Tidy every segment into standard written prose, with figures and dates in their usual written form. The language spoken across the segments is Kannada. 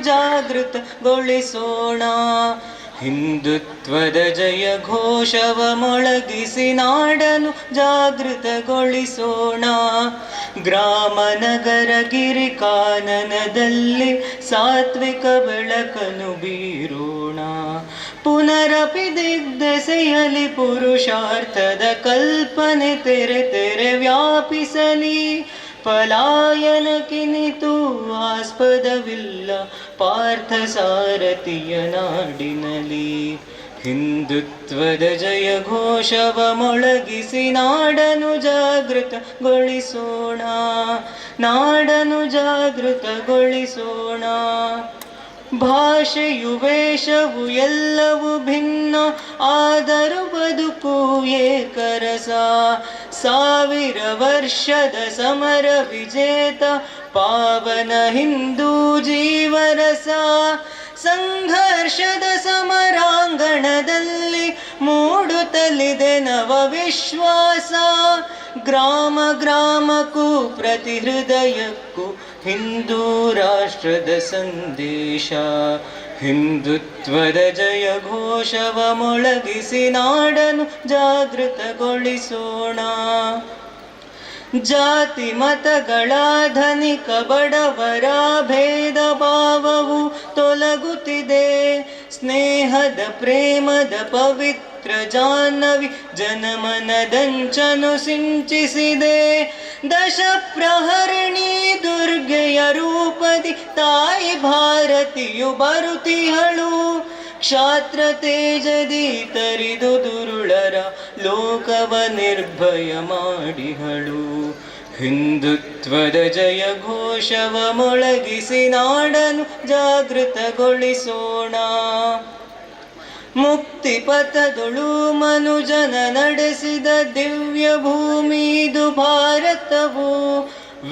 ಜಾಗೃತಗೊಳಿಸೋಣ. ಹಿಂದುತ್ವದ ಜಯ ಘೋಷವ ಮೊಳಗಿಸಿ ನಾಡನು ಜಾಗೃತಗೊಳಿಸೋಣ. ಗ್ರಾಮ ನಗರ ಗಿರಿ ಕಾನನದಲ್ಲಿ ಸಾತ್ವಿಕ ಬೆಳಕನ್ನು ಬೀರೋಣ. ಪುನರಪಿ ದಿಗ್ದೆಸೆಯಲಿ ಪುರುಷಾರ್ಥದ ಕಲ್ಪನೆ ತೆರೆ ತೆರೆ ವ್ಯಾಪಿಸಲಿ. ಪಲಾಯನಕ್ಕಿನಿತು ಆಸ್ಪದವಿಲ್ಲ ಪಾರ್ಥ ಸಾರಥಿಯ ನಾಡಿನಲಿ. ಹಿಂದುತ್ವದ ಜಯ ಘೋಷವ ಮೊಳಗಿಸಿ ನಾಡನು ಜಾಗೃತಗೊಳಿಸೋಣ. ನಾಡನು ಜಾಗೃತಗೊಳಿಸೋಣ. ಭಾಷೆಯು ವೇಷವು ಎಲ್ಲವೂ ಭಿನ್ನ ಆದರೂ ಬದುಕು ಏಕರಸ. 1000 ವರ್ಷದ ಸಮರ ವಿಜೇತ ಪಾವನ ಹಿಂದೂ ಜೀವರಸ. ಸಂಘರ್ಷದ ಸಮರಾಂಗಣದಲ್ಲಿ ಮೂಡುತ್ತಲಿದೆ ನವ ವಿಶ್ವಾಸ. ಗ್ರಾಮ ಗ್ರಾಮಕ್ಕೂ ಪ್ರತಿ ಹೃದಯಕ್ಕೂ ಹಿಂದೂ ರಾಷ್ಟ್ರದ ಸಂದೇಶ. ಹಿಂದುತ್ವದ ಜಯ ಘೋಷವ ಮೊಳಗಿಸಿ ನಾಡನು ಜಾಗೃತಗೊಳಿಸೋಣ. ಜಾತಿ ಮತಗಳ ಧನಿಕ ಬಡವರ ಭೇದ ಭಾವವು ತೊಲಗುತ್ತಿದೆ. ಸ್ನೇಹದ ಪ್ರೇಮದ ಪವಿತ್ರ ಜಾಹ್ನವಿ ಜನಮನದಂಚನು ಸಿಂಚಿಸಿದೆ. ದಶ ಪ್ರಹರಣಿ ದುರ್ಗೆಯ ರೂಪದಿ ತಾಯಿ ಭಾರತಿಯು ಬರುತಿಹಳು. ಕ್ಷಾತ್ರ ತೇಜದಿ ತರಿದು ದುರುಳರ ಲೋಕವ ನಿರ್ಭಯ ಮಾಡಿಹಳು. ಹಿಂದುತ್ವದ ಜಯ ಘೋಷವ ಮೊಳಗಿಸಿ ನಾಡನು ಜಾಗೃತಗೊಳಿಸೋಣ. ಮುಕ್ತಿ ಪಥದೊಳು ಮನುಜನ ನಡೆಸಿದ ದಿವ್ಯ ಭೂಮಿದು ಭಾರತವು.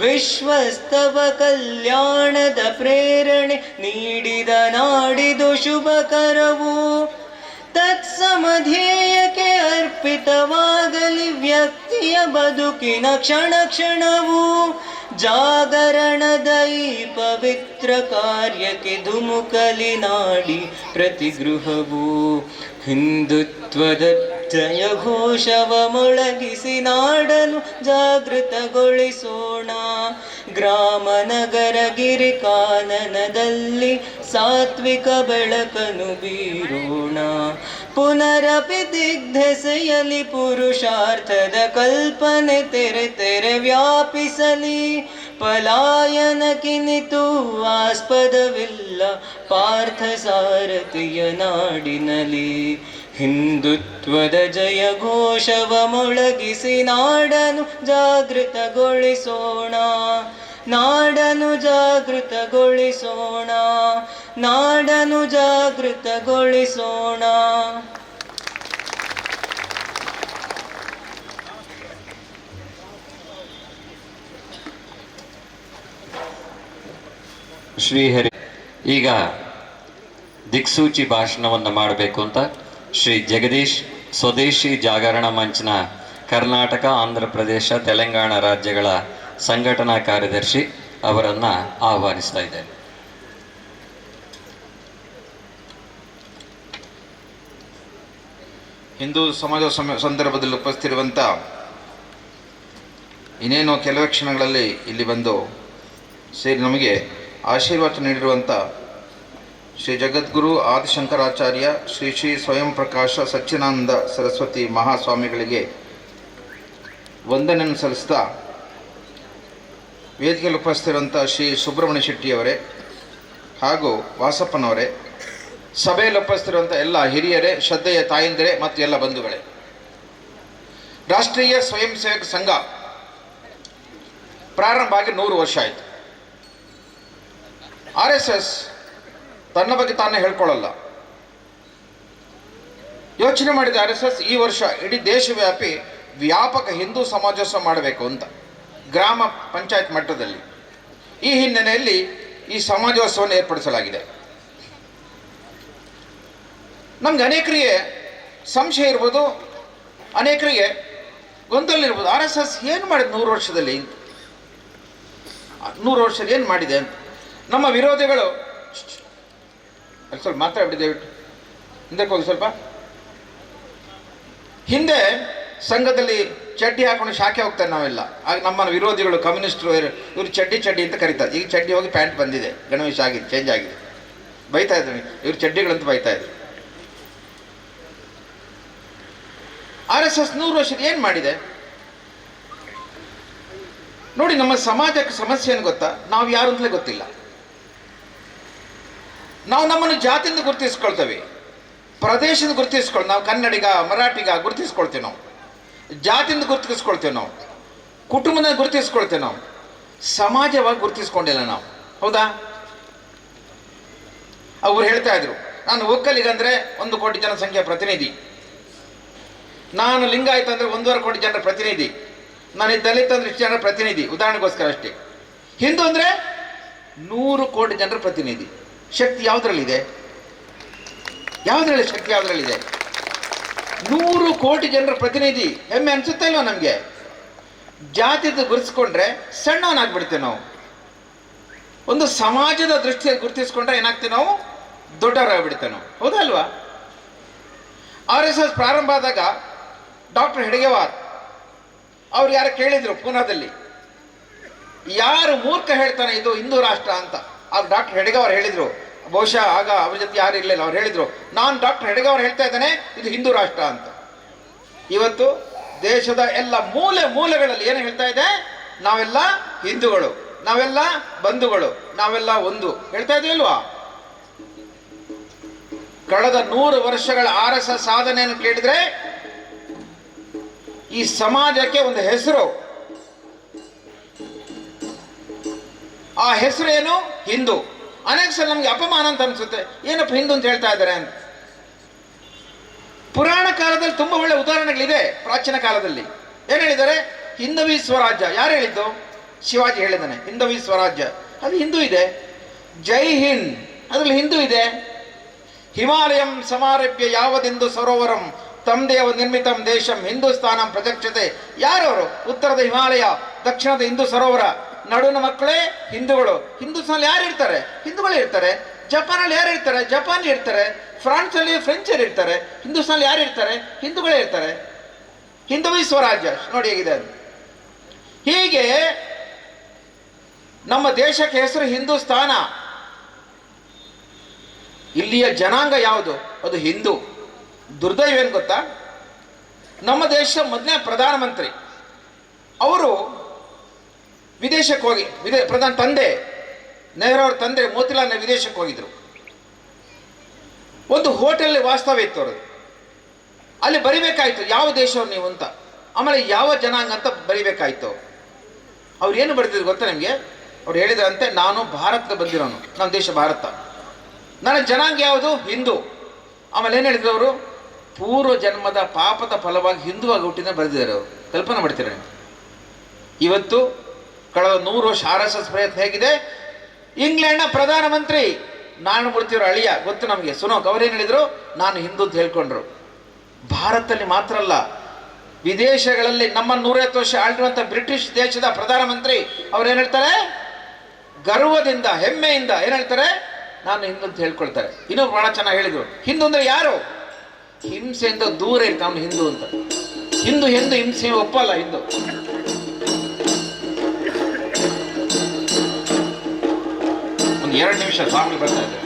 ವಿಶ್ವಸ್ತವ ಕಲ್ಯಾಣದ ಪ್ರೇರಣೆ ನೀಡಿದ ನಾಡಿದು ಶುಭಕರವು. ತತ್ಸಮಧ್ಯೇಯಕ್ಕೆ ಅರ್ಪಿತವಾಗಲಿ ವ್ಯಕ್ತಿಯ ಬದುಕಿನ ಕ್ಷಣ ಕ್ಷಣವು. ಜಾಗರಣದ ಈ ಪವಿತ್ರ ಕಾರ್ಯಕ್ಕೆ ಧುಮುಕಲಿ ನಾಡಿ ಪ್ರತಿಗೃಹವು. ಹಿಂದುತ್ವದ ಜಯ ಘೋಷವ ಮೊಳಗಿಸಿ ನಾಡನು ಜಾಗೃತಗೊಳಿಸೋಣ. ಗ್ರಾಮ ನಗರ ಗಿರಿ ಕಾನನದಲ್ಲಿ ಸಾತ್ವಿಕ ಬೆಳಕನ್ನು ಬೀರೋಣ. ಪುನರಪಿ ದಿಗ್ದೆಸೆಯಲಿ ಪುರುಷಾರ್ಥದ ಕಲ್ಪನೆ ತೆರೆ ತೆರೆ ವ್ಯಾಪಿಸಲಿ. ಪಲಾಯನಕ್ಕಿನಿತು ಆಸ್ಪದವಿಲ್ಲ ಪಾರ್ಥ ಸಾರಥಿಯ ನಾಡಿನಲಿ. ಹಿಂದುತ್ವದ ಜಯ ಘೋಷವ ಮೊಳಗಿಸಿ ನಾಡನು ಜಾಗೃತಗೊಳಿಸೋಣ. ನಾಡನು ಜಾಗೃತಗೊಳಿಸೋಣ. ನಾಡನು ಜಾಗೃತಗೊಳಿಸೋಣ. ಶ್ರೀಹರಿ ಈಗ ದಿಕ್ಸೂಚಿ ಭಾಷಣವನ್ನು ಮಾಡಬೇಕು ಅಂತ ಶ್ರೀ ಜಗದೀಶ್ ಸ್ವದೇಶಿ ಜಾಗರಣ ಮಂಚ್ನ ಕರ್ನಾಟಕ, ಆಂಧ್ರ ಪ್ರದೇಶ, ತೆಲಂಗಾಣ ರಾಜ್ಯಗಳ ಸಂಘಟನಾ ಕಾರ್ಯದರ್ಶಿ ಅವರನ್ನು ಆಹ್ವಾನಿಸ್ತಾ ಇದ್ದೇನೆ. ಹಿಂದೂ ಸಮಾಜ ಸಂದರ್ಭದಲ್ಲಿ ಉಪಸ್ಥಿತಿರುವಂಥ ಇನ್ನೇನೋ ಕೆಲವೇ ಕ್ಷಣಗಳಲ್ಲಿ ಇಲ್ಲಿ ಬಂದು ಸೇರಿ ನಮಗೆ ಆಶೀರ್ವಾದ ನೀಡಿರುವಂಥ ಶ್ರೀ ಜಗದ್ಗುರು ಆದಿಶಂಕರಾಚಾರ್ಯ ಶ್ರೀ ಶ್ರೀ ಸ್ವಯಂ ಪ್ರಕಾಶ ಸಚ್ಚಿದಾನಂದ ಸರಸ್ವತಿ ಮಹಾಸ್ವಾಮಿಗಳಿಗೆ ವಂದನೆಯನ್ನು ಸಲ್ಲಿಸ್ತಾ, ವೇದಿಕೆಯಲ್ಲಿ ಉಪಸ್ಥಿತಿರುವಂಥ ಶ್ರೀ ಸುಬ್ರಹ್ಮಣ್ಯ ಶೆಟ್ಟಿಯವರೇ ಹಾಗೂ ವಾಸಪ್ಪನವರೇ, ಸಭೆಯಲ್ಲಿ ಉಪಸ್ಥಿತಿರುವಂಥ ಎಲ್ಲ ಹಿರಿಯರೇ, ಶ್ರದ್ಧೆಯ ತಾಯಂದಿರೇ ಮತ್ತು ಎಲ್ಲ ಬಂಧುಗಳೇ, ರಾಷ್ಟ್ರೀಯ ಸ್ವಯಂ ಸೇವಕ ಸಂಘ ಪ್ರಾರಂಭ ಆಗಿ 100 ವರ್ಷ ಆಯಿತು. RSS ತನ್ನ ಬಗ್ಗೆ ತಾನೇ ಹೇಳ್ಕೊಳ್ಳಲ್ಲ. ಯೋಚನೆ ಮಾಡಿದ RSS ಈ ವರ್ಷ ಇಡೀ ದೇಶವ್ಯಾಪಿ ವ್ಯಾಪಕ ಹಿಂದೂ ಸಮಾಜೋತ್ಸವ ಮಾಡಬೇಕು ಅಂತ ಗ್ರಾಮ ಪಂಚಾಯತ್ ಮಟ್ಟದಲ್ಲಿ. ಈ ಹಿನ್ನೆಲೆಯಲ್ಲಿ ಈ ಸಮಾಜೋತ್ಸವವನ್ನು ಏರ್ಪಡಿಸಲಾಗಿದೆ. ನಮ್ಗೆ ಅನೇಕರಿಗೆ ಸಂಶಯ ಇರ್ಬೋದು, ಅನೇಕರಿಗೆ ಗೊಂದಲ ಇರ್ಬೋದು. RSS ಏನು ಮಾಡಿದೆ 100 ವರ್ಷದಲ್ಲಿ, 100 ವರ್ಷದಲ್ಲಿ ಏನು ಮಾಡಿದೆ ಅಂತ. ನಮ್ಮ ವಿರೋಧಿಗಳು ಅಲ್ಲಿ ಸ್ವಲ್ಪ ಮಾತಾಡ್ಬಿಡಿ ದಯವಿಟ್ಟು, ಹಿಂದಕ್ಕೆ ಹೋಗಿ ಸ್ವಲ್ಪ. ಹಿಂದೆ ಸಂಘದಲ್ಲಿ ಚಡ್ಡಿ ಹಾಕೊಂಡು ಶಾಖೆ ಹೋಗ್ತಾರೆ ನಾವೆಲ್ಲ. ಆಗ ನಮ್ಮ ವಿರೋಧಿಗಳು ಕಮ್ಯುನಿಸ್ಟರು ಇವರು ಚಡ್ಡಿ ಅಂತ ಕರೀತಾರೆ. ಈಗ ಚಡ್ಡಿ ಹೋಗಿ ಪ್ಯಾಂಟ್ ಬಂದಿದೆ, ಗಣವೇಶ ಆಗಿದೆ, ಚೇಂಜ್ ಆಗಿದೆ. ಬೈತಾ ಇದ್ರು ಇವರು ಚಡ್ಡಿಗಳಂತ ಬೈತಾ ಇದ್ರು. RSS 100 ವರ್ಷದ ಏನು ಮಾಡಿದೆ ನೋಡಿ. ನಮ್ಮ ಸಮಾಜಕ್ಕೆ ಸಮಸ್ಯೆ ಏನು ಗೊತ್ತಾ? ನಾವು ಯಾರು ಅಂತಲೇ ಗೊತ್ತಿಲ್ಲ. ನಾವು ನಮ್ಮನ್ನು ಜಾತಿಯಿಂದ ಗುರುತಿಸ್ಕೊಳ್ತೇವೆ, ಪ್ರದೇಶದಿಂದ ಗುರುತಿಸ್ಕೊಳ್ತೇವೆ. ನಾವು ಕನ್ನಡಿಗ, ಮರಾಠಿಗ ಗುರುತಿಸ್ಕೊಳ್ತೇವೆ, ನಾವು ಜಾತಿಯಿಂದ ಗುರುತಿಸ್ಕೊಳ್ತೇವೆ, ನಾವು ಕುಟುಂಬದಿಂದ ಗುರುತಿಸ್ಕೊಳ್ತೇವೆ, ನಾವು ಸಮಾಜವಾಗಿ ಗುರುತಿಸ್ಕೊಂಡಿಲ್ಲ ನಾವು. ಹೌದಾ? ಅವ್ರು ಹೇಳ್ತಾ ಇದ್ರು, ನಾನು ಒಕ್ಕಲಿಗಂದ್ರೆ 1 ಕೋಟಿ ಜನಸಂಖ್ಯೆಯ ಪ್ರತಿನಿಧಿ, ನಾನು ಲಿಂಗಾಯತ ಅಂದರೆ 1.5 ಕೋಟಿ ಜನರ ಪ್ರತಿನಿಧಿ, ನಾನು ದಲಿತ ಅಂದ್ರೆ ಇಷ್ಟು ಜನರ ಪ್ರತಿನಿಧಿ, ಉದಾಹರಣೆಗೋಸ್ಕರ ಅಷ್ಟೇ. ಹಿಂದೂ ಅಂದರೆ 100 ಕೋಟಿ ಜನರ ಪ್ರತಿನಿಧಿ. ಶಕ್ತಿ ಯಾವುದರಲ್ಲಿದೆ? ಯಾವುದರಲ್ಲಿ ಶಕ್ತಿ? ಯಾವುದರಲ್ಲಿದೆ? 100 ಕೋಟಿ ಜನರ ಪ್ರತಿನಿಧಿ. ಹೆಮ್ಮೆ ಅನ್ಸುತ್ತಾ ಇಲ್ವಾ ನಮಗೆ? ಜಾತಿದ ಗುರುತಿಸ್ಕೊಂಡ್ರೆ ಸಣ್ಣವನಾಗ್ಬಿಡ್ತೇವೆ ನಾವು. ಒಂದು ಸಮಾಜದ ದೃಷ್ಟಿಯಲ್ಲಿ ಗುರುತಿಸ್ಕೊಂಡ್ರೆ ಏನಾಗ್ತೇವೆ ನಾವು? ದೊಡ್ಡವರಾಗ್ಬಿಡ್ತೇವೆ ನಾವು. ಹೌದಾ ಅಲ್ವಾ? RSS ಪ್ರಾರಂಭ ಆದಾಗ ಡಾಕ್ಟರ್ ಹೆಡ್ಗೇವಾರ್ ಅವ್ರು ಯಾರು ಕೇಳಿದ್ರು ಪೂನಾದಲ್ಲಿ, ಯಾರು ಮೂರ್ಖ ಹೇಳ್ತಾನೆ ಇದು ಹಿಂದೂ ರಾಷ್ಟ್ರ ಅಂತ. ಆಗ ಡಾಕ್ಟರ್ ಹೆಡ್ಗೇವಾರ್ ಹೇಳಿದ್ರು, ಬಹುಶಃ ಆಗ ಅವ್ರ ಜೊತೆ ಯಾರು ಇರಲಿಲ್ಲ, ಅವ್ರು ಹೇಳಿದ್ರು, ನಾನು ಡಾಕ್ಟರ್ ಹೆಡ್ಗೇವಾರ್ ಹೇಳ್ತಾ ಇದ್ದಾನೆ ಇದು ಹಿಂದೂ ರಾಷ್ಟ್ರ ಅಂತ. ಇವತ್ತು ದೇಶದ ಎಲ್ಲ ಮೂಲೆಗಳಲ್ಲಿ ಏನು ಹೇಳ್ತಾ ಇದೆ? ನಾವೆಲ್ಲ ಹಿಂದೂಗಳು, ನಾವೆಲ್ಲ ಬಂಧುಗಳು, ನಾವೆಲ್ಲ ಒಂದು ಹೇಳ್ತಾ ಇದೆಯಲ್ವಾ? ಕಳೆದ 100 ವರ್ಷಗಳ RSS ಸಾಧನೆಯನ್ನು ಕೇಳಿದ್ರೆ ಈ ಸಮಾಜಕ್ಕೆ ಒಂದು ಹೆಸರು. ಆ ಹೆಸರು ಏನು? ಹಿಂದೂ. ಅನೇಕ ಸಲ ನಮ್ಗೆ ಅಪಮಾನ ಅಂತ ಅನ್ಸುತ್ತೆ, ಏನಪ್ಪ ಹಿಂದೂ ಅಂತ ಹೇಳ್ತಾ ಇದ್ದಾರೆ ಅಂತ. ಪುರಾಣ ಕಾಲದಲ್ಲಿ ತುಂಬಾ ಒಳ್ಳೆ ಉದಾಹರಣೆಗಳಿದೆ. ಪ್ರಾಚೀನ ಕಾಲದಲ್ಲಿ ಏನ್ ಹೇಳಿದ್ದಾರೆ? ಹಿಂದವಿ ಸ್ವರಾಜ್ಯ. ಯಾರು ಹೇಳಿದ್ದು? ಶಿವಾಜಿ ಹೇಳಿದ್ದಾನೆ ಹಿಂದವಿ ಸ್ವರಾಜ್ಯ. ಅದು ಹಿಂದೂ ಇದೆ. ಜೈ ಹಿಂದ್ ಅದ್ರಲ್ಲಿ ಹಿಂದೂ ಇದೆ. ಹಿಮಾಲಯಂ ಸಮಾರಭ್ಯ ಯಾವದೆಂದು ಸರೋವರಂ ತಮ್ ದೇವ ನಿರ್ಮಿತಂ ದೇಶಂ ಹಿಂದೂಸ್ತಾನಂ ಪ್ರಜಕ್ಷತೆ. ಯಾರವರು? ಉತ್ತರದ ಹಿಮಾಲಯ, ದಕ್ಷಿಣದ ಹಿಂದೂ ಸರೋವರ, ನಡುವಿನ ಮಕ್ಕಳೇ ಹಿಂದೂಗಳು. ಹಿಂದೂಸ್ತಾನಲ್ಲಿ ಯಾರು ಇರ್ತಾರೆ? ಹಿಂದೂಗಳು ಇರ್ತಾರೆ. ಜಪಾನಲ್ಲಿ ಯಾರು ಇರ್ತಾರೆ? ಜಪಾನ್ ಇರ್ತಾರೆ. ಫ್ರಾನ್ಸ್ ಅಲ್ಲಿ ಫ್ರೆಂಚರ್ ಇರ್ತಾರೆ. ಹಿಂದೂಸ್ತಾನಲ್ಲಿ ಯಾರು ಇರ್ತಾರೆ? ಹಿಂದೂಗಳೇ ಇರ್ತಾರೆ. ಹಿಂದವಿ ಸ್ವರಾಜ್ಯ ನೋಡಿ ಹೇಗಿದೆ ಅದು. ಹೀಗೆ ನಮ್ಮ ದೇಶಕ್ಕೆ ಹೆಸರು ಹಿಂದೂಸ್ತಾನ. ಇಲ್ಲಿಯ ಜನಾಂಗ ಯಾವುದು? ಅದು ಹಿಂದೂ. ದುರ್ದೈವ ಏನು ಗೊತ್ತಾ? ನಮ್ಮ ದೇಶ ಮೊದಲನೇ ಪ್ರಧಾನಮಂತ್ರಿ ಅವರು ವಿದೇಶಕ್ಕೆ ಹೋಗಿ, ಪ್ರಧಾನ ತಂದೆ ನೆಹರು ಅವ್ರ ತಂದೆ ಮೋತಿಲಾಲ್ ನೆಹರು ವಿದೇಶಕ್ಕೆ ಹೋಗಿದ್ರು. ಒಂದು ಹೋಟೆಲ್ ವಾಸ್ತವ್ಯ ಇತ್ತು ಅವ್ರದ್ದು. ಅಲ್ಲಿ ಬರಿಬೇಕಾಯ್ತು ಯಾವ ದೇಶವ್ರು ನೀವು ಅಂತ, ಆಮೇಲೆ ಯಾವ ಜನಾಂಗ ಅಂತ ಬರಿಬೇಕಾಯ್ತು. ಅವ್ರು ಏನು ಬರೆದಿದ್ರು ಗೊತ್ತಾ ನಿಮಗೆ? ಅವ್ರು ಹೇಳಿದ್ರಂತೆ, ನಾನು ಭಾರತದ ಬಂದಿರೋನು, ನಮ್ಮ ದೇಶ ಭಾರತ, ನನ್ನ ಜನಾಂಗ ಯಾವುದು? ಹಿಂದೂ. ಆಮೇಲೆ ಏನು ಹೇಳಿದ್ರು ಅವರು? ಪೂರ್ವ ಜನ್ಮದ ಪಾಪದ ಫಲವಾಗಿ ಹಿಂದೂವಾಗಿ ಹುಟ್ಟಿನ ಬರೆದಿದ್ದಾರೆ ಅವರು. ಕಲ್ಪನೆ ಮಾಡ್ತೀರ ನೀವು? ಇವತ್ತು ಕಳೆದ 100 ವರ್ಷ RSS ಪ್ರಯತ್ನ ಹೇಗಿದೆ? ಇಂಗ್ಲೆಂಡ್ನ ಪ್ರಧಾನಮಂತ್ರಿ ನಾರಾಯಣಮೂರ್ತಿಯವರ ಅಳಿಯ ಗೊತ್ತು ನಮಗೆ, ಸುನೋಕ್, ಅವರೇನು ಹೇಳಿದ್ರು? ನಾನು ಹಿಂದೂ ಅಂತ ಹೇಳ್ಕೊಂಡ್ರು. ಭಾರತದಲ್ಲಿ ಮಾತ್ರ ಅಲ್ಲ, ವಿದೇಶಗಳಲ್ಲಿ ನಮ್ಮ 150 ವರ್ಷ ಆಳಿರುವಂಥ ಬ್ರಿಟಿಷ್ ದೇಶದ ಪ್ರಧಾನಮಂತ್ರಿ ಅವ್ರೇನು ಹೇಳ್ತಾರೆ? ಗರ್ವದಿಂದ, ಹೆಮ್ಮೆಯಿಂದ ಏನು ಹೇಳ್ತಾರೆ? ನಾನು ಹಿಂದೂ ಅಂತ ಹೇಳ್ಕೊಳ್ತಾರೆ. ಇನ್ನೂ ಬಹಳ ಚೆನ್ನಾಗಿ ಹೇಳಿದ್ರು, ಹಿಂದೂ ಅಂದ್ರೆ ಯಾರು? ಹಿಂಸೆಯಿಂದ ದೂರ ಇರ್ತಾನೆ ಅವನು ಹಿಂದೂ ಅಂತ. ಹಿಂದೂ ಹಿಂಸೆ ಒಪ್ಪಲ್ಲ ಹಿಂದೂ. ಒಂದು 2 ನಿಮಿಷ ಸ್ವಾಮಿ ಬರ್ತಾ ಇದ್ದಾರೆ.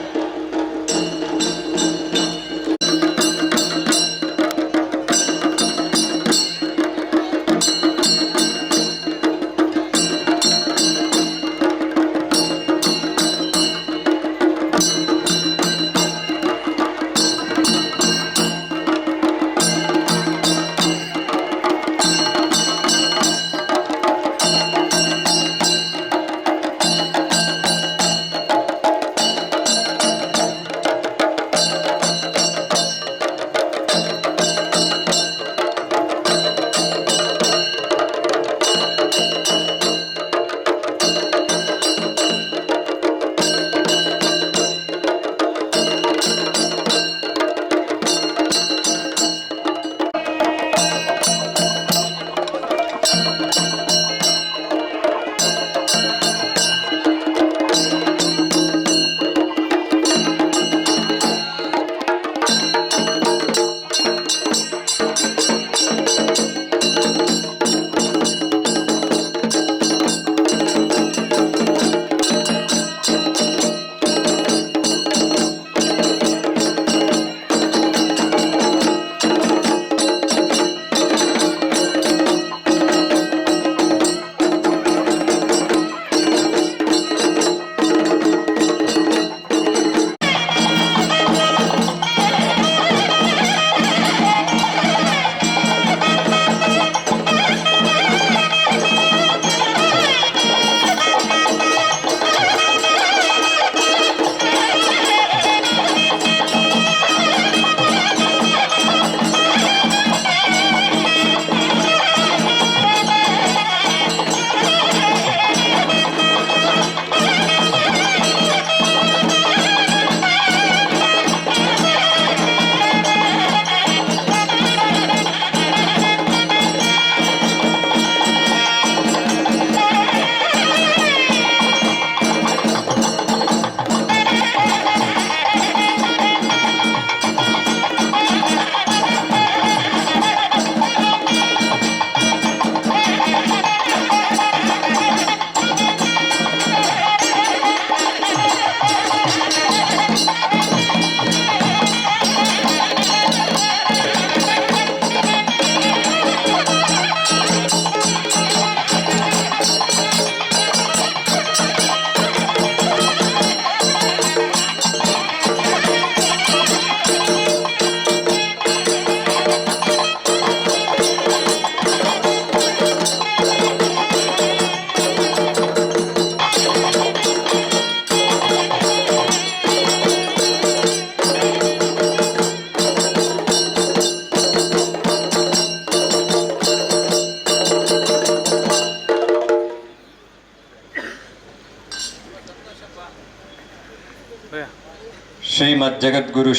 ಶ್ರೀಮದ್ ಜಗದ್ಗುರು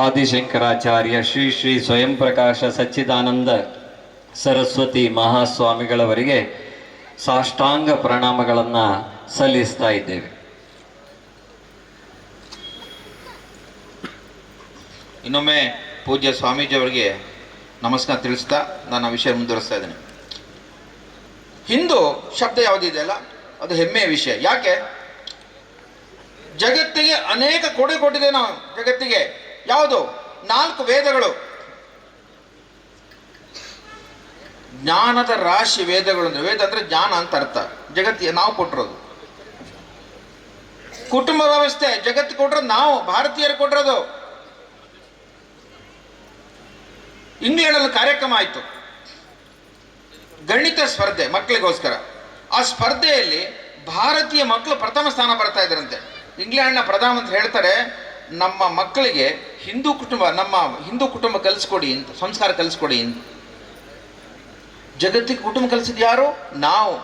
ಆದಿಶಂಕರಾಚಾರ್ಯ ಶ್ರೀ ಶ್ರೀ ಸ್ವಯಂ ಪ್ರಕಾಶ ಸಚ್ಚಿದಾನಂದ ಸರಸ್ವತಿ ಮಹಾಸ್ವಾಮಿಗಳವರಿಗೆ ಸಾಷ್ಟಾಂಗ ಪ್ರಣಾಮಗಳನ್ನು ಸಲ್ಲಿಸ್ತಾ ಇದ್ದೇವೆ. ಇನ್ನೊಮ್ಮೆ ಪೂಜ್ಯ ಸ್ವಾಮೀಜಿಯವರಿಗೆ ನಮಸ್ಕಾರ ತಿಳಿಸ್ತಾ ನಾನು ಆ ವಿಷಯ ಮುಂದುವರಿಸ್ತಾ ಇದ್ದೇನೆ. ಹಿಂದೂ ಶಬ್ದ ಯಾವುದಿದೆಯಲ್ಲ ಅದು ಹೆಮ್ಮೆಯ ವಿಷಯ. ಯಾಕೆ? ಜಗತ್ತಿಗೆ ಅನೇಕ ಕೊಡುಗೆ ಕೊಟ್ಟಿದೆ ನಾವು ಜಗತ್ತಿಗೆ. ಯಾವುದು? 4 ವೇದಗಳು, ಜ್ಞಾನದ ರಾಶಿ ವೇದಗಳು. ವೇದ ಅಂದ್ರೆ ಜ್ಞಾನ ಅಂತ ಅರ್ಥ. ಜಗತ್ತಿಗೆ ನಾವು ಕೊಟ್ಟಿರೋದು. ಕುಟುಂಬ ವ್ಯವಸ್ಥೆ ಜಗತ್ತಿಗೆ ಕೊಟ್ಟಿರೋದು ನಾವು ಭಾರತೀಯರು ಕೊಟ್ಟಿರೋದು. ಇಂಗ್ಲೆಂಡಲ್ಲಿ ಕಾರ್ಯಕ್ರಮ ಆಯಿತು, ಗಣಿತ ಸ್ಪರ್ಧೆ ಮಕ್ಕಳಿಗೋಸ್ಕರ. ಆ ಸ್ಪರ್ಧೆಯಲ್ಲಿ ಭಾರತೀಯ ಮಕ್ಕಳು ಪ್ರಥಮ ಸ್ಥಾನ ಬರ್ತಾ ಇದ್ರಂತೆ. ಇಂಗ್ಲೆಂಡ್ನ ಪ್ರಧಾನಮಂತ್ರಿ ಹೇಳ್ತಾರೆ, ನಮ್ಮ ಮಕ್ಕಳಿಗೆ ನಮ್ಮ ಹಿಂದೂ ಕುಟುಂಬ ಕಲಿಸ್ಕೊಡಿ ಅಂತ, ಸಂಸ್ಕಾರ ಕಲಿಸ್ಕೊಡಿ ಅಂತ. ಜಗತ್ತಿಗೆ ಕುಟುಂಬ ಕಲಿಸಿದ ಯಾರು? ನಾವು.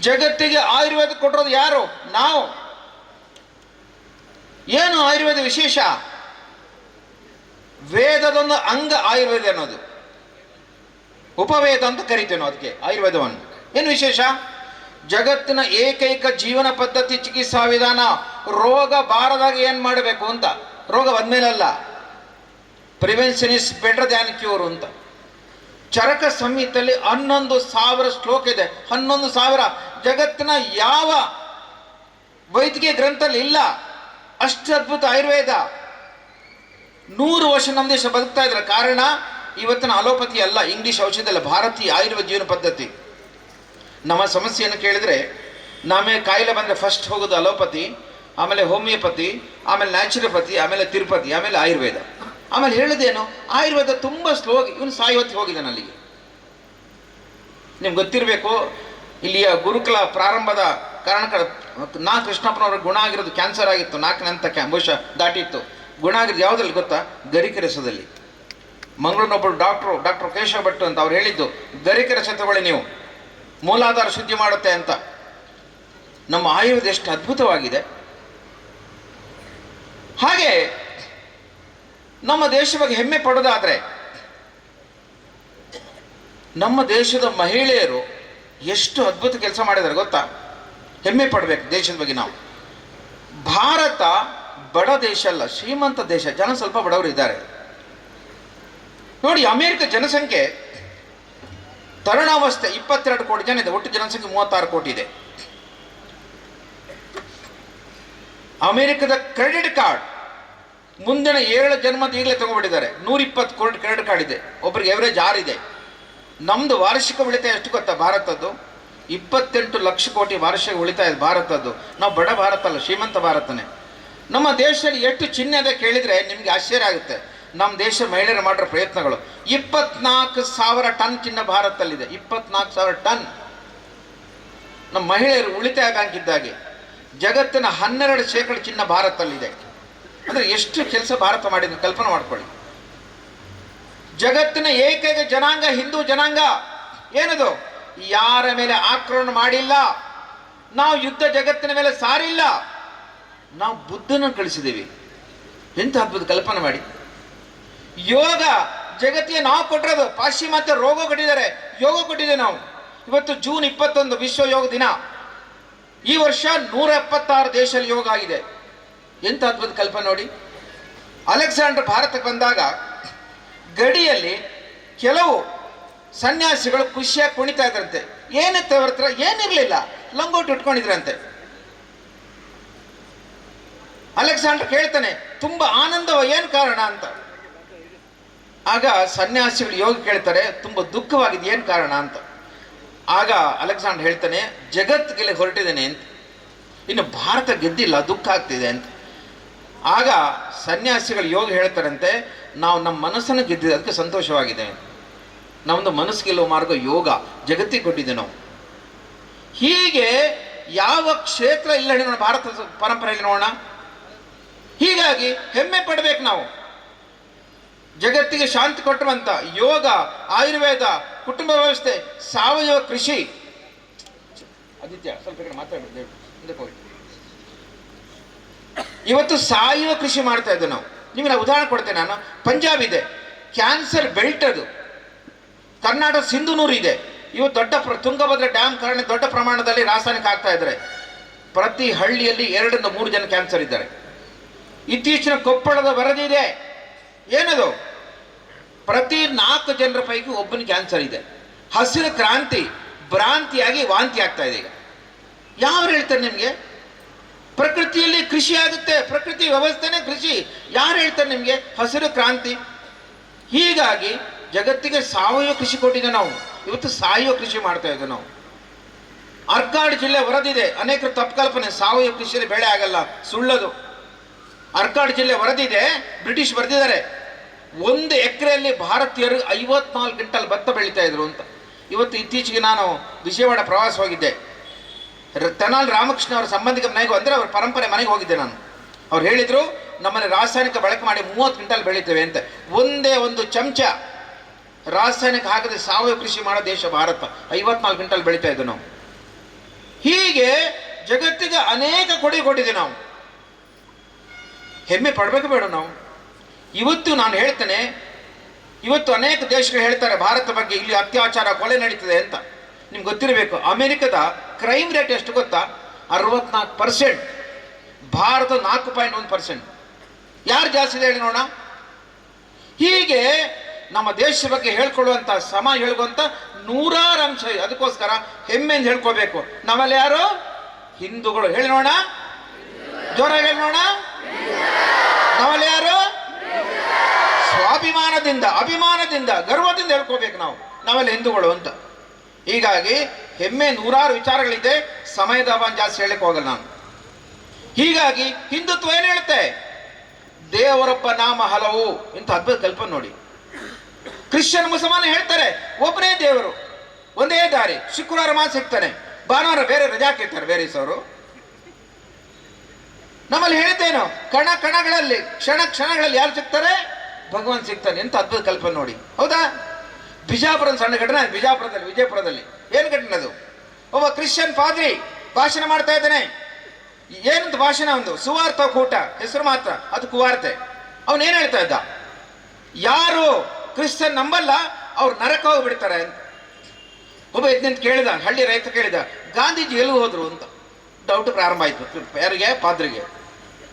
ಜಗತ್ತಿಗೆ ಆಯುರ್ವೇದ ಕೊಟ್ಟಿರೋದು ಯಾರು? ನಾವು. ಏನು ಆಯುರ್ವೇದ ವಿಶೇಷ? ವೇದದೊಂದು ಅಂಗ ಆಯುರ್ವೇದ ಅನ್ನೋದು. ಉಪವೇದ ಅಂತ ಕರಿತೇವೆ ನಾವು ಅದಕ್ಕೆ ಆಯುರ್ವೇದವನ್ನು. ಏನು ವಿಶೇಷ? ಜಗತ್ತಿನ ಏಕೈಕ ಜೀವನ ಪದ್ಧತಿ, ಚಿಕಿತ್ಸಾ ವಿಧಾನ. ರೋಗ ಬಾರದಾಗ ಏನು ಮಾಡಬೇಕು ಅಂತ, ರೋಗ ಬಂದ್ಮೇಲಲ್ಲ. Prevention is better than cure ಅಂತ. ಚರಕ ಸಂಹಿತೆಯಲ್ಲಿ 11,000 ಶ್ಲೋಕ ಇದೆ. 11,000 ಜಗತ್ತಿನ ಯಾವ ವೈದ್ಯಕೀಯ ಗ್ರಂಥದಲ್ಲಿ ಇಲ್ಲ. ಅಷ್ಟು ಅದ್ಭುತ ಆಯುರ್ವೇದ. 100 ವರ್ಷ ನಮ್ಮ ದೇಶ ಬದುಕ್ತಾ ಇದ್ರ ಕಾರಣ ಇವತ್ತಿನ ಅಲೋಪತಿ ಅಲ್ಲ, ಇಂಗ್ಲಿಷ್ ಔಷಧಿ ಅಲ್ಲ, ಭಾರತೀಯ ಆಯುರ್ವೇದ ಜೀವನ ಪದ್ಧತಿ. ನಮ್ಮ ಸಮಸ್ಯೆಯನ್ನು ಕೇಳಿದರೆ, ನಮಗೆ ಕಾಯಿಲೆ ಬಂದರೆ ಫಸ್ಟ್ ಹೋಗೋದು ಅಲೋಪತಿ, ಆಮೇಲೆ ಹೋಮಿಯೋಪತಿ, ಆಮೇಲೆ ನ್ಯಾಚುರೋಪತಿ, ಆಮೇಲೆ ತಿರುಪತಿ, ಆಮೇಲೆ ಆಯುರ್ವೇದ. ಆಮೇಲೆ ಹೇಳಿದೇನು? ಆಯುರ್ವೇದ ತುಂಬ ಸ್ಲೋ. ಇವನು ಸಾಯುವತ್ತಿಗೆ ಹೋಗಿದ್ದಾನೆ ಅಲ್ಲಿಗೆ. ನಿಮ್ಗೆ ಗೊತ್ತಿರಬೇಕು, ಇಲ್ಲಿಯ ಗುರುಕುಲ ಪ್ರಾರಂಭದ ಕಾರಣಕರ ಕೃಷ್ಣಪ್ಪನವ್ರ ಗುಣ ಆಗಿರೋದು ಕ್ಯಾನ್ಸರ್ ಆಗಿತ್ತು. 4ನೇ ಹಂತ ಬಹುಶಃ ದಾಟಿತ್ತು. ಗುಣ ಆಗಿರೋದು ಯಾವುದ್ರಲ್ಲಿ ಗೊತ್ತಾ? ಗರಿಕೆ ರಸದಲ್ಲಿ. ಮಂಗಳೂರಿನೊಬ್ಬರು ಡಾಕ್ಟರ್ ಕೇಶವ ಭಟ್ ಅಂತ ಅವ್ರು ಹೇಳಿದ್ದು, ಗರಿಕೆ ರಸ ತಗೊಳ್ಳಿ ನೀವು, ಮೂಲಾಧಾರ ಶುದ್ಧಿ ಮಾಡುತ್ತೆ ಅಂತ. ನಮ್ಮ ಆಯುರ್ವೇದ ಎಷ್ಟು ಅದ್ಭುತವಾಗಿದೆ. ಹಾಗೆ ನಮ್ಮ ದೇಶ ಬಗ್ಗೆ ಹೆಮ್ಮೆ ಪಡೋದಾದ್ರೆ, ನಮ್ಮ ದೇಶದ ಮಹಿಳೆಯರು ಎಷ್ಟು ಅದ್ಭುತ ಕೆಲಸ ಮಾಡಿದ್ದಾರೆ ಗೊತ್ತಾ? ಹೆಮ್ಮೆ ಪಡಬೇಕು ದೇಶದ ಬಗ್ಗೆ ನಾವು. ಭಾರತ ಬಡ ದೇಶ ಅಲ್ಲ, ಶ್ರೀಮಂತ ದೇಶ. ಜನ ಸ್ವಲ್ಪ ಬಡವರು ಇದ್ದಾರೆ ನೋಡಿ. ಅಮೆರಿಕ ಜನಸಂಖ್ಯೆ ತರುಣಾವಸ್ಥೆ 22 ಕೋಟಿ ಜನ ಇದೆ. ಒಟ್ಟು ಜನಸಂಖ್ಯೆ 36 ಕೋಟಿ ಇದೆ. ಅಮೆರಿಕದ ಕ್ರೆಡಿಟ್ ಕಾರ್ಡ್ ಮುಂದಿನ 7 ಜನ್ಮದ ಈಗಲೇ ತಗೊಂಡ್ಬಿಟ್ಟಿದ್ದಾರೆ. 120 ಕೋಟಿ ಕ್ರೆಡಿಟ್ ಕಾರ್ಡ್ ಇದೆ. ಒಬ್ಬರಿಗೆ ಎವರೇಜ್ 6 ಇದೆ. ನಮ್ದು ವಾರ್ಷಿಕ ಉಳಿತಾಯ ಎಷ್ಟು ಗೊತ್ತಾ? ಭಾರತದ್ದು 28 ಲಕ್ಷ ಕೋಟಿ ವಾರ್ಷಿಕ ಉಳಿತಾಯ ಭಾರತದ್ದು. ನಾವು ಬಡ ಭಾರತ ಅಲ್ಲ, ಶ್ರೀಮಂತ ಭಾರತನೇ. ನಮ್ಮ ದೇಶದಲ್ಲಿ ಎಷ್ಟು ಚಿಹ್ನೆ ಇದೆ ಕೇಳಿದರೆ ನಿಮಗೆ ಆಶ್ಚರ್ಯ ಆಗುತ್ತೆ. ನಮ್ಮ ದೇಶ ಮಹಿಳೆಯರು ಮಾಡಿರೋ ಪ್ರಯತ್ನಗಳು. 24,000 ಟನ್ ಚಿನ್ನ ಭಾರತದಲ್ಲಿದೆ. 24,000 ಟನ್. ನಮ್ಮ ಮಹಿಳೆಯರು ಉಳಿತಾಯ ಬ್ಯಾಂಕ್ ಇದ್ದಾಗೆ. ಜಗತ್ತಿನ 12% ಚಿನ್ನ ಭಾರತದಲ್ಲಿದೆ. ಅಂದರೆ ಎಷ್ಟು ಕೆಲಸ ಭಾರತ ಮಾಡಿದ ಕಲ್ಪನೆ ಮಾಡ್ಕೊಳ್ಳಿ. ಜಗತ್ತಿನ ಏಕೈಕ ಜನಾಂಗ ಹಿಂದೂ ಜನಾಂಗ. ಏನದು? ಯಾರ ಮೇಲೆ ಆಕ್ರಮಣ ಮಾಡಿಲ್ಲ. ನಾವು ಯುದ್ಧ ಜಗತ್ತಿನ ಮೇಲೆ ಸಾರಿಲ್ಲ. ನಾವು ಬುದ್ಧನ ಕಳಿಸಿದ್ದೀವಿ. ಎಂಥ ಅದ್ಭುತ ಕಲ್ಪನೆ ಮಾಡಿ. ಯೋಗ ಜಗತ್ತಿಗೆ ನಾವು ಕೊಟ್ಟಿರೋದು. ಪಾಶ್ಚಿಮಾತ್ಯ ರೋಗ ಕೊಟ್ಟಿದ್ದಾರೆ, ಯೋಗ ಕೊಟ್ಟಿದ್ದೇವೆ ನಾವು. ಇವತ್ತು ಜೂನ್ 21 ವಿಶ್ವ ಯೋಗ ದಿನ. ಈ ವರ್ಷ 176 ದೇಶದಲ್ಲಿ ಯೋಗ ಆಗಿದೆ. ಎಂಥ ಅದ್ಭುತ ಕಲ್ಪನೆ ನೋಡಿ. ಅಲೆಕ್ಸಾಂಡರ್ ಭಾರತಕ್ಕೆ ಬಂದಾಗ ಗಡಿಯಲ್ಲಿ ಕೆಲವು ಸನ್ಯಾಸಿಗಳು ಖುಷಿಯಾಗಿ ಕುಣಿತಾ ಇದ್ರಂತೆ. ಏನಿತ್ತು ಅವ್ರ ಹತ್ರ? ಏನಿರಲಿಲ್ಲ, ಲಂಗೋಟಿ ಇಟ್ಕೊಂಡಿದ್ರಂತೆ. ಅಲೆಕ್ಸಾಂಡರ್ ಕೇಳ್ತಾನೆ, ತುಂಬಾ ಆನಂದವ, ಏನು ಕಾರಣ ಅಂತ. ಆಗ ಸನ್ಯಾಸಿಗಳು ಯೋಗ ಕೇಳ್ತಾರೆ, ತುಂಬಾ ದುಃಖವಾಗಿದೆ, ಏನು ಕಾರಣ ಅಂತ. ಆಗ ಅಲೆಕ್ಸಾಂಡರ್ ಹೇಳ್ತಾನೆ, ಜಗತ್ತಿಗೆ ಹೊರಟಿದ್ದೇನೆ ಅಂತ. ಇನ್ನು ಭಾರತ ಗೆದ್ದಿಲ್ಲ, ದುಃಖ ಆಗ್ತಿದೆ ಅಂತ. ಆಗ ಸನ್ಯಾಸಿಗಳು ಯೋಗ ಹೇಳ್ತಾರಂತೆ, ನಾವು ನಮ್ಮ ಮನಸ್ಸನ್ನು ಗೆದ್ದಿದೆ, ಅದಕ್ಕೆ ಸಂತೋಷವಾಗಿದೆ. ನಮ್ಮದು ಮನಸ್ಸು ಗೆಲ್ಲುವ ಮಾರ್ಗ ಯೋಗ, ಜಗತ್ತಿಗೆ ಕೊಟ್ಟಿದ್ದೆ ನಾವು. ಹೀಗೆ ಯಾವ ಕ್ಷೇತ್ರ ಇಲ್ಲ ಹೇಳಿ ನೋಡೋಣ ಭಾರತ ಪರಂಪರೆಯಲ್ಲಿ ನೋಡೋಣ. ಹೀಗಾಗಿ ಹೆಮ್ಮೆ ಪಡಬೇಕು ನಾವು. ಜಗತ್ತಿಗೆ ಶಾಂತಿ ಕೊಟ್ಟಿರುವಂಥ ಯೋಗ, ಆಯುರ್ವೇದ, ಕುಟುಂಬ ವ್ಯವಸ್ಥೆ, ಸಾವಯವ ಕೃಷಿ. ಆದಿತ್ಯ ಸ್ವಲ್ಪ ಮಾತಾಡಬೇಕು. ಇವತ್ತು ಸಾಯುವ ಕೃಷಿ ಮಾಡ್ತಾ ಇದ್ದು ನಾವು. ನಿಮಗೆ ನಾನು ಉದಾಹರಣೆ ಕೊಡ್ತೇನೆ. ನಾನು ಪಂಜಾಬ್ ಇದೆ, ಕ್ಯಾನ್ಸರ್ ಬೆಲ್ಟ್ ಅದು. ಕರ್ನಾಟಕ ಸಿಂಧುನೂರು ಇದೆ. ಇವತ್ತು ದೊಡ್ಡ ತುಂಗಭದ್ರಾ ಡ್ಯಾಮ್ ಕಾರಣ ದೊಡ್ಡ ಪ್ರಮಾಣದಲ್ಲಿ ರಾಸಾಯನಿಕ ಆಗ್ತಾ ಇದ್ದಾರೆ. ಪ್ರತಿ ಹಳ್ಳಿಯಲ್ಲಿ 2ರಿಂದ 3 ಜನ ಕ್ಯಾನ್ಸರ್ ಇದ್ದಾರೆ. ಇತ್ತೀಚಿನ ಕೊಪ್ಪಳದ ವರದಿ ಇದೆ. ಏನದು? ಪ್ರತಿ 4 ಜನರ ಪೈಕಿ ಒಬ್ಬನಿಗೆ ಕ್ಯಾನ್ಸರ್ ಇದೆ. ಹಸಿರು ಕ್ರಾಂತಿ ಭ್ರಾಂತಿಯಾಗಿ ವಾಂತಿ ಆಗ್ತಾ ಇದೆ. ಈಗ ಯಾರು ಹೇಳ್ತಾರೆ ನಿಮಗೆ? ಪ್ರಕೃತಿಯಲ್ಲಿ ಕೃಷಿ ಆಗುತ್ತೆ, ಪ್ರಕೃತಿ ವ್ಯವಸ್ಥೆನೇ ಕೃಷಿ. ಯಾರು ಹೇಳ್ತಾರೆ ನಿಮಗೆ ಹಸಿರು ಕ್ರಾಂತಿ? ಹೀಗಾಗಿ ಜಗತ್ತಿಗೆ ಸಾವಯವ ಕೃಷಿ ಕೊಟ್ಟಿದೆ. ನಾವು ಇವತ್ತು ಸಾವಯವ ಕೃಷಿ ಮಾಡ್ತಾ ಇದ್ದೇವೆ ನಾವು. ಆರ್ಕಾಡ್ ಜಿಲ್ಲೆ ವರದಿದೆ. ಅನೇಕರು ತಪ್ಪು ಕಲ್ಪನೆ, ಸಾವಯವ ಕೃಷಿಯಲ್ಲಿ ಬೆಳೆ ಆಗಲ್ಲ, ಸುಳ್ಳದು. ಆರ್ಕಾಡ್ ಜಿಲ್ಲೆ ವರದಿದೆ, ಬ್ರಿಟಿಷ್ ಬರೆದಿದ್ದಾರೆ. 1 ಎಕರೆಯಲ್ಲಿ ಭಾರತೀಯರು 54 ಕ್ವಿಂಟಲ್ ಭತ್ತ ಬೆಳೀತಾ ಇದ್ರು ಅಂತ. ಇವತ್ತು ಇತ್ತೀಚೆಗೆ ನಾನು ವಿಜಯವಾಡ ಪ್ರವಾಸ ಹೋಗಿದ್ದೆ. ತೆನಾಲಿ ರಾಮಕೃಷ್ಣ ಅವರ ಸಂಬಂಧಿಕ ಮನೆಗೆ, ಅಂದರೆ ಅವ್ರ ಪರಂಪರೆ ಮನೆಗೆ ಹೋಗಿದ್ದೆ ನಾನು. ಅವ್ರು ಹೇಳಿದರು, ನಮ್ಮಲ್ಲಿ ರಾಸಾಯನಿಕ ಬಳಕೆ ಮಾಡಿ 30 ಕ್ವಿಂಟಲ್ ಬೆಳೀತೇವೆ ಅಂತ. ಒಂದೇ ಒಂದು ಚಮಚ ರಾಸಾಯನಿಕ ಹಾಕದೆ ಸಾವಯವ ಕೃಷಿ ಮಾಡೋ ದೇಶ ಭಾರತ. 54 ಕ್ವಿಂಟಲ್ ಬೆಳೀತಾ ಇದ್ದು ನಾವು. ಹೀಗೆ ಜಗತ್ತಿಗೆ ಅನೇಕ ಕೊಡುಗೆ ಕೊಟ್ಟಿದ್ದೀವಿ ನಾವು. ಹೆಮ್ಮೆ ಪಡಬೇಕು ಬೇಡ ನಾವು? ಇವತ್ತು ನಾನು ಹೇಳ್ತೇನೆ, ಇವತ್ತು ಅನೇಕ ದೇಶಗಳು ಹೇಳ್ತಾರೆ ಭಾರತ ಬಗ್ಗೆ, ಇಲ್ಲಿ ಅತ್ಯಾಚಾರ ಕೊಲೆ ನಡೀತದೆ ಅಂತ. ನಿಮ್ಗೆ ಗೊತ್ತಿರಬೇಕು, ಅಮೆರಿಕದ ಕ್ರೈಮ್ ರೇಟ್ ಎಷ್ಟು ಗೊತ್ತಾ? 64%. ಭಾರತ 4.1%. ಯಾರು ಜಾಸ್ತಿ ಇದೆ ಹೇಳಿ ನೋಡೋಣ. ಹೀಗೆ ನಮ್ಮ ದೇಶದ ಬಗ್ಗೆ ಹೇಳ್ಕೊಳ್ಳುವಂಥ, ಸಮಾಜ ಹೇಳುವಂಥ 100 ಅಂಶ ಇದೆ. ಅದಕ್ಕೋಸ್ಕರ ಹೆಮ್ಮೆಯಿಂದ ಹೇಳ್ಕೋಬೇಕು. ನಮ್ಮಲ್ಲಿ ಯಾರು? ಹಿಂದೂಗಳು. ಹೇಳಿ ನೋಡೋಣ, ಜೋರಾಗಿ ಹೇಳಿ ನೋಡೋಣ. ನಮ್ಮಲ್ಲಿ ಯಾರು? ಸ್ವಾಭಿಮಾನದಿಂದ, ಅಭಿಮಾನದಿಂದ, ಗರ್ವದಿಂದ ಹೇಳ್ಕೋಬೇಕು ನಾವು, ನಾವೆಲ್ಲ ಹಿಂದೂಗಳು ಅಂತ. ಹೀಗಾಗಿ ಹೆಮ್ಮೆ 100 ವಿಚಾರಗಳಿದೆ. ಸಮಯದ ಅಭಾವ ಜಾಸ್ತಿ ಹೇಳಕ್ಕೆ ಹೋಗಲ್ಲ ನಾನು. ಹೀಗಾಗಿ ಹಿಂದುತ್ವ ಏನು ಹೇಳುತ್ತೆ? ದೇವರೊಬ್ಬ ನಾಮ ಹಲವು ಇಂಥ ಅದ್ಭುತ ಕಲ್ಪನೆ ನೋಡಿ. ಕ್ರಿಶ್ಚಿಯನ್ ಮುಸಲ್ಮಾನ ಹೇಳ್ತಾರೆ ಒಬ್ಬನೇ ದೇವರು, ಒಂದೇ ದಾರಿ. ಶುಕ್ರವಾರ ಮಾತ್ರ ಸಿಗ್ತಾನೆ, ಭಾನುವಾರ ಬೇರೆ ರಜಾ ಹಾಕಿರ್ತಾರೆ ಬೇರೆ ಸವರು. ನಮ್ಮಲ್ಲಿ ಹೇಳ್ತೇನೋ, ಕಣಗಳಲ್ಲಿ ಕ್ಷಣಗಳಲ್ಲಿ ಯಾರು ಸಿಗ್ತಾರೆ? ಭಗವಾನ್ ಸಿಗ್ತಾನೆ. ಎಂತ ಅದ್ಭುತ ಕಲ್ಪನೆ ನೋಡಿ, ಹೌದಾ? ಬಿಜಾಪುರದ ಸಣ್ಣ ಘಟನೆ, ವಿಜಯಪುರದಲ್ಲಿ ಏನು ಘಟನೆ ಅದು? ಒಬ್ಬ ಕ್ರಿಶ್ಚಿಯನ್ ಪಾದ್ರಿ ಭಾಷಣ ಮಾಡ್ತಾ ಇದ್ದಾನೆ. ಏನಂತ ಭಾಷಣ? ಒಂದು ಸುವಾರ್ಥ ಕೂಟ, ಹೆಸರು ಮಾತ್ರ, ಅದು ಕುವಾರ್ತೆ. ಅವನೇನು ಹೇಳ್ತಾ ಇದ್ದ? ಯಾರು ಕ್ರಿಶ್ಚಿಯನ್ ನಂಬಲ್ಲ ಅವ್ರು ನರಕ ಹೋಗ್ಬಿಡ್ತಾರೆ ಅಂತ. ಒಬ್ಬ ಎದ್ನಿಂತ ಕೇಳಿದ, ಹಳ್ಳಿ ರೈತ ಕೇಳಿದ, ಗಾಂಧೀಜಿ ಎಲ್ಲಿ ಹೋದ್ರು ಅಂತ. ಡೌಟ್ ಪ್ರಾರಂಭ ಆಯ್ತು. ಯಾರಿಗೆ? ಪಾದ್ರಿಗೆ.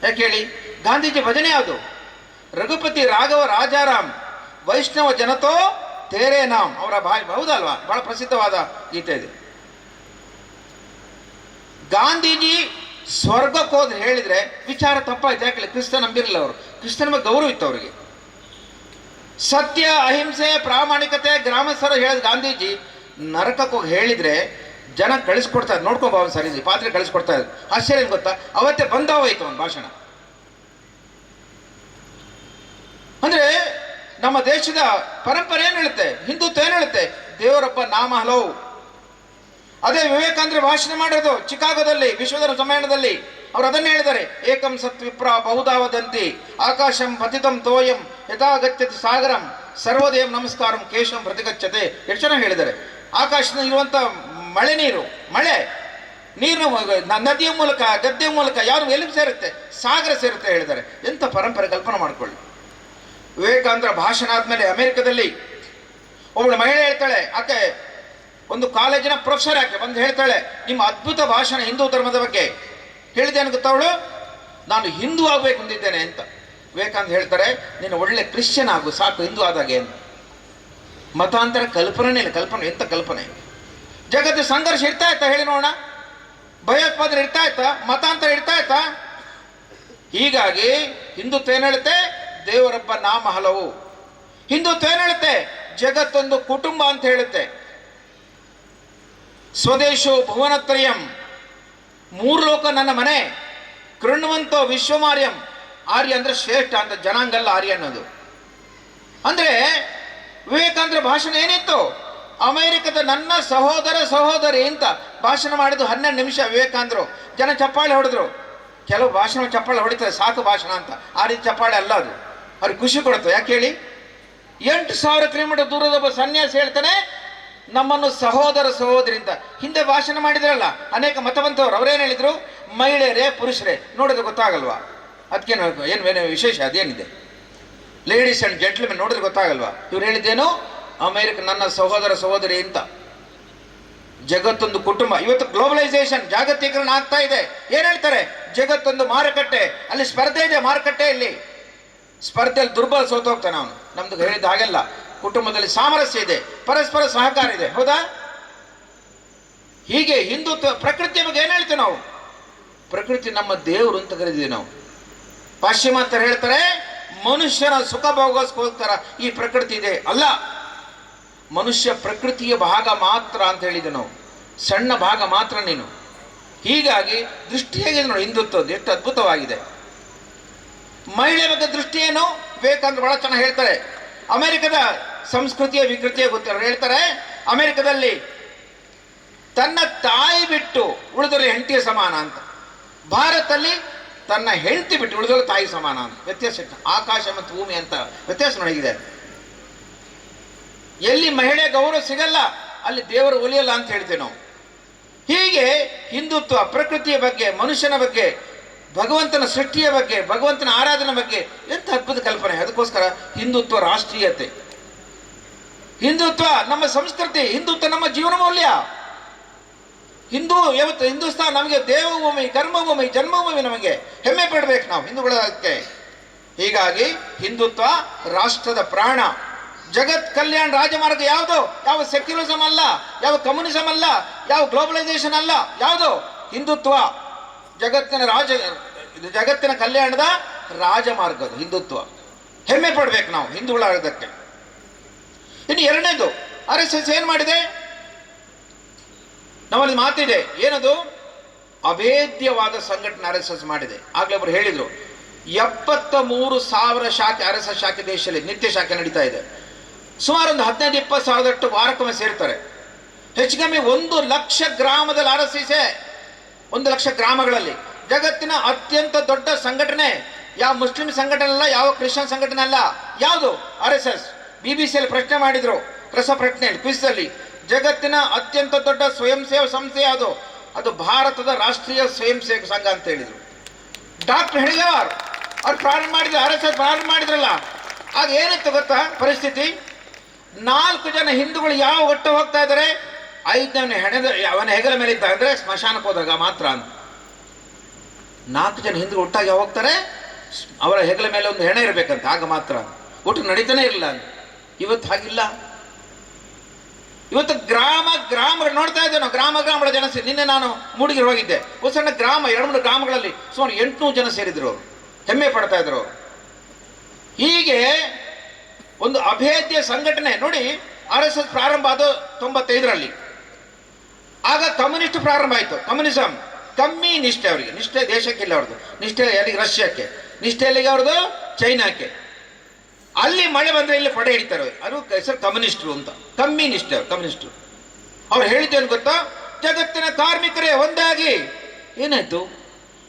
ಯಾಕೆ ಹೇಳಿ? ಗಾಂಧೀಜಿ ಭಜನೆ ಯಾವುದು? ರಘುಪತಿ ರಾಘವ ರಾಜಾರಾಮ್ ವೈಷ್ಣವ ಜನತೋ ತೇರೇ ನಾಮ್, ಅವರ ಹೌದಲ್ವಾ? ಬಹಳ ಪ್ರಸಿದ್ಧವಾದ ಗೀತೆ ಇದೆ. ಗಾಂಧೀಜಿ ಸ್ವರ್ಗಕ್ಕೆ ಹೋದ್ರೆ ಹೇಳಿದ್ರೆ ವಿಚಾರ ತಪ್ಪಾಯ್ತು. ಯಾಕೆ? ಕ್ರಿಸ್ತನ್ ನಂಬಿರಲಿಲ್ಲ ಅವರು. ಕ್ರಿಸ್ತನ ಬಗ್ಗೆ ಗೌರವ ಇತ್ತು ಅವರಿಗೆ. ಸತ್ಯ, ಅಹಿಂಸೆ, ಪ್ರಾಮಾಣಿಕತೆ, ಗ್ರಾಮಸ್ಥರು ಹೇಳಿದ ಗಾಂಧೀಜಿ ನರಕಕ್ಕೆ ಹೋಗಿ ಹೇಳಿದ್ರೆ ಜನ ಕಳಿಸ್ಕೊಡ್ತಾರೆ. ನೋಡ್ಕೊಬ ಸರಿ, ಪಾತ್ರೆ ಕಳಿಸ್ಕೊಡ್ತಾ ಇದ್ರು. ಆಶ್ಚರ್ಯ ಏನು ಗೊತ್ತಾ? ಅವತ್ತೇ ಬಂದಾವಾಯ್ತು ಒಂದು ಭಾಷಣ. ಅಂದ್ರೆ ನಮ್ಮ ದೇಶದ ಪರಂಪರೆ ಏನು ಹೇಳುತ್ತೆ? ಹಿಂದುತ್ವ ಏನು ಹೇಳುತ್ತೆ? ದೇವರೊಬ್ಬ ನಾಮ ಹಲವು. ಅದೇ ವಿವೇಕಾನಂದರು ಭಾಷಣ ಮಾಡೋದು ಚಿಕಾಗೋದಲ್ಲಿ ವಿಶ್ವಧರ್ಮ ಸಮ್ಮೇಳನದಲ್ಲಿ. ಅವರು ಅದನ್ನೇ ಹೇಳಿದ್ದಾರೆ, ಏಕಂ ಸತ್ ವಿಪ್ರ ಬಹುಧಾ ವದಂತಿ ಆಕಾಶಂ ಪತಿತಂ ತೋಯಂ ಯಥಾಗಚ್ಚತಿ ಸಾಗರಂ ಸರ್ವದೇವ ನಮಸ್ಕಾರಂ ಕೇಶಂ ಪ್ರತಿಗಚ್ಚತೆ. ಎಷ್ಟು ಚೆನ್ನಾಗಿ ಹೇಳಿದ್ದಾರೆ. ಆಕಾಶದಿಂದ ಇರುವಂಥ ಮಳೆ ನೀರು ನದಿಯ ಮೂಲಕ, ಗದ್ದೆಯ ಮೂಲಕ ಯಾರು ಎಲ್ಲಿ ಸೇರುತ್ತೆ? ಸಾಗರ ಸೇರುತ್ತೆ ಹೇಳಿದ್ದಾರೆ. ಎಂಥ ಪರಂಪರೆ ಕಲ್ಪನೆ ಮಾಡ್ಕೊಳ್ಳಿ. ವಿವೇಕಾನಂದರ ಭಾಷಣ ಆದಮೇಲೆ ಅಮೆರಿಕದಲ್ಲಿ ಒಬ್ಬಳು ಮಹಿಳೆ ಹೇಳ್ತಾಳೆ, ಆಕೆ ಒಂದು ಕಾಲೇಜಿನ ಪ್ರೊಫೆಸರ್, ಆಕೆ ಬಂದು ಹೇಳ್ತಾಳೆ, ನಿಮ್ಮ ಅದ್ಭುತ ಭಾಷಣ ಹಿಂದೂ ಧರ್ಮದ ಬಗ್ಗೆ ಹೇಳಿದ್ದೇನೆ ಗೊತ್ತವಳು, ನಾನು ಹಿಂದೂ ಆಗಬೇಕು ಅಂದಿದ್ದೇನೆ ಅಂತ. ವಿವೇಕಾನಂದ ಹೇಳ್ತಾರೆ, ನೀನು ಒಳ್ಳೆ ಕ್ರಿಶ್ಚಿಯನ್ ಆಗು ಸಾಕು ಹಿಂದೂ ಆದಾಗೆ ಅಂತ. ಮತಾಂತರ ಕಲ್ಪನೆ ಇಲ್ಲ. ಕಲ್ಪನೆ ಎಂಥ ಕಲ್ಪನೆ! ಜಗತ್ತು ಸಂಘರ್ಷ ಇರ್ತಾ ಇತ್ತಾ ಹೇಳಿ ನೋಡೋಣ? ಭಯೋತ್ಪಾದನೆ ಇರ್ತಾ ಇತ್ತಾ? ಮತಾಂತರ ಇರ್ತಾ ಇತ್ತಾ? ಹೀಗಾಗಿ ಹಿಂದುತ್ವ ಏನು ಹೇಳುತ್ತೆ? ದೇವರೊಬ್ಬ ನಾಮ ಹಲವು. ಹಿಂದುತ್ವ ಏನು ಹೇಳುತ್ತೆ? ಜಗತ್ತೊಂದು ಕುಟುಂಬ ಅಂತ ಹೇಳುತ್ತೆ. ಸ್ವದೇಶೋ ಭುವನತ್ರಯಂ, 3 ಲೋಕ ನನ್ನ ಮನೆ. ಕೃಣ್ವಂತೋ ವಿಶ್ವಮಾರ್ಯಂ, ಆರ್ಯ ಅಂದ್ರೆ ಶ್ರೇಷ್ಠ ಅಂತ, ಜನಾಂಗಲ್ಲ ಆರ್ಯ ಅನ್ನೋದು. ಅಂದ್ರೆ ವಿವೇಕಾನಂದರ ಭಾಷಣ ಏನಿತ್ತು? ಅಮೆರಿಕದ ನನ್ನ ಸಹೋದರಿ ಅಂತ ಭಾಷಣ ಮಾಡಿದ್ದು 12 ನಿಮಿಷ ವಿವೇಕಾನಂದರು. ಜನ ಚಪ್ಪಾಳೆ ಹೊಡೆದ್ರು. ಕೆಲವು ಭಾಷಣ ಚಪ್ಪಾಳೆ ಹೊಡಿತಾರೆ ಸಾಕು ಭಾಷಣ ಅಂತ. ಆ ರೀತಿ ಚಪ್ಪಾಳೆ ಅಲ್ಲ ಅದು. ಅವ್ರಿಗೆ ಖುಷಿ ಕೊಡುತ್ತೆ. ಯಾಕೆ ಹೇಳಿ? 8,000 ಕಿಲೋಮೀಟರ್ ದೂರದ ಒಬ್ಬ ಸನ್ಯಾಸಿ ಹೇಳ್ತಾನೆ, ನಮ್ಮನ್ನು ಸಹೋದರಿ ಅಂತ. ಹಿಂದೆ ಭಾಷಣ ಮಾಡಿದ್ರಲ್ಲ ಅನೇಕ ಮತವಂತವರು, ಅವರೇನು ಹೇಳಿದ್ರು? ಮಹಿಳೆಯರೇ ಪುರುಷರೇ. ನೋಡಿದ್ರೆ ಗೊತ್ತಾಗಲ್ವಾ? ಅದಕ್ಕೇನು ಏನು ವಿಶೇಷ ಅದೇನಿದೆ? ಲೇಡೀಸ್ ಆ್ಯಂಡ್ ಜೆಂಟ್ಲ್ಮೆನ್ ನೋಡಿದ್ರೆ ಗೊತ್ತಾಗಲ್ವಾ? ಇವ್ರು ಹೇಳಿದ್ದೇನು? ಅಮೇರಿಕ ನನ್ನ ಸಹೋದರ ಸಹೋದರಿ ಅಂತ. ಜಗತ್ತೊಂದು ಕುಟುಂಬ. ಇವತ್ತು ಗ್ಲೋಬಲೈಸೇಷನ್, ಜಾಗತೀಕರಣ ಆಗ್ತಾ ಇದೆ. ಏನ್ ಹೇಳ್ತಾರೆ? ಜಗತ್ತೊಂದು ಮಾರುಕಟ್ಟೆ, ಅಲ್ಲಿ ಸ್ಪರ್ಧೆ ಇದೆ. ಮಾರುಕಟ್ಟೆಯಲ್ಲಿ ಸ್ಪರ್ಧೆಯಲ್ಲಿ ದುರ್ಬಲ ಸೋತು ಹೋಗ್ತಾನೆ ಅವನು. ನಮ್ದು ಹೇಳಿದ ಹಾಗೆಲ್ಲ ಕುಟುಂಬದಲ್ಲಿ ಸಾಮರಸ್ಯ ಇದೆ, ಪರಸ್ಪರ ಸಹಕಾರ ಇದೆ. ಹೌದಾ? ಹೀಗೆ ಹಿಂದುತ್ವ ಪ್ರಕೃತಿಯ ಬಗ್ಗೆ ಏನ್ ಹೇಳ್ತೇವೆ ನಾವು? ಪ್ರಕೃತಿ ನಮ್ಮ ದೇವರು ಅಂತ ಕರೀತೀವಿ ನಾವು. ಪಾಶ್ಚಿಮಾತ್ಯರು ಹೇಳ್ತಾರೆ ಮನುಷ್ಯನ ಸುಖ ಭೋಗೋಸ್ಕೋಸ್ಕರ ಈ ಪ್ರಕೃತಿ ಇದೆ. ಅಲ್ಲ, ಮನುಷ್ಯ ಪ್ರಕೃತಿಯ ಭಾಗ ಮಾತ್ರ ಅಂತ ಹೇಳಿದೆ ನಾವು, ಸಣ್ಣ ಭಾಗ ಮಾತ್ರ ನೀನು. ಹೀಗಾಗಿ ದೃಷ್ಟಿ ಹೇಗಿದೆ ನೋಡಿ ಹಿಂದುತ್ವದ್ದು, ಎಷ್ಟು ಅದ್ಭುತವಾಗಿದೆ. ಮಹಿಳೆ ಬಗ್ಗೆ ದೃಷ್ಟಿ ಏನು? ವಿವೇಕಾನಂದ ಬಹಳ ಚೆನ್ನಾಗಿ ಹೇಳ್ತಾರೆ. ಅಮೆರಿಕದ ಸಂಸ್ಕೃತಿಯ ವಿಕೃತಿಯ ಗೊತ್ತಿರೋರು ಹೇಳ್ತಾರೆ, ಅಮೆರಿಕದಲ್ಲಿ ತನ್ನ ತಾಯಿ ಬಿಟ್ಟು ಉಳಿದರೆ ಹೆಂಡತಿಯ ಸಮಾನ ಅಂತ, ಭಾರತದಲ್ಲಿ ತನ್ನ ಹೆಂಡತಿ ಬಿಟ್ಟು ಉಳಿದವರು ತಾಯಿ ಸಮಾನ ಅಂತ. ವ್ಯತ್ಯಾಸ ಆಕಾಶ ಮತ್ತು ಭೂಮಿ ಅಂತ ವ್ಯತ್ಯಾಸ ನಡೆಗಿದೆ. ಎಲ್ಲಿ ಮಹಿಳೆ ಗೌರವ ಸಿಗಲ್ಲ ಅಲ್ಲಿ ದೇವರು ಒಲಿಯಲ್ಲ ಅಂತ ಹೇಳ್ತೇವೆ ನಾವು. ಹೀಗೆ ಹಿಂದುತ್ವ ಪ್ರಕೃತಿಯ ಬಗ್ಗೆ, ಮನುಷ್ಯನ ಬಗ್ಗೆ, ಭಗವಂತನ ಸೃಷ್ಟಿಯ ಬಗ್ಗೆ, ಭಗವಂತನ ಆರಾಧನೆ ಬಗ್ಗೆ ಎಂತ ಅದ್ಭುತ ಕಲ್ಪನೆ. ಅದಕ್ಕೋಸ್ಕರ ಹಿಂದುತ್ವ ರಾಷ್ಟ್ರೀಯತೆ, ಹಿಂದುತ್ವ ನಮ್ಮ ಸಂಸ್ಕೃತಿ, ಹಿಂದುತ್ವ ನಮ್ಮ ಜೀವನ ಮೌಲ್ಯ. ಯಾವತ್ತು ಹಿಂದೂಸ್ತಾನ್ ನಮಗೆ ದೇವಭೂಮಿ, ಕರ್ಮಭೂಮಿ, ಜನ್ಮಭೂಮಿ. ನಮಗೆ ಹೆಮ್ಮೆ ಪಡಬೇಕು ನಾವು ಹಿಂದೂಗಳಕ್ಕೆ. ಹೀಗಾಗಿ ಹಿಂದುತ್ವ ರಾಷ್ಟ್ರದ ಪ್ರಾಣ. ಜಗತ್ ಕಲ್ಯಾಣ ರಾಜಮಾರ್ಗ ಯಾವುದು? ಯಾವ ಸೆಕ್ಯುಲರಿಸಮ್ ಅಲ್ಲ, ಯಾವ ಕಮ್ಯುನಿಸಮ್ ಅಲ್ಲ, ಯಾವ ಗ್ಲೋಬಲೈಸೇಷನ್ ಅಲ್ಲ. ಯಾವುದು? ಹಿಂದುತ್ವ. ಜಗತ್ತಿನ ಕಲ್ಯಾಣದ ರಾಜಮಾರ್ಗ ಅದು ಹಿಂದುತ್ವ. ಹೆಮ್ಮೆ ಪಡ್ಬೇಕು ನಾವು ಹಿಂದೂಗಳಾಗೋದಕ್ಕೆ. ಇನ್ನು ಎರಡನೇದು, RSS ಏನ್ ಮಾಡಿದೆ? ನಮ್ಮಲ್ಲಿ ಮಾತಿದೆ, ಏನದು? ಅಭೇದ್ಯವಾದ ಸಂಘಟನೆ RSS ಮಾಡಿದೆ. ಆಗ್ಲೇ ಒಬ್ರು ಹೇಳಿದ್ರು 73,000 ಶಾಖೆ RSS ಶಾಖೆ ದೇಶದಲ್ಲಿ ನಿತ್ಯ ಶಾಖೆ ನಡೀತಾ ಇದೆ. ಸುಮಾರು ಒಂದು 15-20 ಸಾವಿರದಷ್ಟು ವಾರಕ್ಕೊಮ್ಮೆ ಸೇರ್ತಾರೆ. ಹೆಚ್ಚು ಕಮ್ಮಿ 1 ಲಕ್ಷ ಗ್ರಾಮದಲ್ಲಿ RSS, 1 ಲಕ್ಷ ಗ್ರಾಮಗಳಲ್ಲಿ. ಜಗತ್ತಿನ ಅತ್ಯಂತ ದೊಡ್ಡ ಸಂಘಟನೆ. ಯಾವ ಮುಸ್ಲಿಂ ಸಂಘಟನೆ ಅಲ್ಲ, ಯಾವ ಕ್ರಿಶ್ಚಿಯನ್ ಸಂಘಟನೆ ಅಲ್ಲ. ಯಾವುದು? RSS. BBC-ಯಲ್ಲಿ ಪ್ರಶ್ನೆ ಮಾಡಿದ್ರು, ರಸಪ್ರಶ್ನೆಯಲ್ಲಿ, ಕ್ವಿಜಲ್ಲಿ. ಜಗತ್ತಿನ ಅತ್ಯಂತ ದೊಡ್ಡ ಸ್ವಯಂ ಸೇವಾ ಸಂಸ್ಥೆ ಯಾವುದು? ಅದು ಭಾರತದ ರಾಷ್ಟ್ರೀಯ ಸ್ವಯಂ ಸೇವಕ ಸಂಘ ಅಂತ ಹೇಳಿದ್ರು. ಡಾಕ್ಟರ್ ಹೆಡ್ಗೇವಾರ್ ಅವ್ರು ಪ್ರಾರಂಭ ಮಾಡಿದ್ರು, RSS ಪ್ರಾರಂಭ ಮಾಡಿದ್ರಲ್ಲ. ಆಗ ಏನಿತ್ತು ಗೊತ್ತಾ ಪರಿಸ್ಥಿತಿ? 4 ಜನ ಹಿಂದೂಗಳು ಯಾವ ಒಟ್ಟು ಹೋಗ್ತಾ ಇದ್ದಾರೆ, 5ನೇ ಅವನ ಹೆಗಲ ಮೇಲೆ ಇದ್ದ, ಅಂದ್ರೆ ಸ್ಮಶಾನಕ್ಕೆ ಹೋದಾಗ ಮಾತ್ರ ಅಂತ. 4 ಜನ ಹಿಂದೂಗಳು ಒಟ್ಟಾಗಿ ಹೋಗ್ತಾರೆ, ಅವರ ಹೆಗಲ ಮೇಲೆ ಒಂದು ಹೆಣ ಇರಬೇಕಂತ, ಆಗ ಮಾತ್ರ. ಒಟ್ಟು ನಡೀತಾನೆ ಇರಲಿಲ್ಲ. ಇವತ್ತು ಹಾಗಿಲ್ಲ. ಇವತ್ತು ಗ್ರಾಮಗಳು ನೋಡ್ತಾ ಇದ್ದೇವೆ ನಾವು. ಗ್ರಾಮಗಳ ಜನ ಸೇರಿ. ನಿನ್ನೆ ನಾನು ಮೂಡಿಗೆರೆ ಹೋಗಿದ್ದೆ. ಒಂದು ಸಣ್ಣ ಗ್ರಾಮ, 2-3 ಗ್ರಾಮಗಳಲ್ಲಿ ಸುಮಾರು 800 ಜನ ಸೇರಿದ್ರು ಅವರು. ಹೆಮ್ಮೆ ಪಡ್ತಾ ಇದ್ರು ಅವರು. ಹೀಗೆ ಒಂದು ಅಭೇದ್ಯ ಸಂಘಟನೆ ನೋಡಿ. RSS ಪ್ರಾರಂಭ ಆದ 95ರಲ್ಲಿ. ಆಗ ಕಮ್ಯುನಿಸ್ಟ್ ಪ್ರಾರಂಭ ಆಯಿತು. ಕಮ್ಯುನಿಸಮ್, ಕಮ್ಮಿ ನಿಷ್ಠೆ ಅವರಿಗೆ. ನಿಷ್ಠೆ ದೇಶಕ್ಕಿಲ್ಲ ಅವ್ರದ್ದು. ನಿಷ್ಠೆ ಎಲ್ಲಿಗೆ? ರಷ್ಯಾಕ್ಕೆ. ನಿಷ್ಠೆ ಎಲ್ಲಿಗೆ ಅವ್ರದ್ದು? ಚೈನಾಕ್ಕೆ. ಅಲ್ಲಿ ಮಳೆ ಬಂದರೆ ಇಲ್ಲಿ ಪಡೆ ಹಿಡಿತಾರೆ. ಅದು ಹೆಸರು ಕಮ್ಯುನಿಸ್ಟ್ರು ಅಂತ. ಕಮ್ಮಿ ನಿಷ್ಠೆ ಅವರು ಕಮ್ಯುನಿಸ್ಟ್ರು. ಅವ್ರು ಹೇಳಿದ್ದೇನು ಗೊತ್ತಾ? ಜಗತ್ತಿನ ಕಾರ್ಮಿಕರೇ ಒಂದಾಗಿ. ಏನಾಯ್ತು?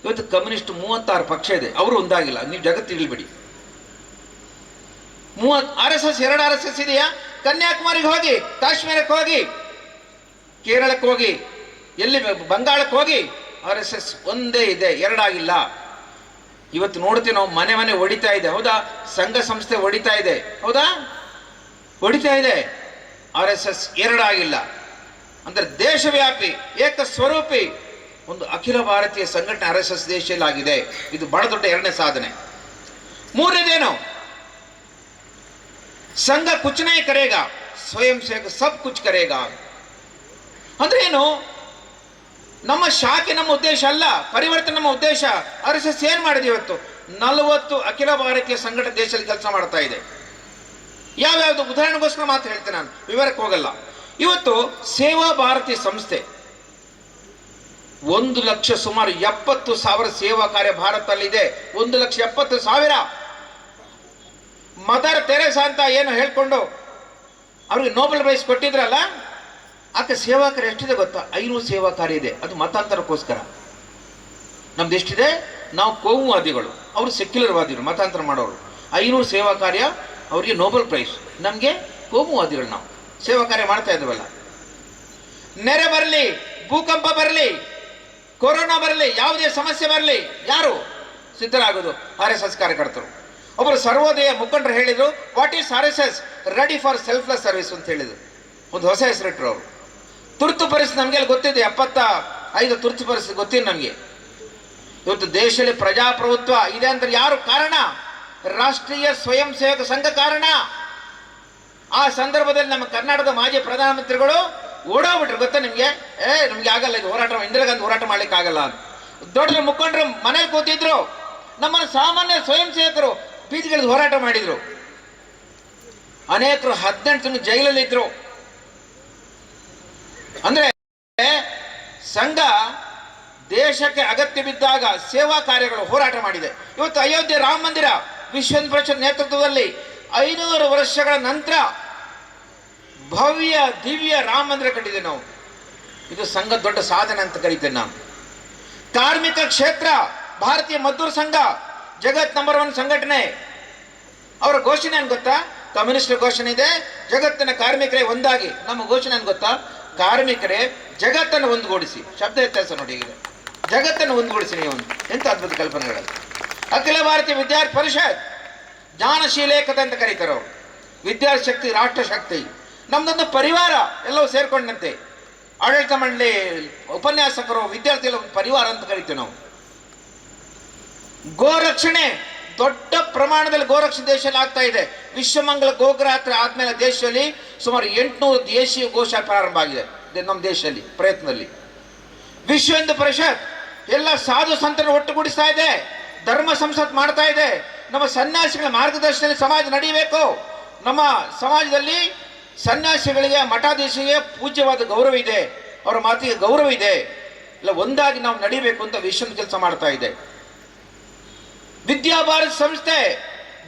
ಇವತ್ತು ಕಮ್ಯುನಿಸ್ಟ್ 36 ಪಕ್ಷ ಇದೆ, ಅವರು ಒಂದಾಗಿಲ್ಲ. ನೀವು ಜಗತ್ತು ಇಳಿಬೇಡಿ. RSS 2 RSS ಇದೆಯಾ? ಕನ್ಯಾಕುಮಾರಿಗೆ ಹೋಗಿ, ಕಾಶ್ಮೀರಕ್ಕೆ ಹೋಗಿ, ಕೇರಳಕ್ಕೆ ಹೋಗಿ, ಎಲ್ಲಿ ಬಂಗಾಳಕ್ಕೆ ಹೋಗಿ, RSS ಒಂದೇ ಇದೆ, 2 ಆಗಿಲ್ಲ. ಇವತ್ತು ನೋಡ್ತೀವಿ ನಾವು, ಮನೆ ಮನೆ ಹೊಡಿತಾ ಇದೆ. ಹೌದಾ? ಸಂಘ ಸಂಸ್ಥೆ ಹೊಡಿತಾ ಇದೆ. ಹೌದಾ? ಹೊಡಿತಾ ಇದೆ. RSS 2 ಆಗಿಲ್ಲ. ಅಂದ್ರೆ ದೇಶವ್ಯಾಪಿ ಏಕ ಸ್ವರೂಪಿ ಒಂದು ಅಖಿಲ ಭಾರತೀಯ ಸಂಘಟನೆ RSS ದೇಶದಲ್ಲಿ ಆಗಿದೆ. ಇದು ಬಹಳ ದೊಡ್ಡ 2ನೇ ಸಾಧನೆ. 3ನೇದೇನು? ಸಂಘ ಕುಚ್ ನಹೀ ಕರೇಗಾ, ಸ್ವಯಂ ಸೇವಕ ಸಬ್ ಕುಚ್ ಕರೇಗಾ. ಅಂದ್ರೆ ಏನು? ನಮ್ಮ ಶಾಖೆ ನಮ್ಮ ಉದ್ದೇಶ ಅಲ್ಲ, ಪರಿವರ್ತನೆ ನಮ್ಮ ಉದ್ದೇಶ. RSS ಏನ್ ಮಾಡಿದೆ ಇವತ್ತು? 40 ಅಖಿಲ ಭಾರತೀಯ ಸಂಘಟನೆ ದೇಶದಲ್ಲಿ ಕೆಲಸ ಮಾಡ್ತಾ ಇದೆ. ಯಾವ್ಯಾವ್ದು ಉದಾಹರಣೆಗೋಸ್ಕರ ಮಾತ್ರ ಹೇಳ್ತೇನೆ, ನಾನು ವಿವರಕ್ಕೆ ಹೋಗಲ್ಲ. ಇವತ್ತು ಸೇವಾ ಭಾರತಿ ಸಂಸ್ಥೆ 1 ಲಕ್ಷ, ಸುಮಾರು 70,000 ಸೇವಾ ಕಾರ್ಯ ಭಾರತದಲ್ಲಿದೆ. 1,70,000. ಮದರ್ ತೆರೇಸಾ ಅಂತ ಏನು ಹೇಳ್ಕೊಂಡು ಅವ್ರಿಗೆ ನೋಬೆಲ್ ಪ್ರೈಸ್ ಕೊಟ್ಟಿದ್ರಲ್ಲ, ಆಕೆ ಸೇವಾ ಕಾರ್ಯ ಎಷ್ಟಿದೆ ಗೊತ್ತಾ? 500 ಸೇವಾ ಕಾರ್ಯ ಇದೆ. ಅದು ಮತಾಂತರಕ್ಕೋಸ್ಕರ. ನಮ್ದು ಎಷ್ಟಿದೆ? ನಾವು ಕೋಮುವಾದಿಗಳು, ಅವರು ಸೆಕ್ಯುಲರ್ ವಾದಿಗಳು, ಮತಾಂತರ ಮಾಡೋರು. 500 ಸೇವಾ ಕಾರ್ಯ, ಅವರಿಗೆ ನೋಬೆಲ್ ಪ್ರೈಸ್. ನಮಗೆ ಕೋಮುವಾದಿಗಳು, ನಾವು ಸೇವಾ ಕಾರ್ಯ ಮಾಡ್ತಾ ಇದ್ವಲ್ಲ. ನೆರೆ ಬರಲಿ, ಭೂಕಂಪ ಬರಲಿ, ಕೊರೋನಾ ಬರಲಿ, ಯಾವುದೇ ಸಮಸ್ಯೆ ಬರಲಿ, ಯಾರು ಸಿದ್ಧರಾಗೋದು RSS ಕಾರ್ಯಕರ್ತರು. ಒಬ್ಬರು ಸರ್ವೋದಯ ಮುಖಂಡರು ಹೇಳಿದರು, what is RSS, ready for selfless service ಅಂತ ಹೇಳಿದರು. ಒಂದು ಹೊಸ ಹೆಸರಿಟ್ಟರು ಅವರು. ತುರ್ತು ಪರಿಸ್ಥಿತಿ ನಮಗೆ ಗೊತ್ತಿದೆ, 75 ತುರ್ತು ಪರಿಸ್ಥಿತಿ ಗೊತ್ತಿದೆ ನಮಗೆ. ಇವತ್ತು ದೇಶದಲ್ಲಿ ಪ್ರಜಾಪ್ರಭುತ್ವ ಇದೆ ಅಂದ್ರೆ ಯಾರು ಕಾರಣ? ರಾಷ್ಟ್ರೀಯ ಸ್ವಯಂ ಸೇವಕ ಸಂಘ ಕಾರಣ. ಆ ಸಂದರ್ಭದಲ್ಲಿ ನಮ್ಮ ಕರ್ನಾಟಕದ ಮಾಜಿ ಪ್ರಧಾನಮಂತ್ರಿಗಳು ಓಡೋಗ್ಬಿಟ್ರು, ಗೊತ್ತಾ ನಿಮಗೆ? ನಮ್ಗೆ ಆಗಲ್ಲ ಇದು ಹೋರಾಟ, ಇಂದಿರಾ ಗಾಂಧಿ ಹೋರಾಟ ಮಾಡ್ಲಿಕ್ಕೆ ಆಗಲ್ಲ ಅಂತ. ದೊಡ್ಡ ಮುಖಂಡರು ಮನೇಲಿ ಕೂತಿದ್ರು, ನಮ್ಮನ್ನು ಸಾಮಾನ್ಯ ಸ್ವಯಂ ಸೇವಕರು ಬೀದಿಗಳಲ್ಲಿ ಹೋರಾಟ ಮಾಡಿದ್ರು. ಅನೇಕರು 18 ತಿಂಗಳು ಜೈಲಲ್ಲಿ ಇದ್ರು. ಅಂದ್ರೆ ಸಂಘ ದೇಶಕ್ಕೆ ಅಗತ್ಯ ಬಿದ್ದಾಗ ಸೇವಾ ಕಾರ್ಯಗಳು ಹೋರಾಟ ಮಾಡಿದೆ. ಇವತ್ತು ಅಯೋಧ್ಯೆ ರಾಮ ಮಂದಿರ ವಿಶ್ವ ಹಿಂದೂ ಪರಿಷತ್ ನೇತೃತ್ವದಲ್ಲಿ 500 ವರ್ಷಗಳ ನಂತರ ಭವ್ಯ ದಿವ್ಯ ರಾಮ ಮಂದಿರ ಕಟ್ಟಿದ್ದೇವೆ ನಾವು. ಇದು ಸಂಘ ದೊಡ್ಡ ಸಾಧನೆ ಅಂತ ಕರೀತೇನೆ ನಾನು. ಕಾರ್ಮಿಕ ಕ್ಷೇತ್ರ, ಭಾರತೀಯ ಮಜ್ದೂರ್ ಸಂಘ ಜಗತ್ ನಂಬರ್ 1 ಸಂಘಟನೆ. ಅವರ ಘೋಷಣೆ ಏನು ಗೊತ್ತಾ? ಕಮ್ಯುನಿಸ್ಟ್ ಘೋಷಣೆ ಇದೆ, ಜಗತ್ತಿನ ಕಾರ್ಮಿಕರೇ ಒಂದಾಗಿ. ನಮ್ಮ ಘೋಷಣೆ ಏನು ಗೊತ್ತಾ? ಕಾರ್ಮಿಕರೇ ಜಗತ್ತನ್ನು ಒಂದುಗೂಡಿಸಿ. ಶಬ್ದ ವ್ಯತ್ಯಾಸ ನೋಡಿ, ಈಗ ಜಗತ್ತನ್ನು ಒಂದುಗೂಡಿಸಿ. ನೀವು ಎಂತ ಅದ್ಭುತ ಕಲ್ಪನೆಗಳಲ್ಲಿ. ಅಖಿಲ ಭಾರತೀಯ ವಿದ್ಯಾರ್ಥಿ ಪರಿಷತ್ ಜ್ಞಾನಶೀಲೇಕತೆ ಅಂತ ಕರೀತಾರೆ ಅವರು. ವಿದ್ಯಾರ್ಥಿ ಶಕ್ತಿ, ರಾಷ್ಟ್ರ ಶಕ್ತಿ. ನಮ್ದೊಂದು ಪರಿವಾರ, ಎಲ್ಲವೂ ಸೇರ್ಕೊಂಡಂತೆ. ಆಡಳಿತ ಮಂಡಳಿ, ಉಪನ್ಯಾಸಕರು, ವಿದ್ಯಾರ್ಥಿಗಳು ಒಂದು ಪರಿವಾರ ಅಂತ ಕರಿತೀವಿ ನಾವು. ಗೋರಕ್ಷಣೆ, ದೊಡ್ಡ ಪ್ರಮಾಣದಲ್ಲಿ ಗೋರಕ್ಷಣೆ ದೇಶದಲ್ಲಿ ಆಗ್ತಾ ಇದೆ. ವಿಶ್ವಮಂಗಲ ಗೋಗ್ರಾತ್ರ ಆದ್ಮೇಲೆ ದೇಶದಲ್ಲಿ ಸುಮಾರು 800 ದೇಶೀಯ ಗೋಶಾಲೆ ಪ್ರಾರಂಭ ಆಗಿದೆ ನಮ್ಮ ದೇಶದಲ್ಲಿ ಪ್ರಯತ್ನದಲ್ಲಿ. ವಿಶ್ವ ಹಿಂದೂ ಪರಿಷತ್ ಎಲ್ಲ ಸಾಧು ಸಂತರನ್ನು ಒಟ್ಟುಗೂಡಿಸ್ತಾ ಇದೆ, ಧರ್ಮ ಸಂಸತ್ ಮಾಡ್ತಾ ಇದೆ. ನಮ್ಮ ಸನ್ಯಾಸಿಗಳ ಮಾರ್ಗದರ್ಶನದಲ್ಲಿ ಸಮಾಜ ನಡೀಬೇಕು. ನಮ್ಮ ಸಮಾಜದಲ್ಲಿ ಸನ್ಯಾಸಿಗಳಿಗೆ, ಮಠಾಧೀಶರಿಗೆ ಪೂಜ್ಯವಾದ ಗೌರವ ಇದೆ, ಅವರ ಮಾತಿಗೆ ಗೌರವ ಇದೆ. ಇಲ್ಲ, ಒಂದಾಗಿ ನಾವು ನಡೀಬೇಕು ಅಂತ ವಿಶ್ವದ ಕೆಲಸ ಮಾಡ್ತಾ ಇದೆ. ವಿದ್ಯಾಭಾರತಿ ಸಂಸ್ಥೆ,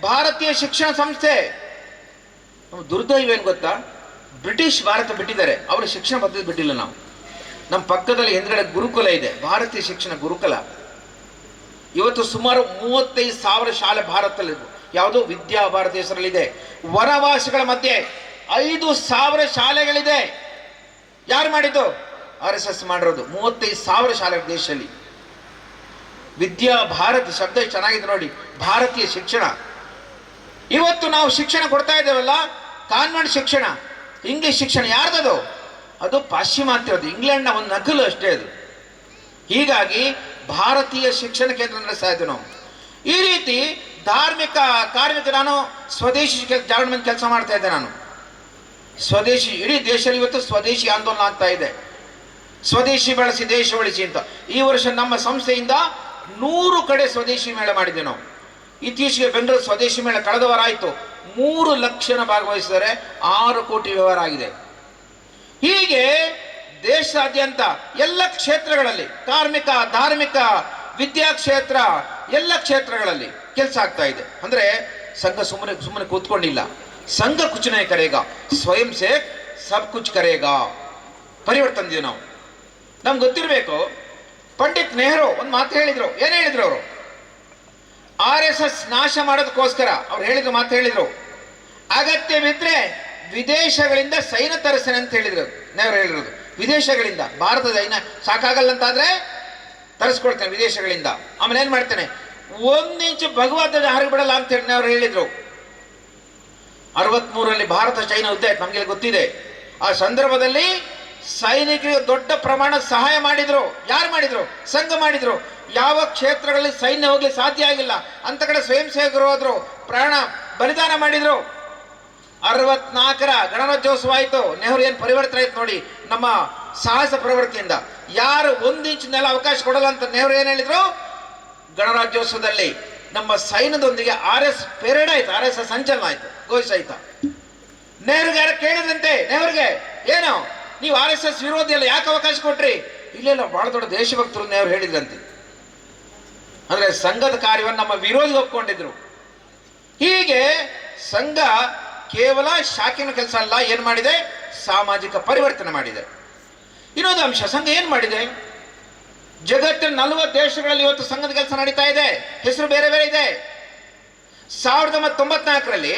ಭಾರತೀಯ ಶಿಕ್ಷಣ ಸಂಸ್ಥೆ. ನಮ್ಮ ದುರ್ದೈವ ಏನು ಗೊತ್ತಾ? ಬ್ರಿಟಿಷ್ ಭಾರತ ಬಿಟ್ಟಿದ್ದಾರೆ, ಅವರ ಶಿಕ್ಷಣ ಪದ್ಧತಿ ಬಿಟ್ಟಿಲ್ಲ ನಾವು. ನಮ್ಮ ಪಕ್ಕದಲ್ಲಿ ಹಿಂದ್ಗಡೆ ಗುರುಕುಲ ಇದೆ, ಭಾರತೀಯ ಶಿಕ್ಷಣ ಗುರುಕುಲ. ಇವತ್ತು ಸುಮಾರು 35,000 ಶಾಲೆ ಭಾರತದಲ್ಲಿ, ಯಾವುದೋ ವಿದ್ಯಾಭಾರತಿ ಹೆಸರಲ್ಲಿದೆ. ವನವಾಸಿಗಳ ಮಧ್ಯೆ 5,000 ಶಾಲೆಗಳಿದೆ. ಯಾರು ಮಾಡಿದ್ದು? RSS ಮಾಡಿರೋದು. 35,000 ಶಾಲೆ ದೇಶದಲ್ಲಿ. ವಿದ್ಯಾಭಾರತಿ ಶಬ್ದ ಚೆನ್ನಾಗಿದೆ ನೋಡಿ, ಭಾರತೀಯ ಶಿಕ್ಷಣ. ಇವತ್ತು ನಾವು ಶಿಕ್ಷಣ ಕೊಡ್ತಾ ಇದ್ದೇವಲ್ಲ, ಕಾನ್ವೆಂಟ್ ಶಿಕ್ಷಣ, ಇಂಗ್ಲಿಷ್ ಶಿಕ್ಷಣ ಯಾರ್ದದು? ಅದು ಪಾಶ್ಚಿಮಾತ್ಯದ್ದು, ಇಂಗ್ಲೆಂಡ್ನ ಒಂದು ನಕಲು ಅಷ್ಟೇ ಅದು. ಹೀಗಾಗಿ ಭಾರತೀಯ ಶಿಕ್ಷಣ ಕೇಂದ್ರ ನಡೆಸ್ತಾ ಇದ್ದೇವೆ ನಾವು. ಈ ರೀತಿ ಧಾರ್ಮಿಕ ಕಾರ್ಮಿಕ, ನಾನು ಸ್ವದೇಶಿ ಜಾಗರಣೆ ಕೆಲಸ ಮಾಡ್ತಾ ಇದ್ದೆ ನಾನು. ಸ್ವದೇಶಿ, ಇಡೀ ದೇಶದಲ್ಲಿ ಇವತ್ತು ಸ್ವದೇಶಿ ಆಂದೋಲನ ಆಗ್ತಾ ಇದೆ. ಸ್ವದೇಶಿ ಬಳಸಿ ದೇಶ ಉಳಿಸಿ ಅಂತ. ಈ ವರ್ಷ ನಮ್ಮ ಸಂಸ್ಥೆಯಿಂದ 100 ಕಡೆ ಸ್ವದೇಶಿ ಮೇಳ ಮಾಡಿದ್ದೇವೆ ನಾವು. ಇತ್ತೀಚೆಗೆ ಬೆಂಗಳೂರು ಸ್ವದೇಶಿ ಮೇಳ ಕಳೆದ ವಾರ ಆಯಿತು. 3 ಲಕ್ಷ ಜನ ಭಾಗವಹಿಸಿದರೆ 6 ಕೋಟಿ ವ್ಯವಹಾರ ಆಗಿದೆ. ಹೀಗೆ ದೇಶಾದ್ಯಂತ ಎಲ್ಲ ಕ್ಷೇತ್ರಗಳಲ್ಲಿ, ಕಾರ್ಮಿಕ, ಧಾರ್ಮಿಕ, ವಿದ್ಯಾಕ್ಷೇತ್ರ, ಎಲ್ಲ ಕ್ಷೇತ್ರಗಳಲ್ಲಿ ಕೆಲಸ ಆಗ್ತಾ ಇದೆ. ಅಂದ್ರೆ ಸಂಘ ಸುಮ್ಮನೆ ಕೂತ್ಕೊಂಡಿಲ್ಲ. ಸಂಘ ಕುಚ್ ನಹೀ ಕರೇಗಾ, ಸ್ವಯಂ ಸೇವಕ್ ಸಬ್ ಕುಚ್ ಕರೇಗಾ. ಪರಿವರ್ತನೆ ತಂದಿದ್ದೀವಿ ನಾವು. ನಮ್ಗೆ ಗೊತ್ತಿರಬೇಕು, ಪಂಡಿತ್ ನೆಹರು ಒಂದು ಮಾತು ಹೇಳಿದ್ರು. ಏನು ಹೇಳಿದ್ರು ಅವರು? RSS ನಾಶ ಮಾಡೋದಕ್ಕೋಸ್ಕರ ಅವ್ರು ಹೇಳಿದ್ರು ಮಾತು ಹೇಳಿದ್ರು, ಅಗತ್ಯವಿದ್ರೆ ವಿದೇಶಗಳಿಂದ ಸೈನ್ಯ ತರಿಸ್ತೇನೆ ಅಂತ ಹೇಳಿದ್ರು. ನೆಹರು ಹೇಳಿರೋದು ವಿದೇಶಗಳಿಂದ. ಭಾರತದ ಸೈನ್ಯ ಸಾಕಾಗಲ್ಲ ಅಂತಾದ್ರೆ ತರಿಸ್ಕೊಡ್ತೇನೆ ವಿದೇಶಗಳಿಂದ. ಆಮೇಲೆ ಏನ್ ಮಾಡ್ತೇನೆ, 1 ಇಂಚು ಭಗವದ್ಗೀತೆ ಹರಿಬಿಡಲ್ಲ ಅಂತ ಹೇಳಿ ನೆಹರು ಹೇಳಿದ್ರು. 63ರಲ್ಲಿ ಭಾರತ ಚೈನಾ ಯುದ್ಧ ಆಯ್ತು, ನಮಗೆ ಗೊತ್ತಿದೆ. ಆ ಸಂದರ್ಭದಲ್ಲಿ ಸೈನಿಕರಿಗೆ ದೊಡ್ಡ ಪ್ರಮಾಣ ಸಹಾಯ ಮಾಡಿದ್ರು. ಯಾರು ಮಾಡಿದ್ರು? ಸಂಘ ಮಾಡಿದ್ರು. ಯಾವ ಕ್ಷೇತ್ರಗಳಲ್ಲಿ ಸೈನ್ಯ ಹೋಗ್ಲಿ ಸಾಧ್ಯ ಆಗಿಲ್ಲ ಅಂತ ಕಡೆ ಸ್ವಯಂ ಸೇವಕರು ಹೋದ್ರು, ಪ್ರಾಣ ಬಲಿದಾನ ಮಾಡಿದ್ರು. 64ರ ಗಣರಾಜ್ಯೋತ್ಸವ ಆಯಿತು. ನೆಹರು ಏನು ಪರಿವರ್ತನೆ ಆಯ್ತು ನೋಡಿ ನಮ್ಮ ಸಾಹಸ ಪ್ರವೃತ್ತಿಯಿಂದ. ಯಾರು 1 ಇಂಚ್ ನೆಲ ಅವಕಾಶ ಕೊಡಲ್ಲ ಅಂತ ನೆಹರು ಏನು ಹೇಳಿದ್ರು? ಗಣರಾಜ್ಯೋತ್ಸವದಲ್ಲಿ ನಮ್ಮ ಸೈನ್ಯದೊಂದಿಗೆ RS ಪೆರೇಡ್ ಆಯ್ತು, RSS ಸಂಚಲನ ಆಯ್ತು, ಘೋಷಿಸಾಯ್ತು. ನೆಹರುಗೆ ಯಾರು ಕೇಳಿದಂತೆ, ನೆಹರುಗೆ ಏನು ನೀವು RSS ವಿರೋಧಿ ಎಲ್ಲ ಯಾಕೆ ಅವಕಾಶ ಕೊಟ್ರಿ? ಇಲ್ಲ, ಬಹಳ ದೊಡ್ಡ ದೇಶಭಕ್ತರು ನೆಹರು ಹೇಳಿದ್ರಂತೆ. ಅಂದ್ರೆ ಸಂಘದ ಕಾರ್ಯವನ್ನು ನಮ್ಮ ವಿರೋಧಿ ಒಪ್ಕೊಂಡಿದ್ರು. ಹೀಗೆ ಸಂಘ ಕೇವಲ ಶಾಖೆನ ಕೆಲಸ ಅಲ್ಲ, ಏನ್ ಮಾಡಿದೆ? ಸಾಮಾಜಿಕ ಪರಿವರ್ತನೆ ಮಾಡಿದೆ. ಇನ್ನೊಂದು ಅಂಶ, ಸಂಘ ಏನ್ ಮಾಡಿದೆ? ಜಗತ್ತಿನ 40 ದೇಶಗಳಲ್ಲಿ ಇವತ್ತು ಸಂಘದ ಕೆಲಸ ನಡೀತಾ ಇದೆ. ಹೆಸರು ಬೇರೆ ಬೇರೆ ಇದೆ. 1994ರಲ್ಲಿ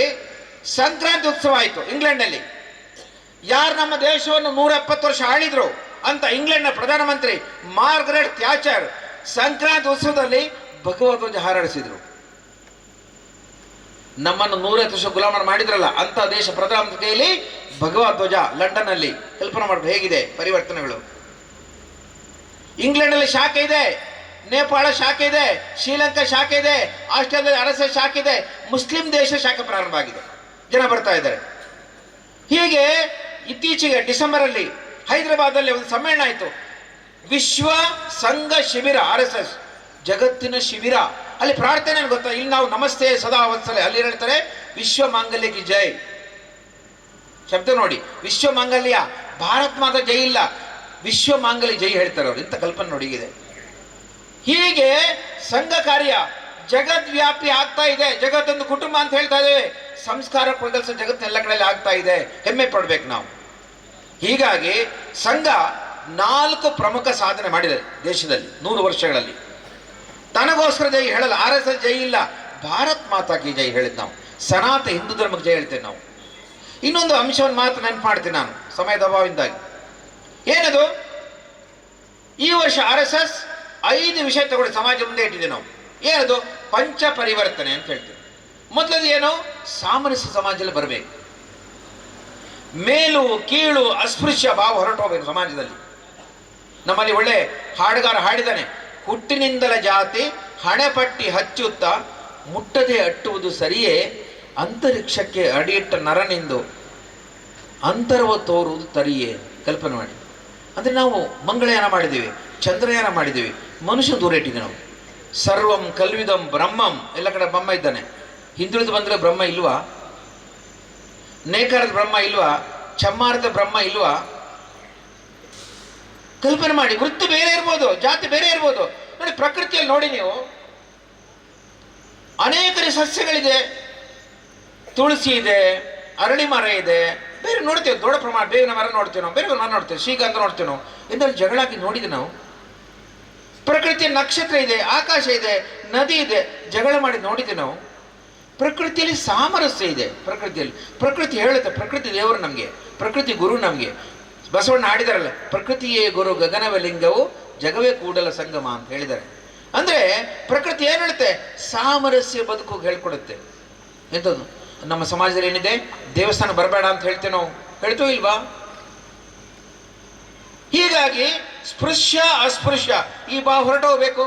ಸಂಕ್ರಾಂತಿ ಉತ್ಸವ ಆಯಿತು ಇಂಗ್ಲೆಂಡ್ನಲ್ಲಿ. ಯಾರು ನಮ್ಮ ದೇಶವನ್ನು 170 ವರ್ಷ ಆಳಿದ್ರು ಅಂತ ಇಂಗ್ಲೆಂಡ್ನ ಪ್ರಧಾನಮಂತ್ರಿ ಮಾರ್ಗರೆಟ್ ಥ್ಯಾಚರ್ ಸಂಕ್ರಾಂತಿ ಉತ್ಸವದಲ್ಲಿ ಭಗವಧ್ವಜ ಹಾರಾಡಿಸಿದ್ರು. ನಮ್ಮನ್ನು 150 ವರ್ಷ ಗುಲಾಮನ ಮಾಡಿದ್ರಲ್ಲ ಅಂತ ದೇಶ ಪ್ರಧಾನ ಕೈಯಲ್ಲಿ ಭಗವಧ್ವಜ ಲಂಡನ್ ಅಲ್ಲಿ. ಕಲ್ಪನೆ ಮಾಡಬೇಕು ಹೇಗಿದೆ ಪರಿವರ್ತನೆಗಳು. ಇಂಗ್ಲೆಂಡ್ ಅಲ್ಲಿ ಶಾಖೆ ಇದೆ, ನೇಪಾಳ ಶಾಖೆ ಇದೆ, ಶ್ರೀಲಂಕಾ ಶಾಖೆ ಇದೆ, ಆಸ್ಟ್ರೇಲಿಯಾದಲ್ಲಿ ಅರಸ ಶಾಖೆ ಇದೆ, ಮುಸ್ಲಿಂ ದೇಶ ಶಾಖೆ ಪ್ರಾರಂಭ ಆಗಿದೆ, ಜನ ಬರ್ತಾ ಇದ್ದಾರೆ. ಹೀಗೆ ಇತ್ತೀಚೆಗೆ ಡಿಸೆಂಬರ್ ಅಲ್ಲಿ ಹೈದರಾಬಾದಲ್ಲಿ ಒಂದು ಸಮ್ಮೇಳನ ಆಯಿತು, ವಿಶ್ವ ಸಂಘ ಶಿಬಿರ, RSS ಜಗತ್ತಿನ ಶಿಬಿರ. ಅಲ್ಲಿ ಪ್ರಾರ್ಥನೆ ಗೊತ್ತಾ, ಇಲ್ಲಿ ನಾವು ನಮಸ್ತೆ ಸದಾ ವತ್ಸಲೆ, ಅಲ್ಲಿ ಹೇಳ್ತಾರೆ ವಿಶ್ವ ಮಾಂಗಲ್ಯಕ್ಕೆ ಜೈ. ಶಬ್ದ ನೋಡಿ, ವಿಶ್ವ ಮಾಂಗಲ್ಯ, ಭಾರತ್ ಮಾತಾ ಜೈ ಇಲ್ಲ, ವಿಶ್ವ ಮಾಂಗಲ್ಯ ಜೈ ಹೇಳ್ತಾರೆ ಅವರು. ಇಂಥ ಕಲ್ಪನೆ ನೋಡಿಗಿದೆ. ಹೀಗೆ ಸಂಘ ಕಾರ್ಯ ಜಗದ್ವ್ಯಾಪಿ ಆಗ್ತಾ ಇದೆ. ಜಗತ್ತೊಂದು ಕುಟುಂಬ ಅಂತ ಹೇಳ್ತಾ ಇದ್ದೇವೆ. ಸಂಸ್ಕಾರ ಕೆಲಸ ಜಗತ್ತಿನ ಕಡೆಯಲ್ಲಿ ಆಗ್ತಾ ಇದೆ, ಹೆಮ್ಮೆ ಪಡ್ಬೇಕು ನಾವು. ಹೀಗಾಗಿ ಸಂಘ 4 ಪ್ರಮುಖ ಸಾಧನೆ ಮಾಡಿದೆ ದೇಶದಲ್ಲಿ 100 ವರ್ಷಗಳಲ್ಲಿ. ತನಗೋಸ್ಕರ ಜೈ ಹೇಳಲ್ಲ, RSS ಜೈ ಇಲ್ಲ, ಭಾರತ್ ಮಾತಾ ಕಿ ಜೈ ಹೇಳಿದ್ ನಾವು, ಸನಾತನ ಹಿಂದೂ ಧರ್ಮಕ್ಕೆ ಜೈ ಹೇಳ್ತೇವೆ ನಾವು. ಇನ್ನೊಂದು ಅಂಶವನ್ನು ಮಾತ್ರ ನೆನಪು ಮಾಡ್ತೀನಿ ನಾನು ಸಮಯದ ಅಭಾವದಿಂದಾಗಿ. ಏನದು? ಈ ವರ್ಷ RSS 5 ವಿಷಯ ತಗೊಂಡು ಸಮಾಜ ಮುಂದೆ ಇಟ್ಟಿದೆ ನಾವು. ಏನದು? ಪಂಚ ಪರಿವರ್ತನೆ ಅಂತ ಹೇಳ್ತೀವಿ. ಮೊದಲದು ಏನು? ಸಾಮರಸ್ಯ ಸಮಾಜದಲ್ಲಿ ಬರಬೇಕು. ಮೇಲು ಕೀಳು ಅಸ್ಪೃಶ್ಯ ಭಾವ ಹೊರಟು ಹೋಗ್ಬೇಕು ಸಮಾಜದಲ್ಲಿ. ನಮ್ಮಲ್ಲಿ ಒಳ್ಳೆ ಹಾಡುಗಾರ ಹಾಡಿದಾನೆ, ಹುಟ್ಟಿನಿಂದಲ ಜಾತಿ ಹಣೆಪಟ್ಟಿ ಹಚ್ಚುತ್ತಾ ಮುಟ್ಟದೆ ಅಟ್ಟುವುದು ಸರಿಯೇ, ಅಂತರಿಕ್ಷಕ್ಕೆ ಅಡಿಯಿಟ್ಟ ನರನಿಂದು ಅಂತರವ ತೋರುವುದು ತರಿಯೇ. ಕಲ್ಪನೆ ಮಾಡಿ. ಅಂದರೆ ನಾವು ಮಂಗಳಯಾನ ಮಾಡಿದ್ದೀವಿ, ಚಂದ್ರಯಾನ ಮಾಡಿದ್ದೀವಿ, ಮನುಷ್ಯ ದೂರ ಇಟ್ಟಿದ್ದೀವಿ ನಾವು. ಸರ್ವಂ ಕಲ್ವಿದಂ ಬ್ರಹ್ಮಂ, ಎಲ್ಲ ಕಡೆ ಬ್ರಹ್ಮ ಇದ್ದಾನೆ. ಹಿಂದುಳಿದು ಬಂದರೆ ಬ್ರಹ್ಮ ಇಲ್ವಾ? ನೇಕಾರದ ಬ್ರಹ್ಮ ಇಲ್ವಾ? ಚಮ್ಮಾರದ ಬ್ರಹ್ಮ ಇಲ್ವಾ? ಕಲ್ಪನೆ ಮಾಡಿ. ವೃತ್ತಿ ಬೇರೆ ಇರ್ಬೋದು, ಜಾತಿ ಬೇರೆ ಇರ್ಬೋದು. ನೋಡಿ ಪ್ರಕೃತಿಯಲ್ಲಿ ನೋಡಿ ನೀವು, ಅನೇಕ ಸಸ್ಯಗಳಿದೆ, ತುಳಸಿ ಇದೆ, ಅರಳಿ ಮರ ಇದೆ, ಬೇರೆ ನೋಡ್ತೇವೆ ದೊಡ್ಡ ಪ್ರಮಾಣ, ಬೇವಿನ ಮರ ನೋಡ್ತೇವೆ ನಾವು, ಬೇರೆ ಮರ ನೋಡ್ತೇವೆ, ಶ್ರೀಗಂಧ ನೋಡ್ತೇವೆ ನಾವು. ಇದರಲ್ಲಿ ಜಗಳಾಗಿ ನೋಡಿದೆ ನಾವು. ಪ್ರಕೃತಿಯ ನಕ್ಷತ್ರ ಇದೆ, ಆಕಾಶ ಇದೆ, ನದಿ ಇದೆ, ಜಗಳ ಮಾಡಿ ನೋಡಿದೆ ನಾವು. ಪ್ರಕೃತಿಯಲ್ಲಿ ಸಾಮರಸ್ಯ ಇದೆ. ಪ್ರಕೃತಿ ಹೇಳುತ್ತೆ, ಪ್ರಕೃತಿ ದೇವರು ನಮಗೆ, ಪ್ರಕೃತಿ ಗುರು ನಮಗೆ. ಬಸವಣ್ಣ ಹಾಡಿದಾರಲ್ಲ, ಪ್ರಕೃತಿಯೇ ಗುರು ಗಗನವ ಲಿಂಗವು ಜಗವೇ ಕೂಡಲ ಸಂಗಮ ಅಂತ ಹೇಳಿದ್ದಾರೆ. ಅಂದ್ರೆ ಪ್ರಕೃತಿ ಏನು ಹೇಳುತ್ತೆ? ಸಾಮರಸ್ಯ ಬದುಕು ಹೇಳ್ಕೊಡುತ್ತೆ. ಎಂಥದ್ದು ನಮ್ಮ ಸಮಾಜದಲ್ಲಿ ಏನಿದೆ? ದೇವಸ್ಥಾನ ಬರಬೇಡ ಅಂತ ಹೇಳ್ತೇವೆ ನಾವು, ಹೇಳ್ತೋ ಇಲ್ವಾ? ಹೀಗಾಗಿ ಸ್ಪೃಶ್ಯ ಅಸ್ಪೃಶ್ಯ ಈ ಭಾವ ಹೊರಟು ಹೋಗ್ಬೇಕು.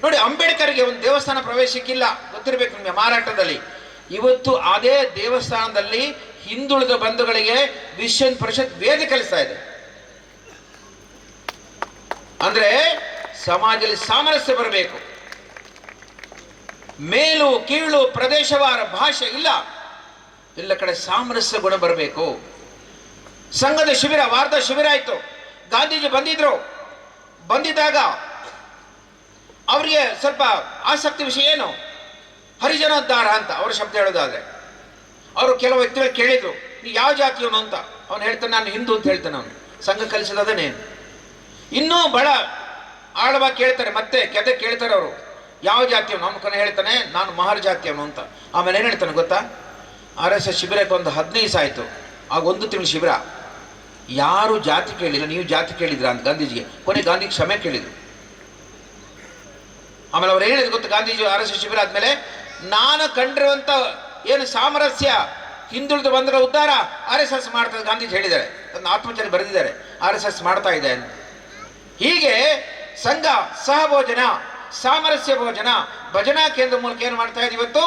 ನೋಡಿ, ಅಂಬೇಡ್ಕರ್ಗೆ ಒಂದು ದೇವಸ್ಥಾನ ಪ್ರವೇಶಕ್ಕಿಲ್ಲ, ಗೊತ್ತಿರಬೇಕು ನಿಮಗೆ, ಮಾರಾಟದಲ್ಲಿ. ಇವತ್ತು ಅದೇ ದೇವಸ್ಥಾನದಲ್ಲಿ ಹಿಂದುಳಿದ ಬಂಧುಗಳಿಗೆ ವಿಶ್ವ ಪರಿಷತ್ ವೇದ ಕಲಿಸ್ತಾ ಇದೆ. ಅಂದ್ರೆ ಸಮಾಜದಲ್ಲಿ ಸಾಮರಸ್ಯ ಬರಬೇಕು. ಮೇಲು ಕೀಳು ಪ್ರದೇಶವಾರ ಭಾಷೆ ಇಲ್ಲ, ಎಲ್ಲ ಕಡೆ ಸಾಮರಸ್ಯ ಗುಣ ಬರಬೇಕು. ಸಂಘದ ಶಿಬಿರ, ವಾರದ ಶಿಬಿರ ಆಯ್ತು. ಗಾಂಧೀಜಿ ಬಂದಿದ್ದಾಗ ಅವರಿಗೆ ಸ್ವಲ್ಪ ಆಸಕ್ತಿ ವಿಷಯ ಏನು? ಹರಿಜನೋದ್ಧಾರ ಅಂತ ಅವರ ಶಬ್ದ ಹೇಳೋದಾದ್ರೆ. ಅವರು ಕೆಲವು ವ್ಯಕ್ತಿಗಳು ಕೇಳಿದ್ರು, ನೀವು ಯಾವ ಜಾತಿಯವನು ಅಂತ. ಅವನು ಹೇಳ್ತಾನೆ, ನಾನು ಹಿಂದೂ ಅಂತ ಹೇಳ್ತಾನೆ. ಅವನು ಸಂಘ ಕಲಿಸೋದನ್ನೇ. ಇನ್ನೂ ಬಹಳ ಆಳವಾಗಿ ಕೇಳ್ತಾರೆ, ಮತ್ತೆ ಕೆದೆ ಕೇಳ್ತಾರೆ ಅವರು, ಯಾವ ಜಾತಿಯವನು? ಅವನು ಕೊನೆ ಹೇಳ್ತಾನೆ, ನಾನು ಮಹರ್ ಜಾತಿಯವನು ಅಂತ. ಆಮೇಲೆ ಏನು ಹೇಳ್ತಾನೆ ಗೊತ್ತಾ? RSS ಶಿಬಿರಕ್ಕೆ ಒಂದು 15 ದಿವಸ ಆಯಿತು. ಆಗ 1 ತಿಂಗಳು ಶಿಬಿರ. ಯಾರು ಜಾತಿ ಕೇಳಿಲ್ಲ, ನೀವು ಜಾತಿ ಕೇಳಿದ್ರ ಅಂತ ಗಾಂಧೀಜಿಗೆ. ಕೊನೆ ಗಾಂಧಿ ಕ್ಷಮೆ ಕೇಳಿದ್ರು. ಆಮೇಲೆ ಅವ್ರು ಹೇಳಿದ್ರು ಗೊತ್ತು, ಗಾಂಧೀಜಿ RSS ಶಿಬಿರ ಆದ್ಮೇಲೆ, ನಾನು ಕಂಡಿರುವಂತ ಏನು ಸಾಮರಸ್ಯ, ಹಿಂದುಳಿದು ಬಂದರ ಉದ್ಧಾರ RSS ಮಾಡ್ತಾರೆ ಗಾಂಧೀಜಿ ಹೇಳಿದ್ದಾರೆ. ತನ್ನ ಆತ್ಮಚರ್ಯ ಬರೆದಿದ್ದಾರೆ, RSS ಮಾಡ್ತಾ ಇದೆ ಅಂತ. ಹೀಗೆ ಸಂಘ ಸಹಭೋಜನ, ಸಾಮರಸ್ಯ ಭೋಜನ, ಭಜನಾ ಕೇಂದ್ರ ಮೂಲಕ ಏನು ಮಾಡ್ತಾ ಇದೆ? ಇವತ್ತು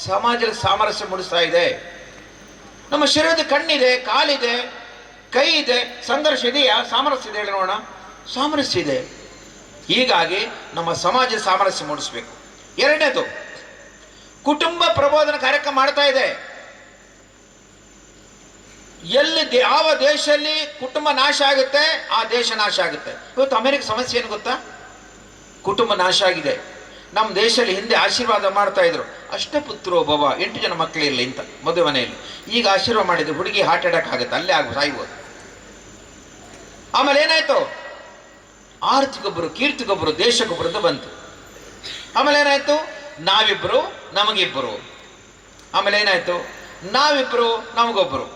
ಸಮಾಜದಲ್ಲಿ ಸಾಮರಸ್ಯ ಮೂಡಿಸ್ತಾ ಇದೆ. ನಮ್ಮ ಶರೀರದ ಕಣ್ಣಿದೆ, ಕಾಲಿದೆ, ಕೈ ಇದೆ, ಸಂಘರ್ಷ ಇದೆಯಾ? ಸಾಮರಸ್ಯ ಇದೆ ಹೇಳಿ ನೋಡೋಣ. ಸಾಮರಸ್ಯ ಇದೆ. ಹೀಗಾಗಿ ನಮ್ಮ ಸಮಾಜ ಸಾಮರಸ್ಯ ಮೂಡಿಸ್ಬೇಕು. ಎರಡನೇದು, ಕುಟುಂಬ ಪ್ರಬೋಧನ ಕಾರ್ಯಕ್ರಮ ಮಾಡ್ತಾ ಇದೆ. ಎಲ್ಲಿ ಯಾವ ದೇಶದಲ್ಲಿ ಕುಟುಂಬ ನಾಶ ಆಗುತ್ತೆ, ಆ ದೇಶ ನಾಶ ಆಗುತ್ತೆ. ಇವತ್ತು ಅಮೆರಿಕ ಸಮಸ್ಯೆ ಏನು ಗೊತ್ತಾ? ಕುಟುಂಬ ನಾಶ ಆಗಿದೆ. ನಮ್ಮ ದೇಶದಲ್ಲಿ ಹಿಂದೆ ಆಶೀರ್ವಾದ ಮಾಡ್ತಾ ಇದ್ರು, ಅಷ್ಟಪುತ್ರೋ ಭವ, 8 ಜನ ಮಕ್ಕಳಿರಲಿ ಅಂತ ಮದುವೆ ಮನೆಯಲ್ಲಿ. ಈಗ ಆಶೀರ್ವಾದ ಮಾಡಿದ್ರು, ಹುಡುಗಿ ಹಾರ್ಟ್ ಅಟ್ಯಾಕ್ ಆಗುತ್ತೆ, ಅಲ್ಲೇ ಸಾಯ್ಬೋದು. ಆಮೇಲೆ ಏನಾಯ್ತು? ಆರ್ಥಿಗೊಬ್ಬರು, ಕೀರ್ತಿಗೊಬ್ಬರು, ದೇಶಕ್ಕೊಬ್ಬರು ಅಂತ ಬಂತು. ಆಮೇಲೆ ಏನಾಯ್ತು? ನಾವಿಬ್ರು ನಮಗಿಬ್ಬರು. ಆಮೇಲೆ ಏನಾಯ್ತು? ನಾವಿಬ್ರು ನಮಗೊಬ್ಬರು,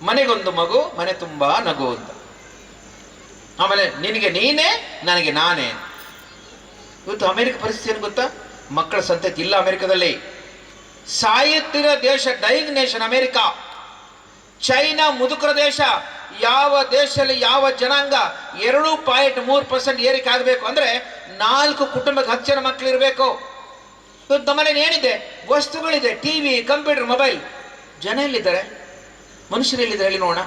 ಮನೆಗೊಂದು ಮಗು, ಮನೆ ತುಂಬಾ ನಗು ಅಂತ. ಆಮೇಲೆ ನಿನಗೆ ನೀನೇ, ನನಗೆ ನಾನೇ. ಇವತ್ತು ಅಮೆರಿಕ ಪರಿಸ್ಥಿತಿ ಏನು ಗೊತ್ತಾ? ಮಕ್ಕಳ ಸಂತತಿ ಇಲ್ಲ ಅಮೆರಿಕದಲ್ಲಿ. ಸಾಯುತ್ತಿರೋ ದೇಶ ಡೈಯಿಂಗ್ ನೇಷನ್ ಅಮೆರಿಕ. ಚೈನಾ ಮುದುಕರ ದೇಶ. ಯಾವ ದೇಶದಲ್ಲಿ ಯಾವ ಜನಾಂಗ 2.3% ಏರಿಕೆ ಆಗಬೇಕು ಅಂದ್ರೆ 4 ಕುಟುಂಬಕ್ಕೆ 10 ಜನ ಮಕ್ಕಳು ಇರಬೇಕು. ಇವತ್ತು ನಮ್ಮನೇಲಿ ಏನಿದೆ? ವಸ್ತುಗಳಿದೆ, ಟಿವಿ, ಕಂಪ್ಯೂಟರ್, ಮೊಬೈಲ್. ಜನ ಎಲ್ಲಿದ್ದಾರೆ? ಮನುಷ್ಯರು ಎಲ್ಲಿದ್ದಾರೆ ಹೇಳಿ ನೋಡೋಣ.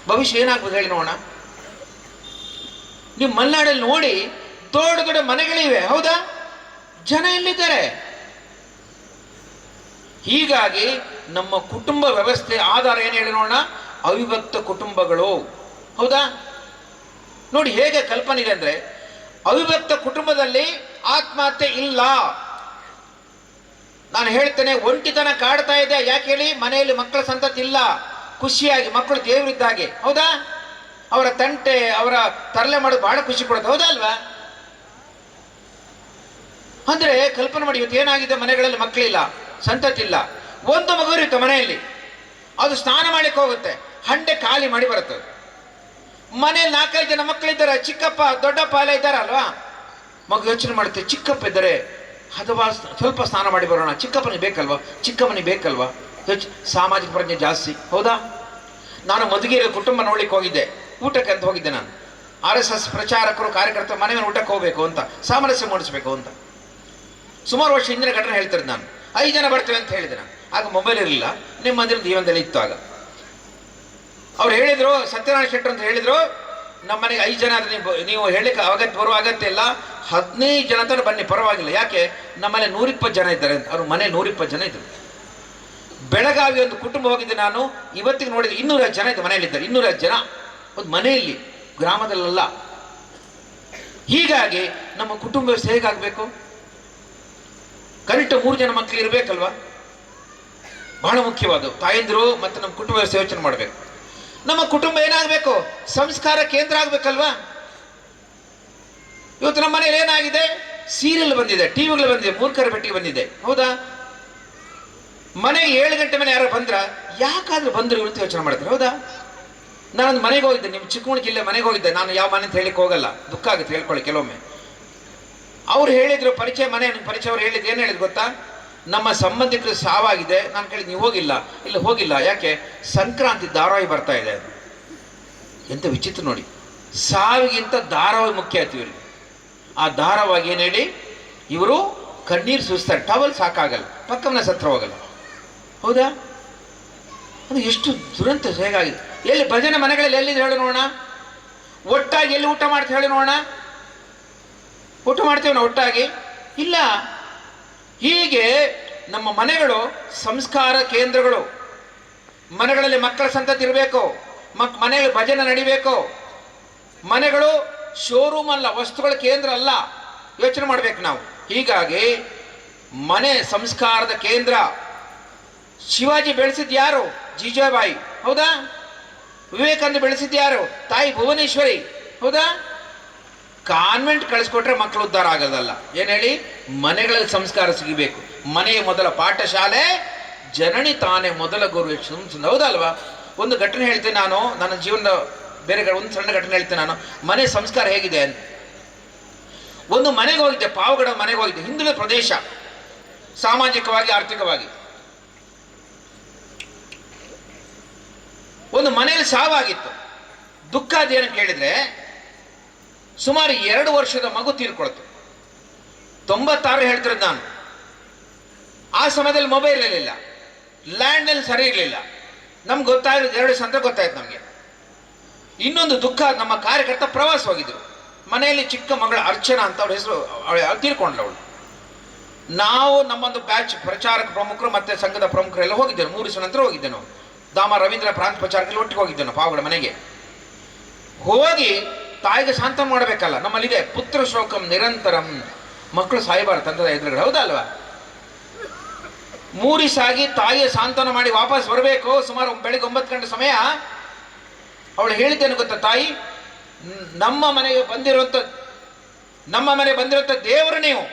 ಭವಿಷ್ಯ ಏನಾಗ್ಬೋದು ಹೇಳಿ ನೋಡೋಣ. ನೀವು ಮಲೆನಾಡಲ್ಲಿ ನೋಡಿ, ದೊಡ್ಡ ದೊಡ್ಡ ಮನೆಗಳಿವೆ, ಹೌದಾ? ಜನ ಎಲ್ಲಿದ್ದಾರೆ? ಹೀಗಾಗಿ ನಮ್ಮ ಕುಟುಂಬ ವ್ಯವಸ್ಥೆ ಆಧಾರ ಏನು ಹೇಳಿ ನೋಡೋಣ? ಅವಿಭಕ್ತ ಕುಟುಂಬಗಳು, ಹೌದಾ? ನೋಡಿ ಹೇಗೆ ಕಲ್ಪನೆ ಇದೆ ಅಂದ್ರೆ, ಅವಿಭಕ್ತ ಕುಟುಂಬದಲ್ಲಿ ಆತ್ಮಹತ್ಯೆ ಇಲ್ಲ. ನಾನು ಹೇಳ್ತೇನೆ, ಒಂಟಿತನ ಕಾಡ್ತಾ ಇದೆ. ಯಾಕೆ ಹೇಳಿ? ಮನೆಯಲ್ಲಿ ಮಕ್ಕಳ ಸಂತತಿ ಇಲ್ಲ. ಖುಷಿಯಾಗಿ ಮಕ್ಕಳು ದೇವರಿದ್ದಾಗೆ, ಹೌದಾ? ಅವರ ತಂಟೆ, ಅವರ ತರಲೆ ಮಾಡೋದು ಬಹಳ ಖುಷಿ ಕೊಡುತ್ತೆ, ಹೌದಾ ಅಲ್ವಾ? ಅಂದ್ರೆ ಕಲ್ಪನೆ ಮಾಡಿ, ಇವತ್ತು ಏನಾಗಿದೆ? ಮನೆಗಳಲ್ಲಿ ಮಕ್ಕಳಿಲ್ಲ, ಸಂತತಿ ಇಲ್ಲ. ಒಂದು ಮಗು ಇರುತ್ತೆ ಮನೆಯಲ್ಲಿ, ಅದು ಸ್ನಾನ ಮಾಡಲಿಕ್ಕೆ ಹೋಗುತ್ತೆ, ಹಂಡೆ ಖಾಲಿ ಮಾಡಿ ಬರುತ್ತೆ. ಮನೆಯಲ್ಲಿ 4-5 ಜನ ಮಕ್ಕಳಿದ್ದಾರೆ, ಚಿಕ್ಕಪ್ಪ ದೊಡ್ಡಪ್ಪ ಎಲ್ಲ ಇದ್ದಾರಲ್ವಾ? ಮಗು ಯೋಚನೆ ಮಾಡುತ್ತೆ, ಚಿಕ್ಕಪ್ಪ ಇದ್ದಾರೆ, ಅಥವಾ ಸ್ವಲ್ಪ ಸ್ನಾನ ಮಾಡಿ ಬರೋಣ, ಚಿಕ್ಕಪ್ಪನಿಗೆ ಬೇಕಲ್ವಾ, ಚಿಕ್ಕಮ್ಮನಿಗೆ ಬೇಕಲ್ವಾ? ಸಾಮಾಜಿಕ ಪ್ರಜ್ಞೆ ಜಾಸ್ತಿ, ಹೌದಾ? ನಾನು ಮಧುಗಿರಿ ಕುಟುಂಬ ನೋಡ್ಲಿಕ್ಕೆ ಹೋಗಿದ್ದೆ, ಊಟಕ್ಕೆ ಅಂತ ಹೋಗಿದ್ದೆ. ನಾನು RSS ಪ್ರಚಾರಕರು ಕಾರ್ಯಕರ್ತರು ಮನೆ ಮೇಲೆ ಊಟಕ್ಕೆ ಹೋಗ್ಬೇಕು ಅಂತ, ಸಾಮರಸ್ಯ ಮೂಡಿಸ್ಬೇಕು ಅಂತ. ಸುಮಾರು ವರ್ಷ ಹಿಂದಿನ ಘಟನೆ ಹೇಳ್ತಿದ್ದೆ ನಾನು. 5 ಜನ ಬರ್ತೇವೆ ಅಂತ ಹೇಳಿದೆ ನಾನು. ಆಗ ಮೊಬೈಲ್ ಇರಲಿಲ್ಲ, ನಿಮ್ಮ ಮಂದಿರ ಜೀವನದಲ್ಲಿ ಇತ್ತು. ಆಗ ಅವ್ರು ಹೇಳಿದ್ರು, ಸತ್ಯನಾರಾಯಣ ಶೆಟ್ಟರ್ ಅಂತ ಹೇಳಿದ್ರು, ನಮ್ಮ ಮನೆಗೆ 5 ಜನ ಆದ್ರೆ ನೀವು ಹೇಳಿಕ್ಕೆ ಬರುವ ಅಗತ್ಯ ಇಲ್ಲ, 15 ಜನ ಅಂತ ಬನ್ನಿ, ಪರವಾಗಿಲ್ಲ. ಯಾಕೆ? ನಮ್ಮನೆ 120 ಜನ ಇದ್ದಾರೆ ಅಂತ. ಅವ್ರ ಮನೆ 120 ಜನ ಇದ್ರು. ಬೆಳಗಾವಿ ಒಂದು ಕುಟುಂಬ ಹೋಗಿದ್ದೆ ನಾನು, ಇವತ್ತಿಗೆ ನೋಡಿದ್ರೆ 200 ಜನ ಇದ್ದ ಮನೆಯಲ್ಲಿದ್ದಾರೆ. 200 ಜನ ಒಂದು ಮನೆಯಲ್ಲಿ, ಗ್ರಾಮದಲ್ಲ. ಹೀಗಾಗಿ ನಮ್ಮ ಕುಟುಂಬ ವ್ಯವಸ್ಥೆ ಹೇಗಾಗಬೇಕು? ಕನಿಷ್ಠ 3 ಜನ ಮಕ್ಕಳು ಇರಬೇಕಲ್ವಾ? ಬಹಳ ಮುಖ್ಯವಾದ ತಾಯಂದಿರು ಮತ್ತು ನಮ್ಮ ಕುಟುಂಬ ವ್ಯವಸ್ಥೆ ಯೋಚನೆ ಮಾಡಬೇಕು. ನಮ್ಮ ಕುಟುಂಬ ಏನಾಗಬೇಕು? ಸಂಸ್ಕಾರ ಕೇಂದ್ರ ಆಗ್ಬೇಕಲ್ವಾ? ಇವತ್ತು ನಮ್ಮ ಮನೆಯಲ್ಲಿ ಏನಾಗಿದೆ? ಸೀರಿಯಲ್ ಬಂದಿದೆ, ಟಿವಿಗಳು ಬಂದಿದೆ, ಮೂರ್ಖರ ಬೆಟ್ಟಿಗೆ ಬಂದಿದೆ, ಹೌದಾ? ಮನೆಗೆ 7 ಗಂಟೆ ಮೇಲೆ ಯಾರೋ ಬಂದ್ರ, ಯಾಕಾದ್ರೂ ಬಂದ್ರು ಇವತ್ತು ಯೋಚನೆ ಮಾಡ್ತಾರೆ, ಹೌದಾ? ನಾನೊಂದು ಮನೆಗೆ ಹೋಗಿದ್ದೆ, ನಿಮ್ಮ ಚಿಕ್ಕಮಗಳೂರು ಜಿಲ್ಲೆ ಮನೆಗೆ ಹೋಗಿದ್ದೆ. ನಾನು ಯಾವ ಮನೆ ಅಂತ ಹೇಳಿಕ್ಕೆ ಹೋಗಲ್ಲ, ದುಃಖ ಆಗುತ್ತೆ ಹೇಳ್ಕೊಳ್ಳಿ ಕೆಲವೊಮ್ಮೆ. ಅವ್ರು ಹೇಳಿದ್ರು, ಪರಿಚಯ ಮನೆ ಪರಿಚಯ ಅವ್ರು ಹೇಳಿದ್ರು, ಏನು ಹೇಳಿದ್ರು ಗೊತ್ತಾ? ನಮ್ಮ ಸಂಬಂಧಿಕರು ಸಾವಾಗಿದೆ. ನಾನು ಕೇಳಿದ್, ನೀವು ಹೋಗಿಲ್ಲ? ಇಲ್ಲ ಹೋಗಿಲ್ಲ. ಯಾಕೆ? ಸಂಕ್ರಾಂತಿ ಧಾರಾವಾಹಿ ಬರ್ತಾ ಇದೆ. ಎಂತ ವಿಚಿತ್ರ ನೋಡಿ, ಸಾವಿಗಿಂತ ಧಾರಾವಾಹಿ ಮುಖ್ಯ ಆಯ್ತು ಇವರಿಗೆ. ಆ ಧಾರಾವಾಹಿ ಏನು ಹೇಳಿ, ಇವರು ಕಣ್ಣೀರು ಸುರಿಸ್ತಾರೆ, ಟವಲ್ ಸಾಕಾಗಲ್ಲ, ಪಕ್ಕವನ್ನ ಸತ್ರ ಹೋಗಲ್ಲ, ಹೌದಾ? ಅದು ಎಷ್ಟು ದುರಂತ ಹೇಗಾಗಿದೆ. ಎಲ್ಲಿ ಭಜನೆ ಮನೆಗಳಲ್ಲಿ ಎಲ್ಲಿದೆ ಹೇಳಿ ನೋಡೋಣ? ಒಟ್ಟಾಗಿ ಎಲ್ಲಿ ಊಟ ಮಾಡ್ತೀವಿ ಹೇಳಿ ನೋಡೋಣ? ಊಟ ಮಾಡ್ತೇವೆ ನಾವು ಒಟ್ಟಾಗಿ? ಇಲ್ಲ. ಹೀಗೆ ನಮ್ಮ ಮನೆಗಳು ಸಂಸ್ಕಾರ ಕೇಂದ್ರಗಳು. ಮನೆಗಳಲ್ಲಿ ಮಕ್ಕಳ ಸಂತತಿ ಇರಬೇಕು, ಮನೆಯಲ್ಲಿ ಭಜನೆ ನಡಿಬೇಕು. ಮನೆಗಳು ಶೋರೂಮ್ ಅಲ್ಲ, ವಸ್ತುಗಳ ಕೇಂದ್ರ ಅಲ್ಲ. ಯೋಚನೆ ಮಾಡ್ಬೇಕು ನಾವು. ಹೀಗಾಗಿ ಮನೆ ಸಂಸ್ಕಾರದ ಕೇಂದ್ರ. ಶಿವಾಜಿ ಬೆಳೆಸಿದ್ ಯಾರು? ಜೀಜಾಬಾಯಿ, ಹೌದಾ? ವಿವೇಕಾನಂದ ಬೆಳೆಸಿದ್ ಯಾರು? ತಾಯಿ ಭುವನೇಶ್ವರಿ, ಹೌದಾ? ಕಾನ್ವೆಂಟ್ ಕಳಿಸ್ಕೊಟ್ರೆ ಮಕ್ಕಳು ಉದ್ಧಾರ ಆಗೋದಲ್ಲ. ಏನ್ ಹೇಳಿ? ಮನೆಗಳಲ್ಲಿ ಸಂಸ್ಕಾರ ಸಿಗಬೇಕು. ಮನೆಯ ಮೊದಲ ಪಾಠಶಾಲೆ, ಜನನಿ ತಾನೇ ಮೊದಲ ಗುರು. ಹೌದಲ್ವಾ? ಒಂದು ಘಟನೆ ಹೇಳ್ತೇನೆ ನಾನು, ನನ್ನ ಜೀವನದ ಬೇರೆ ಒಂದು ಸಣ್ಣ ಘಟನೆ ಹೇಳ್ತೇನೆ ನಾನು. ಮನೆ ಸಂಸ್ಕಾರ ಹೇಗಿದೆ ಅಂತ. ಒಂದು ಮನೆಗೆ ಹೋಗಿದ್ದೆ, ಪಾವಗಡ ಮನೆಗೆ ಹೋಗಿದ್ದೆ, ಹಿಂದುಳಿದ ಪ್ರದೇಶ, ಸಾಮಾಜಿಕವಾಗಿ ಆರ್ಥಿಕವಾಗಿ. ಒಂದು ಮನೆಯಲ್ಲಿ ಸಾವಾಗಿತ್ತು. ದುಃಖ ಅದೇನು ಕೇಳಿದ್ರೆ, ಸುಮಾರು 2 ವರ್ಷದ ಮಗು ತೀರ್ಕೊಳ್ತು. 96 ಹೇಳ್ತಿರೋದು ನಾನು. ಆ ಸಮಯದಲ್ಲಿ ಮೊಬೈಲ್ ಇರಲಿಲ್ಲ, ಲ್ಯಾಂಡ್ ಸರಿ ಇರಲಿಲ್ಲ. ನಮ್ಗೆ ಗೊತ್ತಾಗಿರೋದು 2 ವರ್ಷ ಅಂತ ಗೊತ್ತಾಯ್ತು ನಮಗೆ. ಇನ್ನೊಂದು ದುಃಖ, ನಮ್ಮ ಕಾರ್ಯಕರ್ತ ಪ್ರವಾಸ ಹೋಗಿದ್ರು. ಮನೆಯಲ್ಲಿ ಚಿಕ್ಕ ಮಗಳ ಅರ್ಚನಾ ಅಂತ ಅವಳ ಹೆಸರು, ತೀರ್ಕೊಂಡ್ಲು ಅವಳು. ನಾವು ನಮ್ಮೊಂದು ಬ್ಯಾಚ್ ಪ್ರಚಾರಕ ಪ್ರಮುಖರು ಮತ್ತೆ ಸಂಘದ ಪ್ರಮುಖರೆಲ್ಲ ಹೋಗಿದ್ದೇವೆ. 3 ದಿವಸ ನಂತರ ಹೋಗಿದ್ದೆ ನಾವು. ದಾಮ ರವೀಂದ್ರ ಪ್ರಾಂತ ಪ್ರಚಾರಕಲ್ಲಿ ಒಟ್ಟಿಗೆ ಹೋಗಿದ್ದೆ ನಾವು ಪಾವಗಡ ಮನೆಗೆ. ಹೋಗಿ ತಾಯಿಗೆ ಸಾಂತ್ವನ ಮಾಡಬೇಕಲ್ಲ. ನಮ್ಮಲ್ಲಿದೆ ಪುತ್ರ ಶೋಕಂ ನಿರಂತರಂ, ಮಕ್ಕಳು ಸಾಯಬಾರ್ದು ತಂದದ ಎದುರುಗಡೆ, ಹೌದಾ ಅಲ್ವಾ? 3 ದಿವಸ ಆಗಿ ತಾಯಿಯ ಸಾಂತ್ವನ ಮಾಡಿ ವಾಪಸ್ ಬರಬೇಕು. ಸುಮಾರು ಬೆಳಿಗ್ಗೆ 9 ಗಂಟೆ ಸಮಯ. ಅವಳು ಹೇಳಿದ್ದೇನೆ ಗೊತ್ತಾ? ತಾಯಿ, ನಮ್ಮ ಮನೆಗೆ ಬಂದಿರುವಂತ ದೇವರು ನೀವು,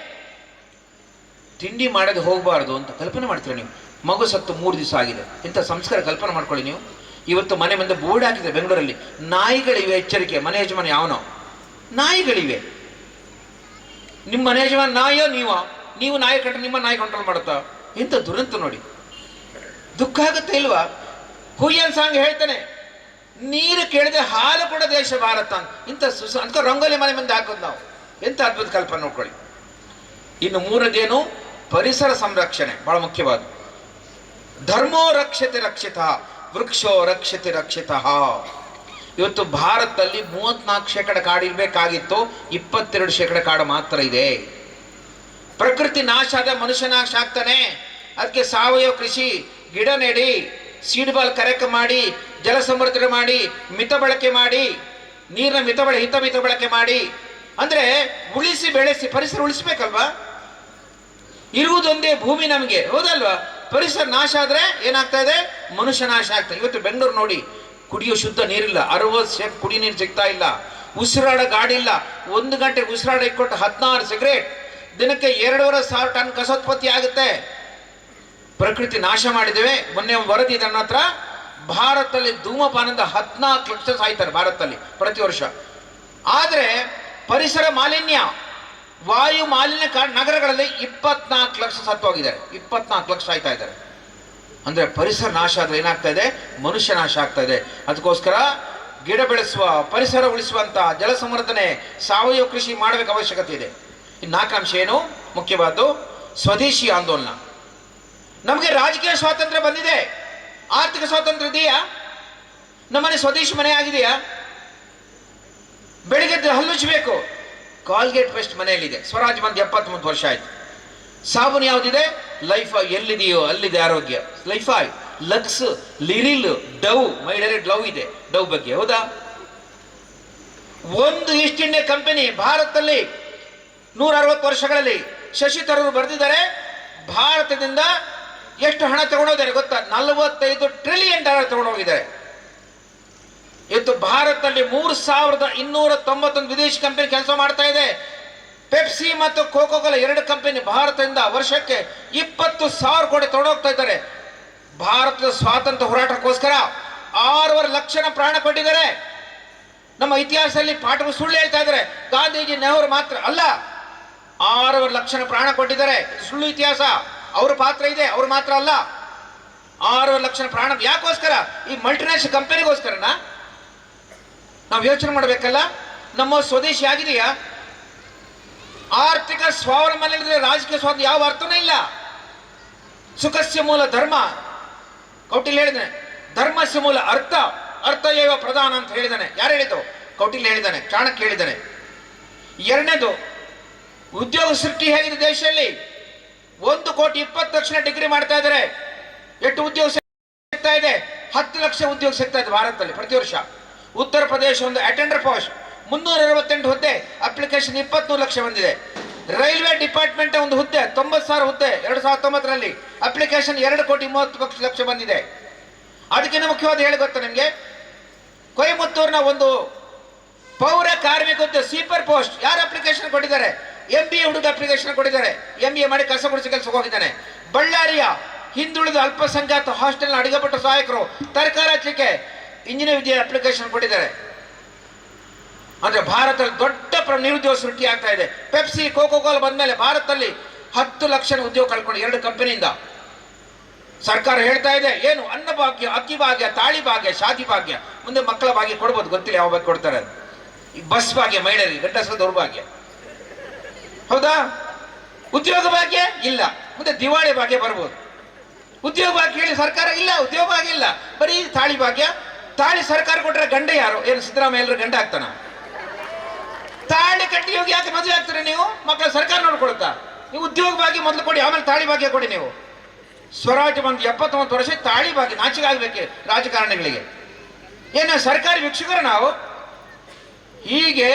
ತಿಂಡಿ ಮಾಡದೆ ಹೋಗಬಾರ್ದು ಅಂತ ಕಲ್ಪನೆ ಮಾಡ್ತೀರ ನೀವು. ಮಗು ಸತ್ತು 3 ದಿವಸ ಆಗಿದೆ. ಇಂಥ ಸಂಸ್ಕಾರ ಕಲ್ಪನೆ ಮಾಡ್ಕೊಳ್ಳಿ ನೀವು. ಇವತ್ತು ಮನೆ ಮುಂದೆ ಬೋರ್ಡ್ ಹಾಕಿದೆ ಬೆಂಗಳೂರಲ್ಲಿ, ನಾಯಿಗಳಿವೆ, ಎಚ್ಚರಿಕೆ. ಮನೆ ಯಜಮಾನ ಯಾವನೋ, ನಾಯಿಗಳಿವೆ. ನಿಮ್ಮ ಮನೆ ಯಜಮಾನ್ ನಾಯೋ ನೀವು ನಾಯಿ ಕಂಡ್ರೆ ನಿಮ್ಮ ನಾಯಿ ಕಂಟ್ರೋಲ್ ಮಾಡುತ್ತಾ? ಇಂಥ ದುರಂತ ನೋಡಿ, ದುಃಖ ಆಗುತ್ತೆ ಇಲ್ವಾ? ಹುಯ್ಯನ್ ಸಾಂಗ್ ಹೇಳ್ತಾನೆ, ನೀರು ಕೇಳಿದ್ರೆ ಹಾಲು ಕೂಡ ದೇಶ ಭಾರತ ಅಂತ. ಇಂಥ ಅಂತ ರಂಗೋಲಿ ಮನೆ ಮುಂದೆ ಹಾಕೋದು ನಾವು. ಎಂಥ ಅದ್ಭುತ ಕಲ್ಪನೆ ನೋಡ್ಕೊಳ್ಳಿ. ಇನ್ನು ಮೂರನೇದೇನು? ಪರಿಸರ ಸಂರಕ್ಷಣೆ ಬಹಳ ಮುಖ್ಯವಾದ. ಧರ್ಮೋ ರಕ್ಷತೆ ರಕ್ಷಿತ, ವೃಕ್ಷೋ ರಕ್ಷತೆ ರಕ್ಷಿತ. ಇವತ್ತು ಭಾರತದಲ್ಲಿ 34% ಕಾಡಿರ್ಬೇಕಾಗಿತ್ತು, 22% ಕಾಡು ಮಾತ್ರ ಇದೆ. ಪ್ರಕೃತಿ ನಾಶ ಆದ ಮನುಷ್ಯ ನಾಶ ಆಗ್ತಾನೆ. ಅದಕ್ಕೆ ಸಾವಯವ ಕೃಷಿ, ಗಿಡ ನೆಡಿ, ಸೀಡ್ ಬಾಲ್ ಕರೆಕ್ಟ್ ಮಾಡಿ, ಜಲ ಸಂವರ್ಧನೆ ಮಾಡಿ, ಮಿತ ಬಳಕೆ ಮಾಡಿ, ನೀರಿನ ಹಿತ ಬಳಕೆ ಮಾಡಿ, ಅಂದ್ರೆ ಉಳಿಸಿ ಬೆಳೆಸಿ ಪರಿಸರ ಉಳಿಸ್ಬೇಕಲ್ವಾ? ಇರುವುದೊಂದೇ ಭೂಮಿ ನಮಗೆ, ಹೌದಲ್ವಾ? ಪರಿಸರ ನಾಶ ಆದ್ರೆ ಏನಾಗ್ತಾ ಇದೆ? ಮನುಷ್ಯ ನಾಶ ಆಗ್ತದೆ. ಇವತ್ತು ಬೆಂಗಳೂರು ನೋಡಿ, ಕುಡಿಯೋ ಶುದ್ಧ ನೀರಿಲ್ಲ, 60% ಕುಡಿ ನೀರು ಸಿಗ್ತಾ ಇಲ್ಲ, ಉಸಿರಾಡ ಗಾಡಿ ಇಲ್ಲ. 1 ಗಂಟೆ ಉಸಿರಾಡ ಇಟ್ಕೊಟ್ಟು 16 ಸಿಗರೇಟ್, ದಿನಕ್ಕೆ 2,500 ಟನ್ ಕಸೋತ್ಪತ್ತಿ ಆಗುತ್ತೆ. ಪ್ರಕೃತಿ ನಾಶ ಮಾಡಿದ್ದೇವೆ. ಮೊನ್ನೆ ವರದಿ ನನ್ನ ಹತ್ರ, ಭಾರತದಲ್ಲಿ ಧೂಮಪಾನದಿಂದ 14 ಲಕ್ಷ ಸಾಯ್ತಾರೆ ಭಾರತದಲ್ಲಿ ಪ್ರತಿ ವರ್ಷ. ಆದ್ರೆ ಪರಿಸರ ಮಾಲಿನ್ಯ, ವಾಯು ಮಾಲಿನ್ಯ ನಗರಗಳಲ್ಲಿ 24 ಲಕ್ಷ ಸತ್ತೋಗಿದ್ದಾರೆ, 24 ಲಕ್ಷ ಸಾಯ್ತಾ ಇದ್ದಾರೆ. ಅಂದ್ರೆ ಪರಿಸರ ನಾಶ ಆದ್ರೆ ಏನಾಗ್ತಾ ಇದೆ? ಮನುಷ್ಯ ನಾಶ ಆಗ್ತಾ ಇದೆ. ಅದಕ್ಕೋಸ್ಕರ ಗಿಡ ಬೆಳೆಸುವ, ಪರಿಸರ ಉಳಿಸುವಂತ, ಜಲ ಸಂವರ್ಧನೆ, ಸಾವಯವ ಕೃಷಿ ಮಾಡಬೇಕು, ಅವಶ್ಯಕತೆ ಇದೆ. ಇನ್ನು 4ನೇ ಅಂಶ ಏನು ಮುಖ್ಯವಾದ್ದು? ಸ್ವದೇಶಿ ಆಂದೋಲನ. ನಮಗೆ ರಾಜಕೀಯ ಸ್ವಾತಂತ್ರ್ಯ ಬಂದಿದೆ, ಆರ್ಥಿಕ ಸ್ವಾತಂತ್ರ್ಯ ಇದೆಯಾ? ನಮ್ಮನೆ ಸ್ವದೇಶಿ ಮನೆ ಆಗಿದೆಯಾ? ಬೆಳಿಗ್ಗೆ ಹಲ್ಲುಚ್ಚಬೇಕು, ಕಾಲ್ಗೇಟ್ ಪೇಸ್ಟ್ ಮನೆಯಲ್ಲಿದೆ. ಸ್ವರಾಜ್ ಬಂದು 73 ವರ್ಷ ಆಯ್ತು. ಸಾಬೂನು ಯಾವುದಿದೆ? ಲೈಫಾಯ್. ಎಲ್ಲಿದೆಯೋ ಅಲ್ಲಿದೆ ಆರೋಗ್ಯ. ಲೈಫಾಯ್, ಲಕ್ಸ್, ಲಿರಿಲ್, ಡವ್, ಮಹಿಳೆಯರ ಡವ್ ಇದೆ, ಡವ್ ಬಗ್ಗೆ, ಹೌದಾ? ಒಂದು ಈಸ್ಟ್ ಇಂಡಿಯಾ ಕಂಪನಿ ಭಾರತದಲ್ಲಿ 160 ವರ್ಷಗಳಲ್ಲಿ ಶಶಿ ತರೂರ್ ಬರೆದಿದ್ದಾರೆ, ಭಾರತದಿಂದ ಎಷ್ಟು ಹಣ ತಗೊಂಡೋಗಿದ್ದಾರೆ ಗೊತ್ತಾ? $45 ಟ್ರಿಲಿಯನ್ ತಗೊಂಡೋಗಿದ್ದಾರೆ. ಇವತ್ತು ಭಾರತದಲ್ಲಿ 3,291 ವಿದೇಶಿ ಕಂಪನಿ ಕೆಲಸ ಮಾಡ್ತಾ ಇದೆ. ಪೆಪ್ಸಿ ಮತ್ತು ಕೋಕೋ ಕೋಲಾ 2 ಕಂಪನಿ ಭಾರತದಿಂದ ವರ್ಷಕ್ಕೆ 20,000 ಕೋಟಿ ತಗೊಂಡೋಗ್ತಾ ಇದ್ದಾರೆ. ಭಾರತದ ಸ್ವಾತಂತ್ರ್ಯ ಹೋರಾಟಕ್ಕೋಸ್ಕರ 6.5 ಲಕ್ಷ ಪ್ರಾಣ ಕೊಟ್ಟಿದ್ದಾರೆ. ನಮ್ಮ ಇತಿಹಾಸದಲ್ಲಿ ಪಾಠಗಳು ಸುಳ್ಳು ಹೇಳ್ತಾ ಇದ್ದಾರೆ. ಗಾಂಧೀಜಿ, ನೆಹರು ಮಾತ್ರ ಅಲ್ಲ, 6.5 ಲಕ್ಷ ಪ್ರಾಣ ಕೊಟ್ಟಿದ್ದಾರೆ. ಸುಳ್ಳು ಇತಿಹಾಸ. ಅವ್ರ ಪಾತ್ರ ಇದೆ, ಅವ್ರು ಮಾತ್ರ ಅಲ್ಲ. 6.5 ಲಕ್ಷ ಪ್ರಾಣ ಯಾಕೋಸ್ಕರ? ಈ ಮಲ್ಟಿನ್ಯಾಷನಲ್ ಕಂಪನಿಗೋಸ್ಕರನಾ? ನಾವು ಯೋಚನೆ ಮಾಡಬೇಕಲ್ಲ. ನಮ್ಮ ಸ್ವದೇಶಿ ಆಗಿದೆಯಾ? ಆರ್ಥಿಕ ಸ್ವಾವಲಂಬನೆ ಇಲ್ಲದೆ ರಾಜಕೀಯ ಸ್ವಾತಂತ್ರ್ಯ ಯಾವ ಅರ್ಥನೇ ಇಲ್ಲ. ಸುಖಸ್ಯ ಮೂಲ ಧರ್ಮ, ಕೌಟಿಲ್ಯ ಹೇಳಿದ್ದಾನೆ. ಧರ್ಮಸ್ಯ ಮೂಲ ಅರ್ಥ, ಅರ್ಥಯೇವ ಪ್ರಧಾನ ಅಂತ ಹೇಳಿದ್ದಾನೆ. ಯಾರು ಹೇಳಿದ್ದು? ಕೌಟಿಲ್ಯ ಹೇಳಿದ್ದಾನೆ, ಚಾಣಕ್ಯ ಹೇಳಿದ್ದಾನೆ. ಎರಡನೇದು, ಉದ್ಯೋಗ ಸೃಷ್ಟಿ ಹೇಗಿದೆ ದೇಶದಲ್ಲಿ? 1,20,00,000 ಡಿಗ್ರಿ ಮಾಡ್ತಾ ಇದ್ದಾರೆ. ಎಷ್ಟು ಉದ್ಯೋಗ ಸಿಗ್ತಾ ಇದೆ? 10 ಲಕ್ಷ ಉದ್ಯೋಗ ಸಿಗ್ತಾ ಇದೆ ಭಾರತದಲ್ಲಿ ಪ್ರತಿ ವರ್ಷ. ಉತ್ತರ ಪ್ರದೇಶ ಒಂದು ಅಟೆಂಡರ್ ಪೋಸ್ಟ್ 368 ಹುದ್ದೆ, ಅಪ್ಲಿಕೇಶನ್ 23 ಲಕ್ಷ ಬಂದಿದೆ. ರೈಲ್ವೆ ಡಿಪಾರ್ಟ್ಮೆಂಟ್ ಒಂದು ಹುದ್ದೆ 90,000 ಹುದ್ದೆ 2019ರಲ್ಲಿ, ಅಪ್ಲಿಕೇಶನ್ 2,30,00,000 ಬಂದಿದೆ. ಅದಕ್ಕಿಂತ ಮುಖ್ಯವಾದ ಹೇಳಿ ಗೊತ್ತಾ ನಿಮಗೆ? ಕೊಯಮತ್ತೂರಿನ ಒಂದು ಪೌರ ಕಾರ್ಮಿಕ ಹುದ್ದೆ ಸ್ವೀಪರ್ ಪೋಸ್ಟ್, ಯಾರು ಅಪ್ಲಿಕೇಶನ್ ಕೊಟ್ಟಿದ್ದಾರೆ? MBA ಹುಡುಗ ಅಪ್ಲಿಕೇಶನ್ ಕೊಟ್ಟಿದ್ದಾರೆ. MBA ಮಾಡಿ ಕಸ ಗುಡಿಸಿ ಕೆಲಸಕ್ಕೆ ಹೋಗಿದ್ದಾನೆ. ಬಳ್ಳಾರಿಯ ಹಿಂದುಳಿದ ಅಲ್ಪಸಂಖ್ಯಾತ ಹಾಸ್ಟೆಲ್ನ ಅಡಿಗೆಪಟ್ಟ ಸಹಾಯಕರು ತರಕಾರಿ ಹಚ್ಚಲಿಕ್ಕೆ ಇಂಜಿನಿಯರ್ ವಿದ್ಯೆ ಅಪ್ಲಿಕೇಶನ್ ಕೊಟ್ಟಿದ್ದಾರೆ. ಅಂದ್ರೆ ಭಾರತದಲ್ಲಿ ದೊಡ್ಡ ನಿರುದ್ಯೋಗ ಸೃಷ್ಟಿ ಆಗ್ತಾ ಇದೆ. ಪೆಪ್ಸಿ, ಕೋಕೋ ಕೋಲಾ ಬಂದ್ಮೇಲೆ ಭಾರತದಲ್ಲಿ 10 ಲಕ್ಷ ಉದ್ಯೋಗ ಕಳ್ಕೊಂಡು 2 ಕಂಪನಿಯಿಂದ. ಸರ್ಕಾರ ಹೇಳ್ತಾ ಇದೆ ಏನು? ಅನ್ನ ಭಾಗ್ಯ, ಅಕ್ಕಿ ಭಾಗ್ಯ, ತಾಳಿ ಭಾಗ್ಯ, ಶಾದಿ ಭಾಗ್ಯ, ಮುಂದೆ ಮಕ್ಕಳ ಭಾಗ್ಯ ಕೊಡ್ಬೋದು, ಗೊತ್ತಿಲ್ಲ ಯಾವ ಭಾಗ್ಯ ಕೊಡ್ತಾರೆ. ಈ ಬಸ್ ಭಾಗ್ಯ ಮಹಿಳೆಯರಿಗೆ, ಗಂಡಸರ ದೌರ್ಭಾಗ್ಯ, ಹೌದಾ? ಉದ್ಯೋಗ ಭಾಗ್ಯ ಇಲ್ಲ, ಮುಂದೆ ದಿವಾಳಿ ಭಾಗ್ಯ ಬರ್ಬೋದು. ಉದ್ಯೋಗ ಭಾಗ್ಯ ಹೇಳಿ ಸರ್ಕಾರ ಇಲ್ಲ, ಉದ್ಯೋಗ ಭಾಗ್ಯ ಇಲ್ಲ, ಬರೀ ತಾಳಿ ಭಾಗ್ಯ. ತಾಳಿ ಸರ್ಕಾರ ಕೊಟ್ಟರೆ ಗಂಡ ಯಾರು? ಏನು ಸಿದ್ದರಾಮಯ್ಯ ಎಲ್ಲರೂ ಗಂಡ ಆಗ್ತಾನ? ತಾಳಿ ಕಟ್ಟಿ ಹೋಗಿ ಯಾಕೆ ಮದುವೆ ಆಗ್ತಾರೆ ನೀವು? ಮಕ್ಕಳ ಸರ್ಕಾರ ನೋಡ್ಕೊಳುತ್ತಾ? ನೀವು ಉದ್ಯೋಗ ಭಾಗ್ಯ ಮೊದಲು ಕೊಡಿ, ಆಮೇಲೆ ತಾಳಿ ಭಾಗ್ಯ ಕೊಡಿ. ನೀವು ಸ್ವರಾಜ್ಯ ಬಂದು 79 ವರ್ಷ ತಾಳಿ ಭಾಗ್ಯ ನಾಚಿಕೆ ಆಗ್ಬೇಕು ರಾಜಕಾರಣಿಗಳಿಗೆ. ಏನು ಸರ್ಕಾರಿ ಭಿಕ್ಷುಕರು ನಾವು? ಹೀಗೆ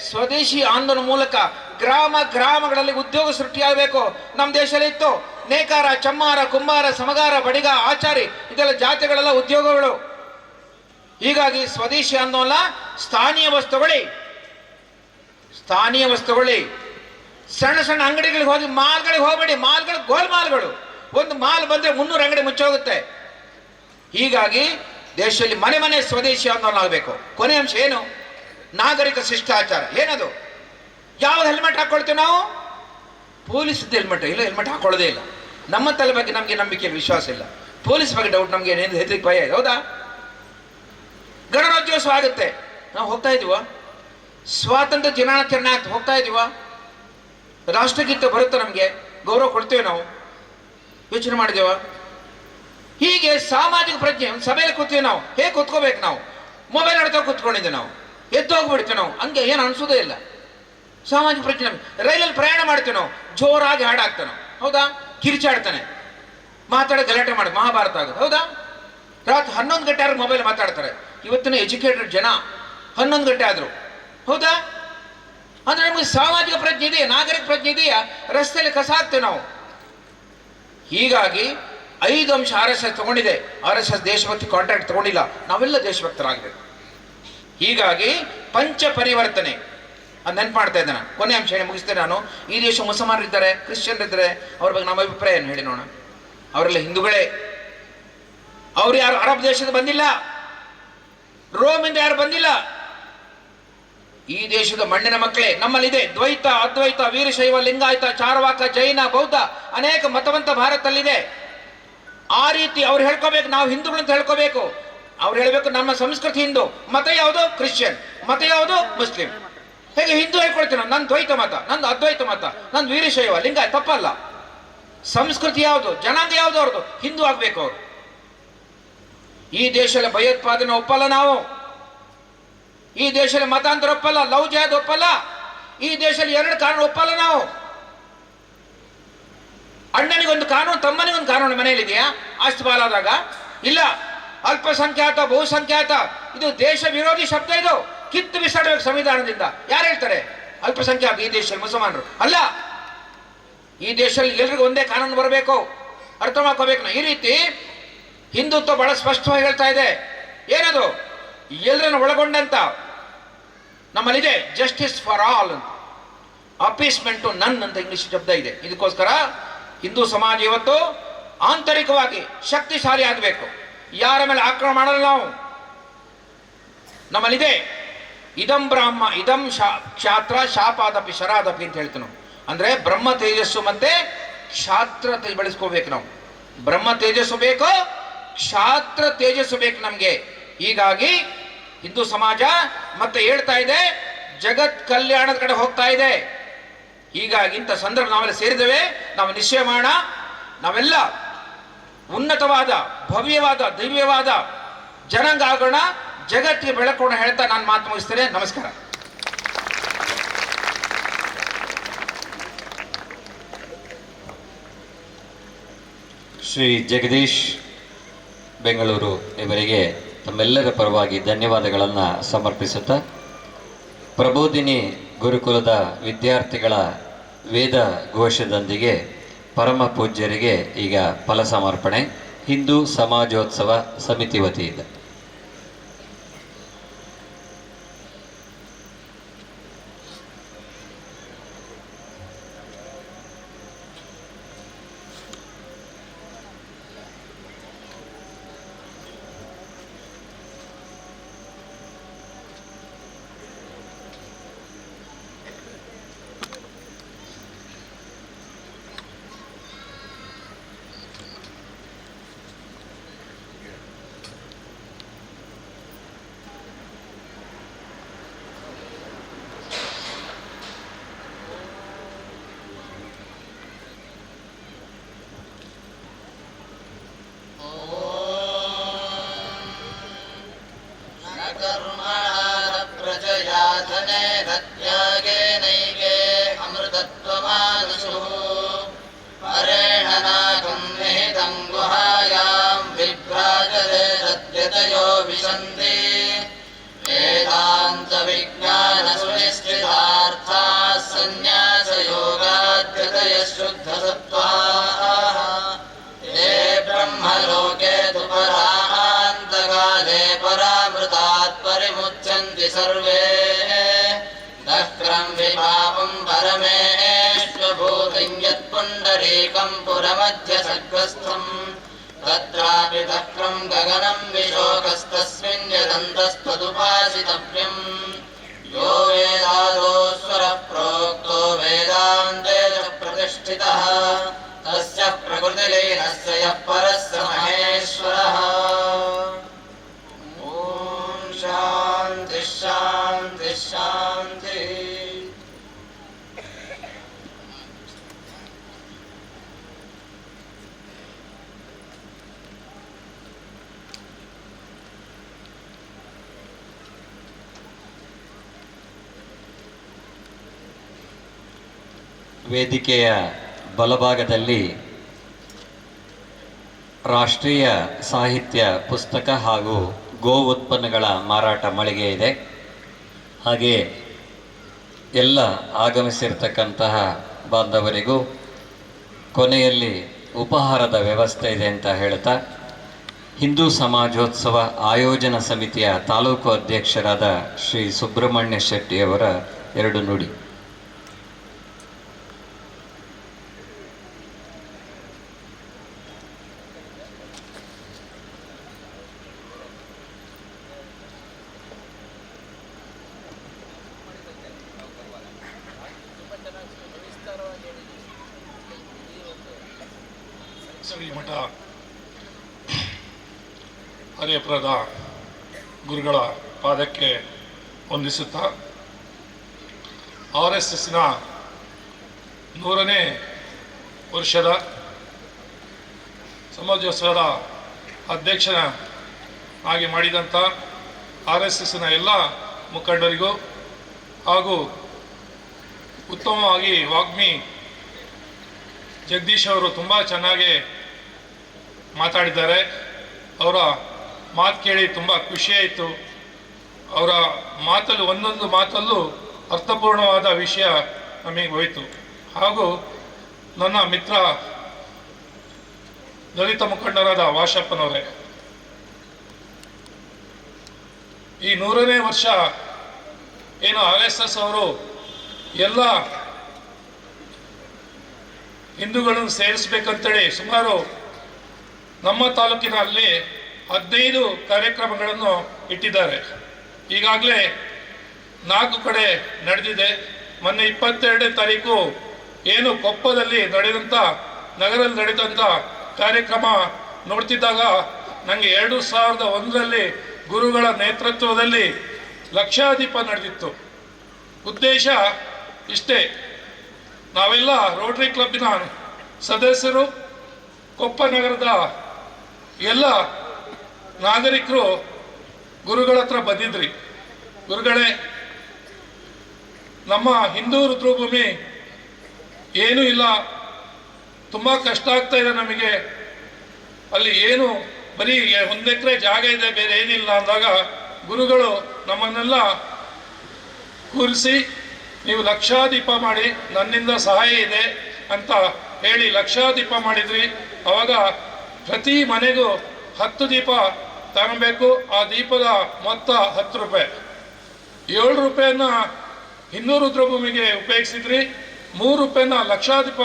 ಸ್ವದೇಶಿ ಆಂದೋಲನ ಮೂಲಕ ಗ್ರಾಮಗಳಲ್ಲಿ ಉದ್ಯೋಗ ಸೃಷ್ಟಿಯಾಗಬೇಕು. ನಮ್ಮ ದೇಶದಲ್ಲಿ ಇತ್ತು ನೇಕಾರ, ಚಮ್ಮಾರ, ಕುಂಬಾರ, ಸಮಗಾರ, ಬಡಿಗ, ಆಚಾರಿ, ಇದೆಲ್ಲ ಜಾತಿಗಳೆಲ್ಲ ಉದ್ಯೋಗಗಳು. ಹೀಗಾಗಿ ಸ್ವದೇಶಿ ಆಂದೋಲನ, ಸ್ಥಾನೀಯ ವಸ್ತುಗಳು, ಸಣ್ಣ ಸಣ್ಣ ಅಂಗಡಿಗಳಿಗೆ ಹೋಗಿ ಮಾಲ್ಗಳಿಗೆ ಹೋಗಬೇಡಿ. ಮಾಲ್ಗಳು ಗೋಲ್ ಮಾಲ್ಗಳು. ಒಂದು ಮಾಲ್ ಬಂದ್ರೆ 300 ಅಂಗಡಿ ಮುಚ್ಚೋಗುತ್ತೆ. ಹೀಗಾಗಿ ದೇಶದಲ್ಲಿ ಮನೆ ಮನೆ ಸ್ವದೇಶಿ ಆಂದೋಲನ ಆಗಬೇಕು. ಕೊನೆ ಅಂಶ ಏನು? ನಾಗರಿಕ ಶಿಷ್ಟಾಚಾರ. ಏನದು? ಯಾವ್ದು ಹೆಲ್ಮೆಟ್ ಹಾಕೊಳ್ತೀವಿ ನಾವು? ಪೊಲೀಸ್ದು ಹೆಲ್ಮೆಟ್ ಇಲ್ಲ, ಹೆಲ್ಮೆಟ್ ಹಾಕೊಳ್ಳೋದೇ ಇಲ್ಲ. ನಮ್ಮ ತಲೆ ಬಗ್ಗೆ ನಮಗೆ ನಂಬಿಕೆ ವಿಶ್ವಾಸ ಇಲ್ಲ, ಪೊಲೀಸ್ ಬಗ್ಗೆ ಡೌಟ್, ನಮಗೆ ಹೆದರಿಕೆ ಭಯ ಇದೆ. ಹೌದಾ? ಗಣರಾಜ್ಯೋತ್ಸವ ಆಗುತ್ತೆ, ನಾವು ಹೋಗ್ತಾ ಇದೀವ? ಸ್ವಾತಂತ್ರ್ಯ ದಿನಾಚರಣೆ ಆಗ್ತಾ ಹೋಗ್ತಾ ಇದೀವ? ರಾಷ್ಟ್ರಗೀತೆ ಬರುತ್ತೆ, ನಮಗೆ ಗೌರವ ಕೊಡ್ತೇವೆ ನಾವು? ಯೋಚನೆ ಮಾಡಿದೇವ? ಹೀಗೆ ಸಾಮಾಜಿಕ ಪ್ರಜ್ಞೆ, ಒಂದು ಸಭೆಯಲ್ಲಿ ಕೂತೀವಿ ನಾವು, ಹೇಗೆ ಕೂತ್ಕೋಬೇಕು ನಾವು? ಮೊಬೈಲ್ ಆಡ್ತಾ ಕೂತ್ಕೊಂಡಿದ್ದೀವಿ ನಾವು, ಎದ್ದು ಹೋಗ್ಬಿಡ್ತೀವಿ ನಾವು, ಹಂಗೆ ಏನು ಅನ್ಸೋದೇ ಇಲ್ಲ. ಸಾಮಾಜಿಕ ಪ್ರಜ್ಞೆ ನಮ್ಗೆ. ರೈಲಲ್ಲಿ ಪ್ರಯಾಣ ಮಾಡ್ತೀವಿ ನಾವು, ಜೋರಾಗಿ ಹಾಡಾಗ್ತಾವೆ ನಾವು, ಹೌದಾ? ಕಿರಿಚಾಡ್ತಾನೆ, ಮಾತಾಡೋ ಗಲಾಟೆ ಮಾಡಿ ಮಹಾಭಾರತ ಆಗುತ್ತೆ, ಹೌದಾ? ರಾತ್ರಿ 11 ಗಂಟೆ ಆದ್ರೂ ಮೊಬೈಲ್ ಮಾತಾಡ್ತಾರೆ. ಇವತ್ತಿನ ಎಜುಕೇಟೆಡ್ ಜನ 11 ಗಂಟೆ ಆದ್ರು, ಹೌದಾ? ಅಂದ್ರೆ ನಮಗೆ ಸಾಮಾಜಿಕ ಪ್ರಜ್ಞೆ ಇದೆಯಾ, ನಾಗರಿಕ ಪ್ರಜ್ಞೆ ಇದೆಯಾ? ರಸ್ತೆಯಲ್ಲಿ ಕಸ ಹಾಕ್ತೇವೆ ನಾವು. ಹೀಗಾಗಿ 5 ಅಂಶ RSS ತಗೊಂಡಿದೆ. RSS ದೇಶಭಕ್ತಿ ಕಾಂಟ್ರಾಕ್ಟ್ ತಗೊಂಡಿಲ್ಲ, ನಾವೆಲ್ಲ ದೇಶಭಕ್ತರಾಗಬೇಕು. ಹೀಗಾಗಿ ಪಂಚ ಪರಿವರ್ತನೆ ಅದು ನೆನ್ಪು ಮಾಡ್ತಾ ಇದ್ದೇನೆ. ಕೊನೆ ಅಂಶ ಹೇಳಿ ಮುಗಿಸ್ತೇನೆ ನಾನು. ಈ ದೇಶ ಮುಸಲ್ಮಾನರಿದ್ದಾರೆ, ಕ್ರಿಶ್ಚಿಯನ್ರಿದ್ದಾರೆ, ಅವ್ರ ಬಗ್ಗೆ ನಮ್ಮ ಅಭಿಪ್ರಾಯ ಏನು ಹೇಳಿ ನೋಡೋಣ. ಅವರೆಲ್ಲ ಹಿಂದೂಗಳೇ, ಅವ್ರು ಯಾರು ಅರಬ್ ದೇಶದ ಬಂದಿಲ್ಲ, ರೋಮಿಂದ ಯಾರು ಬಂದಿಲ್ಲ, ಈ ದೇಶದ ಮಣ್ಣಿನ ಮಕ್ಕಳೇ. ನಮ್ಮಲ್ಲಿದೆ ದ್ವೈತ, ಅದ್ವೈತ, ವೀರಶೈವ, ಲಿಂಗಾಯತ, ಚಾರ್ವಾಕ, ಜೈನ, ಬೌದ್ಧ, ಅನೇಕ ಮತವಂತ ಭಾರತದಲ್ಲಿದೆ. ಆ ರೀತಿ ಅವ್ರು ಹೇಳ್ಕೋಬೇಕು, ನಾವು ಹಿಂದೂಗಳಂತ ಹೇಳ್ಕೋಬೇಕು. ಅವ್ರು ಹೇಳ್ಬೇಕು ನಮ್ಮ ಸಂಸ್ಕೃತಿ ಹಿಂದೂ, ಮತ ಯಾವುದು? ಕ್ರಿಶ್ಚಿಯನ್. ಮತ ಯಾವುದು? ಮುಸ್ಲಿಂ. ಹೇಗೆ ಹಿಂದೂ ಹೇಳ್ಕೊಳ್ತೀನಿ, ನನ್ನ ದ್ವೈತ ಮತ, ನಂದು ಅದ್ವೈತ ಮತ, ನಂದು ವೀರಶೈವ, ಲಿಂಗಾಯತ, ತಪ್ಪಲ್ಲ. ಸಂಸ್ಕೃತಿ ಯಾವುದು, ಜನಾಂಗ ಯಾವುದು ಅವ್ರದ್ದು, ಹಿಂದೂ ಆಗ್ಬೇಕು ಅವರು. ಈ ದೇಶದ ಭಯೋತ್ಪಾದನೆ ಒಪ್ಪಲ್ಲ ನಾವು, ಈ ದೇಶದಲ್ಲಿ ಮತಾಂತರ ಒಪ್ಪಲ್ಲ, ಲವ್ ಜಿಹಾದ್ ಒಪ್ಪಲ್ಲ, ಈ ದೇಶದಲ್ಲಿ 2 ಕಾನೂನು ಒಪ್ಪಲ್ಲ ನಾವು. ಅಣ್ಣನಿಗೊಂದು ಕಾನೂನು, ತಮ್ಮನಿಗೊಂದು ಕಾನೂನು ಮನೆಯಲ್ಲಿದೆಯಾ? ಆಸ್ತಿ ಪಾಲಾದಾಗ ಇಲ್ಲ. ಅಲ್ಪಸಂಖ್ಯಾತ, ಬಹುಸಂಖ್ಯಾತ, ಇದು ದೇಶ ವಿರೋಧಿ ಶಬ್ದ, ಇದು ಕಿತ್ತು ಬಿಸಾಡಬೇಕು ಸಂವಿಧಾನದಿಂದ. ಯಾರು ಹೇಳ್ತಾರೆ ಅಲ್ಪಸಂಖ್ಯಾತ ಈ ದೇಶದಲ್ಲಿ ಮುಸಲ್ಮಾನರು? ಅಲ್ಲ, ಈ ದೇಶದಲ್ಲಿ ಎಲ್ರಿಗೂ ಒಂದೇ ಕಾನೂನು ಬರಬೇಕು, ಅರ್ಥ ಮಾಡ್ಕೋಬೇಕು ನಾವು. ಈ ರೀತಿ ಹಿಂದುತ್ವ ಬಹಳ ಸ್ಪಷ್ಟವಾಗಿ ಹೇಳ್ತಾ ಇದೆ. ಏನದು? ಎಲ್ಲರನ್ನು ಒಳಗೊಂಡಂತ ನಮ್ಮಲ್ಲಿದೆ ಜಸ್ಟಿಸ್ ಫಾರ್ ಆಲ್ ಅಂತ, ಅಪೀಸ್ಮೆಂಟ್ ಟು ನನ್ ಅಂತ ಇಂಗ್ಲಿಷ್ ಶಬ್ದ ಇದೆ. ಇದಕ್ಕೋಸ್ಕರ ಹಿಂದೂ ಸಮಾಜ ಇವತ್ತು ಆಂತರಿಕವಾಗಿ ಶಕ್ತಿಶಾಲಿ ಆಗಬೇಕು. ಯಾರ ಮೇಲೆ ಆಕ್ರಮಣ ಮಾಡಲ್ಲ ನಾವು. ನಮ್ಮಲ್ಲಿದೆ ಇದಂ ಬ್ರಾಹ್ಮ ಇದಂ ಕ್ಷಾತ್ರ ಶಾಪಾದಪಿ ಶರಾದಪಿ ಅಂತ ಹೇಳ್ತೀವಿ ನಾವು. ಅಂದ್ರೆ ಬ್ರಹ್ಮ ತೇಜಸ್ಸು ಮತ್ತೆ ಕ್ಷಾತ್ರ ಬೆಳೆಸ್ಕೋಬೇಕು ನಾವು. ಬ್ರಹ್ಮ ತೇಜಸ್ಸು ಬೇಕು, ಕ್ಷಾತ್ರ ತೇಜಸ್ಸು ಬೇಕು ನಮ್ಗೆ. ಹೀಗಾಗಿ ಹಿಂದೂ ಸಮಾಜ ಮತ್ತೆ ಹೇಳ್ತಾ ಇದೆ, ಜಗತ್ ಕಲ್ಯಾಣದ ಕಡೆ ಹೋಗ್ತಾ ಇದೆ. ಹೀಗಾಗಿ ಇಂಥ ಸಂದರ್ಭ ನಾವೆಲ್ಲ ಸೇರಿದ್ದೇವೆ. ನಾವು ನಿಶ್ಚಯ ಮಾಡೋಣ, ನಾವೆಲ್ಲ ಉನ್ನತವಾದ, ಭವ್ಯವಾದ, ದಿವ್ಯವಾದ ಜನಾಂಗ ಆಗೋಣ, ಜಗತ್ತಿಗೆ ಬೆಳಕೋಣ ಹೇಳ್ತಾ ನಾನು ಮಾತು ಮುಗಿಸ್ತೇನೆ. ನಮಸ್ಕಾರ. ಶ್ರೀ ಜಗದೀಶ್ ಬೆಂಗಳೂರು ಇವರಿಗೆ ತಮ್ಮೆಲ್ಲರ ಪರವಾಗಿ ಧನ್ಯವಾದಗಳನ್ನು ಸಮರ್ಪಿಸುತ್ತಾ, ಪ್ರಬೋಧಿನಿ ಗುರುಕುಲದ ವಿದ್ಯಾರ್ಥಿಗಳ ವೇದ ಘೋಷದೊಂದಿಗೆ ಪರಮ ಪೂಜ್ಯರಿಗೆ ಈಗ ಫಲ ಸಮರ್ಪಣೆ ಹಿಂದೂ ಸಮಾಜೋತ್ಸವ ಸಮಿತಿ ವತಿಯಿಂದ. सर्वे दक्रं विभावं परमेश्वभूतं यत्पुण्डरीकं पुरमध्यसग्रस्थं तत्रापि दक्रं गगनं विशोकस्तस्मिन् यदन्तस्तदुपासितव्यं यो वेदादो स्वरः प्रोक्तः वेदान्ते च प्रतिष्ठितः तस्य प्रकृतिलीनस्य यः परः स महेश्वरः। ॐ शान्तिः शान्तिः शान्तिः। ವೇದಿಕೆಯ ಬಲಭಾಗದಲ್ಲಿ ರಾಷ್ಟ್ರೀಯ ಸಾಹಿತ್ಯ ಪುಸ್ತಕ ಹಾಗೂ ಗೋ ಉತ್ಪನ್ನಗಳ ಮಾರಾಟ ಮಳಿಗೆ ಇದೆ. ಹಾಗೆ ಎಲ್ಲ ಆಗಮಿಸಿರ್ತಕ್ಕಂತಹ ಬಾಂಧವರಿಗೂ ಕೊನೆಯಲ್ಲಿ ಉಪಹಾರದ ವ್ಯವಸ್ಥೆ ಇದೆ ಅಂತ ಹೇಳ್ತಾ, ಹಿಂದೂ ಸಮಾಜೋತ್ಸವ ಆಯೋಜನಾ ಸಮಿತಿಯ ತಾಲೂಕು ಅಧ್ಯಕ್ಷರಾದ ಶ್ರೀ ಸುಬ್ರಹ್ಮಣ್ಯ ಶೆಟ್ಟಿಯವರ ಎರಡು ನುಡಿ. ಶ್ರೀಮಠ ಹರಿಯಪ್ರದ ಗುರುಗಳ ಪಾದಕ್ಕೆ ವಂದಿಸುತ್ತಾ, RSSನ 100ನೇ ವರ್ಷದ ಸಮಾಜೋತ್ಸವದ ಅಧ್ಯಕ್ಷನಾಗಿ ಮಾಡಿದಂಥ RSSನ ಎಲ್ಲ ಮುಖಂಡರಿಗೂ ಹಾಗೂ ಉತ್ತಮವಾಗಿ ವಾಗ್ಮಿ ಜಗದೀಶ್ ಅವರು ತುಂಬ ಚೆನ್ನಾಗಿ ಮಾತಾಡಿದ್ದಾರೆ. ಅವರ ಮಾತು ಕೇಳಿ ತುಂಬ ಖುಷಿಯಾಯಿತು. ಅವರ ಮಾತಲ್ಲಿ ಒಂದೊಂದು ಮಾತಲ್ಲೂ ಅರ್ಥಪೂರ್ಣವಾದ ವಿಷಯ ನಮಗೆ ಹೋಯಿತು. ಹಾಗೂ ನನ್ನ ಮಿತ್ರ ದಲಿತ ಮುಖಂಡರಾದ ವಾಶಪ್ಪನವರೇ, ಈ 100ನೇ ವರ್ಷ ಏನು RSS ಅವರು ಎಲ್ಲ ಹಿಂದೂಗಳನ್ನು ಸೇರಿಸಬೇಕಂತೇಳಿ ಸುಮಾರು ನಮ್ಮ ತಾಲೂಕಿನಲ್ಲಿ 15 ಕಾರ್ಯಕ್ರಮಗಳನ್ನು ಇಟ್ಟಿದ್ದಾರೆ. ಈಗಾಗಲೇ 4 ಕಡೆ ನಡೆದಿದೆ. ಮೊನ್ನೆ 22ನೇ ತಾರೀಕು ಏನು ಕೊಪ್ಪದಲ್ಲಿ ನಡೆದಂಥ ನಗರದಲ್ಲಿ ನಡೆದಂಥ ಕಾರ್ಯಕ್ರಮ ನೋಡ್ತಿದ್ದಾಗ ನನಗೆ 2001ರಲ್ಲಿ ಗುರುಗಳ ನೇತೃತ್ವದಲ್ಲಿ ಲಕ್ಷಾದೀಪ ನಡೆದಿತ್ತು. ಉದ್ದೇಶ ಇಷ್ಟೇ, ನಾವೆಲ್ಲ ರೋಟರಿ ಕ್ಲಬ್ಬಿನ ಸದಸ್ಯರು, ಕೊಪ್ಪ ನಗರದ ಎಲ್ಲ ನಾಗರಿಕರು ಗುರುಗಳ ಹತ್ರ ಬಂದಿದ್ರಿ. ಗುರುಗಳೇ, ನಮ್ಮ ಹಿಂದೂ ರುದ್ರಭೂಮಿ ಏನೂ ಇಲ್ಲ, ತುಂಬ ಕಷ್ಟ ಆಗ್ತಾ ಇದೆ ನಮಗೆ, ಅಲ್ಲಿ ಏನು ಬರೀ 1 ಎಕರೆ ಜಾಗ ಇದೆ, ಬೇರೆ ಏನಿಲ್ಲ ಅಂದಾಗ ಗುರುಗಳು ನಮ್ಮನ್ನೆಲ್ಲ ಕೂರಿಸಿ, ನೀವು ಲಕ್ಷಾದೀಪ ಮಾಡಿ, ನನ್ನಿಂದ ಸಹಾಯ ಇದೆ ಅಂತ ಹೇಳಿ ಲಕ್ಷಾದೀಪ ಮಾಡಿದ್ರಿ. ಅವಾಗ ಪ್ರತಿ ಮನೆಗೂ 10 ದೀಪ ತಗೊಬೇಕು. ಆ ದೀಪದ ಮೊತ್ತ 10 ರೂಪಾಯಿ. 7 ರೂಪಾಯಿನ ಹಿಂದೂ ರುದ್ರಭೂಮಿಗೆ ಉಪಯೋಗಿಸಿದ್ರಿ, 3 ರೂಪಾಯಿನ ಲಕ್ಷಾದೀಪ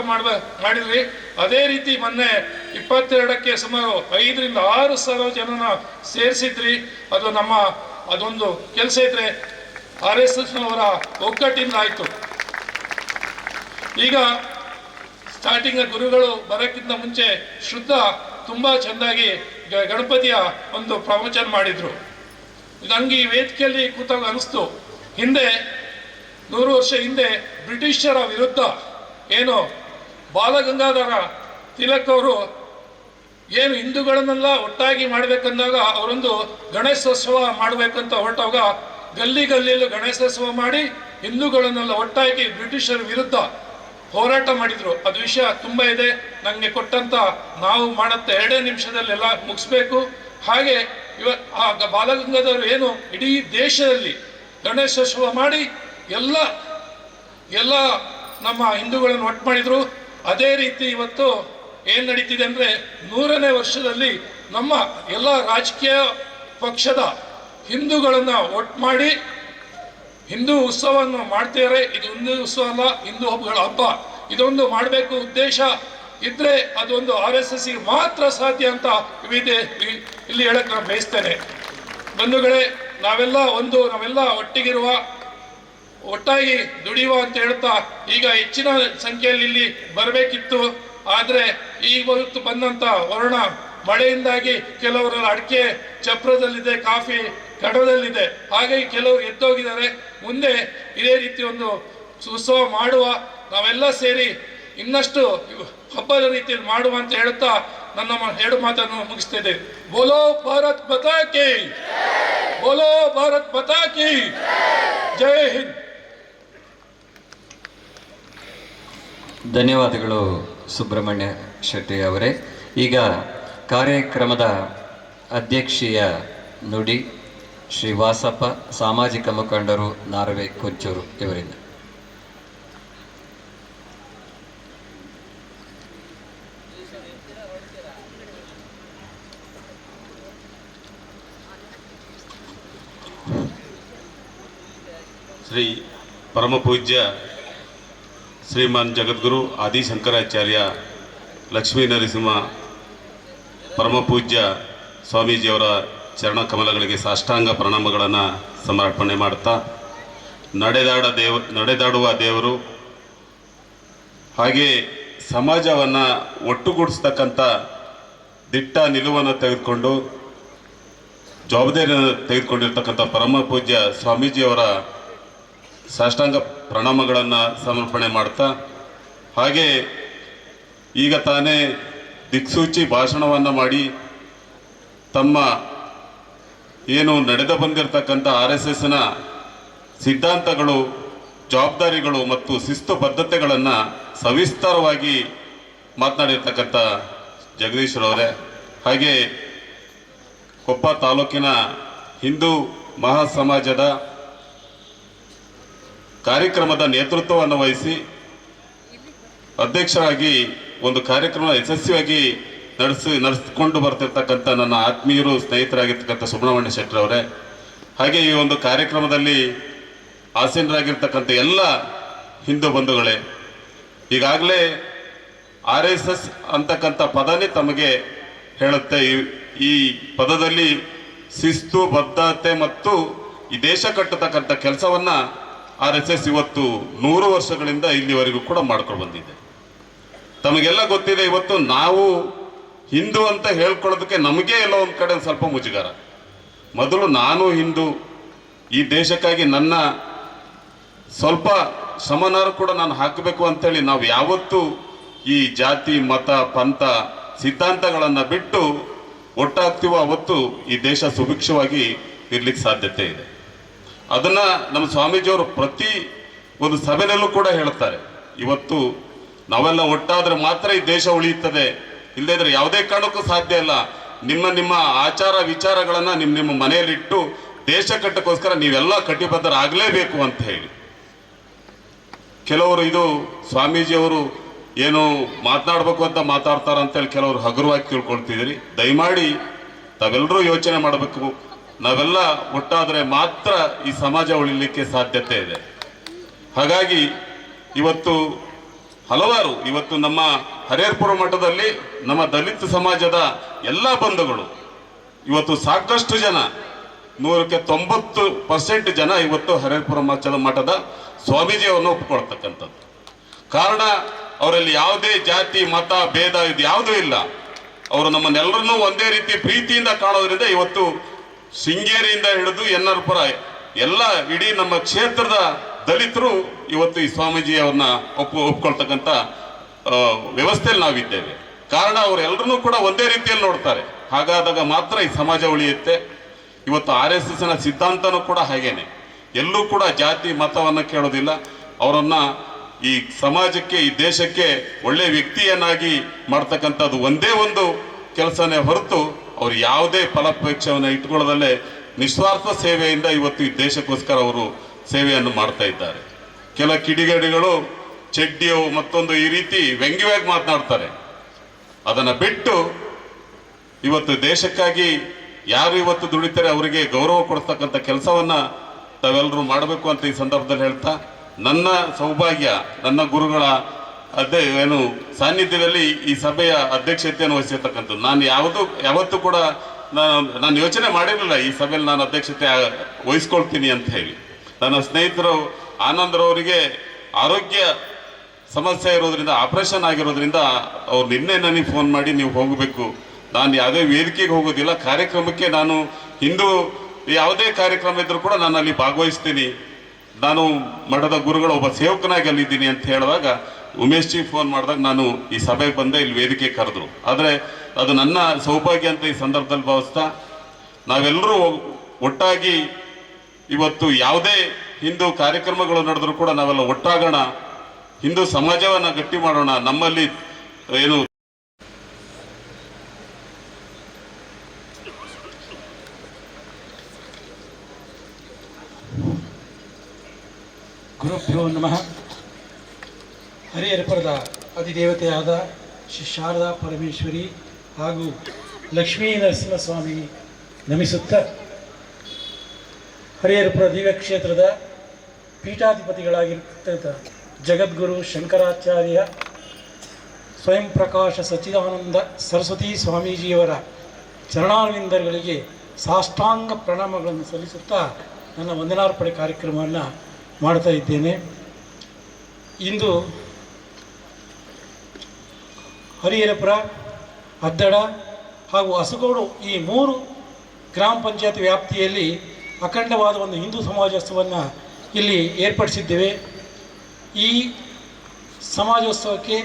ಮಾಡಿದ್ರಿ. ಅದೇ ರೀತಿ ಮೊನ್ನೆ 22ಕ್ಕೆ ಸುಮಾರು 5 ರಿಂದ 6 ಸಾವಿರ ಜನನ ಸೇರಿಸಿದ್ರಿ. ಅದು ನಮ್ಮ ಅದೊಂದು ಕೆಲಸ ಇದ್ರೆ RSSನವರ ಒಗ್ಗಟ್ಟಿಂದ ಆಯಿತು. ಈಗ ಸ್ಟಾರ್ಟಿಂಗ್ ಗುರುಗಳು ಬರೋಕ್ಕಿಂತ ಮುಂಚೆ ಶುದ್ಧ ತುಂಬ ಚೆಂದಾಗಿ ಗಣಪತಿಯ ಒಂದು ಪ್ರವಚನ ಮಾಡಿದರು. ನನಗೆ ಈ ವೇದಿಕೆಯಲ್ಲಿ ಕೂತಾಗ ಅನಿಸ್ತು, ಹಿಂದೆ 100 ವರ್ಷ ಹಿಂದೆ ಬ್ರಿಟಿಷರ ವಿರುದ್ಧ ಏನು ಬಾಲಗಂಗಾಧರ ತಿಲಕ್ ಅವರು ಏನು ಹಿಂದೂಗಳನ್ನೆಲ್ಲ ಒಟ್ಟಾಗಿ ಮಾಡಬೇಕಂದಾಗ ಅವರೊಂದು ಗಣೇಶೋತ್ಸವ ಮಾಡಬೇಕಂತ ಹೊರಟಾಗ ಗಲ್ಲಿ ಗಲ್ಲಿಯಲ್ಲೂ ಗಣೇಶೋತ್ಸವ ಮಾಡಿ ಹಿಂದೂಗಳನ್ನೆಲ್ಲ ಒಟ್ಟಾಗಿ ಬ್ರಿಟಿಷರ ವಿರುದ್ಧ ಹೋರಾಟ ಮಾಡಿದ್ರು. ಅದು ವಿಷಯ ತುಂಬ ಇದೆ, ನನಗೆ ಕೊಟ್ಟಂತ ನಾವು ಮಾಡಂತ 2 ನಿಮಿಷದಲ್ಲೆಲ್ಲ ಮುಗಿಸ್ಬೇಕು. ಹಾಗೆ ಬಾಲಗಂಗಾಧರರು ಏನು ಇಡೀ ದೇಶದಲ್ಲಿ ಗಣೇಶೋತ್ಸವ ಮಾಡಿ ಎಲ್ಲ ನಮ್ಮ ಹಿಂದೂಗಳನ್ನು ಒಟ್ಟು ಮಾಡಿದ್ರು. ಅದೇ ರೀತಿ ಇವತ್ತು ಏನು ನಡೀತಿದೆ ಅಂದರೆ 100ನೇ ವರ್ಷದಲ್ಲಿ ನಮ್ಮ ಎಲ್ಲ ರಾಜಕೀಯ ಪಕ್ಷದ ಹಿಂದೂಗಳನ್ನು ಒಟ್ಟು ಮಾಡಿ ಹಿಂದೂ ಉತ್ಸವವನ್ನು ಮಾಡ್ತಿದ್ದಾರೆ. ಇದು ಹಿಂದೂ ಉತ್ಸವ ಅಲ್ಲ, ಹಿಂದೂ ಹಬ್ಬಗಳ ಹಬ್ಬ. ಇದೊಂದು ಮಾಡಬೇಕು ಉದ್ದೇಶ ಇದ್ರೆ ಅದೊಂದು RSSಗೆ ಮಾತ್ರ ಸಾಧ್ಯ ಅಂತ ಇಲ್ಲಿ ಹೇಳಕ್ಕೆ ನಾನು ಬಯಸ್ತೇನೆ. ಬಂಧುಗಳೇ, ನಾವೆಲ್ಲ ಒಟ್ಟಿಗಿರುವ ಒಟ್ಟಾಗಿ ದುಡಿಯುವ ಅಂತ ಹೇಳ್ತಾ ಈಗ ಹೆಚ್ಚಿನ ಸಂಖ್ಯೆಯಲ್ಲಿ ಇಲ್ಲಿ ಬರಬೇಕಿತ್ತು. ಆದರೆ ಇವತ್ತು ಬಂದಂಥ ವರುಣ ಮಳೆಯಿಂದಾಗಿ ಕೆಲವರ ಅಡಿಕೆ ಚಪ್ರದಲ್ಲಿದೆ, ಕಾಫಿ ಕಡದಲ್ಲಿದೆ, ಹಾಗಾಗಿ ಕೆಲವರು ಎದ್ದೋಗಿದ್ದಾರೆ. ಮುಂದೆ ಇದೇ ರೀತಿ ಒಂದು ಉತ್ಸವ ಮಾಡುವ, ನಾವೆಲ್ಲ ಸೇರಿ ಇನ್ನಷ್ಟು ಹಬ್ಬದ ರೀತಿಯಲ್ಲಿ ಮಾಡುವ ಅಂತ ಹೇಳ್ತಾ ನನ್ನ ಎರಡು ಮಾತನ್ನು ಮುಗಿಸ್ತಾ ಇದ್ದೇವೆ. ಬೋಲೋ ಭಾರತ್ ಮಾತಾ ಕಿ, ಬೋಲೋ ಭಾರತ್ ಮಾತಾ ಕಿ ಜೈ ಹಿಂದ್. ಧನ್ಯವಾದಗಳು ಸುಬ್ರಹ್ಮಣ್ಯ ಶೆಟ್ಟಿ ಅವರೇ. ಈಗ ಕಾರ್ಯಕ್ರಮದ ಅಧ್ಯಕ್ಷೀಯ ನುಡಿ ಶ್ರೀ ವಾಸಪ್ಪ, ಸಾಮಾಜಿಕ ಮುಖಂಡರು, ನಾರ್ವೆ ಕೊಂಚೂರು ಇವರಿಂದ. ಶ್ರೀ ಪರಮಪೂಜ್ಯ ಶ್ರೀಮಾನ್ ಜಗದ್ಗುರು ಆದಿಶಂಕರಾಚಾರ್ಯ ಲಕ್ಷ್ಮೀ ನರಸಿಂಹ ಪರಮಪೂಜ್ಯ ಸ್ವಾಮೀಜಿಯವರ ಚರಣಕಮಲಗಳಿಗೆ ಸಾಷ್ಟಾಂಗ ಪ್ರಣಾಮಗಳನ್ನು ಸಮರ್ಪಣೆ ಮಾಡ್ತಾ, ನಡೆದಾಡುವ ದೇವರು, ಹಾಗೆ ಸಮಾಜವನ್ನು ಒಟ್ಟುಗೂಡಿಸ್ತಕ್ಕಂಥ ದಿಟ್ಟ ನಿಲುವನ್ನು ತೆಗೆದುಕೊಂಡು ಜವಾಬ್ದಾರಿಯನ್ನು ತೆಗೆದುಕೊಂಡಿರ್ತಕ್ಕಂಥ ಪರಮಪೂಜ್ಯ ಸ್ವಾಮೀಜಿಯವರ ಸಾಷ್ಟಾಂಗ ಪ್ರಣಾಮಗಳನ್ನು ಸಮರ್ಪಣೆ ಮಾಡ್ತಾ, ಹಾಗೆ ಈಗ ತಾನೇ ದಿಕ್ಸೂಚಿ ಭಾಷಣವನ್ನು ಮಾಡಿ ತಮ್ಮ ಏನು ನಡೆದು ಬಂದಿರತಕ್ಕಂಥ RSSನ ಸಿದ್ಧಾಂತಗಳು, ಜವಾಬ್ದಾರಿಗಳು ಮತ್ತು ಶಿಸ್ತು ಬದ್ಧತೆಗಳನ್ನು ಸವಿಸ್ತಾರವಾಗಿ ಮಾತನಾಡಿರ್ತಕ್ಕಂಥ ಜಗದೀಶ್ವರವರೇ, ಹಾಗೆ ಕೊಪ್ಪ ತಾಲೂಕಿನ ಹಿಂದೂ ಮಹಾಸಮಾಜದ ಕಾರ್ಯಕ್ರಮದ ನೇತೃತ್ವವನ್ನು ವಹಿಸಿ ಅಧ್ಯಕ್ಷರಾಗಿ ಒಂದು ಕಾರ್ಯಕ್ರಮ ಯಶಸ್ವಿಯಾಗಿ ನಡೆಸಿಕೊಂಡು ಬರ್ತಿರ್ತಕ್ಕಂಥ ನನ್ನ ಆತ್ಮೀಯರು, ಸ್ನೇಹಿತರಾಗಿರ್ತಕ್ಕಂಥ ಸುಬ್ರಹ್ಮಣ್ಯ ಶೆಟ್ಟಿ ಅವರೇ, ಹಾಗೆ ಈ ಒಂದು ಕಾರ್ಯಕ್ರಮದಲ್ಲಿ ಆಸೀನರಾಗಿರ್ತಕ್ಕಂಥ ಎಲ್ಲ ಹಿಂದೂ ಬಂಧುಗಳೇ, ಈಗಾಗಲೇ RSS ಅಂತಕ್ಕಂಥ ಪದನೇ ತಮಗೆ ಹೇಳುತ್ತೆ. ಈ ಪದದಲ್ಲಿ ಶಿಸ್ತು, ಬದ್ಧತೆ ಮತ್ತು ಈ ದೇಶ ಕಟ್ಟತಕ್ಕಂಥ ಕೆಲಸವನ್ನು RSS ಇವತ್ತು 100 ವರ್ಷಗಳಿಂದ ಇಲ್ಲಿವರೆಗೂ ಕೂಡ ಮಾಡ್ಕೊಂಡು ಬಂದಿದೆ. ತಮಗೆಲ್ಲ ಗೊತ್ತಿದೆ, ಇವತ್ತು ನಾವು ಹಿಂದೂ ಅಂತ ಹೇಳ್ಕೊಳ್ಳೋದಕ್ಕೆ ನಮಗೆ ಎಲ್ಲೋ ಒಂದು ಕಡೆ ಸ್ವಲ್ಪ ಮುಜುಗರ. ಮೊದಲು ನಾನು ಹಿಂದೂ, ಈ ದೇಶಕ್ಕಾಗಿ ನನ್ನ ಸ್ವಲ್ಪ ಶ್ರಮನಾರು ಕೂಡ ನಾನು ಹಾಕಬೇಕು ಅಂತೇಳಿ ನಾವು ಯಾವತ್ತೂ ಈ ಜಾತಿ, ಮತ, ಪಂಥ ಸಿದ್ಧಾಂತಗಳನ್ನು ಬಿಟ್ಟು ಒಟ್ಟಾಗ್ತೀವೋ ಅವತ್ತು ಈ ದೇಶ ಸುಭಿಕ್ಷವಾಗಿ ಇರ್ಲಿಕ್ಕೆ ಸಾಧ್ಯತೆ ಇದೆ. ಅದನ್ನು ನಮ್ಮ ಸ್ವಾಮೀಜಿಯವರು ಪ್ರತಿ ಒಂದು ಸಭೆಯಲ್ಲೂ ಕೂಡ ಹೇಳ್ತಾರೆ. ಇವತ್ತು ನಾವೆಲ್ಲ ಒಟ್ಟಾದರೆ ಮಾತ್ರ ಈ ದೇಶ ಉಳಿಯುತ್ತದೆ, ಇಲ್ಲದಿದ್ರೆ ಯಾವುದೇ ಕಾರಣಕ್ಕೂ ಸಾಧ್ಯ ಇಲ್ಲ. ನಿಮ್ಮ ಆಚಾರ ವಿಚಾರಗಳನ್ನು ನಿಮ್ಮ ಮನೆಯಲ್ಲಿಟ್ಟು ದೇಶ ಕಟ್ಟಕ್ಕೋಸ್ಕರ ನೀವೆಲ್ಲ ಕಟಿಬದ್ಧರಾಗಲೇಬೇಕು ಅಂತ ಹೇಳಿ. ಕೆಲವರು ಇದು ಸ್ವಾಮೀಜಿಯವರು ಏನು ಮಾತನಾಡಬೇಕು ಅಂತ ಮಾತಾಡ್ತಾರ ಅಂತೇಳಿ ಕೆಲವರು ಹಗುರವಾಗಿ ತಿಳ್ಕೊಳ್ತಿದ್ದೀರಿ. ದಯಮಾಡಿ ತಾವೆಲ್ಲರೂ ಯೋಚನೆ ಮಾಡಬೇಕು. ನಾವೆಲ್ಲ ಒಟ್ಟಾದರೆ ಮಾತ್ರ ಈ ಸಮಾಜ ಉಳಿಲಿಕ್ಕೆ ಸಾಧ್ಯತೆ ಇದೆ. ಹಾಗಾಗಿ ಇವತ್ತು ನಮ್ಮ ಹರಿಹರಪುರ ಮಠದಲ್ಲಿ ನಮ್ಮ ದಲಿತ ಸಮಾಜದ ಎಲ್ಲ ಬಂಧುಗಳು ಇವತ್ತು ಸಾಕಷ್ಟು ಜನ 100ಕ್ಕೆ 90% ಜನ ಇವತ್ತು ಹರಿಹರಪುರ ಮಠದ ಸ್ವಾಮೀಜಿಯನ್ನು ಒಪ್ಪಿಕೊಳ್ತಕ್ಕಂಥದ್ದು. ಕಾರಣ ಅವರಲ್ಲಿ ಯಾವುದೇ ಜಾತಿ, ಮತ, ಭೇದ ಇದು ಯಾವುದೂ ಇಲ್ಲ. ಅವರು ನಮ್ಮನ್ನೆಲ್ಲರನ್ನೂ ಒಂದೇ ರೀತಿ ಪ್ರೀತಿಯಿಂದ ಕಾಣೋದ್ರಿಂದ ಇವತ್ತು ಶೃಂಗೇರಿಯಿಂದ ಹಿಡಿದು ಎನ್ನರ್ಪುರ ಎಲ್ಲ ಇಡೀ ನಮ್ಮ ಕ್ಷೇತ್ರದ ದಲಿತರು ಇವತ್ತು ಈ ಸ್ವಾಮೀಜಿಯವ್ರನ್ನ ಒಪ್ಕೊಳ್ತಕ್ಕಂಥ ವ್ಯವಸ್ಥೆಯಲ್ಲಿ ನಾವಿದ್ದೇವೆ. ಕಾರಣ ಅವರೆಲ್ಲರನ್ನೂ ಕೂಡ ಒಂದೇ ರೀತಿಯಲ್ಲಿ ನೋಡ್ತಾರೆ. ಹಾಗಾದಾಗ ಮಾತ್ರ ಈ ಸಮಾಜ ಉಳಿಯುತ್ತೆ. ಇವತ್ತು RSSನ ಸಿದ್ಧಾಂತನೂ ಕೂಡ ಹಾಗೇನೆ, ಎಲ್ಲೂ ಕೂಡ ಜಾತಿ ಮತವನ್ನು ಕೇಳೋದಿಲ್ಲ. ಅವರನ್ನ ಈ ಸಮಾಜಕ್ಕೆ, ಈ ದೇಶಕ್ಕೆ ಒಳ್ಳೆ ವ್ಯಕ್ತಿಯನ್ನಾಗಿ ಮಾಡ್ತಕ್ಕಂಥದ್ದು ಒಂದೇ ಒಂದು ಕೆಲಸನೇ ಹೊರತು ಅವರು ಯಾವುದೇ ಫಲಾಪೇಕ್ಷೆಯನ್ನು ಇಟ್ಕೊಳ್ಳೋದಲ್ಲೇ ನಿಸ್ವಾರ್ಥ ಸೇವೆಯಿಂದ ಇವತ್ತು ಈ ದೇಶಕ್ಕೋಸ್ಕರ ಅವರು ಸೇವೆಯನ್ನು ಮಾಡ್ತಾ ಇದ್ದಾರೆ. ಕೆಲ ಕಿಡಿಗೇಡಿಗಳು ಚಡ್ಡಿಯೋ ಮತ್ತೊಂದು ಈ ರೀತಿ ವ್ಯಂಗ್ಯವಾಗಿ ಮಾತನಾಡ್ತಾರೆ. ಅದನ್ನು ಬಿಟ್ಟು ಇವತ್ತು ದೇಶಕ್ಕಾಗಿ ಯಾರು ಇವತ್ತು ದುಡಿತಾರೆ ಅವರಿಗೆ ಗೌರವ ಕೊಡ್ತಕ್ಕಂಥ ಕೆಲಸವನ್ನ ತಾವೆಲ್ಲರೂ ಮಾಡಬೇಕು ಅಂತ ಈ ಸಂದರ್ಭದಲ್ಲಿ ಹೇಳ್ತಾ, ನನ್ನ ಸೌಭಾಗ್ಯ ನನ್ನ ಗುರುಗಳ ಸಾನ್ನಿಧ್ಯದಲ್ಲಿ ಈ ಸಭೆಯ ಅಧ್ಯಕ್ಷತೆಯನ್ನು ವಹಿಸಿರ್ತಕ್ಕಂಥದ್ದು. ನಾನು ಯಾವತ್ತೂ ಕೂಡ ನಾನು ಯೋಚನೆ ಮಾಡಿರಲಿಲ್ಲ ಈ ಸಭೆಯಲ್ಲಿ ನಾನು ಅಧ್ಯಕ್ಷತೆ ವಹಿಸ್ಕೊಳ್ತೀನಿ ಅಂತ ಹೇಳಿ. ನನ್ನ ಸ್ನೇಹಿತರು ಆನಂದ್ರವರಿಗೆ ಆರೋಗ್ಯ ಸಮಸ್ಯೆ ಇರೋದ್ರಿಂದ, ಆಪರೇಷನ್ ಆಗಿರೋದ್ರಿಂದ ಅವ್ರು ನಿನ್ನೆ ನನಗೆ ಫೋನ್ ಮಾಡಿ ನೀವು ಹೋಗಬೇಕು, ನಾನು ಯಾವುದೇ ವೇದಿಕೆಗೆ ಹೋಗೋದಿಲ್ಲ, ಕಾರ್ಯಕ್ರಮಕ್ಕೆ ನಾನು ಹಿಂದೂ ಯಾವುದೇ ಕಾರ್ಯಕ್ರಮ ಇದ್ರೂ ಕೂಡ ನಾನು ಅಲ್ಲಿ ಭಾಗವಹಿಸ್ತೀನಿ, ನಾನು ಮಠದ ಗುರುಗಳ ಒಬ್ಬ ಸೇವಕನಾಗಿ ಅಲ್ಲಿದ್ದೀನಿ ಅಂತ ಹೇಳಿದಾಗ ಉಮೇಶ್ ಜಿ ಫೋನ್ ಮಾಡಿದಾಗ ನಾನು ಈ ಸಭೆಗೆ ಬಂದೆ, ಇಲ್ಲಿ ವೇದಿಕೆ ಕರೆದ್ರು. ಆದರೆ ಅದು ನನ್ನ ಸೌಭಾಗ್ಯ ಅಂತ ಈ ಸಂದರ್ಭದಲ್ಲಿ ಭಾವಿಸ್ತಾ, ನಾವೆಲ್ಲರೂ ಒಟ್ಟಾಗಿ ಇವತ್ತು ಯಾವುದೇ ಹಿಂದೂ ಕಾರ್ಯಕ್ರಮಗಳು ನಡೆದರೂ ಕೂಡ ನಾವೆಲ್ಲ ಒಟ್ಟಾಗೋಣ, ಹಿಂದೂ ಸಮಾಜವನ್ನು ಗಟ್ಟಿ ಮಾಡೋಣ. ನಮ್ಮಲ್ಲಿ ಏನು ಗುರುಭ್ಯೋ ನಮಃ. ಹರಿಹರಪುರದ ಅಧಿದೇವತೆಯಾದ ಶ್ರೀ ಶಾರದಾ ಪರಮೇಶ್ವರಿ ಹಾಗೂ ಲಕ್ಷ್ಮೀ ನರಸಿಂಹಸ್ವಾಮಿ ನಮಿಸುತ್ತಾ, ಹರಿಹರಪುರ ದಿವ್ಯ ಕ್ಷೇತ್ರದ ಪೀಠಾಧಿಪತಿಗಳಾಗಿರ್ತಕ್ಕಂಥ ಜಗದ್ಗುರು ಶಂಕರಾಚಾರ್ಯ ಸ್ವಯಂ ಪ್ರಕಾಶ ಸಚ್ಚಿದಾನಂದ ಸರಸ್ವತಿ ಸ್ವಾಮೀಜಿಯವರ ಚರಣಾರವಿಂದಗಳಿಗೆ ಸಾಷ್ಟಾಂಗ ಪ್ರಣಾಮಗಳನ್ನು ಸಲ್ಲಿಸುತ್ತಾ ನನ್ನ ವಂದನಾರ್ಪಣೆ ಕಾರ್ಯಕ್ರಮವನ್ನು ಮಾಡ್ತಾ ಇದ್ದೇನೆ. ಇಂದು ಹರಿಹರಪುರ, ಅದ್ದಡ ಹಾಗೂ ಹಸಗೋಡು ಈ 3 ಗ್ರಾಮ ಪಂಚಾಯತ್ ವ್ಯಾಪ್ತಿಯಲ್ಲಿ ಅಖಂಡವಾದ ಒಂದು ಹಿಂದೂ ಸಮಾಜೋತ್ಸವವನ್ನು ಇಲ್ಲಿ ಏರ್ಪಡಿಸಿದ್ದೇವೆ. ಈ ಸಮಾಜೋತ್ಸವಕ್ಕೆ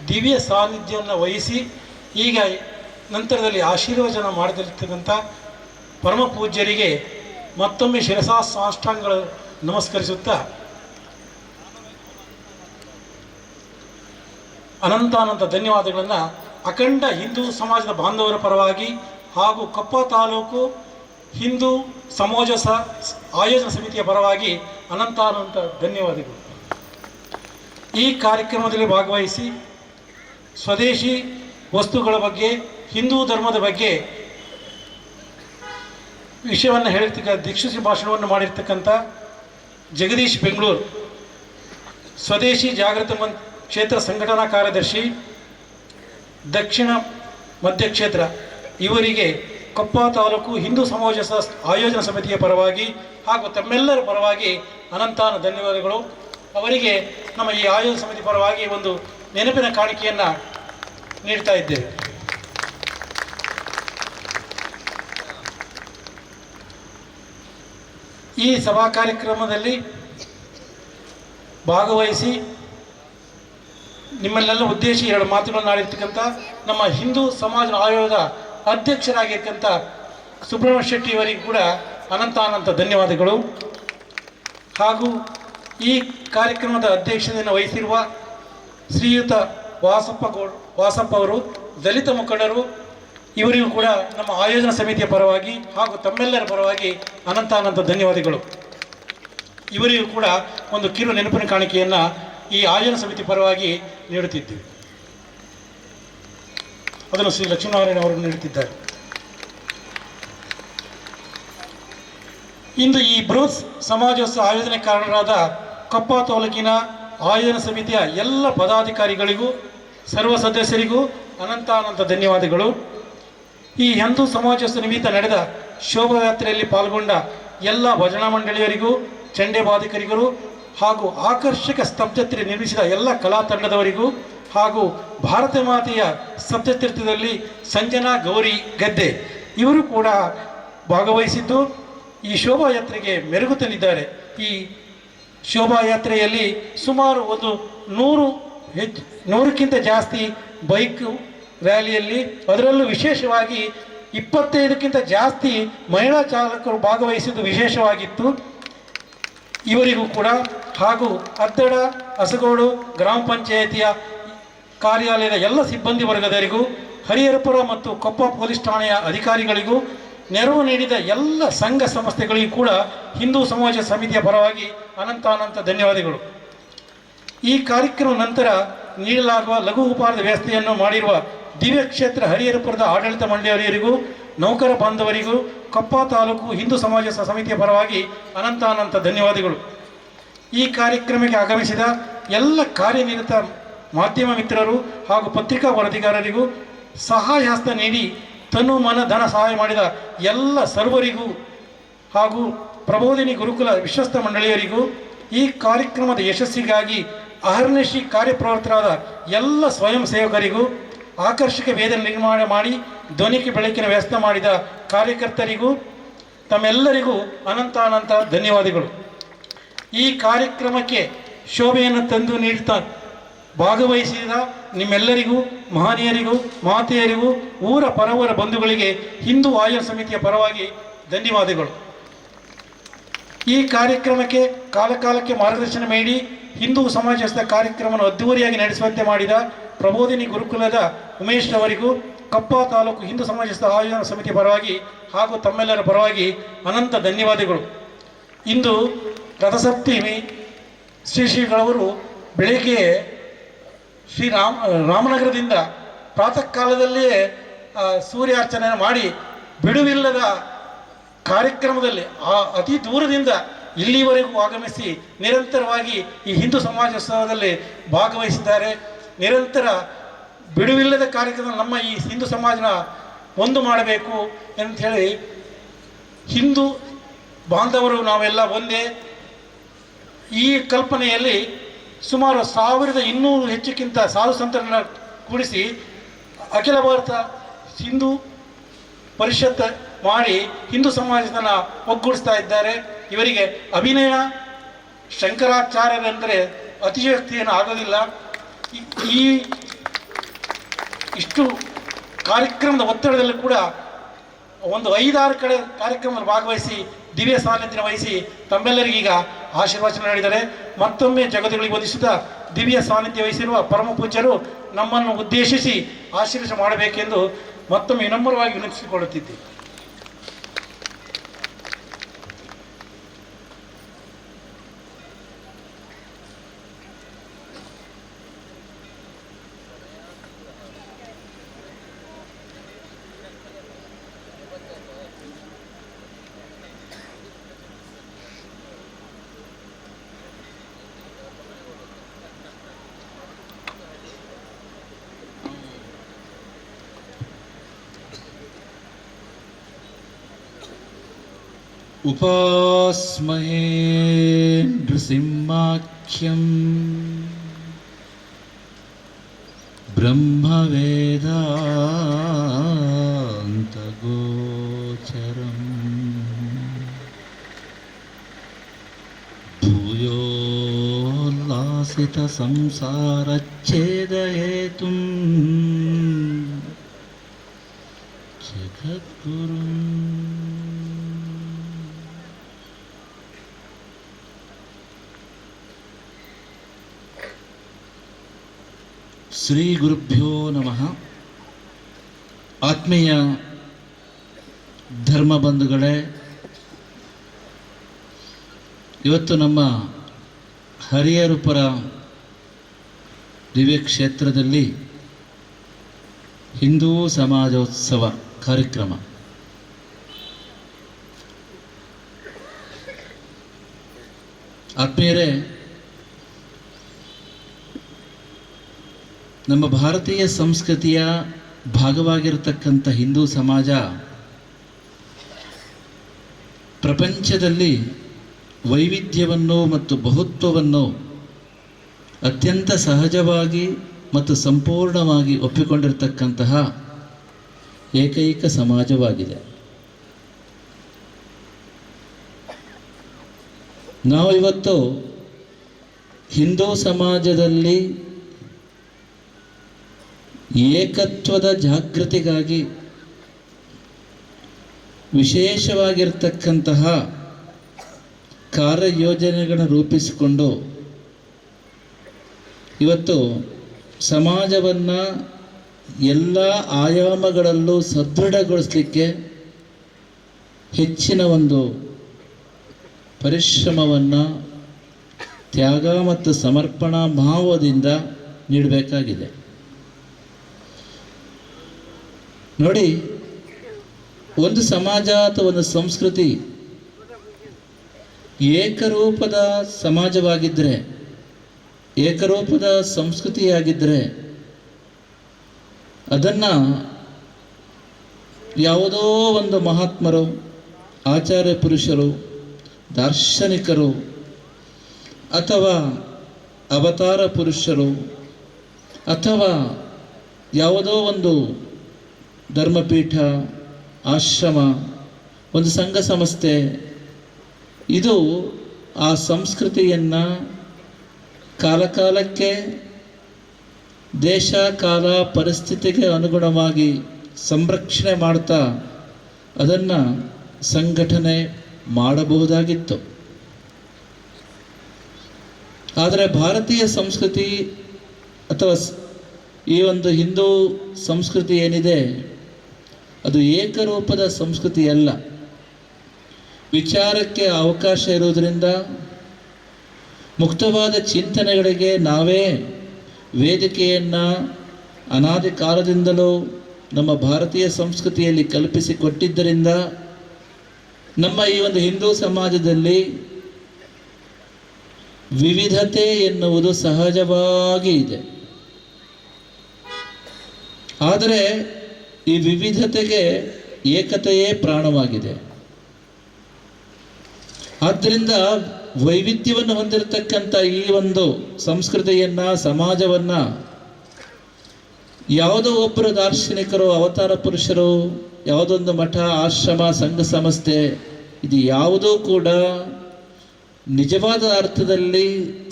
ದಿವ್ಯ ಸಾನ್ನಿಧ್ಯವನ್ನು ವಹಿಸಿ ಈಗ ನಂತರದಲ್ಲಿ ಆಶೀರ್ವಚನ ಮಾಡಲಿರ್ತಕ್ಕಂಥ ಪರಮ ಪೂಜ್ಯರಿಗೆ ಮತ್ತೊಮ್ಮೆ ಶಿರಸಾ ಸಾಷ್ಟಾಂಗಗಳು ನಮಸ್ಕರಿಸುತ್ತಾ, ಅನಂತಾನಂತ ಧನ್ಯವಾದಗಳನ್ನು ಅಖಂಡ ಹಿಂದೂ ಸಮಾಜದ ಬಾಂಧವರ ಪರವಾಗಿ ಹಾಗೂ ಕೊಪ್ಪ ತಾಲೂಕು ಹಿಂದೂ ಆಯೋಜನಾ ಸಮಿತಿಯ ಪರವಾಗಿ ಅನಂತಾನಂತ ಧನ್ಯವಾದಗಳು. ಈ ಕಾರ್ಯಕ್ರಮದಲ್ಲಿ ಭಾಗವಹಿಸಿ ಸ್ವದೇಶಿ ವಸ್ತುಗಳ ಬಗ್ಗೆ, ಹಿಂದೂ ಧರ್ಮದ ಬಗ್ಗೆ ವಿಷಯವನ್ನು ಹೇಳಿರ್ತಕ್ಕ ದಿಕ್ಷಿಸಿ ಭಾಷಣವನ್ನು ಮಾಡಿರ್ತಕ್ಕಂಥ ಜಗದೀಶ್ ಬೆಂಗಳೂರು, ಸ್ವದೇಶಿ ಜಾಗೃತ ಕ್ಷೇತ್ರ ಸಂಘಟನಾ ಕಾರ್ಯದರ್ಶಿ, ದಕ್ಷಿಣ ಮಧ್ಯ ಕ್ಷೇತ್ರ, ಇವರಿಗೆ ಕೊಪ್ಪ ತಾಲೂಕು ಹಿಂದೂ ಆಯೋಜನಾ ಸಮಿತಿಯ ಪರವಾಗಿ ಹಾಗೂ ತಮ್ಮೆಲ್ಲರ ಪರವಾಗಿ ಅನಂತಾನ ಧನ್ಯವಾದಗಳು. ಅವರಿಗೆ ನಮ್ಮ ಈ ಆಯೋಜನಾ ಸಮಿತಿ ಪರವಾಗಿ ಒಂದು ನೆನಪಿನ ಕಾಣಿಕೆಯನ್ನು ನೀಡ್ತಾ ಇದ್ದೇವೆ. ಈ ಸಭಾ ಕಾರ್ಯಕ್ರಮದಲ್ಲಿ ಭಾಗವಹಿಸಿ ನಿಮ್ಮನ್ನೆಲ್ಲ ಉದ್ದೇಶಿ 2 ಮಾತುಗಳನ್ನು ಆಡಿರ್ತಕ್ಕಂಥ ನಮ್ಮ ಹಿಂದೂ ಸಮಾಜ ಆಯೋಗದ ಅಧ್ಯಕ್ಷರಾಗಿರ್ತಕ್ಕಂಥ ಸುಬ್ರಹ್ಮಣ್ಯ ಶೆಟ್ಟಿಯವರಿಗೂ ಕೂಡ ಅನಂತಾನಂತ ಧನ್ಯವಾದಗಳು. ಹಾಗೂ ಈ ಕಾರ್ಯಕ್ರಮದ ಅಧ್ಯಕ್ಷತೆಯನ್ನು ವಹಿಸಿರುವ ಶ್ರೀಯುತ ವಾಸಪ್ಪ ಅವರು ದಲಿತ ಮುಖಂಡರು, ಇವರಿಗೂ ಕೂಡ ನಮ್ಮ ಆಯೋಜನಾ ಸಮಿತಿಯ ಪರವಾಗಿ ಹಾಗೂ ತಮ್ಮೆಲ್ಲರ ಪರವಾಗಿ ಅನಂತಾನಂತ ಧನ್ಯವಾದಗಳು. ಇವರಿಗೂ ಕೂಡ ಒಂದು ಕಿರು ನೆನಪಿನ ಕಾಣಿಕೆಯನ್ನು ಈ ಆಯೋಜನಾ ಸಮಿತಿ ಪರವಾಗಿ ನೀಡುತ್ತಿದ್ದೇವೆ. ಅದನ್ನು ಶ್ರೀ ಲಕ್ಷ್ಮೀನಾರಾಯಣ ಅವರು ನೀಡುತ್ತಿದ್ದಾರೆ. ಇಂದು ಈ ಬೃಹತ್ ಸಮಾಜೋತ್ಸವ ಆಯೋಜನೆಕಾರರಾದ ಕೊಪ್ಪ ತಾಲೂಕಿನ ಆಯೋಜನಾ ಸಮಿತಿಯ ಎಲ್ಲ ಪದಾಧಿಕಾರಿಗಳಿಗೂ ಸರ್ವ ಸದಸ್ಯರಿಗೂ ಅನಂತಾನಂತ ಧನ್ಯವಾದಗಳು. ಈ ಹಿಂದೂ ಸಮಾಜೋತ್ಸವ ನಿಮಿತ್ತ ನಡೆದ ಶೋಭಾಯಾತ್ರೆಯಲ್ಲಿ ಪಾಲ್ಗೊಂಡ ಎಲ್ಲ ಭಜನಾ ಮಂಡಳಿಯರಿಗೂ, ಚಂಡೆ ಬಾಧಿಕರಿಗೂ ಹಾಗೂ ಆಕರ್ಷಕ ಸ್ತಬ್ಧಚಿತ್ರ ನಿರ್ಮಿಸಿದ ಎಲ್ಲ ಕಲಾ ತಂಡದವರಿಗೂ ಹಾಗೂ ಭಾರತ ಮಾತೆಯ ಸ್ತಬ್ಧಚಿತ್ರದಲ್ಲಿ ಸಂಜನಾ ಗೌರಿ ಗದ್ದೆ ಇವರು ಕೂಡ ಭಾಗವಹಿಸಿದ್ದು ಈ ಶೋಭಾಯಾತ್ರೆಗೆ ಮೆರುಗು ತಂದಿದ್ದಾರೆ. ಈ ಶೋಭಾಯಾತ್ರೆಯಲ್ಲಿ ಸುಮಾರು ಒಂದು 100ಕ್ಕಿಂತ ಜಾಸ್ತಿ ಬೈಕ್ ರ್ಯಾಲಿಯಲ್ಲಿ, ಅದರಲ್ಲೂ ವಿಶೇಷವಾಗಿ 25ಕ್ಕಿಂತ ಜಾಸ್ತಿ ಮಹಿಳಾ ಚಾಲಕರು ಭಾಗವಹಿಸಿದ್ದು ವಿಶೇಷವಾಗಿತ್ತು. ಇವರಿಗೂ ಕೂಡ ಹಾಗೂ ಅದ್ದಡ ಹಸಗೋಡು ಗ್ರಾಮ ಪಂಚಾಯಿತಿಯ ಕಾರ್ಯಾಲಯದ ಎಲ್ಲ ಸಿಬ್ಬಂದಿ ವರ್ಗದವರಿಗೂ, ಹರಿಹರಪುರ ಮತ್ತು ಕೊಪ್ಪ ಪೊಲೀಸ್ ಠಾಣೆಯ ಅಧಿಕಾರಿಗಳಿಗೂ, ನೆರವು ನೀಡಿದ ಎಲ್ಲ ಸಂಘ ಸಂಸ್ಥೆಗಳಿಗೂ ಕೂಡ ಹಿಂದೂ ಸಮಾಜ ಸಮಿತಿಯ ಪರವಾಗಿ ಅನಂತಾನಂತ ಧನ್ಯವಾದಗಳು. ಈ ಕಾರ್ಯಕ್ರಮ ನಂತರ ನೀಡಲಾಗುವ ಲಘು ಉಪಹಾರದ ವ್ಯವಸ್ಥೆಯನ್ನು ಮಾಡಿರುವ ದಿವ್ಯ ಕ್ಷೇತ್ರ ಹರಿಹರಪುರದ ಆಡಳಿತ ಮಂಡಳಿಯವರಿಗೂ, ನೌಕರ ಬಾಂಧವರಿಗೂ, ಕೊಪ್ಪ ತಾಲೂಕು ಹಿಂದೂ ಸಮಾಜ ಸಮಿತಿಯ ಪರವಾಗಿ ಅನಂತಾನಂತ ಧನ್ಯವಾದಗಳು. ಈ ಕಾರ್ಯಕ್ರಮಕ್ಕೆ ಆಗಮಿಸಿದ ಎಲ್ಲ ಕಾರ್ಯನಿರತ ಮಾಧ್ಯಮ ಮಿತ್ರರು ಹಾಗೂ ಪತ್ರಿಕಾ ವರದಿಗಾರರಿಗೂ, ಸಹಾಯ ಹಸ್ತ ನೀಡಿ ತನು ಮನ ಧನ ಸಹಾಯ ಮಾಡಿದ ಎಲ್ಲ ಸರ್ವರಿಗೂ ಹಾಗೂ ಪ್ರಬೋಧಿನಿ ಗುರುಕುಲ ವಿಶ್ವಸ್ತ ಮಂಡಳಿಯರಿಗೂ, ಈ ಕಾರ್ಯಕ್ರಮದ ಯಶಸ್ಸಿಗಾಗಿ ಅಹರ್ನಿಶಿ ಕಾರ್ಯಪ್ರವೃತ್ತರಾದ ಎಲ್ಲ ಸ್ವಯಂ ಸೇವಕರಿಗೂ, ಆಕರ್ಷಕ ವೇದಿಕೆ ನಿರ್ಮಾಣ ಮಾಡಿ ಧ್ವನಿಕೆ ಬೆಳಕಿನ ವ್ಯವಸ್ಥೆ ಮಾಡಿದ ಕಾರ್ಯಕರ್ತರಿಗೂ ತಮ್ಮೆಲ್ಲರಿಗೂ ಅನಂತ ಧನ್ಯವಾದಗಳು. ಈ ಕಾರ್ಯಕ್ರಮಕ್ಕೆ ಶೋಭೆಯನ್ನು ತಂದು ನೀಡುತ್ತಾ ಭಾಗವಹಿಸಿದ ನಿಮ್ಮೆಲ್ಲರಿಗೂ, ಮಹನೀಯರಿಗೂ, ಮಾತೆಯರಿಗೂ, ಊರ ಪರವರ ಬಂಧುಗಳಿಗೆ ಹಿಂದೂ ಆಯೋಜನ ಸಮಿತಿಯ ಪರವಾಗಿ ಧನ್ಯವಾದಗಳು. ಈ ಕಾರ್ಯಕ್ರಮಕ್ಕೆ ಕಾಲಕಾಲಕ್ಕೆ ಮಾರ್ಗದರ್ಶನ ನೀಡಿ ಹಿಂದೂ ಸಮಾಜದ ಕಾರ್ಯಕ್ರಮವನ್ನು ಅದ್ದೂರಿಯಾಗಿ ನಡೆಸುವಂತೆ ಮಾಡಿದ ಪ್ರಬೋಧಿನಿ ಗುರುಕುಲದ ಉಮೇಶ್ ಅವರಿಗೂ, ಕಪ್ಪ ತಾಲೂಕು ಹಿಂದೂ ಸಮಾಜದ ಆಯೋಜನಾ ಸಮಿತಿಯ ಪರವಾಗಿ ಹಾಗೂ ತಮ್ಮೆಲ್ಲರ ಪರವಾಗಿ ಅನಂತ ಧನ್ಯವಾದಗಳು. ಇಂದು ರಥಸಪ್ತಮಿ. ಶ್ರೀಗಳವರು ಬೆಳಗ್ಗೆ ರಾಮನಗರದಿಂದ ಪ್ರಾತಃ ಕಾಲದಲ್ಲೇ ಸೂರ್ಯಾರ್ಚನೆ ಮಾಡಿ ಬಿಡುವಿಲ್ಲದ ಕಾರ್ಯಕ್ರಮದಲ್ಲಿ ಅತಿ ದೂರದಿಂದ ಇಲ್ಲಿವರೆಗೂ ಆಗಮಿಸಿ ನಿರಂತರವಾಗಿ ಈ ಹಿಂದೂ ಸಮಾಜೋತ್ಸವದಲ್ಲಿ ಭಾಗವಹಿಸಿದ್ದಾರೆ. ನಿರಂತರ ಬಿಡುವಿಲ್ಲದ ಕಾರ್ಯಕ್ರಮ ನಮ್ಮ ಈ ಹಿಂದೂ ಸಮಾಜನ ಒಂದು ಮಾಡಬೇಕು ಅಂಥೇಳಿ ಹಿಂದೂ ಬಾಂಧವರು ನಾವೆಲ್ಲ ಒಂದೇ ಈ ಕಲ್ಪನೆಯಲ್ಲಿ ಸುಮಾರು 1200 ಹೆಚ್ಚಕ್ಕಿಂತ ಸಾಧು ಸಂತರನ್ನು ಕೂಡಿಸಿ ಅಖಿಲ ಭಾರತ ಹಿಂದೂ ಪರಿಷತ್ ಮಾಡಿ ಹಿಂದೂ ಸಮಾಜದನ್ನು ಒಗ್ಗೂಡಿಸ್ತಾ ಇದ್ದಾರೆ. ಇವರಿಗೆ ಅಭಿನಯ ಶಂಕರಾಚಾರ್ಯರೆಂದರೆ ಅತಿಶಯೋಕ್ತಿಯನ್ನು ಆಗೋದಿಲ್ಲ. ಈ ಇಷ್ಟು ಕಾರ್ಯಕ್ರಮದ ಒತ್ತಡದಲ್ಲಿ ಕೂಡ ಒಂದು 5-6 ಕಡೆ ಕಾರ್ಯಕ್ರಮದಲ್ಲಿ ಭಾಗವಹಿಸಿ ದಿವ್ಯ ಸಾನ್ನಿಧ್ಯ ವಹಿಸಿ ತಮ್ಮೆಲ್ಲರಿಗೀಗ ಆಶೀರ್ವಚನ ನೀಡಿದ್ದಾರೆ. ಮತ್ತೊಮ್ಮೆ ಜಗತ್ತುಗಳಿಗೆ ವಂದಿಸುತ್ತಾ ದಿವ್ಯ ಸಾನ್ನಿಧ್ಯ ವಹಿಸಿರುವ ಪರಮ ಪೂಜ್ಯರು ನಮ್ಮನ್ನು ಉದ್ದೇಶಿಸಿ ಆಶೀರ್ವಾದ ಮಾಡಬೇಕೆಂದು ಮತ್ತೊಮ್ಮೆ ವಿನಮ್ರವಾಗಿ ವಿನಂತಿಸಿಕೊಳ್ಳುತ್ತಿದ್ದೆ. उपास्महे नृसिंहाख्यं ब्रह्मवेदान्तगोचरम् भूयोल्लासितसंसारच्छेदहेतुं जगद्गुरुम् ಶ್ರೀ ಗುರುಭ್ಯೋ ನಮಃ. ಆತ್ಮೀಯ ಧರ್ಮ ಬಂಧುಗಳೇ, ಇವತ್ತು ನಮ್ಮ ಹರಿಹರಪುರ ದಿವ್ಯ ಕ್ಷೇತ್ರದಲ್ಲಿ ಹಿಂದೂ ಸಮಾಜೋತ್ಸವ ಕಾರ್ಯಕ್ರಮ. ಆತ್ಮೀಯರೇ, ನಮ್ಮ ಭಾರತೀಯ ಸಂಸ್ಕೃತಿಯ ಭಾಗವಾಗಿರತಕ್ಕಂಥ ಹಿಂದೂ ಸಮಾಜ ಪ್ರಪಂಚದಲ್ಲಿ ವೈವಿಧ್ಯವನ್ನು ಮತ್ತು ಬಹುತ್ವವನ್ನು ಅತ್ಯಂತ ಸಹಜವಾಗಿ ಮತ್ತು ಸಂಪೂರ್ಣವಾಗಿ ಒಪ್ಪಿಕೊಂಡಿರತಕ್ಕಂತಹ ಏಕೈಕ ಸಮಾಜವಾಗಿದೆ. ನಾವು ಇವತ್ತು ಹಿಂದೂ ಸಮಾಜದಲ್ಲಿ ಏಕತ್ವದ ಜಾಗೃತಿಗಾಗಿ ವಿಶೇಷವಾಗಿರ್ತಕ್ಕಂತಹ ಕಾರ್ಯಯೋಜನೆಗಳನ್ನು ರೂಪಿಸಿಕೊಂಡು ಇವತ್ತು ಸಮಾಜವನ್ನು ಎಲ್ಲ ಆಯಾಮಗಳಲ್ಲೂ ಸದೃಢಗೊಳಿಸಲಿಕ್ಕೆ ಹೆಚ್ಚಿನ ಒಂದು ಪರಿಶ್ರಮವನ್ನು ತ್ಯಾಗ ಮತ್ತು ಸಮರ್ಪಣಾ ಭಾವದಿಂದ ನೀಡಬೇಕಾಗಿದೆ. ನೋಡಿ, ಒಂದು ಸಮಾಜ ಅಥವಾ ಒಂದು ಸಂಸ್ಕೃತಿ ಏಕರೂಪದ ಸಮಾಜವಾಗಿದ್ದರೆ, ಏಕರೂಪದ ಸಂಸ್ಕೃತಿಯಾಗಿದ್ದರೆ ಅದನ್ನು ಯಾವುದೋ ಒಂದು ಮಹಾತ್ಮರು, ಆಚಾರ್ಯ ಪುರುಷರು, ದಾರ್ಶನಿಕರು ಅಥವಾ ಅವತಾರ ಪುರುಷರು ಅಥವಾ ಯಾವುದೋ ಒಂದು ಧರ್ಮಪೀಠ, ಆಶ್ರಮ, ಒಂದು ಸಂಘ ಸಂಸ್ಥೆ, ಇದು ಆ ಸಂಸ್ಕೃತಿಯನ್ನು ಕಾಲಕಾಲಕ್ಕೆ ದೇಶ ಕಾಲ ಪರಿಸ್ಥಿತಿಗೆ ಅನುಗುಣವಾಗಿ ಸಂರಕ್ಷಣೆ ಮಾಡ್ತಾ ಅದನ್ನು ಸಂಘಟನೆ ಮಾಡಬಹುದಾಗಿತ್ತು. ಆದರೆ ಭಾರತೀಯ ಸಂಸ್ಕೃತಿ ಅಥವಾ ಈ ಒಂದು ಹಿಂದೂ ಸಂಸ್ಕೃತಿ ಏನಿದೆ ಅದು ಏಕರೂಪದ ಸಂಸ್ಕೃತಿ ಅಲ್ಲ. ವಿಚಾರಕ್ಕೆ ಅವಕಾಶ ಇರುವುದರಿಂದ ಮುಕ್ತವಾದ ಚಿಂತನೆಗಳಿಗೆ ನಾವೇ ವೇದಿಕೆಯನ್ನು ಅನಾದಿ ಕಾಲದಿಂದಲೂ ನಮ್ಮ ಭಾರತೀಯ ಸಂಸ್ಕೃತಿಯಲ್ಲಿ ಕಲ್ಪಿಸಿಕೊಟ್ಟಿದ್ದರಿಂದ ನಮ್ಮ ಈ ಒಂದು ಹಿಂದೂ ಸಮಾಜದಲ್ಲಿ ವಿವಿಧತೆ ಎನ್ನುವುದು ಸಹಜವಾಗಿ ಇದೆ. ಆದರೆ ಈ ವಿವಿಧತೆಗೆ ಏಕತೆಯೇ ಪ್ರಾಣವಾಗಿದೆ. ಆದ್ದರಿಂದ ವೈವಿಧ್ಯವನ್ನು ಹೊಂದಿರತಕ್ಕಂಥ ಈ ಒಂದು ಸಂಸ್ಕೃತಿಯನ್ನು, ಸಮಾಜವನ್ನು ಯಾವುದೋ ಒಬ್ಬರು ದಾರ್ಶನಿಕರು, ಅವತಾರ ಪುರುಷರು, ಯಾವುದೊಂದು ಮಠ, ಆಶ್ರಮ, ಸಂಘ ಸಂಸ್ಥೆ, ಇದು ಯಾವುದೂ ಕೂಡ ನಿಜವಾದ ಅರ್ಥದಲ್ಲಿ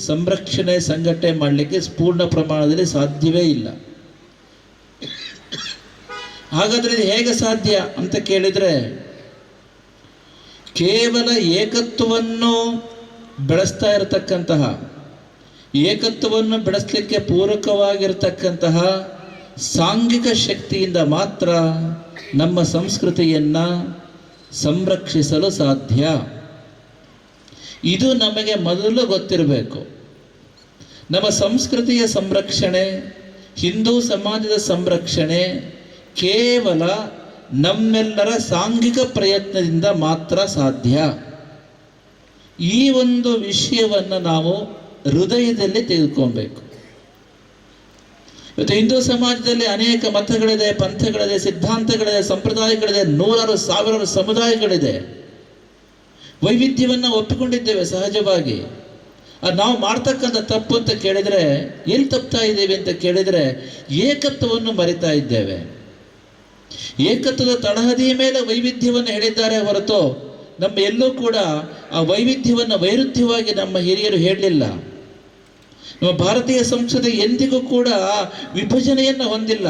ಸಂರಕ್ಷಣೆ, ಸಂಘಟನೆ ಮಾಡಲಿಕ್ಕೆ ಪೂರ್ಣ ಪ್ರಮಾಣದಲ್ಲಿ ಸಾಧ್ಯವೇ ಇಲ್ಲ. ಹಾಗಾದರೆ ಇದು ಹೇಗೆ ಸಾಧ್ಯ ಅಂತ ಕೇಳಿದರೆ, ಕೇವಲ ಏಕತ್ವವನ್ನು ಬೆಳೆಸ್ತಾ ಇರತಕ್ಕಂತಹ, ಏಕತ್ವವನ್ನು ಬೆಳೆಸಲಿಕ್ಕೆ ಪೂರಕವಾಗಿರ್ತಕ್ಕಂತಹ ಸಾಂಘಿಕ ಶಕ್ತಿಯಿಂದ ಮಾತ್ರ ನಮ್ಮ ಸಂಸ್ಕೃತಿಯನ್ನು ಸಂರಕ್ಷಿಸಲು ಸಾಧ್ಯ. ಇದು ನಮಗೆ ಮೊದಲು ಗೊತ್ತಿರಬೇಕು. ನಮ್ಮ ಸಂಸ್ಕೃತಿಯ ಸಂರಕ್ಷಣೆ, ಹಿಂದೂ ಸಮಾಜದ ಸಂರಕ್ಷಣೆ ಕೇವಲ ನಮ್ಮೆಲ್ಲರ ಸಾಂಘಿಕ ಪ್ರಯತ್ನದಿಂದ ಮಾತ್ರ ಸಾಧ್ಯ. ಈ ಒಂದು ವಿಷಯವನ್ನು ನಾವು ಹೃದಯದಲ್ಲಿ ತೆಗೆದುಕೊಳ್ಬೇಕು. ಇವತ್ತು ಹಿಂದೂ ಸಮಾಜದಲ್ಲಿ ಅನೇಕ ಮತಗಳಿದೆ, ಪಂಥಗಳಿದೆ, ಸಿದ್ಧಾಂತಗಳಿದೆ, ಸಂಪ್ರದಾಯಗಳಿದೆ, ನೂರಾರು ಸಾವಿರಾರು ಸಮುದಾಯಗಳಿದೆ. ವೈವಿಧ್ಯವನ್ನು ಒಪ್ಪಿಕೊಂಡಿದ್ದೇವೆ ಸಹಜವಾಗಿ. ನಾವು ಮಾಡ್ತಕ್ಕಂಥ ತಪ್ಪು ಅಂತ ಕೇಳಿದರೆ, ಎಲ್ಲಿ ತಪ್ತಾ ಇದ್ದೇವೆ ಅಂತ ಕೇಳಿದರೆ, ಏಕತ್ವವನ್ನು ಮರಿತಾ ಇದ್ದೇವೆ. ಏಕತ್ವದ ತಳಹದಿಯ ಮೇಲೆ ವೈವಿಧ್ಯವನ್ನು ಹೇಳಿದ್ದಾರೆ ಹೊರತು ನಮ್ಮ ಎಲ್ಲೂ ಕೂಡ ಆ ವೈವಿಧ್ಯವನ್ನು ವೈರುಧ್ಯವಾಗಿ ನಮ್ಮ ಹಿರಿಯರು ಹೇಳಲಿಲ್ಲ. ನಮ್ಮ ಭಾರತೀಯ ಸಂಸ್ಕೃತಿ ಎಂದಿಗೂ ಕೂಡ ವಿಭಜನೆಯನ್ನು ಹೊಂದಿಲ್ಲ.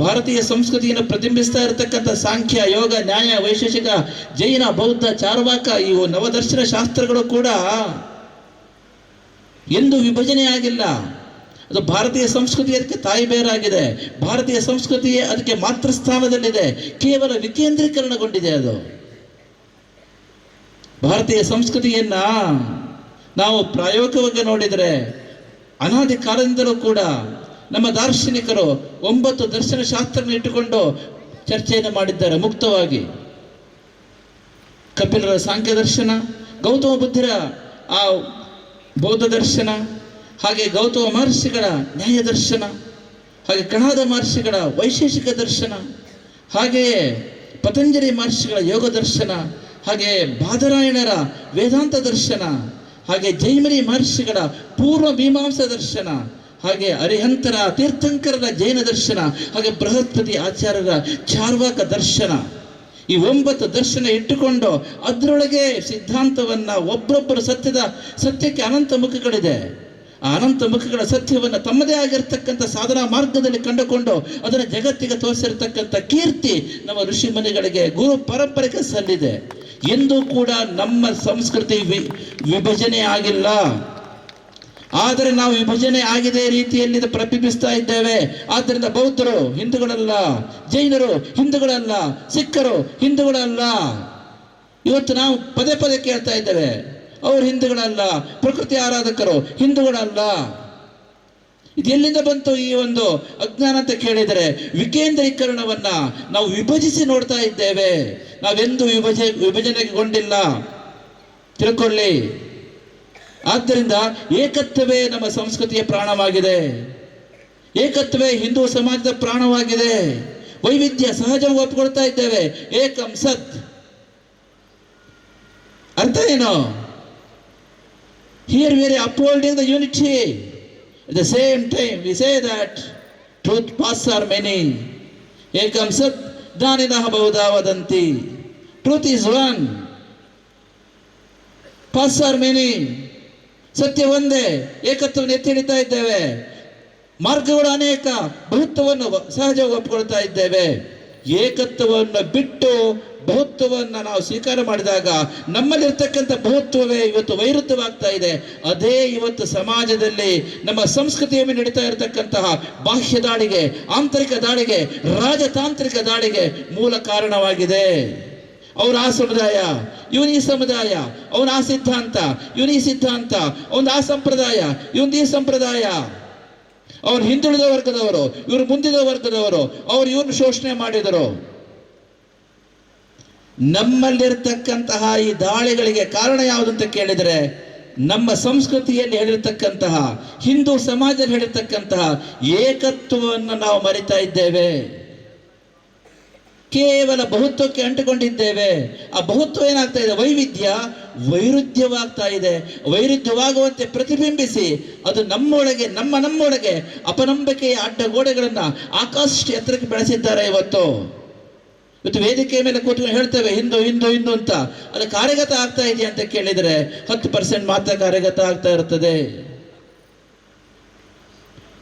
ಭಾರತೀಯ ಸಂಸ್ಕೃತಿಯನ್ನು ಪ್ರತಿಬಿಂಬಿಸ್ತಾ ಇರತಕ್ಕಂಥ ಸಾಂಖ್ಯ, ಯೋಗ, ನ್ಯಾಯ, ವೈಶೇಷಿಕ, ಜೈನ, ಬೌದ್ಧ, ಚಾರ್ವಾಕ, ಇವು ನವದರ್ಶನ ಶಾಸ್ತ್ರಗಳು ಕೂಡ ಎಂದು ವಿಭಜನೆ ಆಗಿಲ್ಲ. ಅದು ಭಾರತೀಯ ಸಂಸ್ಕೃತಿ ಅದಕ್ಕೆ ತಾಯಿ ಬೇರಾಗಿದೆ. ಭಾರತೀಯ ಸಂಸ್ಕೃತಿಯೇ ಅದಕ್ಕೆ ಮಾತೃ ಸ್ಥಾನದಲ್ಲಿದೆ. ಕೇವಲ ವಿಕೇಂದ್ರೀಕರಣಗೊಂಡಿದೆ. ಅದು ಭಾರತೀಯ ಸಂಸ್ಕೃತಿಯನ್ನ ನಾವು ಪ್ರಾಯೋಗಿಕವಾಗಿ ನೋಡಿದರೆ ಅನಾದಿ ಕಾಲದಿಂದಲೂ ಕೂಡ ನಮ್ಮ ದಾರ್ಶನಿಕರು 9 ದರ್ಶನ ಶಾಸ್ತ್ರವನ್ನು ಇಟ್ಟುಕೊಂಡು ಚರ್ಚೆಯನ್ನು ಮಾಡಿದ್ದಾರೆ ಮುಕ್ತವಾಗಿ. ಕಪಿಲರ ಸಾಂಖ್ಯ ದರ್ಶನ, ಗೌತಮ ಬುದ್ಧರ ಆ ಬೌದ್ಧ ದರ್ಶನ, ಹಾಗೆ ಗೌತಮ ಮಹರ್ಷಿಗಳ ನ್ಯಾಯ ದರ್ಶನ, ಹಾಗೆ ಕಣಾದ ಮಹರ್ಷಿಗಳ ವೈಶೇಷಿಕ ದರ್ಶನ, ಹಾಗೆಯೇ ಪತಂಜಲಿ ಮಹರ್ಷಿಗಳ ಯೋಗ ದರ್ಶನ, ಹಾಗೆ ಬಾದರಾಯಣರ ವೇದಾಂತ ದರ್ಶನ, ಹಾಗೆ ಜೈಮಿನಿ ಮಹರ್ಷಿಗಳ ಪೂರ್ವ ಮೀಮಾಂಸಾ ದರ್ಶನ, ಹಾಗೆ ಅರಿಹಂತರ ತೀರ್ಥಂಕರರ ಜೈನ ದರ್ಶನ, ಹಾಗೆ ಬೃಹಸ್ಪತಿ ಆಚಾರ್ಯರ ಚಾರ್ವಾಕ ದರ್ಶನ. ಈ 9 ದರ್ಶನ ಇಟ್ಟುಕೊಂಡು ಅದರೊಳಗೆ ಸಿದ್ಧಾಂತವನ್ನು ಒಬ್ಬರೊಬ್ಬರು ಸತ್ಯಕ್ಕೆ ಅನಂತ ಮುಖಗಳಿದೆ. ಆ ಅನಂತ ಮುಖಗಳ ಸತ್ಯವನ್ನು ತಮ್ಮದೇ ಆಗಿರ್ತಕ್ಕಂಥ ಸಾಧನಾ ಮಾರ್ಗದಲ್ಲಿ ಕಂಡುಕೊಂಡು ಅದನ್ನು ಜಗತ್ತಿಗೆ ತೋರಿಸಿರ್ತಕ್ಕಂಥ ಕೀರ್ತಿ ನಮ್ಮ ಋಷಿ ಮುನಿಗಳಿಗೆ, ಗುರು ಪರಂಪರೆಗೆ ಸಲ್ಲಿದೆ. ಎಂದೂ ಕೂಡ ನಮ್ಮ ಸಂಸ್ಕೃತಿ ವಿಭಜನೆ ಆಗಿಲ್ಲ. ಆದರೆ ನಾವು ವಿಭಜನೆ ಆಗಿದೆ ರೀತಿಯಲ್ಲಿ ಪ್ರತಿಬಿಂಬಿಸ್ತಾ ಇದ್ದೇವೆ. ಆದ್ದರಿಂದ ಬೌದ್ಧರು ಹಿಂದೂಗಳಲ್ಲ, ಜೈನರು ಹಿಂದೂಗಳಲ್ಲ, ಸಿಖ್ಖರು ಹಿಂದೂಗಳಲ್ಲ. ಇವತ್ತು ನಾವು ಪದೇ ಪದೇ ಕೇಳ್ತಾ ಇದ್ದೇವೆ, ಅವರು ಹಿಂದೂಗಳಲ್ಲ, ಪ್ರಕೃತಿ ಆರಾಧಕರು ಹಿಂದೂಗಳಲ್ಲ. ಇದು ಎಲ್ಲಿಂದ ಬಂತು ಈ ಒಂದು ಅಜ್ಞಾನ ಅಂತ ಕೇಳಿದರೆ, ವಿಕೇಂದ್ರೀಕರಣವನ್ನ ನಾವು ವಿಭಜಿಸಿ ನೋಡ್ತಾ ಇದ್ದೇವೆ. ನಾವೆಂದೂ ವಿಭಜನೆಗೊಂಡಿಲ್ಲ, ತಿಳ್ಕೊಳ್ಳಿ. ಆದ್ದರಿಂದ ಏಕತ್ವವೇ ನಮ್ಮ ಸಂಸ್ಕೃತಿಯ ಪ್ರಾಣವಾಗಿದೆ. ಏಕತ್ವವೇ ಹಿಂದೂ ಸಮಾಜದ ಪ್ರಾಣವಾಗಿದೆ. ವೈವಿಧ್ಯ ಸಹಜವಾಗಿ ಒಪ್ಪಿಕೊಳ್ತಾ ಇದ್ದೇವೆ. ಏಕಂ ಸತ್ ಅರ್ಥ ಏನು? Here we are upholding the unity. At the same time, we say that truth paths are many. Ekam sat dhaninaha bahuda vadanti. Truth is one. Paths are many. ಸತ್ಯ ಒಂದೇ, ಏಕತ್ವವನ್ನು ಎತ್ತಿ ಹಿಡಿತಾ ಇದ್ದೇವೆ. ಮಾರ್ಗಗಳು ಅನೇಕ, ಬಹುತ್ವವನ್ನು ಸಹಜವಾಗಿ ಒಪ್ಪಿಕೊಳ್ತಾ ಇದ್ದೇವೆ. ಏಕತ್ವವನ್ನು ಬಿಟ್ಟು ಬಹುತ್ವವನ್ನು ನಾವು ಸ್ವೀಕಾರ ಮಾಡಿದಾಗ ನಮ್ಮಲ್ಲಿರ್ತಕ್ಕಂಥ ಬಹುತ್ವವೇ ಇವತ್ತು ವೈರುಧ್ಯವಾಗ್ತಾ ಇದೆ. ಅದೇ ಇವತ್ತು ಸಮಾಜದಲ್ಲಿ ನಮ್ಮ ಸಂಸ್ಕೃತಿಯ ಮೇಲೆ ನಡೀತಾ ಇರತಕ್ಕಂತಹ ಬಾಹ್ಯ ದಾಳಿಗೆ, ಆಂತರಿಕ ದಾಳಿಗೆ, ರಾಜತಾಂತ್ರಿಕ ದಾಳಿಗೆ ಮೂಲ ಕಾರಣವಾಗಿದೆ. ಅವರ ಆ ಸಮುದಾಯ, ಇವನು ಈ ಸಮುದಾಯ, ಅವನ ಆ ಸಿದ್ಧಾಂತ, ಇವನು ಈ ಸಿದ್ಧಾಂತ, ಅವನ ಆ ಸಂಪ್ರದಾಯ, ಇವನು ಈ ಸಂಪ್ರದಾಯ, ಅವನು ಹಿಂದುಳಿದ ವರ್ಗದವರು, ಇವರು ಮುಂದಿದ ವರ್ಗದವರು, ಅವರು ಇವ್ರನ್ನ ಶೋಷಣೆ ಮಾಡಿದರು. ನಮ್ಮಲ್ಲಿರ್ತಕ್ಕಂತಹ ಈ ದಾಳಿಗಳಿಗೆ ಕಾರಣ ಯಾವುದಂತ ಕೇಳಿದರೆ, ನಮ್ಮ ಸಂಸ್ಕೃತಿಯಲ್ಲಿ ಹೇಳಿರ್ತಕ್ಕಂತಹ, ಹಿಂದೂ ಸಮಾಜದಲ್ಲಿ ಹೇಳಿರ್ತಕ್ಕಂತಹ ಏಕತ್ವವನ್ನು ನಾವು ಮರಿತಾ ಇದ್ದೇವೆ. ಕೇವಲ ಬಹುತ್ವಕ್ಕೆ ಅಂಟಿಕೊಂಡಿದ್ದೇವೆ. ಆ ಬಹುತ್ವ ಏನಾಗ್ತಾ ಇದೆ? ವೈರುಧ್ಯವಾಗ್ತಾ ಇದೆ. ವೈರುಧ್ಯವಾಗುವಂತೆ ಪ್ರತಿಬಿಂಬಿಸಿ ಅದು ನಮ್ಮೊಳಗೆ ನಮ್ಮೊಳಗೆ ಅಪನಂಬಿಕೆಯ ಅಡ್ಡಗೋಡೆಗಳನ್ನು ಆಕಾಶ ಎತ್ತರಕ್ಕೆ ಬೆಳೆಸಿದ್ದಾರೆ. ಇವತ್ತು ವೇದಿಕೆ ಮೇಲೆ ಕೂತ್ಕೊಂಡು ಹೇಳ್ತೇವೆ ಹಿಂದೂ ಹಿಂದೂ ಹಿಂದೂ ಅಂತ. ಅದು ಕಾರ್ಯಗತ ಆಗ್ತಾ ಇದೆಯಾ ಅಂತ ಕೇಳಿದರೆ 10% ಮಾತ್ರ ಕಾರ್ಯಗತ ಆಗ್ತಾ ಇರ್ತದೆ.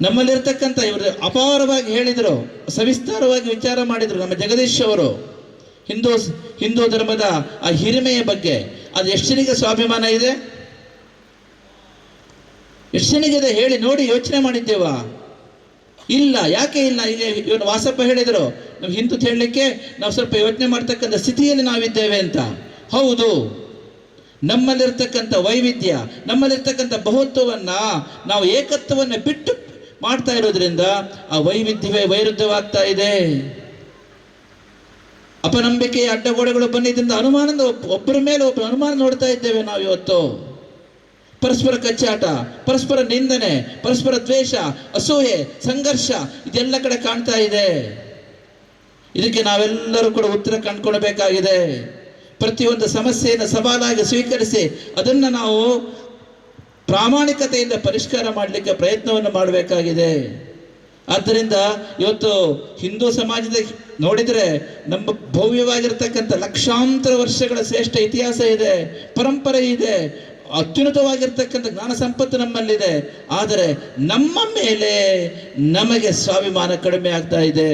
ನಮ್ಮಲ್ಲಿರ್ತಕ್ಕಂಥ ಇವರು ಅಪಾರವಾಗಿ ಹೇಳಿದರು, ಸವಿಸ್ತಾರವಾಗಿ ವಿಚಾರ ಮಾಡಿದರು ನಮ್ಮ ಜಗದೀಶ್ ಅವರು ಹಿಂದೂ ಧರ್ಮದ ಆ ಹಿರಿಮೆಯ ಬಗ್ಗೆ. ಅದು ಎಷ್ಟು ಜನಿಗೆ ಸ್ವಾಭಿಮಾನ ಇದೆ, ಎಷ್ಟು ಜನಿಗಿದೆ ಹೇಳಿ ನೋಡಿ. ಯೋಚನೆ ಮಾಡಿದ್ದೇವಾ? ಇಲ್ಲ. ಯಾಕೆ ಇಲ್ಲ? ಈಗ ಇವನು ವಾಸಪ್ಪ ಹೇಳಿದರು, ನಾವು ಹಿಂದೂ ಹೇಳಲಿಕ್ಕೆ ನಾವು ಸ್ವಲ್ಪ ಯೋಚನೆ ಮಾಡ್ತಕ್ಕಂಥ ಸ್ಥಿತಿಯಲ್ಲಿ ನಾವಿದ್ದೇವೆ ಅಂತ. ಹೌದು, ನಮ್ಮಲ್ಲಿರ್ತಕ್ಕಂಥ ವೈವಿಧ್ಯ, ನಮ್ಮಲ್ಲಿರ್ತಕ್ಕಂಥ ಬಹುತ್ವವನ್ನ ನಾವು ಏಕತ್ವವನ್ನು ಬಿಟ್ಟು ಮಾಡ್ತಾ ಇರೋದ್ರಿಂದ ಆ ವೈವಿಧ್ಯವೇ ವೈರುಧ್ಯವಾಗ್ತಾ ಇದೆ. ಅಪನಂಬಿಕೆಯ ಅಡ್ಡಗೋಡೆಗಳು ಬಂದಿದ್ದರಿಂದ ಅನುಮಾನದ ಒಬ್ಬರ ಮೇಲೆ ಒಬ್ಬರು ಅನುಮಾನ ನೋಡ್ತಾ ಇದ್ದೇವೆ ನಾವು ಇವತ್ತು. ಪರಸ್ಪರ ಕಚ್ಚಾಟ, ಪರಸ್ಪರ ನಿಂದನೆ, ಪರಸ್ಪರ ದ್ವೇಷ, ಅಸೂಯೆ, ಸಂಘರ್ಷ ಇದೆಲ್ಲ ಕಡೆ ಕಾಣ್ತಾ ಇದೆ. ಇದಕ್ಕೆ ನಾವೆಲ್ಲರೂ ಕೂಡ ಉತ್ತರ ಕಂಡುಕೊಳ್ಬೇಕಾಗಿದೆ. ಪ್ರತಿಯೊಂದು ಸಮಸ್ಯೆಯನ್ನು ಸವಾಲಾಗಿ ಸ್ವೀಕರಿಸಿ ಅದನ್ನು ನಾವು ಪ್ರಾಮಾಣಿಕತೆಯಿಂದ ಪರಿಷ್ಕಾರ ಮಾಡಲಿಕ್ಕೆ ಪ್ರಯತ್ನವನ್ನು ಮಾಡಬೇಕಾಗಿದೆ. ಆದ್ದರಿಂದ ಇವತ್ತು ಹಿಂದೂ ಸಮಾಜದ ನೋಡಿದರೆ ನಮ್ಮ ಭವ್ಯವಾಗಿರ್ತಕ್ಕಂಥ ಲಕ್ಷಾಂತರ ವರ್ಷಗಳ ಶ್ರೇಷ್ಠ ಇತಿಹಾಸ ಇದೆ, ಪರಂಪರೆ ಇದೆ, ಅತ್ಯುನ್ನತವಾಗಿರ್ತಕ್ಕಂಥ ಜ್ಞಾನ ಸಂಪತ್ತು ನಮ್ಮಲ್ಲಿದೆ. ಆದರೆ ನಮ್ಮ ಮೇಲೆ ನಮಗೆ ಸ್ವಾಭಿಮಾನ ಕಡಿಮೆ ಆಗ್ತಾ ಇದೆ.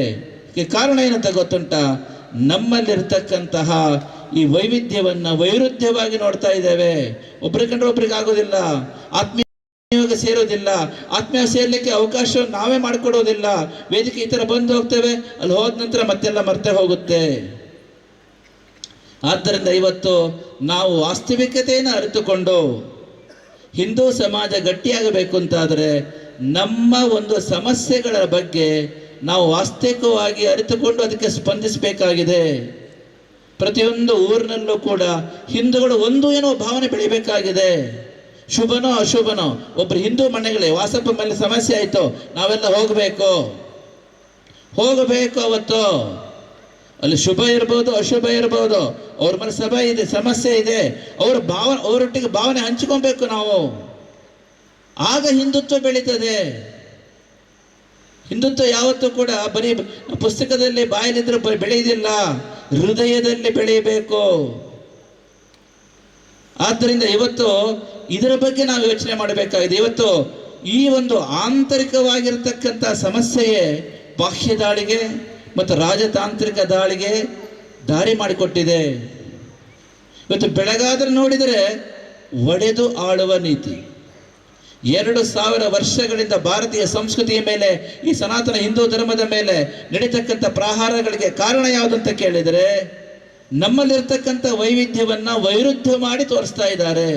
ಕಾರಣ ಏನಂತ ಗೊತ್ತುಂಟ? ನಮ್ಮಲ್ಲಿರ್ತಕ್ಕಂತಹ ಈ ವೈವಿಧ್ಯವನ್ನು ವೈರುಧ್ಯವಾಗಿ ನೋಡ್ತಾ ಇದ್ದೇವೆ. ಒಬ್ಬರ ಕಂಡ್ರೆ ಒಬ್ರಿಗೆ ಆಗೋದಿಲ್ಲ, ಆತ್ಮೀಯ ಸೇರೋದಿಲ್ಲ, ಆತ್ಮೀಯ ಸೇರ್ಲಿಕ್ಕೆ ಅವಕಾಶವನ್ನು ನಾವೇ ಮಾಡಿಕೊಡೋದಿಲ್ಲ. ವೇದಿಕೆ ಈ ಥರ ಬಂದು ಹೋಗ್ತೇವೆ, ಅಲ್ಲಿ ಹೋದ ನಂತರ ಮತ್ತೆಲ್ಲ ಮರ್ತೆ ಹೋಗುತ್ತೆ. ಆದ್ದರಿಂದ ಇವತ್ತು ನಾವು ವಾಸ್ತವಿಕತೆಯನ್ನು ಅರಿತುಕೊಂಡು ಹಿಂದೂ ಸಮಾಜ ಗಟ್ಟಿಯಾಗಬೇಕು ಅಂತಾದರೆ ನಮ್ಮ ಒಂದು ಸಮಸ್ಯೆಗಳ ಬಗ್ಗೆ ನಾವು ವಾಸ್ತವಿಕವಾಗಿ ಅರಿತುಕೊಂಡು ಅದಕ್ಕೆ ಸ್ಪಂದಿಸಬೇಕಾಗಿದೆ. ಪ್ರತಿಯೊಂದು ಊರಿನಲ್ಲೂ ಕೂಡ ಹಿಂದೂಗಳು ಒಂದು ಏನೋ ಭಾವನೆ ಬೆಳಿಬೇಕಾಗಿದೆ. ಶುಭನೋ ಅಶುಭನೋ, ಒಬ್ರು ಹಿಂದೂ ಮನೆಗಳೇ ವಾಸಪ್ಪ ಮೇಲೆ ಸಮಸ್ಯೆ ಆಯಿತು, ನಾವೆಲ್ಲ ಹೋಗಬೇಕು ಅವತ್ತು. ಅಲ್ಲಿ ಶುಭ ಇರ್ಬೋದು, ಅಶುಭ ಇರ್ಬೋದು, ಅವ್ರ ಮನೆ ಸಭೆ ಇದೆ, ಸಮಸ್ಯೆ ಇದೆ, ಅವರೊಟ್ಟಿಗೆ ಭಾವನೆ ಹಂಚ್ಕೊಬೇಕು ನಾವು. ಆಗ ಹಿಂದುತ್ವ ಬೆಳೀತದೆ. ಹಿಂದುತ್ವ ಯಾವತ್ತೂ ಕೂಡ ಬರೀ ಪುಸ್ತಕದಲ್ಲಿ ಬಾಯಲ್ಲಿದ್ರೆ ಬೆಳೆಯುವುದಿಲ್ಲ, ಹೃದಯದಲ್ಲಿ ಬೆಳೆಯಬೇಕು. ಆದ್ದರಿಂದ ಇವತ್ತು ಇದರ ಬಗ್ಗೆ ನಾವು ಯೋಚನೆ ಮಾಡಬೇಕಾಗಿದೆ. ಇವತ್ತು ಈ ಒಂದು ಆಂತರಿಕವಾಗಿರ್ತಕ್ಕಂಥ ಸಮಸ್ಯೆಯೇ ಬಾಹ್ಯ ದಾಳಿಗೆ ಮತ್ತು ರಾಜತಾಂತ್ರಿಕ ದಾಳಿಗೆ ದಾರಿ ಮಾಡಿಕೊಟ್ಟಿದೆ. ಇವತ್ತು ಬೆಳಗಾದ್ರೆ ನೋಡಿದರೆ ಒಡೆದು ಆಳುವ ನೀತಿ. 2000 ವರ್ಷಗಳಿಂದ ಭಾರತೀಯ ಸಂಸ್ಕೃತಿಯ ಮೇಲೆ, ಈ ಸನಾತನ ಹಿಂದೂ ಧರ್ಮದ ಮೇಲೆ ನಡೀತಕ್ಕಂಥ ಪ್ರಹಾರಗಳಿಗೆ ಕಾರಣ ಯಾವುದಂತ ಕೇಳಿದರೆ ನಮ್ಮಲ್ಲಿರ್ತಕ್ಕಂಥ ವೈವಿಧ್ಯವನ್ನು ವೈರುಧ್ಯ ಮಾಡಿ ತೋರಿಸ್ತಾ ಇದ್ದಾರೆ.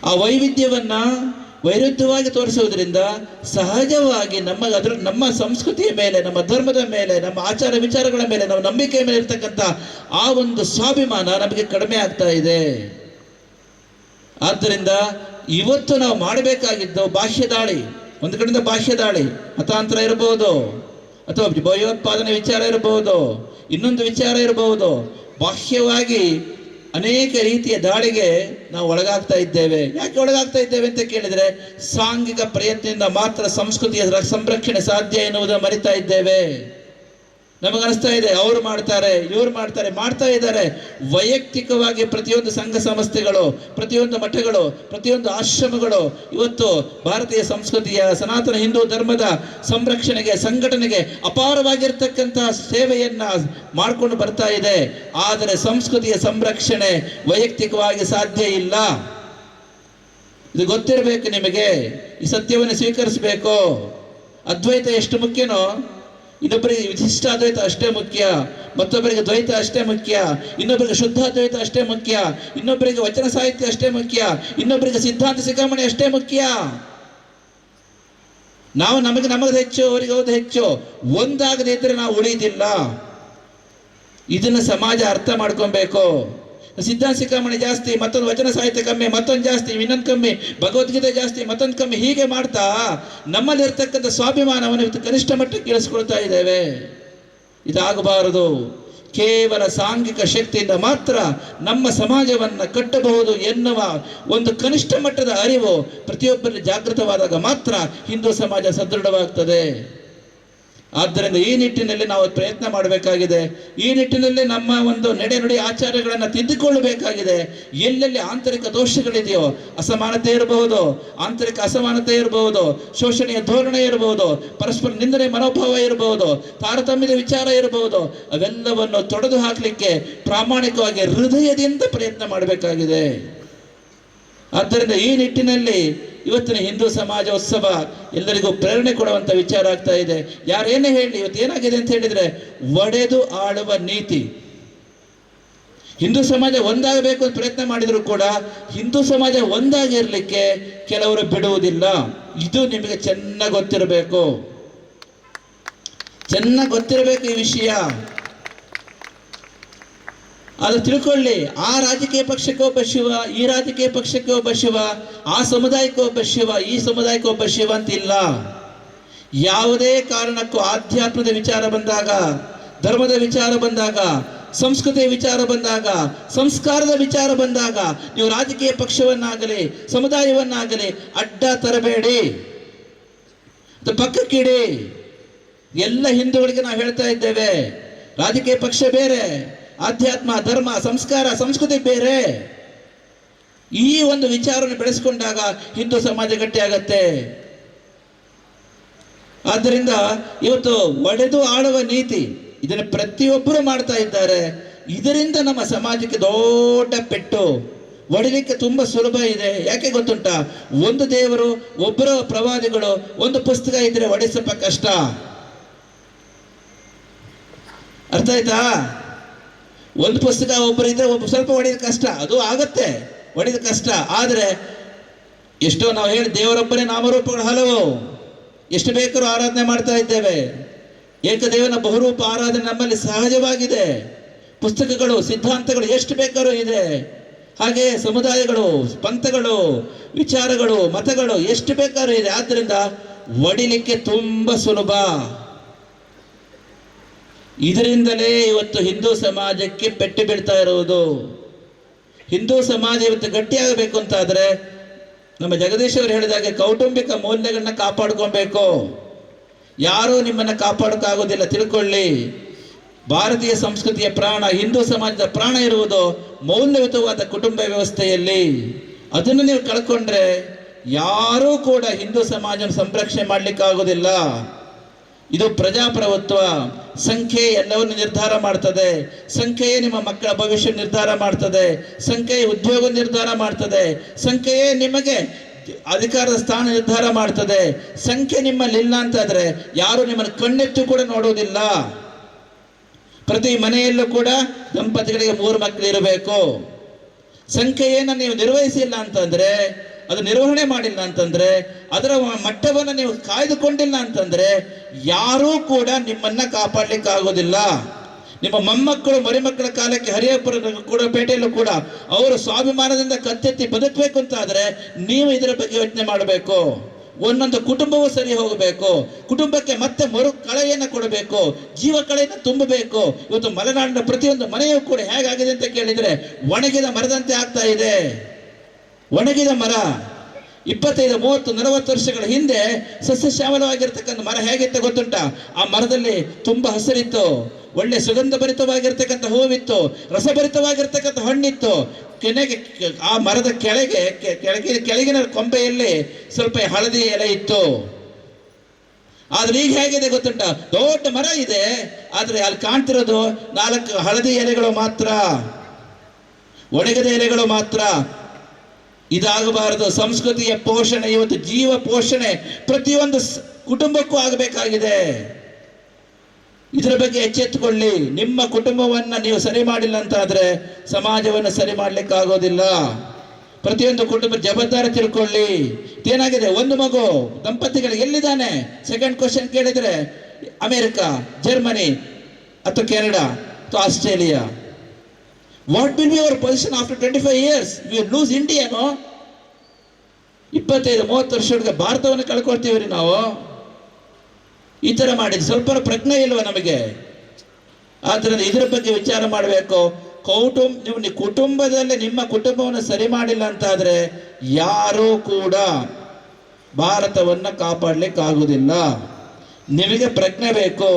ಆ ವೈವಿಧ್ಯವನ್ನು ವೈರುಧ್ಯವಾಗಿ ತೋರಿಸುವುದರಿಂದ ಸಹಜವಾಗಿ ನಮ್ಮ ಸಂಸ್ಕೃತಿಯ ಮೇಲೆ, ನಮ್ಮ ಧರ್ಮದ ಮೇಲೆ, ನಮ್ಮ ಆಚಾರ ವಿಚಾರಗಳ ಮೇಲೆ, ನಮ್ಮ ನಂಬಿಕೆಯ ಮೇಲೆ ಇರ್ತಕ್ಕಂಥ ಆ ಒಂದು ಸ್ವಾಭಿಮಾನ ನಮಗೆ ಕಡಿಮೆ ಆಗ್ತಾ ಇದೆ. ಆದ್ದರಿಂದ ಇವತ್ತು ನಾವು ಮಾಡಬೇಕಾಗಿದ್ದು ಬಾಹ್ಯ ದಾಳಿ, ಒಂದು ಕಡೆಯಿಂದ ಬಾಹ್ಯ ದಾಳಿ, ಮತಾಂತರ ಇರಬಹುದು, ಅಥವಾ ಭಯೋತ್ಪಾದನೆ ವಿಚಾರ ಇರಬಹುದು, ಇನ್ನೊಂದು ವಿಚಾರ ಇರಬಹುದು. ಬಾಹ್ಯವಾಗಿ ಅನೇಕ ರೀತಿಯ ದಾಳಿಗೆ ನಾವು ಒಳಗಾಗ್ತಾ ಇದ್ದೇವೆ. ಯಾಕೆ ಒಳಗಾಗ್ತಾ ಇದ್ದೇವೆ ಅಂತ ಕೇಳಿದರೆ, ಸಾಂಘಿಕ ಪ್ರಯತ್ನದಿಂದ ಮಾತ್ರ ಸಂಸ್ಕೃತಿಯ ಸಂರಕ್ಷಣೆ ಸಾಧ್ಯ ಎನ್ನುವುದನ್ನು ಮರಿತಾ ಇದ್ದೇವೆ. ನಮಗನಿಸ್ತಾ ಇದೆ ಅವ್ರು ಮಾಡ್ತಾರೆ, ಇವ್ರು ಮಾಡ್ತಾ ಇದ್ದಾರೆ. ವೈಯಕ್ತಿಕವಾಗಿ ಪ್ರತಿಯೊಂದು ಸಂಘ ಸಂಸ್ಥೆಗಳು, ಪ್ರತಿಯೊಂದು ಮಠಗಳು, ಪ್ರತಿಯೊಂದು ಆಶ್ರಮಗಳು ಇವತ್ತು ಭಾರತೀಯ ಸಂಸ್ಕೃತಿಯ ಸನಾತನ ಹಿಂದೂ ಧರ್ಮದ ಸಂರಕ್ಷಣೆಗೆ, ಸಂಘಟನೆಗೆ ಅಪಾರವಾಗಿರ್ತಕ್ಕಂಥ ಸೇವೆಯನ್ನ ಮಾಡಿಕೊಂಡು ಬರ್ತಾ ಇದೆ. ಆದರೆ ಸಂಸ್ಕೃತಿಯ ಸಂರಕ್ಷಣೆ ವೈಯಕ್ತಿಕವಾಗಿ ಸಾಧ್ಯ ಇಲ್ಲ. ಇದು ಗೊತ್ತಿರಬೇಕು ನಿಮಗೆ. ಈ ಸತ್ಯವನ್ನು ಸ್ವೀಕರಿಸಬೇಕು. ಅದ್ವೈತ ಎಷ್ಟು ಮುಖ್ಯನೋ ಇನ್ನೊಬ್ಬರಿಗೆ ವಿಶಿಷ್ಟಾದ್ವೈತ ಅಷ್ಟೇ ಮುಖ್ಯ, ಮತ್ತೊಬ್ಬರಿಗೆ ದ್ವೈತ ಅಷ್ಟೇ ಮುಖ್ಯ, ಇನ್ನೊಬ್ಬರಿಗೆ ಶುದ್ಧಾದ್ವೈತ ಅಷ್ಟೇ ಮುಖ್ಯ, ಇನ್ನೊಬ್ಬರಿಗೆ ವಚನ ಸಾಹಿತ್ಯ ಅಷ್ಟೇ ಮುಖ್ಯ, ಇನ್ನೊಬ್ಬರಿಗೆ ಸಿದ್ಧಾಂತ ಶಿಖಾಮಣಿ ಅಷ್ಟೇ ಮುಖ್ಯ. ನಾವು ನಮಗದು ಹೆಚ್ಚು, ಅವರಿಗೆ ಅವ್ರದ್ದು ಹೆಚ್ಚು. ಒಂದಾಗದೇ ಇದ್ರೆ ನಾವು ಉಳಿದಿಲ್ಲ. ಇದನ್ನು ಸಮಾಜ ಅರ್ಥ ಮಾಡ್ಕೊಬೇಕು. ಸಿದ್ಧಾಂತ ಶಿಖಾಮಣಿ ಜಾಸ್ತಿ, ಮತ್ತೊಂದು ವಚನ ಸಾಹಿತ್ಯ ಕಮ್ಮಿ, ಮತ್ತೊಂದು ಜಾಸ್ತಿ, ಇನ್ನೊಂದು ಕಮ್ಮಿ, ಭಗವದ್ಗೀತೆ ಜಾಸ್ತಿ, ಮತ್ತೊಂದು ಕಮ್ಮಿ, ಹೀಗೆ ಮಾಡ್ತಾ ನಮ್ಮಲ್ಲಿರ್ತಕ್ಕಂಥ ಸ್ವಾಭಿಮಾನವನ್ನು ಇವತ್ತು ಕನಿಷ್ಠ ಮಟ್ಟಕ್ಕೆ ಇಳಿಸ್ಕೊಳ್ತಾ ಇದ್ದೇವೆ. ಇದಾಗಬಾರದು. ಕೇವಲ ಸಾಂಘಿಕ ಶಕ್ತಿಯಿಂದ ಮಾತ್ರ ನಮ್ಮ ಸಮಾಜವನ್ನು ಕಟ್ಟಬಹುದು ಎನ್ನುವ ಒಂದು ಕನಿಷ್ಠ ಮಟ್ಟದ ಅರಿವು ಪ್ರತಿಯೊಬ್ಬರಲ್ಲಿ ಜಾಗೃತವಾದಾಗ ಮಾತ್ರ ಹಿಂದೂ ಸಮಾಜ ಸದೃಢವಾಗ್ತದೆ. ಆದ್ದರಿಂದ ಈ ನಿಟ್ಟಿನಲ್ಲಿ ನಾವು ಪ್ರಯತ್ನ ಮಾಡಬೇಕಾಗಿದೆ. ಈ ನಿಟ್ಟಿನಲ್ಲಿ ನಮ್ಮ ಒಂದು ನಡೆನುಡಿ ಆಚಾರಗಳನ್ನು ತಿದ್ದಿಕೊಳ್ಳಬೇಕಾಗಿದೆ. ಎಲ್ಲೆಲ್ಲಿ ಆಂತರಿಕ ದೋಷಗಳಿದೆಯೋ, ಅಸಮಾನತೆ ಇರಬಹುದು, ಆಂತರಿಕ ಅಸಮಾನತೆ ಇರಬಹುದು, ಶೋಷಣೆಯ ಧೋರಣೆ ಇರಬಹುದು, ಪರಸ್ಪರ ನಿಂದನೆ ಮನೋಭಾವ ಇರಬಹುದು, ತಾರತಮ್ಯದ ವಿಚಾರ ಇರಬಹುದು, ಅವೆಲ್ಲವನ್ನು ತೊಡೆದು ಹಾಕಲಿಕ್ಕೆ ಪ್ರಾಮಾಣಿಕವಾಗಿ ಹೃದಯದಿಂದ ಪ್ರಯತ್ನ ಮಾಡಬೇಕಾಗಿದೆ. ಆದ್ದರಿಂದ ಈ ನಿಟ್ಟಿನಲ್ಲಿ ಇವತ್ತಿನ ಹಿಂದೂ ಸಮಾಜೋತ್ಸವ ಎಲ್ಲರಿಗೂ ಪ್ರೇರಣೆ ಕೊಡುವಂಥ ವಿಚಾರ ಆಗ್ತಾ ಇದೆ. ಯಾರೇನೇ ಹೇಳಿ, ಇವತ್ತು ಏನಾಗಿದೆ ಅಂತ ಹೇಳಿದರೆ, ಒಡೆದು ಆಳುವ ನೀತಿ. ಹಿಂದೂ ಸಮಾಜ ಒಂದಾಗಬೇಕು ಅಂತ ಪ್ರಯತ್ನ ಮಾಡಿದರೂ ಕೂಡ ಹಿಂದೂ ಸಮಾಜ ಒಂದಾಗಿರಲಿಕ್ಕೆ ಕೆಲವರು ಬಿಡುವುದಿಲ್ಲ. ಇದು ನಿಮಗೆ ಚೆನ್ನಾಗಿ ಗೊತ್ತಿರಬೇಕು ಈ ವಿಷಯ. ಅದು ತಿಳ್ಕೊಳ್ಳಿ. ಆ ರಾಜಕೀಯ ಪಕ್ಷಕ್ಕೆ ಒಬ್ಬ ಶಿವ, ಈ ರಾಜಕೀಯ ಪಕ್ಷಕ್ಕೆ ಒಬ್ಬ ಶಿವ, ಆ ಸಮುದಾಯಕ್ಕೆ ಒಬ್ಬ ಶಿವ, ಈ ಸಮುದಾಯಕ್ಕೆ ಒಬ್ಬ ಶಿವ ಅಂತಿಲ್ಲ. ಯಾವುದೇ ಕಾರಣಕ್ಕೂ ಆಧ್ಯಾತ್ಮದ ವಿಚಾರ ಬಂದಾಗ, ಧರ್ಮದ ವಿಚಾರ ಬಂದಾಗ, ಸಂಸ್ಕೃತಿಯ ವಿಚಾರ ಬಂದಾಗ, ಸಂಸ್ಕಾರದ ವಿಚಾರ ಬಂದಾಗ ನೀವು ರಾಜಕೀಯ ಪಕ್ಷವನ್ನಾಗಲಿ ಸಮುದಾಯವನ್ನಾಗಲಿ ಅಡ್ಡ ತರಬೇಡಿ, ಪಕ್ಕಕ್ಕಿಡಿ. ಎಲ್ಲ ಹಿಂದೂಗಳಿಗೆ ನಾವು ಹೇಳ್ತಾ ಇದ್ದೇವೆ, ರಾಜಕೀಯ ಪಕ್ಷ ಬೇರೆ, ಆಧ್ಯಾತ್ಮ, ಧರ್ಮ, ಸಂಸ್ಕಾರ, ಸಂಸ್ಕೃತಿ ಬೇರೆ. ಈ ಒಂದು ವಿಚಾರವನ್ನು ಬೆಳೆಸ್ಕೊಂಡಾಗ ಹಿಂದೂ ಸಮಾಜ ಗಟ್ಟಿಯಾಗತ್ತೆ. ಆದ್ದರಿಂದ ಇವತ್ತು ಒಡೆದು ಆಳುವ ನೀತಿ ಇದನ್ನು ಪ್ರತಿಯೊಬ್ಬರು ಮಾಡ್ತಾ ಇದ್ದಾರೆ. ಇದರಿಂದ ನಮ್ಮ ಸಮಾಜಕ್ಕೆ ದೊಡ್ಡ ಪೆಟ್ಟು. ಒಡಿಲಿಕ್ಕೆ ತುಂಬಾ ಸುಲಭ ಇದೆ. ಯಾಕೆ ಗೊತ್ತುಂಟಾ? ಒಂದು ದೇವರು, ಒಬ್ಬರು ಪ್ರವಾದಿಗಳು, ಒಂದು ಪುಸ್ತಕ ಇದ್ರೆ ಒಡೆ ಸ್ವಲ್ಪ ಕಷ್ಟ. ಅರ್ಥ ಆಯ್ತಾ? ಒಂದು ಪುಸ್ತಕ ಒಬ್ಬರು ಇದ್ರೆ ಒಬ್ಬ ಸ್ವಲ್ಪ ಹೊಡೆಯೋದು ಕಷ್ಟ, ಅದು ಆಗತ್ತೆ, ಹೊಡೆಯೋದು ಕಷ್ಟ. ಆದರೆ ಎಷ್ಟೋ ನಾವು ಹೇಳಿ ದೇವರೊಬ್ಬನೇ ನಾಮರೂಪಗಳು ಹಲವು, ಎಷ್ಟು ಬೇಕಾದ್ರೂ ಆರಾಧನೆ ಮಾಡ್ತಾ ಇದ್ದೇವೆ. ಏಕದೇವನ ಬಹುರೂಪ ಆರಾಧನೆ ನಮ್ಮಲ್ಲಿ ಸಹಜವಾಗಿದೆ. ಪುಸ್ತಕಗಳು, ಸಿದ್ಧಾಂತಗಳು ಎಷ್ಟು ಬೇಕಾದ್ರೂ ಇದೆ. ಹಾಗೆ ಸಮುದಾಯಗಳು, ಪಂಥಗಳು, ವಿಚಾರಗಳು, ಮತಗಳು ಎಷ್ಟು ಬೇಕಾದ್ರೂ ಇದೆ. ಆದ್ದರಿಂದ ಒಡಿಲಿಕ್ಕೆ ತುಂಬಾ ಸುಲಭ. ಇದರಿಂದಲೇ ಇವತ್ತು ಹಿಂದೂ ಸಮಾಜಕ್ಕೆ ಪೆಟ್ಟು ಬೀಳ್ತಾ ಇರುವುದು. ಹಿಂದೂ ಸಮಾಜ ಇವತ್ತು ಗಟ್ಟಿಯಾಗಬೇಕು ಅಂತಾದರೆ ನಮ್ಮ ಜಗದೀಶ್ ಅವರು ಹೇಳಿದಾಗೆ ಕೌಟುಂಬಿಕ ಮೌಲ್ಯಗಳನ್ನ ಕಾಪಾಡ್ಕೊಬೇಕು. ಯಾರೂ ನಿಮ್ಮನ್ನು ಕಾಪಾಡೋಕ್ಕಾಗೋದಿಲ್ಲ, ತಿಳ್ಕೊಳ್ಳಿ. ಭಾರತೀಯ ಸಂಸ್ಕೃತಿಯ ಪ್ರಾಣ, ಹಿಂದೂ ಸಮಾಜದ ಪ್ರಾಣ ಇರುವುದು ಮೌಲ್ಯಯುತವಾದ ಕುಟುಂಬ ವ್ಯವಸ್ಥೆಯಲ್ಲಿ. ಅದನ್ನು ನೀವು ಕಳ್ಕೊಂಡ್ರೆ ಯಾರೂ ಕೂಡ ಹಿಂದೂ ಸಮಾಜನ ಸಂರಕ್ಷಣೆ ಮಾಡಲಿಕ್ಕಾಗೋದಿಲ್ಲ. ಇದು ಪ್ರಜಾಪ್ರಭುತ್ವ. ಸಂಖ್ಯೆ ಎಲ್ಲವನ್ನು ನಿರ್ಧಾರ ಮಾಡ್ತದೆ. ಸಂಖ್ಯೆಯೇ ನಿಮ್ಮ ಮಕ್ಕಳ ಭವಿಷ್ಯ ನಿರ್ಧಾರ ಮಾಡ್ತದೆ. ಸಂಖ್ಯೆಯೇ ಉದ್ಯೋಗ ನಿರ್ಧಾರ ಮಾಡ್ತದೆ. ಸಂಖ್ಯೆಯೇ ನಿಮಗೆ ಅಧಿಕಾರದ ಸ್ಥಾನ ನಿರ್ಧಾರ ಮಾಡ್ತದೆ. ಸಂಖ್ಯೆ ನಿಮ್ಮಲ್ಲಿ ಇಲ್ಲ ಅಂತಾದ್ರೆ ಯಾರು ನಿಮ್ಮನ್ನು ಕಣ್ಣೆತ್ತು ಕೂಡ ನೋಡುವುದಿಲ್ಲ. ಪ್ರತಿ ಮನೆಯಲ್ಲೂ ಕೂಡ ದಂಪತಿಗಳಿಗೆ 3 ಮಕ್ಕಳು ಇರಬೇಕು. ಸಂಖ್ಯೆಯನ್ನು ನೀವು ನಿರ್ವಹಿಸಿಲ್ಲ ಅಂತಂದ್ರೆ, ಅದು ನಿರ್ವಹಣೆ ಮಾಡಿಲ್ಲ ಅಂತಂದ್ರೆ, ಅದರ ಮಟ್ಟವನ್ನು ನೀವು ಕಾಯ್ದುಕೊಂಡಿಲ್ಲ ಅಂತಂದ್ರೆ ಯಾರೂ ಕೂಡ ನಿಮ್ಮನ್ನ ಕಾಪಾಡಲಿಕ್ಕೆ ಆಗೋದಿಲ್ಲ. ನಿಮ್ಮ ಮೊಮ್ಮಕ್ಕಳು ಮರಿಮಕ್ಕಳ ಕಾಲಕ್ಕೆ ಹರಿಹರಪುರ ಕೂಡ ಪೇಟೆಯಲ್ಲೂ ಕೂಡ ಅವರು ಸ್ವಾಭಿಮಾನದಿಂದ ಕತ್ತೆತ್ತಿ ಬದುಕಬೇಕು ಅಂತಾದ್ರೆ ನೀವು ಇದರ ಬಗ್ಗೆ ಯೋಚನೆ ಮಾಡಬೇಕು. ಒಂದೊಂದು ಕುಟುಂಬವೂ ಸರಿ ಹೋಗಬೇಕು. ಕುಟುಂಬಕ್ಕೆ ಮತ್ತೆ ಮರು ಕಳೆಯನ್ನು ಕೊಡಬೇಕು, ಜೀವ ಕಳೆಯನ್ನು ತುಂಬಬೇಕು. ಇವತ್ತು ಮಲೆನಾಡಿನ ಪ್ರತಿಯೊಂದು ಮನೆಯೂ ಕೂಡ ಹೇಗಾಗಿದೆ ಅಂತ ಕೇಳಿದರೆ ಒಣಗಿದ ಮರದಂತೆ ಆಗ್ತಾ ಇದೆ. ಒಣಗಿದ ಮರ 25, 30, 40 ವರ್ಷಗಳ ಹಿಂದೆ ಸಸ್ಯಶ್ಯಾಮಲವಾಗಿರ್ತಕ್ಕಂಥ ಮರ ಹೇಗಿತ್ತು ಗೊತ್ತುಂಟ? ಆ ಮರದಲ್ಲಿ ತುಂಬಾ ಹಸಿರಿತ್ತು, ಒಳ್ಳೆ ಸುಗಂಧ ಭರಿತವಾಗಿರ್ತಕ್ಕಂಥ ಹೂವಿತ್ತು, ರಸಭರಿತವಾಗಿರ್ತಕ್ಕಂಥ ಹಣ್ಣಿತ್ತು. ಆ ಮರದ ಕೆಳಗಿನ ಕೊಂಬೆಯಲ್ಲಿ ಸ್ವಲ್ಪ ಹಳದಿ ಎಲೆ ಇತ್ತು. ಆದ್ರೆ ಈಗ ಹೇಗಿದೆ ಗೊತ್ತುಂಟ? ದೊಡ್ಡ ಮರ ಇದೆ, ಆದ್ರೆ ಅಲ್ಲಿ ಕಾಣ್ತಿರೋದು 4 ಹಳದಿ ಎಲೆಗಳು ಮಾತ್ರ, ಒಣಗಿದ ಎಲೆಗಳು ಮಾತ್ರ. ಇದಾಗಬಾರದು. ಸಂಸ್ಕೃತಿಯ ಪೋಷಣೆ, ಇವತ್ತು ಜೀವ ಪೋಷಣೆ ಪ್ರತಿಯೊಂದು ಕುಟುಂಬಕ್ಕೂ ಆಗಬೇಕಾಗಿದೆ. ಇದರ ಬಗ್ಗೆ ಎಚ್ಚೆತ್ತುಕೊಳ್ಳಿ. ನಿಮ್ಮ ಕುಟುಂಬವನ್ನ ನೀವು ಸರಿ ಮಾಡಿಲ್ಲ ಅಂತ ಆದ್ರೆ ಸಮಾಜವನ್ನು ಸರಿ ಮಾಡ್ಲಿಕ್ಕೆ ಆಗೋದಿಲ್ಲ. ಪ್ರತಿಯೊಂದು ಕುಟುಂಬ ಜವಾಬ್ದಾರಿ ತಿಳ್ಕೊಳ್ಳಿ. ಏನಾಗಿದೆ, ಒಂದು ಮಗು ದಂಪತಿಗಳು ಎಲ್ಲಿದ್ದಾನೆ? ಸೆಕೆಂಡ್ ಕ್ವಶನ್ ಕೇಳಿದ್ರೆ ಅಮೆರಿಕಾ, ಜರ್ಮನಿ ಅಥವಾ ಕೆನಡಾ ಅಥವಾ Australia. What will be our position after 25 years? We will lose India, no? 25-30 ವರ್ಷಗಳಿಗೆ ಭಾರತವನ್ನು ಕಳ್ಕೊಳ್ತೀವಿ ರೀ ನಾವು. ಈ ತರ ಮಾಡಿದ್ದು ಸ್ವಲ್ಪ ಪ್ರಜ್ಞೆ ಇಲ್ವ ನಮಗೆ? ಆದ್ರಿಂದ ಇದರ ಬಗ್ಗೆ ವಿಚಾರ ಮಾಡಬೇಕು. ನೀವು ಕುಟುಂಬದಲ್ಲಿ ನಿಮ್ಮ ಕುಟುಂಬವನ್ನು ಸರಿ ಮಾಡಿಲ್ಲ ಅಂತಾದ್ರೆ ಯಾರೂ ಕೂಡ ಭಾರತವನ್ನ ಕಾಪಾಡ್ಲಿಕ್ಕೆ ಆಗುದಿಲ್ಲ. ನಿಮಗೆ ಪ್ರಜ್ಞೆ ಬೇಕು.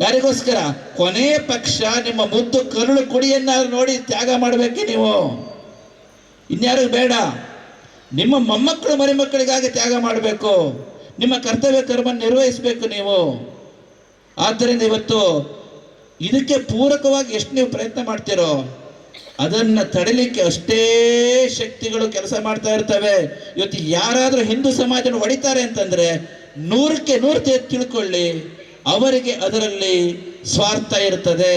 ಯಾರಿಗೋಸ್ಕರ? ಕೊನೆಯ ಪಕ್ಷ ನಿಮ್ಮ ಮುದ್ದು ಕರುಳು ಕುಡಿಯನ್ನಾದ್ರೂ ನೋಡಿ ತ್ಯಾಗ ಮಾಡಬೇಕು ನೀವು. ಇನ್ಯಾರಿಗೂ ಬೇಡ. ನಿಮ್ಮ ಮೊಮ್ಮಕ್ಕಳು ಮರಿಮಕ್ಕಳಿಗಾಗಿ ತ್ಯಾಗ ಮಾಡಬೇಕು. ನಿಮ್ಮ ಕರ್ತವ್ಯ ಕರ್ಮ ನಿರ್ವಹಿಸಬೇಕು ನೀವು. ಆದ್ದರಿಂದ ಇವತ್ತು ಇದಕ್ಕೆ ಪೂರಕವಾಗಿ ಎಷ್ಟು ನೀವು ಪ್ರಯತ್ನ ಮಾಡ್ತೀರೋ ಅದನ್ನ ತಡಿಲಿಕ್ಕೆ ಅಷ್ಟೇ ಶಕ್ತಿಗಳು ಕೆಲಸ ಮಾಡ್ತಾ ಇರ್ತವೆ. ಇವತ್ತು ಯಾರಾದ್ರೂ ಹಿಂದೂ ಸಮಾಜನ ಹೊಡಿತಾರೆ ಅಂತಂದ್ರೆ 100ಕ್ಕೆ 100 ತಿಳ್ಕೊಳ್ಳಿ, ಅವರಿಗೆ ಅದರಲ್ಲಿ ಸ್ವಾರ್ಥ ಇರ್ತದೆ.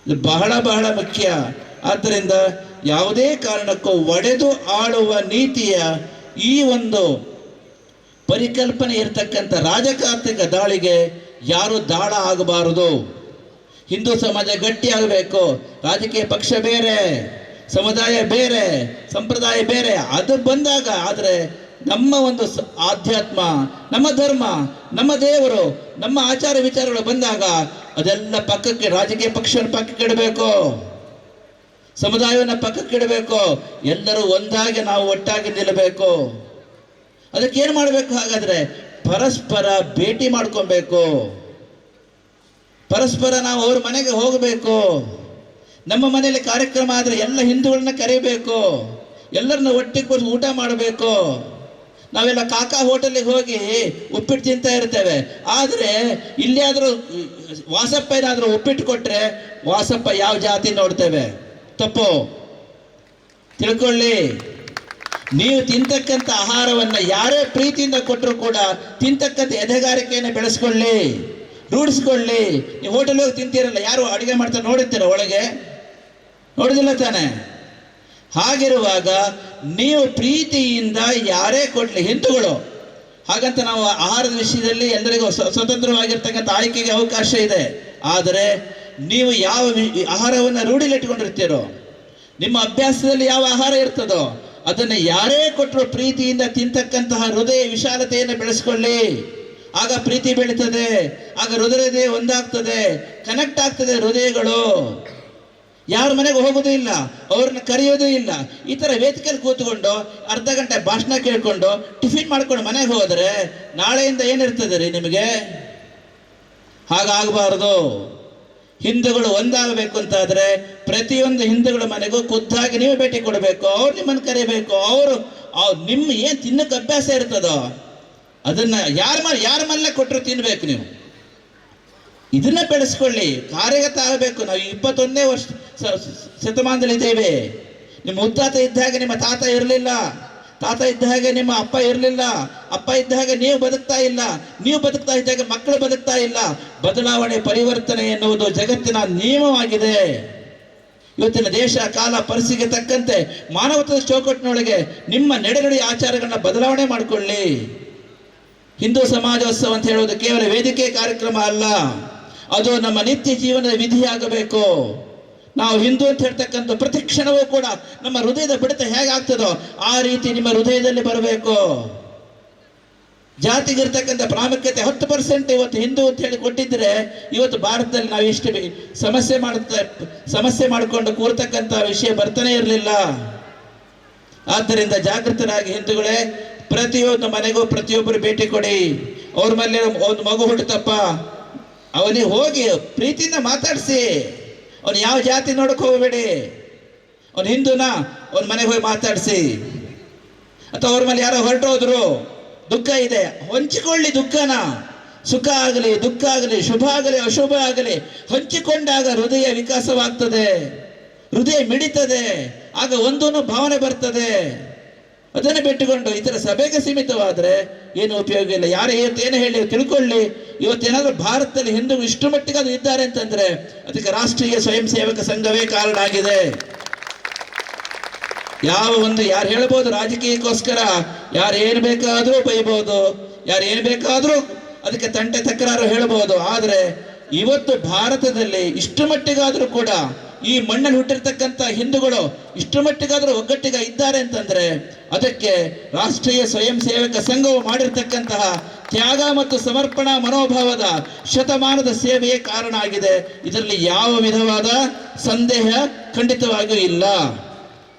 ಇದು ಬಹಳ ಬಹಳ ಮುಖ್ಯ. ಆದ್ದರಿಂದ ಯಾವುದೇ ಕಾರಣಕ್ಕೂ ಒಡೆದು ಆಳುವ ನೀತಿಯ ಈ ಒಂದು ಪರಿಕಲ್ಪನೆ ಇರತಕ್ಕಂಥ ರಾಜತಾಂತ್ರಿಕ ದಾಳಿಗೆ ಯಾರು ದಾಳ ಆಗಬಾರದು. ಹಿಂದೂ ಸಮಾಜ ಗಟ್ಟಿಯಾಗಬೇಕು. ರಾಜಕೀಯ ಪಕ್ಷ ಬೇರೆ, ಸಮುದಾಯ ಬೇರೆ, ಸಂಪ್ರದಾಯ ಬೇರೆ, ಅದು ಬಂದಾಗ ಆದರೆ ನಮ್ಮ ಒಂದು ಆಧ್ಯಾತ್ಮ, ನಮ್ಮ ಧರ್ಮ, ನಮ್ಮ ದೇವರು, ನಮ್ಮ ಆಚಾರ ವಿಚಾರಗಳು ಬಂದಾಗ ಅದೆಲ್ಲ ಪಕ್ಕಕ್ಕೆ, ರಾಜಕೀಯ ಪಕ್ಷವನ್ನು ಪಕ್ಕಕ್ಕೆ ಇಡಬೇಕು, ಸಮುದಾಯವನ್ನು ಪಕ್ಕಕ್ಕೆ ಇಡಬೇಕು. ಎಲ್ಲರೂ ಒಂದಾಗಿ ನಾವು ಒಟ್ಟಾಗಿ ನಿಲ್ಲಬೇಕು. ಅದಕ್ಕೆ ಏನು ಮಾಡಬೇಕು? ಹಾಗಾದ್ರೆ ಪರಸ್ಪರ ಭೇಟಿ ಮಾಡ್ಕೊಬೇಕು. ಪರಸ್ಪರ ನಾವು ಅವ್ರ ಮನೆಗೆ ಹೋಗಬೇಕು. ನಮ್ಮ ಮನೆಯಲ್ಲಿ ಕಾರ್ಯಕ್ರಮ ಆದರೆ ಎಲ್ಲ ಹಿಂದೂಗಳನ್ನ ಕರೀಬೇಕು, ಎಲ್ಲರನ್ನ ಒಟ್ಟಿಗೆ ಕೂರಿಸಿ ಊಟ ಮಾಡಬೇಕು. ನಾವೆಲ್ಲ ಕಾಕಾ ಹೋಟೆಲಿಗೆ ಹೋಗಿ ಉಪ್ಪಿಟ್ಟು ತಿಂತಾ ಇರ್ತೇವೆ. ಆದರೆ ಇಲ್ಲಿಯಾದರೂ ವಾಸಪ್ಪ ಏನಾದರೂ ಉಪ್ಪಿಟ್ಟು ಕೊಟ್ಟರೆ ವಾಸಪ್ಪ ಯಾವ ಜಾತಿ ನೋಡ್ತೇವೆ? ತಪ್ಪು. ತಿಳ್ಕೊಳ್ಳಿ. ನೀವು ತಿಂತಕ್ಕಂಥ ಆಹಾರವನ್ನು ಯಾರೇ ಪ್ರೀತಿಯಿಂದ ಕೊಟ್ಟರು ಕೂಡ ತಿಂತಕ್ಕಂಥ ಎದೆಗಾರಿಕೆಯನ್ನು ಬೆಳೆಸ್ಕೊಳ್ಳಿ, ರೂಢಿಸ್ಕೊಳ್ಳಿ. ನೀವು ಹೋಟೆಲ್ ಹೋಗಿ ತಿಂತೀರಲ್ಲ, ಯಾರು ಅಡುಗೆ ಮಾಡ್ತಾರೆ ನೋಡಿರ್ತೀರ ಒಳಗೆ? ನೋಡಿದಿಲ್ಲ ತಾನೆ? ಹಾಗಿರುವಾಗ ನೀವು ಪ್ರೀತಿಯಿಂದ ಯಾರೇ ಕೊಡಲಿ, ಹಿಂದೂಗಳು ಹಾಗಂತ ನಾವು ಆಹಾರದ ವಿಷಯದಲ್ಲಿ ಎಲ್ಲರಿಗೂ ಸ್ವತಂತ್ರವಾಗಿರ್ತಕ್ಕಂಥ ಆಯ್ಕೆಗೆ ಅವಕಾಶ ಇದೆ. ಆದರೆ ನೀವು ಯಾವ ಆಹಾರವನ್ನು ರೂಢಿಲಿಟ್ಕೊಂಡಿರ್ತೀರೋ, ನಿಮ್ಮ ಅಭ್ಯಾಸದಲ್ಲಿ ಯಾವ ಆಹಾರ ಇರ್ತದೋ ಅದನ್ನು ಯಾರೇ ಕೊಟ್ಟರು ಪ್ರೀತಿಯಿಂದ ತಿಂತಕ್ಕಂತಹ ಹೃದಯ ವಿಶಾಲತೆಯನ್ನು ಬೆಳೆಸ್ಕೊಳ್ಳಿ. ಆಗ ಪ್ರೀತಿ ಬೆಳೀತದೆ, ಆಗ ಹೃದಯ ಒಂದಾಗ್ತದೆ, ಕನೆಕ್ಟ್ ಆಗ್ತದೆ ಹೃದಯಗಳು. ಯಾರ ಮನೆಗೆ ಹೋಗೋದು ಇಲ್ಲ, ಅವ್ರನ್ನ ಕರೆಯೋದು ಇಲ್ಲ. ಈ ಥರ ವೇದಿಕೆಯಲ್ಲಿ ಕೂತ್ಕೊಂಡು ಅರ್ಧ ಗಂಟೆ ಭಾಷಣ ಕೇಳ್ಕೊಂಡು ಟಿಫಿನ್ ಮಾಡ್ಕೊಂಡು ಮನೆಗೆ ಹೋದರೆ ನಾಳೆಯಿಂದ ಏನಿರ್ತದೆ ರೀ ನಿಮಗೆ? ಹಾಗಾಗಬಾರ್ದು. ಹಿಂದೂಗಳು ಒಂದಾಗಬೇಕು ಅಂತಾದರೆ ಪ್ರತಿಯೊಂದು ಹಿಂದೂಗಳ ಮನೆಗೂ ಖುದ್ದಾಗಿ ನೀವು ಭೇಟಿ ಕೊಡಬೇಕು, ಅವ್ರು ನಿಮ್ಮನ್ನು ಕರಿಬೇಕು. ಅವರು ನಿಮ್ಮ ಏನು ತಿನ್ನಕ್ಕೆ ಅಭ್ಯಾಸ ಇರ್ತದೋ ಅದನ್ನು ಯಾರ ಮನೆಯಲ್ಲೇ ಕೊಟ್ಟರು ತಿನ್ಬೇಕು ನೀವು. ಇದನ್ನ ಬೆಳೆಸ್ಕೊಳ್ಳಿ, ಕಾರ್ಯಗತ ಆಗಬೇಕು. ನಾವು 21ನೇ ಶತಮಾನದಲ್ಲಿ ಇದ್ದೇವೆ. ನಿಮ್ಮ ಮುತ್ತಾತ ಇದ್ದ ಹಾಗೆ ನಿಮ್ಮ ತಾತ ಇರಲಿಲ್ಲ, ತಾತ ಇದ್ದ ಹಾಗೆ ನಿಮ್ಮ ಅಪ್ಪ ಇರಲಿಲ್ಲ, ಅಪ್ಪ ಇದ್ದ ಹಾಗೆ ನೀವು ಬದುಕ್ತಾ ಇಲ್ಲ, ನೀವು ಬದುಕ್ತಾ ಇದ್ದಾಗ ಮಕ್ಕಳು ಬದುಕ್ತಾ ಇಲ್ಲ. ಬದಲಾವಣೆ, ಪರಿವರ್ತನೆ ಎನ್ನುವುದು ಜಗತ್ತಿನ ನಿಯಮವಾಗಿದೆ. ಇವತ್ತಿನ ದೇಶ, ಕಾಲ, ಪರಿಸ್ಥಿತಿಗೆ ತಕ್ಕಂತೆ ಮಾನವತ್ವದ ಚೌಕಟ್ಟಿನೊಳಗೆ ನಿಮ್ಮ ನಡೆನುಡಿ ಆಚಾರಗಳನ್ನ ಬದಲಾವಣೆ ಮಾಡಿಕೊಳ್ಳಿ. ಹಿಂದೂ ಸಮಾಜೋತ್ಸವ ಅಂತ ಹೇಳುವುದು ಕೇವಲ ವೇದಿಕೆ ಕಾರ್ಯಕ್ರಮ ಅಲ್ಲ, ಅದು ನಮ್ಮ ನಿತ್ಯ ಜೀವನದ ವಿಧಿಯಾಗಬೇಕು. ನಾವು ಹಿಂದೂ ಅಂತ ಹೇಳ್ತಕ್ಕಂಥ ಪ್ರತಿ ಕ್ಷಣವೂ ಕೂಡ ನಮ್ಮ ಹೃದಯದ ಬಡಿತ ಹೇಗಾಗ್ತದೋ ಆ ರೀತಿ ನಿಮ್ಮ ಹೃದಯದಲ್ಲಿ ಬರಬೇಕು. ಜಾತಿಗಿರ್ತಕ್ಕಂಥ ಪ್ರಾಮುಖ್ಯತೆ 10% ಇವತ್ತು ಹಿಂದೂ ಅಂತ ಹೇಳಿ ಕೊಟ್ಟಿದ್ರೆ ಇವತ್ತು ಭಾರತದಲ್ಲಿ ನಾವು ಇಷ್ಟು ಸಮಸ್ಯೆ ಮಾಡಿಕೊಂಡು ಕೂರ್ತಕ್ಕಂಥ ವಿಷಯ ಬರ್ತಾನೆ ಇರಲಿಲ್ಲ. ಆದ್ದರಿಂದ ಜಾಗೃತರಾಗಿ ಹಿಂದೂಗಳೇ, ಪ್ರತಿಯೊಂದು ಮನೆಗೂ ಪ್ರತಿಯೊಬ್ಬರು ಭೇಟಿ ಕೊಡಿ. ಅವ್ರ ಮೇಲೆ ಒಂದು ಮಗು ಹುಟ್ಟುತ್ತಪ್ಪ, ಅವನಿಗೆ ಹೋಗಿ ಪ್ರೀತಿಯಿಂದ ಮಾತಾಡಿಸಿ. ಅವ್ನು ಯಾವ ಜಾತಿ ನೋಡಕ್ ಹೋಗಬೇಡಿ. ಅವ್ನು ಹಿಂದೂನಾ, ಅವ್ನ ಮನೆಗೆ ಹೋಗಿ ಮಾತಾಡಿಸಿ. ಅಥವಾ ಅವ್ರ ಮೇಲೆ ಯಾರೋ ಹೊರಟೋದ್ರು, ದುಃಖ ಇದೆ, ಹಂಚಿಕೊಳ್ಳಿ ದುಃಖನ. ಸುಖ ಆಗಲಿ ದುಃಖ ಆಗಲಿ ಶುಭ ಆಗಲಿ ಅಶುಭ ಆಗಲಿ ಹಂಚಿಕೊಂಡಾಗ ಹೃದಯ ವಿಕಾಸವಾಗ್ತದೆ, ಹೃದಯ ಮಿಡಿತದೆ, ಆಗ ಒಂದೊಂದು ಭಾವನೆ ಬರ್ತದೆ. ಅದನ್ನು ಬಿಟ್ಟುಕೊಂಡು ಈ ಥರ ಸಭೆಗೆ ಸೀಮಿತವಾದರೆ ಏನು ಉಪಯೋಗ ಇಲ್ಲ. ಯಾರು ಏನು ಹೇಳಿ ತಿಳ್ಕೊಳ್ಳಿ. ಇವತ್ತೇನಾದ್ರೂ ಭಾರತದಲ್ಲಿ ಹಿಂದೂ ಇಷ್ಟು ಮಟ್ಟಿಗೆ ಅದು ಇದ್ದಾರೆ ಅಂತಂದ್ರೆ ಅದಕ್ಕೆ ರಾಷ್ಟ್ರೀಯ ಸ್ವಯಂ ಸೇವಕ ಸಂಘವೇ ಕಾರಣ ಆಗಿದೆ. ಯಾವ ಒಂದು ಯಾರು ಹೇಳ್ಬೋದು, ರಾಜಕೀಯಕ್ಕೋಸ್ಕರ ಯಾರು ಏನು ಬೇಕಾದರೂ ಬೈಬೋದು, ಯಾರು ಏನು ಬೇಕಾದರೂ ಅದಕ್ಕೆ ತಂಟೆ ತಕರಾರು ಹೇಳ್ಬೋದು. ಆದರೆ ಇವತ್ತು ಭಾರತದಲ್ಲಿ ಇಷ್ಟು ಮಟ್ಟಿಗಾದರೂ ಕೂಡ ಈ ಮಣ್ಣಲ್ಲಿ ಹುಟ್ಟಿರ್ತಕ್ಕಂಥ ಹಿಂದೂಗಳು ಇಷ್ಟು ಮಟ್ಟಿಗಾದರೂ ಒಗ್ಗಟ್ಟಿಗೆ ಇದ್ದಾರೆ ಅಂತಂದ್ರೆ ಅದಕ್ಕೆ ರಾಷ್ಟ್ರೀಯ ಸ್ವಯಂ ಸೇವಕ ಸಂಘವು ಮಾಡಿರ್ತಕ್ಕಂತಹ ತ್ಯಾಗ ಮತ್ತು ಸಮರ್ಪಣಾ ಮನೋಭಾವದ ಶತಮಾನದ ಸೇವೆಯೇ ಕಾರಣ ಆಗಿದೆ. ಇದರಲ್ಲಿ ಯಾವ ವಿಧವಾದ ಸಂದೇಹ ಖಂಡಿತವಾಗಿಯೂ ಇಲ್ಲ.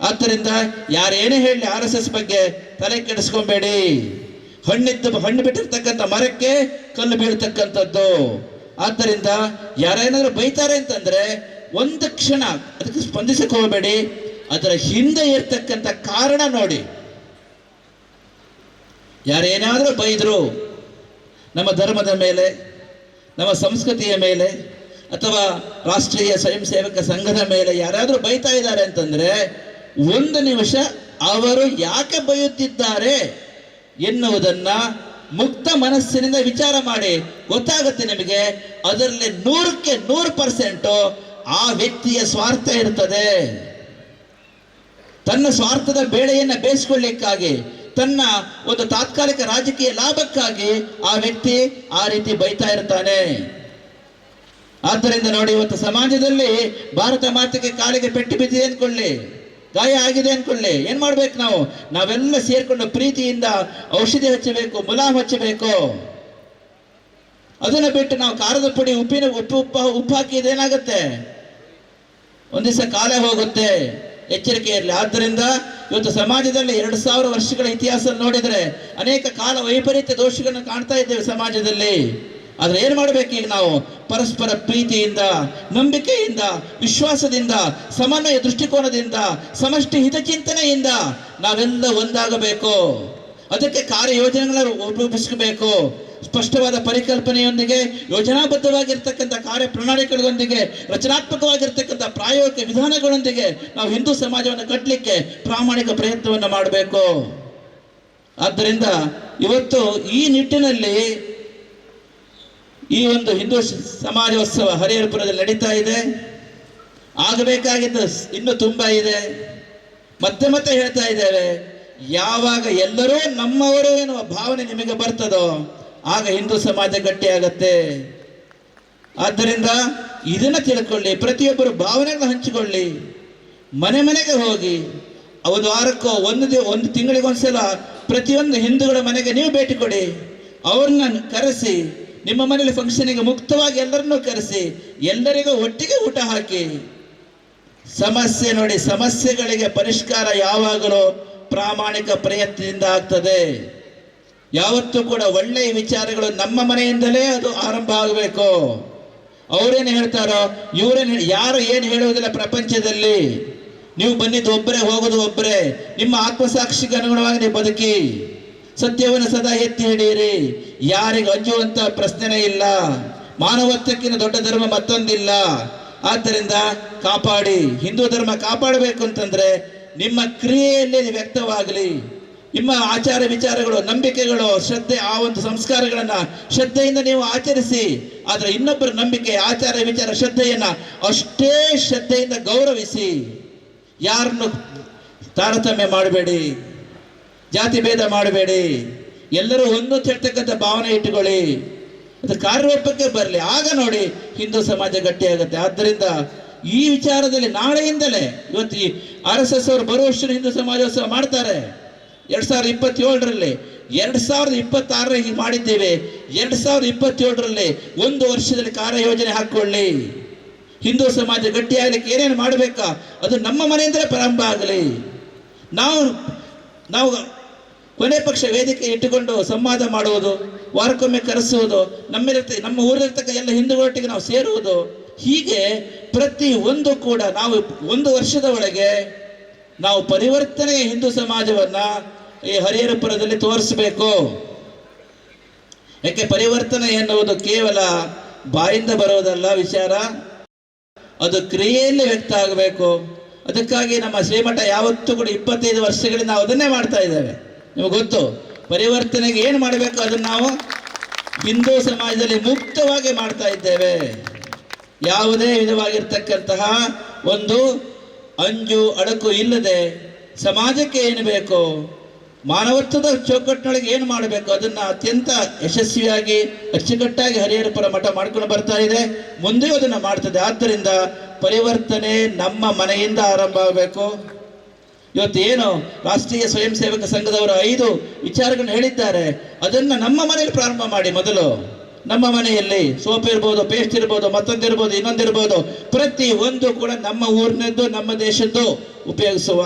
ಆದ್ದರಿಂದ ಯಾರೇನೇ ಹೇಳಿ RSS ಬಗ್ಗೆ ತಲೆ ಕೆಡಿಸ್ಕೊಬೇಡಿ. ಹಣ್ಣು ಬಿಟ್ಟಿರ್ತಕ್ಕಂಥ ಮರಕ್ಕೆ ಕಲ್ಲು ಬೀಳ್ತಕ್ಕಂಥದ್ದು. ಆದ್ದರಿಂದ ಯಾರೇನಾದ್ರೂ ಬೈತಾರೆ ಅಂತಂದ್ರೆ ಒಂದು ಕ್ಷಣ ಅದಕ್ಕೆ ಸ್ಪಂದಿಸಕ್ಕೆ ಹೋಗಬೇಡಿ. ಅದರ ಹಿಂದೆ ಇರ್ತಕ್ಕಂಥ ಕಾರಣ ನೋಡಿ. ಯಾರೇನಾದ್ರೂ ಬೈದ್ರು ನಮ್ಮ ಧರ್ಮದ ಮೇಲೆ, ನಮ್ಮ ಸಂಸ್ಕೃತಿಯ ಮೇಲೆ, ಅಥವಾ ರಾಷ್ಟ್ರೀಯ ಸ್ವಯಂ ಸೇವಕ ಸಂಘದ ಮೇಲೆ ಯಾರಾದ್ರೂ ಬೈತಾ ಇದ್ದಾರೆ ಅಂತಂದ್ರೆ ಒಂದು ನಿಮಿಷ ಅವರು ಯಾಕೆ ಬೈಯುತ್ತಿದ್ದಾರೆ ಎನ್ನುವುದನ್ನ ಮುಕ್ತ ಮನಸ್ಸಿನಿಂದ ವಿಚಾರ ಮಾಡಿ, ಗೊತ್ತಾಗುತ್ತೆ ನಿಮಗೆ. ಅದರಲ್ಲಿ 100ಕ್ಕೆ 100% ಆ ವ್ಯಕ್ತಿಯ ಸ್ವಾರ್ಥ ಇರ್ತದೆ. ತನ್ನ ಸ್ವಾರ್ಥದ ಬೇಳೆಯನ್ನ ಬೇಯಿಸ್ಕೊಳ್ಳಿಕ್ಕಾಗಿ, ತನ್ನ ಒಂದು ತಾತ್ಕಾಲಿಕ ರಾಜಕೀಯ ಲಾಭಕ್ಕಾಗಿ ಆ ವ್ಯಕ್ತಿ ಆ ರೀತಿ ಬೈತಾ ಇರ್ತಾನೆ. ಆದ್ದರಿಂದ ನೋಡಿ, ಇವತ್ತು ಸಮಾಜದಲ್ಲಿ ಭಾರತ ಮಾತೆಗೆ ಕಾಲಿಗೆ ಪೆಟ್ಟು ಬಿದ್ದಿದೆ ಅನ್ಕೊಳ್ಳಿ, ಗಾಯ ಆಗಿದೆ ಅನ್ಕೊಳ್ಳಿ, ಏನ್ ಮಾಡ್ಬೇಕು ನಾವು? ನಾವೆಲ್ಲ ಸೇರ್ಕೊಂಡು ಪ್ರೀತಿಯಿಂದ ಔಷಧಿ ಹಚ್ಚಬೇಕು, ಮುಲಾಮ್ ಹಚ್ಚಬೇಕು. ಅದನ್ನ ಬಿಟ್ಟು ನಾವು ಖಾರದ ಪುಡಿ ಉಪ್ಪು ಹಾಕಿ ಇದೇನಾಗುತ್ತೆ, ಒಂದ್ ದಿವಸ ಕಾಲ ಹೋಗುತ್ತೆ. ಎಚ್ಚರಿಕೆ ಇರಲಿ. ಆದ್ದರಿಂದ ಇವತ್ತು ಸಮಾಜದಲ್ಲಿ 2000 ವರ್ಷಗಳ ಇತಿಹಾಸ ನೋಡಿದ್ರೆ ಅನೇಕ ಕಾಲ ವೈಪರೀತ್ಯ ದೋಷಗಳನ್ನು ಕಾಣ್ತಾ ಇದ್ದೇವೆ ಸಮಾಜದಲ್ಲಿ. ಆದ್ರೆ ಏನ್ ಮಾಡ್ಬೇಕು ಈಗ ನಾವು? ಪರಸ್ಪರ ಪ್ರೀತಿಯಿಂದ, ನಂಬಿಕೆಯಿಂದ, ವಿಶ್ವಾಸದಿಂದ, ಸಮನ್ವಯ ದೃಷ್ಟಿಕೋನದಿಂದ, ಸಮಷ್ಟಿ ಹಿತಚಿಂತನೆಯಿಂದ ನಾವೆಲ್ಲ ಒಂದಾಗಬೇಕು. ಅದಕ್ಕೆ ಕಾರ್ಯಯೋಜನೆಗಳನ್ನು ರೂಪಿಸಬೇಕು. ಸ್ಪಷ್ಟವಾದ ಪರಿಕಲ್ಪನೆಯೊಂದಿಗೆ, ಯೋಜನಾಬದ್ಧವಾಗಿರ್ತಕ್ಕಂಥ ಕಾರ್ಯ ಪ್ರಣಾಳಿಕೆಗಳೊಂದಿಗೆ, ರಚನಾತ್ಮಕವಾಗಿರ್ತಕ್ಕಂಥ ಪ್ರಾಯೋಗಿಕ ವಿಧಾನಗಳೊಂದಿಗೆ ನಾವು ಹಿಂದೂ ಸಮಾಜವನ್ನು ಕಟ್ಟಲಿಕ್ಕೆ ಪ್ರಾಮಾಣಿಕ ಪ್ರಯತ್ನವನ್ನು ಮಾಡಬೇಕು. ಆದ್ದರಿಂದ ಇವತ್ತು ಈ ನಿಟ್ಟಿನಲ್ಲಿ ಈ ಒಂದು ಹಿಂದೂ ಸಮಾಜೋತ್ಸವ ಹರಿಹರಪುರದಲ್ಲಿ ನಡೀತಾ ಇದೆ. ಆಗಬೇಕಾಗಿದ್ದು ಇನ್ನೂ ತುಂಬಾ ಇದೆ. ಮತ್ತೆ ಮತ್ತೆ ಹೇಳ್ತಾ ಇದ್ದೇವೆ, ಯಾವಾಗ ಎಲ್ಲರೂ ನಮ್ಮವರು ಎನ್ನುವ ಭಾವನೆ ನಿಮಗೆ ಬರ್ತದೋ ಆಗ ಹಿಂದೂ ಸಮಾಜ ಗಟ್ಟಿಯಾಗತ್ತೆ. ಆದ್ದರಿಂದ ಇದನ್ನ ತಿಳ್ಕೊಳ್ಳಿ, ಪ್ರತಿಯೊಬ್ಬರು ಭಾವನೆಗಳನ್ನು ಹಂಚಿಕೊಳ್ಳಿ. ಮನೆ ಮನೆಗೆ ಹೋಗಿ ಒಂದು ವಾರಕ್ಕೋ ಒಂದು ತಿಂಗಳಿಗೊಂದ್ಸಲ ಪ್ರತಿಯೊಂದು ಹಿಂದೂಗಳ ಮನೆಗೆ ನೀವು ಭೇಟಿ ಕೊಡಿ. ಅವ್ರನ್ನ ಕರೆಸಿ, ನಿಮ್ಮ ಮನೆಯಲ್ಲಿ ಫಂಕ್ಷನಿಗೆ ಮುಕ್ತವಾಗಿ ಎಲ್ಲರನ್ನೂ ಕರೆಸಿ, ಎಲ್ಲರಿಗೂ ಒಟ್ಟಿಗೆ ಊಟ ಹಾಕಿ. ಸಮಸ್ಯೆ ನೋಡಿ, ಸಮಸ್ಯೆಗಳಿಗೆ ಪರಿಷ್ಕಾರ ಯಾವಾಗಲೂ ಪ್ರಾಮಾಣಿಕ ಪ್ರಯತ್ನದಿಂದ ಆಗ್ತದೆ. ಯಾವತ್ತೂ ಕೂಡ ಒಳ್ಳೆಯ ವಿಚಾರಗಳು ನಮ್ಮ ಮನೆಯಿಂದಲೇ ಅದು ಆರಂಭ ಆಗಬೇಕು. ಅವರೇನು ಹೇಳ್ತಾರೋ, ಯಾರು ಏನು ಹೇಳುವುದಿಲ್ಲ ಪ್ರಪಂಚದಲ್ಲಿ. ನೀವು ಬಂದಿದ್ದು ಒಬ್ಬರೇ, ಹೋಗೋದು ಒಬ್ಬರೇ. ನಿಮ್ಮ ಆತ್ಮಸಾಕ್ಷಿಗೆ ಅನುಗುಣವಾಗಿ ನೀವು ಬದುಕಿ, ಸತ್ಯವನ್ನು ಸದಾ ಎತ್ತಿ ಹಿಡಿಯಿರಿ. ಯಾರಿಗೂ ಅಂಜುವಂತ ಪ್ರಶ್ನೆನೇ ಇಲ್ಲ. ಮಾನವತ್ವಕ್ಕಿಂತ ದೊಡ್ಡ ಧರ್ಮ ಮತ್ತೊಂದಿಲ್ಲ. ಆದ್ದರಿಂದ ಕಾಪಾಡಿ. ಹಿಂದೂ ಧರ್ಮ ಕಾಪಾಡಬೇಕು ಅಂತಂದ್ರೆ ನಿಮ್ಮ ಕ್ರಿಯೆಯಲ್ಲಿ ವ್ಯಕ್ತವಾಗಲಿ. ನಿಮ್ಮ ಆಚಾರ ವಿಚಾರಗಳು, ನಂಬಿಕೆಗಳು, ಶ್ರದ್ಧೆ, ಆ ಒಂದು ಸಂಸ್ಕಾರಗಳನ್ನ ಶ್ರದ್ಧೆಯಿಂದ ನೀವು ಆಚರಿಸಿ. ಆದ್ರೆ ಇನ್ನೊಬ್ಬರ ನಂಬಿಕೆ, ಆಚಾರ ವಿಚಾರ, ಶ್ರದ್ಧೆಯನ್ನ ಅಷ್ಟೇ ಶ್ರದ್ಧೆಯಿಂದ ಗೌರವಿಸಿ. ಯಾರನ್ನು ತಾರತಮ್ಯ ಮಾಡಬೇಡಿ, ಜಾತಿ ಭೇದ ಮಾಡಬೇಡಿ. ಎಲ್ಲರೂ ಒಂದು ಹೇಳ್ತಕ್ಕಂಥ ಭಾವನೆ ಇಟ್ಟುಕೊಳ್ಳಿ. ಅದು ಕಾರ್ಯರೂಪಕ್ಕೆ ಬರಲಿ. ಆಗ ನೋಡಿ ಹಿಂದೂ ಸಮಾಜ ಗಟ್ಟಿಯಾಗುತ್ತೆ. ಆದ್ದರಿಂದ ಈ ವಿಚಾರದಲ್ಲಿ ನಾಳೆಯಿಂದಲೇ ಇವತ್ತು ಈ RSS ಅವರು ಬರುವಷ್ಟು ಹಿಂದೂ ಸಮಾಜೋತ್ಸವ ಮಾಡ್ತಾರೆ 2027ರಲ್ಲಿ. 2026 ಹೀಗೆ ಮಾಡಿದ್ದೇವೆ. 2027ರಲ್ಲಿ 1 ವರ್ಷದಲ್ಲಿ ಕಾರ್ಯಯೋಜನೆ ಹಾಕ್ಕೊಳ್ಳಿ. ಹಿಂದೂ ಸಮಾಜ ಗಟ್ಟಿಯಾಗಲಿಕ್ಕೆ ಏನೇನು ಮಾಡಬೇಕಾ ಅದು ನಮ್ಮ ಮನೆಯಿಂದಲೇ ಪ್ರಾರಂಭ ಆಗಲಿ. ನಾವು ಕೊನೆ ಪಕ್ಷ ವೇದಿಕೆ ಇಟ್ಟುಕೊಂಡು ಸಂವಾದ ಮಾಡುವುದು, ವಾರಕ್ಕೊಮ್ಮೆ ಕರೆಸುವುದು, ನಮ್ಮ ಊರಿರ್ತಕ್ಕ ಎಲ್ಲ ಹಿಂದೂಗಳೊಟ್ಟಿಗೆ ನಾವು ಸೇರುವುದು, ಹೀಗೆ ಪ್ರತಿ ಒಂದು ಕೂಡ ನಾವು 1 ವರ್ಷದ ಒಳಗೆ ನಾವು ಪರಿವರ್ತನೆಯ ಹಿಂದೂ ಸಮಾಜವನ್ನ ಈ ಹರಿಹರಪುರದಲ್ಲಿ ತೋರಿಸಬೇಕು. ಯಾಕೆ ಪರಿವರ್ತನೆ ಎನ್ನುವುದು ಕೇವಲ ಬಾಯಿಂದ ಬರೋದಲ್ಲ ವಿಚಾರ, ಅದು ಕ್ರಿಯೆಯಲ್ಲಿ ವ್ಯಕ್ತ ಆಗಬೇಕು. ಅದಕ್ಕಾಗಿ ನಮ್ಮ ಶ್ರೀಮಠ ಯಾವತ್ತೂ ಕೂಡ 25 ವರ್ಷಗಳಿಂದ ನಾವು ಅದನ್ನೇ ಮಾಡ್ತಾ ಇದ್ದೇವೆ. ನಿಮಗೆ ಗೊತ್ತು, ಪರಿವರ್ತನೆಗೆ ಏನು ಮಾಡಬೇಕು ಅದನ್ನು ನಾವು ಹಿಂದೂ ಸಮಾಜದಲ್ಲಿ ಮುಕ್ತವಾಗಿ ಮಾಡ್ತಾ ಇದ್ದೇವೆ. ಯಾವುದೇ ವಿಧವಾಗಿರ್ತಕ್ಕಂತಹ ಒಂದು ಅಂಜು ಅಡಕು ಇಲ್ಲದೆ ಸಮಾಜಕ್ಕೆ ಏನು ಬೇಕು, ಮಾನವತ್ವದ ಚೌಕಟ್ಟಿನೊಳಗೆ ಏನು ಮಾಡಬೇಕು ಅದನ್ನು ಅತ್ಯಂತ ಯಶಸ್ವಿಯಾಗಿ ಅಚ್ಚುಕಟ್ಟಾಗಿ ಹರಿಹರಪುರ ಮಠ ಮಾಡ್ಕೊಂಡು ಬರ್ತಾ ಇದೆ, ಮುಂದೆಯೂ ಅದನ್ನು ಮಾಡ್ತದೆ. ಆದ್ದರಿಂದ ಪರಿವರ್ತನೆ ನಮ್ಮ ಮನೆಯಿಂದ ಆರಂಭ ಆಗಬೇಕು. ಇವತ್ತು ಏನು ರಾಷ್ಟ್ರೀಯ ಸ್ವಯಂ ಸೇವಕ ಸಂಘದವರು 5 ವಿಚಾರಗಳನ್ನು ಹೇಳಿದ್ದಾರೆ, ಅದನ್ನು ನಮ್ಮ ಮನೆಯಲ್ಲಿ ಪ್ರಾರಂಭ ಮಾಡಿ. ಮೊದಲು ನಮ್ಮ ಮನೆಯಲ್ಲಿ ಸೋಪ್ ಇರ್ಬೋದು, ಪೇಸ್ಟ್ ಇರ್ಬೋದು, ಮತ್ತೊಂದಿರ್ಬೋದು, ಇನ್ನೊಂದಿರ್ಬೋದು, ಪ್ರತಿ ಒಂದು ಕೂಡ ನಮ್ಮ ಊರಿನದ್ದು ನಮ್ಮ ದೇಶದ್ದು ಉಪಯೋಗಿಸುವ.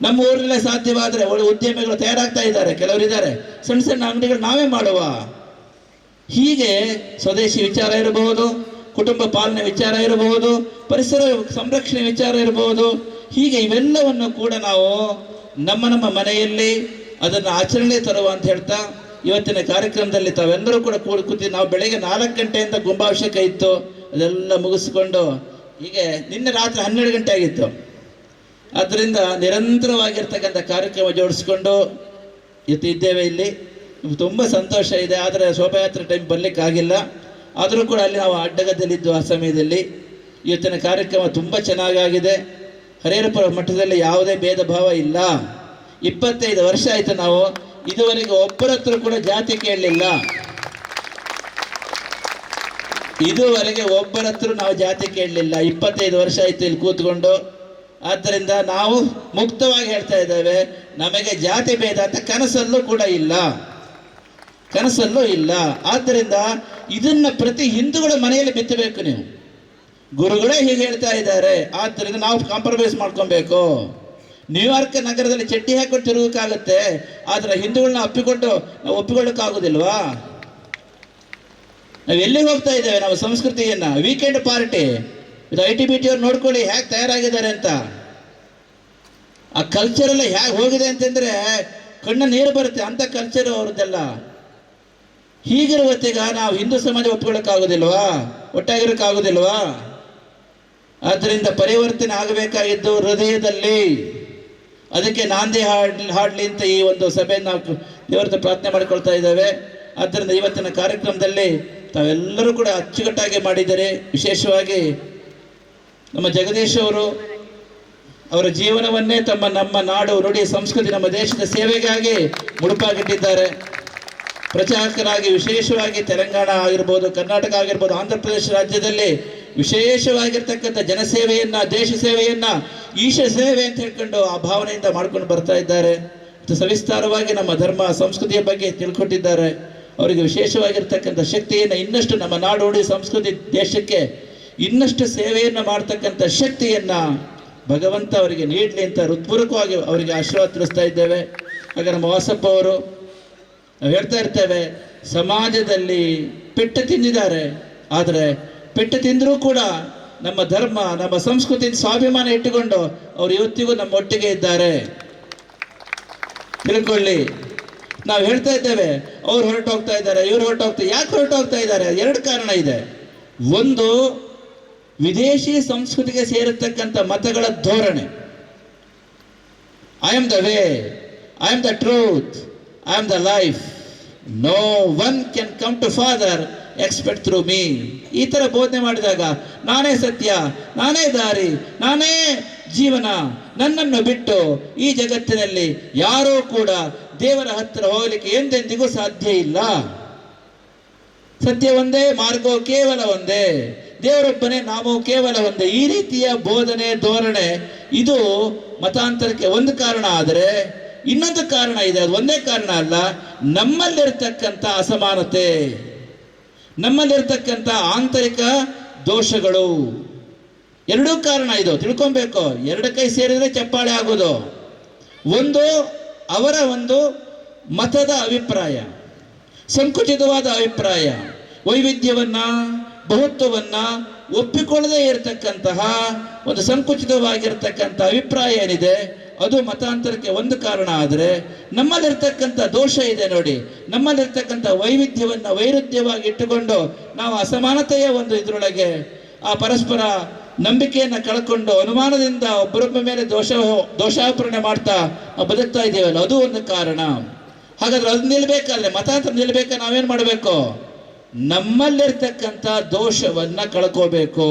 ನಮ್ಮ ಊರಲ್ಲೇ ಸಾಧ್ಯವಾದರೆ ಒಳ್ಳೆ ಉದ್ಯಮಿಗಳು ತಯಾರಾಗ್ತಾ ಇದ್ದಾರೆ, ಕೆಲವರಿದ್ದಾರೆ, ಸಣ್ಣ ಸಣ್ಣ ಅಂಗಡಿಗಳು ನಾವೇ ಮಾಡುವ. ಹೀಗೆ ಸ್ವದೇಶಿ ವಿಚಾರ ಇರಬಹುದು, ಕುಟುಂಬ ಪಾಲನೆ ವಿಚಾರ ಇರಬಹುದು, ಪರಿಸರ ಸಂರಕ್ಷಣೆ ವಿಚಾರ ಇರಬಹುದು. ಹೀಗೆ ಇವೆಲ್ಲವನ್ನು ಕೂಡ ನಾವು ನಮ್ಮ ಮನೆಯಲ್ಲಿ ಅದನ್ನು ಆಚರಣೆ ತರುವ ಅಂತ ಹೇಳ್ತಾ ಇವತ್ತಿನ ಕಾರ್ಯಕ್ರಮದಲ್ಲಿ ತಾವೆಲ್ಲರೂ ಕೂಡ ಕೂತಿ ನಾವು ಬೆಳಗ್ಗೆ 4 ಗಂಟೆಯಿಂದ ಗುಂಭಾಭಿಷೇಕ ಇತ್ತು, ಅದೆಲ್ಲ ಮುಗಿಸ್ಕೊಂಡು ಹೀಗೆ ನಿನ್ನೆ ರಾತ್ರಿ 12 ಗಂಟೆ ಆಗಿತ್ತು. ಆದ್ದರಿಂದ ನಿರಂತರವಾಗಿರ್ತಕ್ಕಂಥ ಕಾರ್ಯಕ್ರಮ ಜೋಡಿಸ್ಕೊಂಡು ಇದ್ದೇವೆ. ಇಲ್ಲಿ ತುಂಬ ಸಂತೋಷ ಇದೆ. ಆದರೆ ಶೋಭಾಯಾತ್ರೆ ಟೈಮ್ ಬರಲಿಕ್ಕಾಗಿಲ್ಲ. ಆದರೂ ಕೂಡ ಅಲ್ಲಿ ನಾವು ಅಡ್ಡಗದ್ದಲ್ಲಿದ್ದು ಆ ಸಮಯದಲ್ಲಿ. ಇವತ್ತಿನ ಕಾರ್ಯಕ್ರಮ ತುಂಬ ಚೆನ್ನಾಗಾಗಿದೆ. ಹರಿಹರಪುರ ಮಠದಲ್ಲಿ ಯಾವುದೇ ಭೇದ ಭಾವ ಇಲ್ಲ. 25 ವರ್ಷ ಆಯಿತು ನಾವು ಇದುವರೆಗೆ ಒಬ್ಬರ ಹತ್ರ ಕೂಡ ಜಾತಿ ಕೇಳಲಿಲ್ಲ. ಇದುವರೆಗೆ ಒಬ್ಬರ ಹತ್ರ ನಾವು ಜಾತಿ ಕೇಳಲಿಲ್ಲ. 25 ವರ್ಷ ಆಯಿತು ಇಲ್ಲಿ ಕೂತ್ಕೊಂಡು. ಆದ್ದರಿಂದ ನಾವು ಮುಕ್ತವಾಗಿ ಹೇಳ್ತಾ ಇದ್ದೇವೆ, ನಮಗೆ ಜಾತಿ ಭೇದ ಅಂತ ಕನಸಲ್ಲೂ ಕೂಡ ಇಲ್ಲ, ಕನಸಲ್ಲೂ ಇಲ್ಲ. ಆದ್ದರಿಂದ ಇದನ್ನ ಪ್ರತಿ ಹಿಂದೂಗಳ ಮನೆಯಲ್ಲಿ ಬಿತ್ತಬೇಕು. ನೀವು ಗುರುಗಳೇ ಹೀಗೆ ಹೇಳ್ತಾ ಇದ್ದಾರೆ, ಆದ್ದರಿಂದ ನಾವು ಕಾಂಪ್ರಮೈಸ್ ಮಾಡ್ಕೊಬೇಕು. ನ್ಯೂಯಾರ್ಕ್ ನಗರದಲ್ಲಿ ಚಡ್ಡಿ ಹಾಕೊಂಡು ತಿರುಗಕ್ಕಾಗತ್ತೆ, ಆದರೆ ಹಿಂದೂಗಳನ್ನ ನಾವು ಒಪ್ಪಿಕೊಳ್ಳೋಕ್ಕಾಗೋದಿಲ್ವಾ? ನಾವು ಎಲ್ಲಿಗೆ ಹೋಗ್ತಾ ಇದ್ದೇವೆ? ನಾವು ಸಂಸ್ಕೃತಿಯನ್ನ ವೀಕೆಂಡ್ ಪಾರ್ಟಿ ಇದು ITBT ಅವ್ರು ನೋಡ್ಕೊಳ್ಳಿ ಹೇಗೆ ತಯಾರಾಗಿದ್ದಾರೆ ಅಂತ. ಆ ಕಲ್ಚರ್ ಎಲ್ಲ ಹೇಗೆ ಹೋಗಿದೆ ಅಂತಂದ್ರೆ ಕಣ್ಣ ನೀರು ಬರುತ್ತೆ, ಅಂತ ಕಲ್ಚರ್ ಅವ್ರದ್ದೆಲ್ಲ. ಹೀಗಿರುವತ್ತೀಗ ನಾವು ಹಿಂದೂ ಸಮಾಜ ಒಪ್ಪಿಕೊಳ್ಳೋಕ್ಕಾಗೋದಿಲ್ವಾ? ಒಟ್ಟಾಗಿರೋಕ್ಕಾಗೋದಿಲ್ವಾ? ಆದ್ದರಿಂದ ಪರಿವರ್ತನೆ ಆಗಬೇಕಾಗಿದ್ದು ಹೃದಯದಲ್ಲಿ. ಅದಕ್ಕೆ ನಾಂದಿ ಹಾಡ್ಲಿ ಅಂತ ಈ ಒಂದು ಸಭೆಯನ್ನು ನಾವು ದೇವರ ಪ್ರಾರ್ಥನೆ ಮಾಡಿಕೊಳ್ತಾ ಇದ್ದೇವೆ. ಆದ್ದರಿಂದ ಇವತ್ತಿನ ಕಾರ್ಯಕ್ರಮದಲ್ಲಿ ತಾವೆಲ್ಲರೂ ಕೂಡ ಅಚ್ಚುಕಟ್ಟಾಗಿ ಮಾಡಿದ್ದಾರೆ. ವಿಶೇಷವಾಗಿ ನಮ್ಮ ಜಗದೀಶ್ ಅವರು ಅವರ ಜೀವನವನ್ನೇ ನಮ್ಮ ನಾಡು, ನುಡಿ, ಸಂಸ್ಕೃತಿ, ನಮ್ಮ ದೇಶದ ಸೇವೆಗಾಗಿ ಮುಡುಪಾಗಿಟ್ಟಿದ್ದಾರೆ. ಪ್ರಚಾರಕರಾಗಿ ವಿಶೇಷವಾಗಿ ತೆಲಂಗಾಣ ಆಗಿರ್ಬೋದು, ಕರ್ನಾಟಕ ಆಗಿರ್ಬೋದು, ಆಂಧ್ರ ಪ್ರದೇಶ ರಾಜ್ಯದಲ್ಲಿ ವಿಶೇಷವಾಗಿರ್ತಕ್ಕಂಥ ಜನಸೇವೆಯನ್ನ, ದೇಶ ಸೇವೆಯನ್ನ, ಈಶ ಸೇವೆ ಅಂತ ಹೇಳ್ಕೊಂಡು ಆ ಭಾವನೆಯಿಂದ ಮಾಡ್ಕೊಂಡು ಬರ್ತಾ ಇದ್ದಾರೆ. ಸವಿಸ್ತಾರವಾಗಿ ನಮ್ಮ ಧರ್ಮ ಸಂಸ್ಕೃತಿಯ ಬಗ್ಗೆ ತಿಳ್ಕೊಟ್ಟಿದ್ದಾರೆ. ಅವರಿಗೆ ವಿಶೇಷವಾಗಿರ್ತಕ್ಕಂಥ ಶಕ್ತಿಯನ್ನು ಇನ್ನಷ್ಟು ನಮ್ಮ ನಾಡು, ನುಡಿ, ಸಂಸ್ಕೃತಿ, ದೇಶಕ್ಕೆ ಇನ್ನಷ್ಟು ಸೇವೆಯನ್ನು ಮಾಡ್ತಕ್ಕಂಥ ಶಕ್ತಿಯನ್ನ ಭಗವಂತ ಅವರಿಗೆ ನೀಡಲಿ ಅಂತ ಹೃತ್ಪೂರ್ವಕವಾಗಿ ಅವರಿಗೆ ಆಶೀರ್ವಾದ ತಿಳಿಸ್ತಾ ಇದ್ದೇವೆ. ಹಾಗೆ ನಮ್ಮ ವಾಸಪ್ಪ ಅವರು ನಾವು ಹೇಳ್ತಾ ಇರ್ತೇವೆ, ಸಮಾಜದಲ್ಲಿ ಪೆಟ್ಟು ತಿಂದಿದ್ದಾರೆ, ಆದರೆ ಪೆಟ್ಟು ತಿಂದರೂ ಕೂಡ ನಮ್ಮ ಧರ್ಮ, ನಮ್ಮ ಸಂಸ್ಕೃತಿ ಸ್ವಾಭಿಮಾನ ಇಟ್ಟುಕೊಂಡು ಅವರು ಇವತ್ತಿಗೂ ನಮ್ಮ ಒಟ್ಟಿಗೆ ಇದ್ದಾರೆ. ತಿಳ್ಕೊಳ್ಳಿ. ನಾವು ಹೇಳ್ತಾ ಇದ್ದೇವೆ ಅವ್ರು ಹೊರಟೋಗ್ತಾ ಇದ್ದಾರೆ, ಇವ್ರು ಹೊರಟೋಗ್ತಾರೆ. ಯಾಕೆ ಹೊರಟೋಗ್ತಾ ಇದ್ದಾರೆ? 2 ಕಾರಣ ಇದೆ. ಒಂದು, ವಿದೇಶಿ ಸಂಸ್ಕೃತಿಗೆ ಸೇರತಕ್ಕಂಥ ಮತಗಳ ಧೋರಣೆ. I am the way, I am the truth, I am the life, no one can come to father expect through me. ಈ ಥರ ಬೋಧನೆ ಮಾಡಿದಾಗ ನಾನೇ ಸತ್ಯ, ನಾನೇ ದಾರಿ, ನಾನೇ ಜೀವನ, ನನ್ನನ್ನು ಬಿಟ್ಟು ಈ ಜಗತ್ತಿನಲ್ಲಿ ಯಾರೂ ಕೂಡ ದೇವರ ಹತ್ತಿರ ಹೋಗಲಿಕ್ಕೆ ಎಂದೆಂದಿಗೂ ಸಾಧ್ಯ ಇಲ್ಲ. ಸತ್ಯ ಒಂದೇ, ಮಾರ್ಗವು ಕೇವಲ ಒಂದೇ. ದೇವರೊಬ್ಬನೇ, ನಾವು ಕೇವಲ ಒಂದೇ. ಈ ರೀತಿಯ ಬೋಧನೆ ಧೋರಣೆ ಇದು ಮತಾಂತರಕ್ಕೆ ಒಂದು ಕಾರಣ. ಆದರೆ ಇನ್ನೊಂದು ಕಾರಣ ಇದೆ, ಅದು ಒಂದೇ ಕಾರಣ ಅಲ್ಲ. ನಮ್ಮಲ್ಲಿರ್ತಕ್ಕಂಥ ಅಸಮಾನತೆ, ನಮ್ಮಲ್ಲಿರ್ತಕ್ಕಂಥ ಆಂತರಿಕ ದೋಷಗಳು, ಎರಡೂ ಕಾರಣ ಇದು. ತಿಳ್ಕೊಬೇಕು, ಎರಡು ಕೈ ಸೇರಿದ್ರೆ ಚಪ್ಪಾಳೆ ಆಗೋದು. ಒಂದು ಅವರ ಒಂದು ಮತದ ಅಭಿಪ್ರಾಯ, ಸಂಕುಚಿತವಾದ ಅಭಿಪ್ರಾಯ, ವೈವಿಧ್ಯವನ್ನ ಬಹುತ್ವವನ್ನ ಒಪ್ಪಿಕೊಳ್ಳದೇ ಇರತಕ್ಕಂತಹ ಒಂದು ಸಂಕುಚಿತವಾಗಿರ್ತಕ್ಕಂಥ ಅಭಿಪ್ರಾಯ ಏನಿದೆ ಅದು ಮತಾಂತರಕ್ಕೆ ಒಂದು ಕಾರಣ. ಆದರೆ ನಮ್ಮಲ್ಲಿರ್ತಕ್ಕಂಥ ದೋಷ ಇದೆ ನೋಡಿ, ನಮ್ಮಲ್ಲಿರ್ತಕ್ಕಂಥ ವೈವಿಧ್ಯವನ್ನ ವೈರುಧ್ಯವಾಗಿ ಇಟ್ಟುಕೊಂಡು ನಾವು ಅಸಮಾನತೆಯ ಒಂದು ಇದರೊಳಗೆ ಆ ಪರಸ್ಪರ ನಂಬಿಕೆಯನ್ನು ಕಳ್ಕೊಂಡು ಅನುಮಾನದಿಂದ ಒಬ್ಬರೊಬ್ಬ ಮೇಲೆ ದೋಷಾಪರಣೆ ಮಾಡ್ತಾ ಬದುಕ್ತಾ ಇದ್ದೇವಲ್ಲ, ಅದು ಒಂದು ಕಾರಣ. ಹಾಗಾದ್ರೆ ಅದು ನಿಲ್ಬೇಕಾದ್ರೆ, ಮತಾಂತರ ನಿಲ್ಬೇಕಾದ್ರೆ ನಾವೇನ್ ಮಾಡಬೇಕು? ನಮ್ಮಲ್ಲಿರ್ತಕ್ಕಂಥ ದೋಷವನ್ನ ಕಳ್ಕೋಬೇಕು.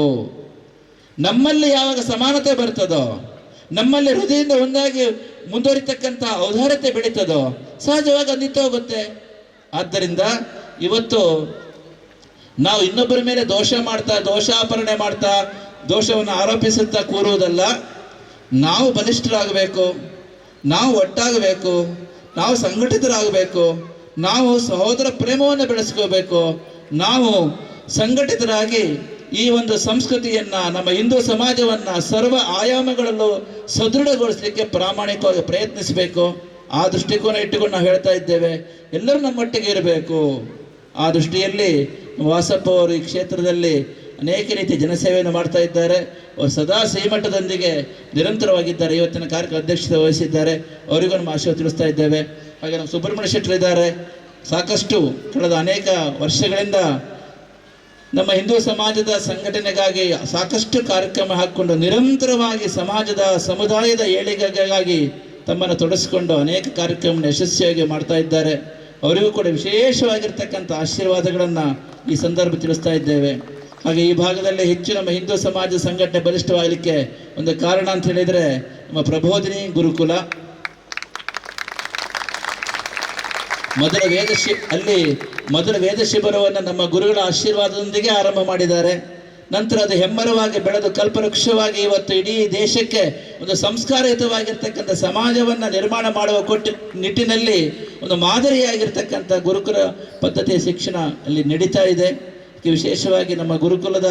ನಮ್ಮಲ್ಲಿ ಯಾವಾಗ ಸಮಾನತೆ ಬರ್ತದೋ, ನಮ್ಮಲ್ಲಿ ಹೃದಯದಿಂದ ಒಂದಾಗಿ ಮುಂದುವರಿತಕ್ಕಂಥ ಔದಾರ್ಯತೆ ಬೆಳೀತದೋ, ಸಹಜವಾಗಿ ಅದು ನಿಂತು ಹೋಗುತ್ತೆ. ಆದ್ದರಿಂದ ಇವತ್ತು ನಾವು ಇನ್ನೊಬ್ಬರ ಮೇಲೆ ದೋಷಾಪರಣೆ ಮಾಡ್ತಾ ದೋಷವನ್ನು ಆರೋಪಿಸುತ್ತಾ ಕೂರುವುದಲ್ಲ. ನಾವು ಬಲಿಷ್ಠರಾಗಬೇಕು, ನಾವು ಒಟ್ಟಾಗಬೇಕು, ನಾವು ಸಂಘಟಿತರಾಗಬೇಕು, ನಾವು ಸಹೋದರ ಪ್ರೇಮವನ್ನು ಬೆಳೆಸ್ಕೋಬೇಕು. ನಾವು ಸಂಘಟಿತರಾಗಿ ಈ ಒಂದು ಸಂಸ್ಕೃತಿಯನ್ನ, ನಮ್ಮ ಹಿಂದೂ ಸಮಾಜವನ್ನ ಸರ್ವ ಆಯಾಮಗಳಲ್ಲೂ ಸದೃಢಗೊಳಿಸಲಿಕ್ಕೆ ಪ್ರಾಮಾಣಿಕವಾಗಿ ಪ್ರಯತ್ನಿಸಬೇಕು. ಆ ದೃಷ್ಟಿಕೋನ ಇಟ್ಟುಕೊಂಡು ನಾವು ಹೇಳ್ತಾ ಇದ್ದೇವೆ, ಎಲ್ಲರೂ ನಮ್ಮೊಟ್ಟಿಗೆ ಇರಬೇಕು. ಆ ದೃಷ್ಟಿಯಲ್ಲಿ ವಾಸಪ್ಪ ಅವರು ಈ ಕ್ಷೇತ್ರದಲ್ಲಿ ಅನೇಕ ರೀತಿಯ ಜನಸೇವೆಯನ್ನು ಮಾಡ್ತಾ ಇದ್ದಾರೆ. ಅವರು ಸದಾ ಶ್ರೀಮಠದೊಂದಿಗೆ ನಿರಂತರವಾಗಿದ್ದಾರೆ. ಇವತ್ತಿನ ಕಾರ್ಯಕ್ರಮ ಅಧ್ಯಕ್ಷತೆ ವಹಿಸಿದ್ದಾರೆ. ಅವರಿಗೂ ನಮ್ಮ ಆಶೀರ್ವಾದ ತಿಳಿಸ್ತಾ ಇದ್ದೇವೆ. ಹಾಗೆ ನಮ್ಮ ಸುಬ್ರಹ್ಮಣ್ಯ ಶೆಟ್ಟರು ಇದ್ದಾರೆ. ಸಾಕಷ್ಟು ಕಳೆದ ಅನೇಕ ವರ್ಷಗಳಿಂದ ನಮ್ಮ ಹಿಂದೂ ಸಮಾಜದ ಸಂಘಟನೆಗಾಗಿ ಸಾಕಷ್ಟು ಕಾರ್ಯಕ್ರಮ ಹಾಕಿಕೊಂಡು ನಿರಂತರವಾಗಿ ಸಮಾಜದ ಸಮುದಾಯದ ಏಳಿಗೆಗಾಗಿ ತಮ್ಮನ್ನು ತೊಡಗಿಸಿಕೊಂಡು ಅನೇಕ ಕಾರ್ಯಕ್ರಮವನ್ನು ಯಶಸ್ವಿಯಾಗಿ ಮಾಡ್ತಾ ಇದ್ದಾರೆ. ಅವರಿಗೂ ಕೂಡ ವಿಶೇಷವಾಗಿರ್ತಕ್ಕಂಥ ಆಶೀರ್ವಾದಗಳನ್ನು ಈ ಸಂದರ್ಭ ತಿಳಿಸ್ತಾ ಇದ್ದೇವೆ. ಹಾಗೆ ಈ ಭಾಗದಲ್ಲಿ ಹೆಚ್ಚು ನಮ್ಮ ಹಿಂದೂ ಸಮಾಜ ಸಂಘಟನೆ ಬಲಿಷ್ಠವಾಗಲಿಕ್ಕೆ ಒಂದು ಕಾರಣ ಅಂತ ಹೇಳಿದರೆ ನಮ್ಮ ಪ್ರಬೋಧಿನಿ ಗುರುಕುಲ. ಮೊದಲ ವೇದ ಶಿಬಿರವನ್ನು ನಮ್ಮ ಗುರುಗಳ ಆಶೀರ್ವಾದದೊಂದಿಗೆ ಆರಂಭ ಮಾಡಿದ್ದಾರೆ. ನಂತರ ಅದು ಹೆಮ್ಮರವಾಗಿ ಬೆಳೆದು ಕಲ್ಪವೃಕ್ಷವಾಗಿ ಇವತ್ತು ಇಡೀ ದೇಶಕ್ಕೆ ಒಂದು ಸಂಸ್ಕಾರಯುತವಾಗಿರ್ತಕ್ಕಂಥ ಸಮಾಜವನ್ನು ನಿರ್ಮಾಣ ಮಾಡುವ ನಿಟ್ಟಿನಲ್ಲಿ ಒಂದು ಮಾದರಿಯಾಗಿರ್ತಕ್ಕಂಥ ಗುರುಕುಲ ಪದ್ಧತಿಯ ಶಿಕ್ಷಣ ಅಲ್ಲಿ ನಡೀತಾ ಇದೆ. ವಿಶೇಷವಾಗಿ ನಮ್ಮ ಗುರುಕುಲದ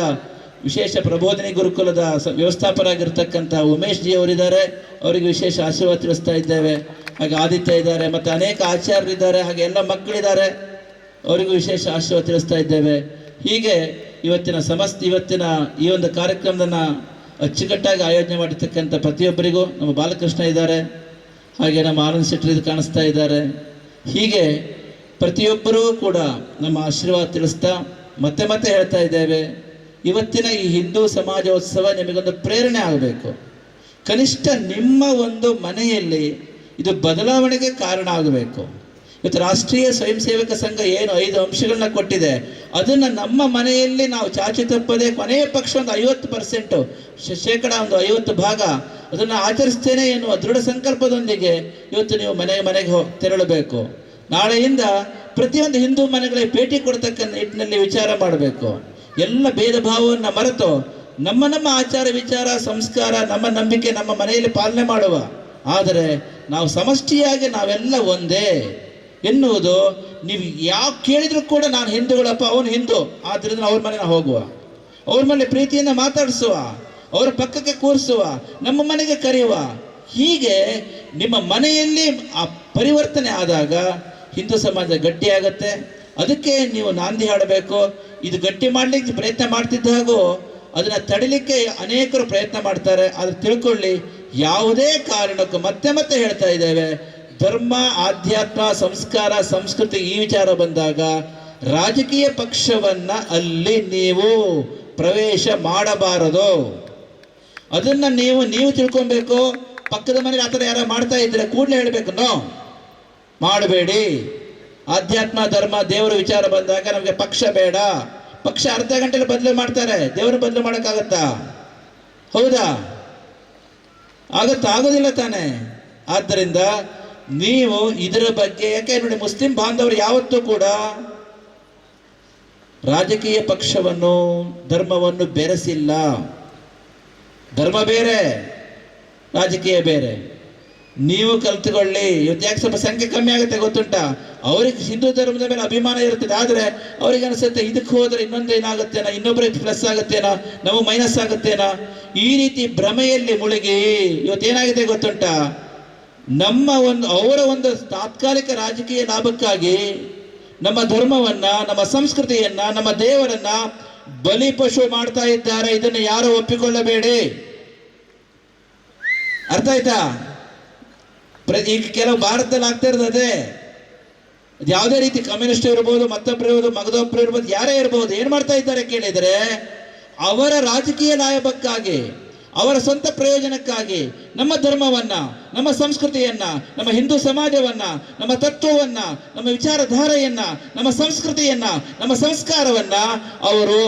ವಿಶೇಷ ಪ್ರಬೋಧಿನಿ ಗುರುಕುಲದ ವ್ಯವಸ್ಥಾಪಕರಾಗಿರ್ತಕ್ಕಂಥ ಉಮೇಶ್ ಜಿ ಅವರಿದ್ದಾರೆ. ಅವರಿಗೆ ವಿಶೇಷ ಆಶೀರ್ವಾದ ತಿಳಿಸ್ತಾ ಇದ್ದೇವೆ. ಹಾಗೆ ಆದಿತ್ಯ ಇದ್ದಾರೆ, ಮತ್ತು ಅನೇಕ ಆಚಾರ್ಯರಿದ್ದಾರೆ, ಹಾಗೆ ಎಲ್ಲ ಮಕ್ಕಳಿದ್ದಾರೆ. ಅವರಿಗೂ ವಿಶೇಷ ಆಶೀರ್ವಾದ ತಿಳಿಸ್ತಾ ಇದ್ದೇವೆ. ಹೀಗೆ ಇವತ್ತಿನ ಈ ಒಂದು ಕಾರ್ಯಕ್ರಮವನ್ನು ಅಚ್ಚುಕಟ್ಟಾಗಿ ಆಯೋಜನೆ ಮಾಡಿರ್ತಕ್ಕಂಥ ಪ್ರತಿಯೊಬ್ಬರಿಗೂ ನಮ್ಮ ಬಾಲಕೃಷ್ಣ ಇದ್ದಾರೆ, ಹಾಗೆ ನಮ್ಮ ಆನಂದ್ ಶೆಟ್ಟರ್ ಕಾಣಿಸ್ತಾ ಇದ್ದಾರೆ. ಹೀಗೆ ಪ್ರತಿಯೊಬ್ಬರೂ ಕೂಡ ನಮ್ಮ ಆಶೀರ್ವಾದ ತಿಳಿಸ್ತಾ ಮತ್ತೆ ಹೇಳ್ತಾ ಇದ್ದೇವೆ, ಇವತ್ತಿನ ಈ ಹಿಂದೂ ಸಮಾಜೋತ್ಸವ ನಿಮಗೊಂದು ಪ್ರೇರಣೆ ಆಗಬೇಕು. ಕನಿಷ್ಠ ನಿಮ್ಮ ಒಂದು ಮನೆಯಲ್ಲಿ ಇದು ಬದಲಾವಣೆಗೆ ಕಾರಣ ಆಗಬೇಕು. ಇವತ್ತು ರಾಷ್ಟ್ರೀಯ ಸ್ವಯಂ ಸೇವಕ ಸಂಘ ಏನು 5 ಅಂಶಗಳನ್ನ ಕೊಟ್ಟಿದೆ, ಅದನ್ನು ನಮ್ಮ ಮನೆಯಲ್ಲಿ ನಾವು ಚಾಚು ತಪ್ಪದೆ ಕೊನೆಯ ಪಕ್ಷ ಒಂದು 50%, ಶೇಕಡ ಒಂದು 50 ಭಾಗ ಅದನ್ನು ಆಚರಿಸ್ತೇನೆ ಎನ್ನುವ ದೃಢ ಸಂಕಲ್ಪದೊಂದಿಗೆ ಇವತ್ತು ನೀವು ಮನೆಗೆ ತೆರಳಬೇಕು. ನಾಳೆಯಿಂದ ಪ್ರತಿಯೊಂದು ಹಿಂದೂ ಮನೆಗಳಿಗೆ ಭೇಟಿ ಕೊಡ್ತಕ್ಕಂಥ ನಿಟ್ಟಿನಲ್ಲಿ ವಿಚಾರ ಮಾಡಬೇಕು. ಎಲ್ಲ ಭೇದ ಭಾವವನ್ನು ಮರೆತು ನಮ್ಮ ಆಚಾರ ವಿಚಾರ ಸಂಸ್ಕಾರ ನಮ್ಮ ನಂಬಿಕೆ ನಮ್ಮ ಮನೆಯಲ್ಲಿ ಪಾಲನೆ ಮಾಡುವ. ಆದರೆ ನಾವು ಸಮಷ್ಟಿಯಾಗಿ ನಾವೆಲ್ಲ ಒಂದೇ ಎನ್ನುವುದು, ನೀವು ಯಾವ ಕೇಳಿದ್ರು ಕೂಡ ನಾನು ಹಿಂದೂಗಳಪ್ಪ, ಅವನು ಹಿಂದೂ, ಆದ್ದರಿಂದ ಅವ್ರ ಮನೆ ಹೋಗುವ, ಅವ್ರ ಮನೆ ಪ್ರೀತಿಯಿಂದ ಮಾತಾಡಿಸುವ, ಅವರ ಪಕ್ಕಕ್ಕೆ ಕೂರಿಸುವ, ನಮ್ಮ ಮನೆಗೆ ಕರೆಯುವ. ಹೀಗೆ ನಿಮ್ಮ ಮನೆಯಲ್ಲಿ ಆ ಪರಿವರ್ತನೆ ಆದಾಗ ಹಿಂದೂ ಸಮಾಜ ಗಟ್ಟಿಯಾಗತ್ತೆ. ಅದಕ್ಕೆ ನೀವು ನಾಂದಿ ಹಾಡಬೇಕು. ಇದು ಗಟ್ಟಿ ಮಾಡಲಿಕ್ಕೆ ಪ್ರಯತ್ನ ಮಾಡ್ತಿದ್ದ ಹಾಗೂ ಅದನ್ನು ತಡಿಲಿಕ್ಕೆ ಅನೇಕರು ಪ್ರಯತ್ನ ಮಾಡ್ತಾರೆ. ಆದರೆ ತಿಳ್ಕೊಳ್ಳಿ, ಯಾವುದೇ ಕಾರಣಕ್ಕೂ ಮತ್ತೆ ಹೇಳ್ತಾ ಇದ್ದೇವೆ, ಧರ್ಮ ಆಧ್ಯಾತ್ಮ ಸಂಸ್ಕಾರ ಸಂಸ್ಕೃತಿ ಈ ವಿಚಾರ ಬಂದಾಗ ರಾಜಕೀಯ ಪಕ್ಷವನ್ನ ಅಲ್ಲಿ ನೀವು ಪ್ರವೇಶ ಮಾಡಬಾರದು. ಅದನ್ನ ನೀವು ತಿಳ್ಕೊಬೇಕು. ಪಕ್ಕದ ಮನೇಲಿ ಆ ಥರ ಯಾರು ಮಾಡ್ತಾ ಇದ್ರೆ ಕೂಡಲೇ ಹೇಳಬೇಕು, ನೋ ಮಾಡಬೇಡಿ. ಆಧ್ಯಾತ್ಮ ಧರ್ಮ ದೇವರ ವಿಚಾರ ಬಂದಾಗ ನಮಗೆ ಪಕ್ಷ ಬೇಡ. ಪಕ್ಷ ಅರ್ಧ ಗಂಟೆಲಿ ಬದಲು ಮಾಡ್ತಾರೆ, ದೇವರು ಬದಲು ಮಾಡೋಕ್ಕಾಗತ್ತಾ? ಹೌದಾ? ಆಗೋದಿಲ್ಲ ತಾನೆ. ಆದ್ದರಿಂದ ನೀವು ಇದರ ಬಗ್ಗೆ, ಯಾಕೆ ನೋಡಿ, ಮುಸ್ಲಿಂ ಬಾಂಧವರು ಯಾವತ್ತೂ ಕೂಡ ರಾಜಕೀಯ ಪಕ್ಷವನ್ನು ಧರ್ಮವನ್ನು ಬೆರೆಸಿಲ್ಲ. ಧರ್ಮ ಬೇರೆ, ರಾಜಕೀಯ ಬೇರೆ. ನೀವು ಕಲ್ತುಕೊಳ್ಳಿ. ಇವತ್ತು ಯಾಕೆ ಸ್ವಲ್ಪ ಸಂಖ್ಯೆ ಕಮ್ಮಿ ಆಗುತ್ತೆ ಗೊತ್ತುಂಟ? ಅವ್ರಿಗೆ ಹಿಂದೂ ಧರ್ಮದ ಮೇಲೆ ಅಭಿಮಾನ ಇರ್ತದೆ, ಆದರೆ ಅವ್ರಿಗೆ ಅನಿಸುತ್ತೆ ಇದಕ್ಕೆ ಹೋದರೆ ಇನ್ನೊಂದೇನಾಗುತ್ತೇನೋ, ಇನ್ನೊಬ್ಬರಿಗೆ ಪ್ಲಸ್ ಆಗುತ್ತೇನೋ, ನಮಗೆ ಮೈನಸ್ ಆಗುತ್ತೇನೋ, ಈ ರೀತಿ ಭ್ರಮೆಯಲ್ಲಿ ಮುಳುಗಿ ಇವತ್ತೇನಾಗಿದೆ ಗೊತ್ತುಂಟ? ಅವರ ಒಂದು ತಾತ್ಕಾಲಿಕ ರಾಜಕೀಯ ಲಾಭಕ್ಕಾಗಿ ನಮ್ಮ ಧರ್ಮವನ್ನ, ನಮ್ಮ ಸಂಸ್ಕೃತಿಯನ್ನ, ನಮ್ಮ ದೇವರನ್ನ ಬಲಿಪಶು ಮಾಡ್ತಾ ಇದ್ದಾರೆ. ಇದನ್ನು ಯಾರು ಒಪ್ಪಿಕೊಳ್ಳಬೇಡಿ. ಅರ್ಥ ಆಯ್ತಾ? ಈಗ ಕೆಲವು ಭಾರತದಲ್ಲಿ ಆಗ್ತಾ ಇರ್ತದೆ, ಯಾವುದೇ ರೀತಿ ಕಮ್ಯುನಿಸ್ಟ್ ಇರ್ಬೋದು, ಮತ್ತೊಬ್ಬರು ಇರ್ಬೋದು, ಮಗದೊಬ್ಬರು ಇರ್ಬೋದು, ಯಾರೇ ಇರ್ಬೋದು, ಏನ್ ಮಾಡ್ತಾ ಇದ್ದಾರೆ ಕೇಳಿದರೆ, ಅವರ ರಾಜಕೀಯ ಲಾಭಕ್ಕಾಗಿ, ಅವರ ಸ್ವಂತ ಪ್ರಯೋಜನಕ್ಕಾಗಿ ನಮ್ಮ ಧರ್ಮವನ್ನ, ನಮ್ಮ ಸಂಸ್ಕೃತಿಯನ್ನ, ನಮ್ಮ ಹಿಂದೂ ಸಮಾಜವನ್ನ, ನಮ್ಮ ತತ್ವವನ್ನ, ನಮ್ಮ ವಿಚಾರಧಾರೆಯನ್ನ, ನಮ್ಮ ಸಂಸ್ಕೃತಿಯನ್ನ, ನಮ್ಮ ಸಂಸ್ಕಾರವನ್ನ ಅವರು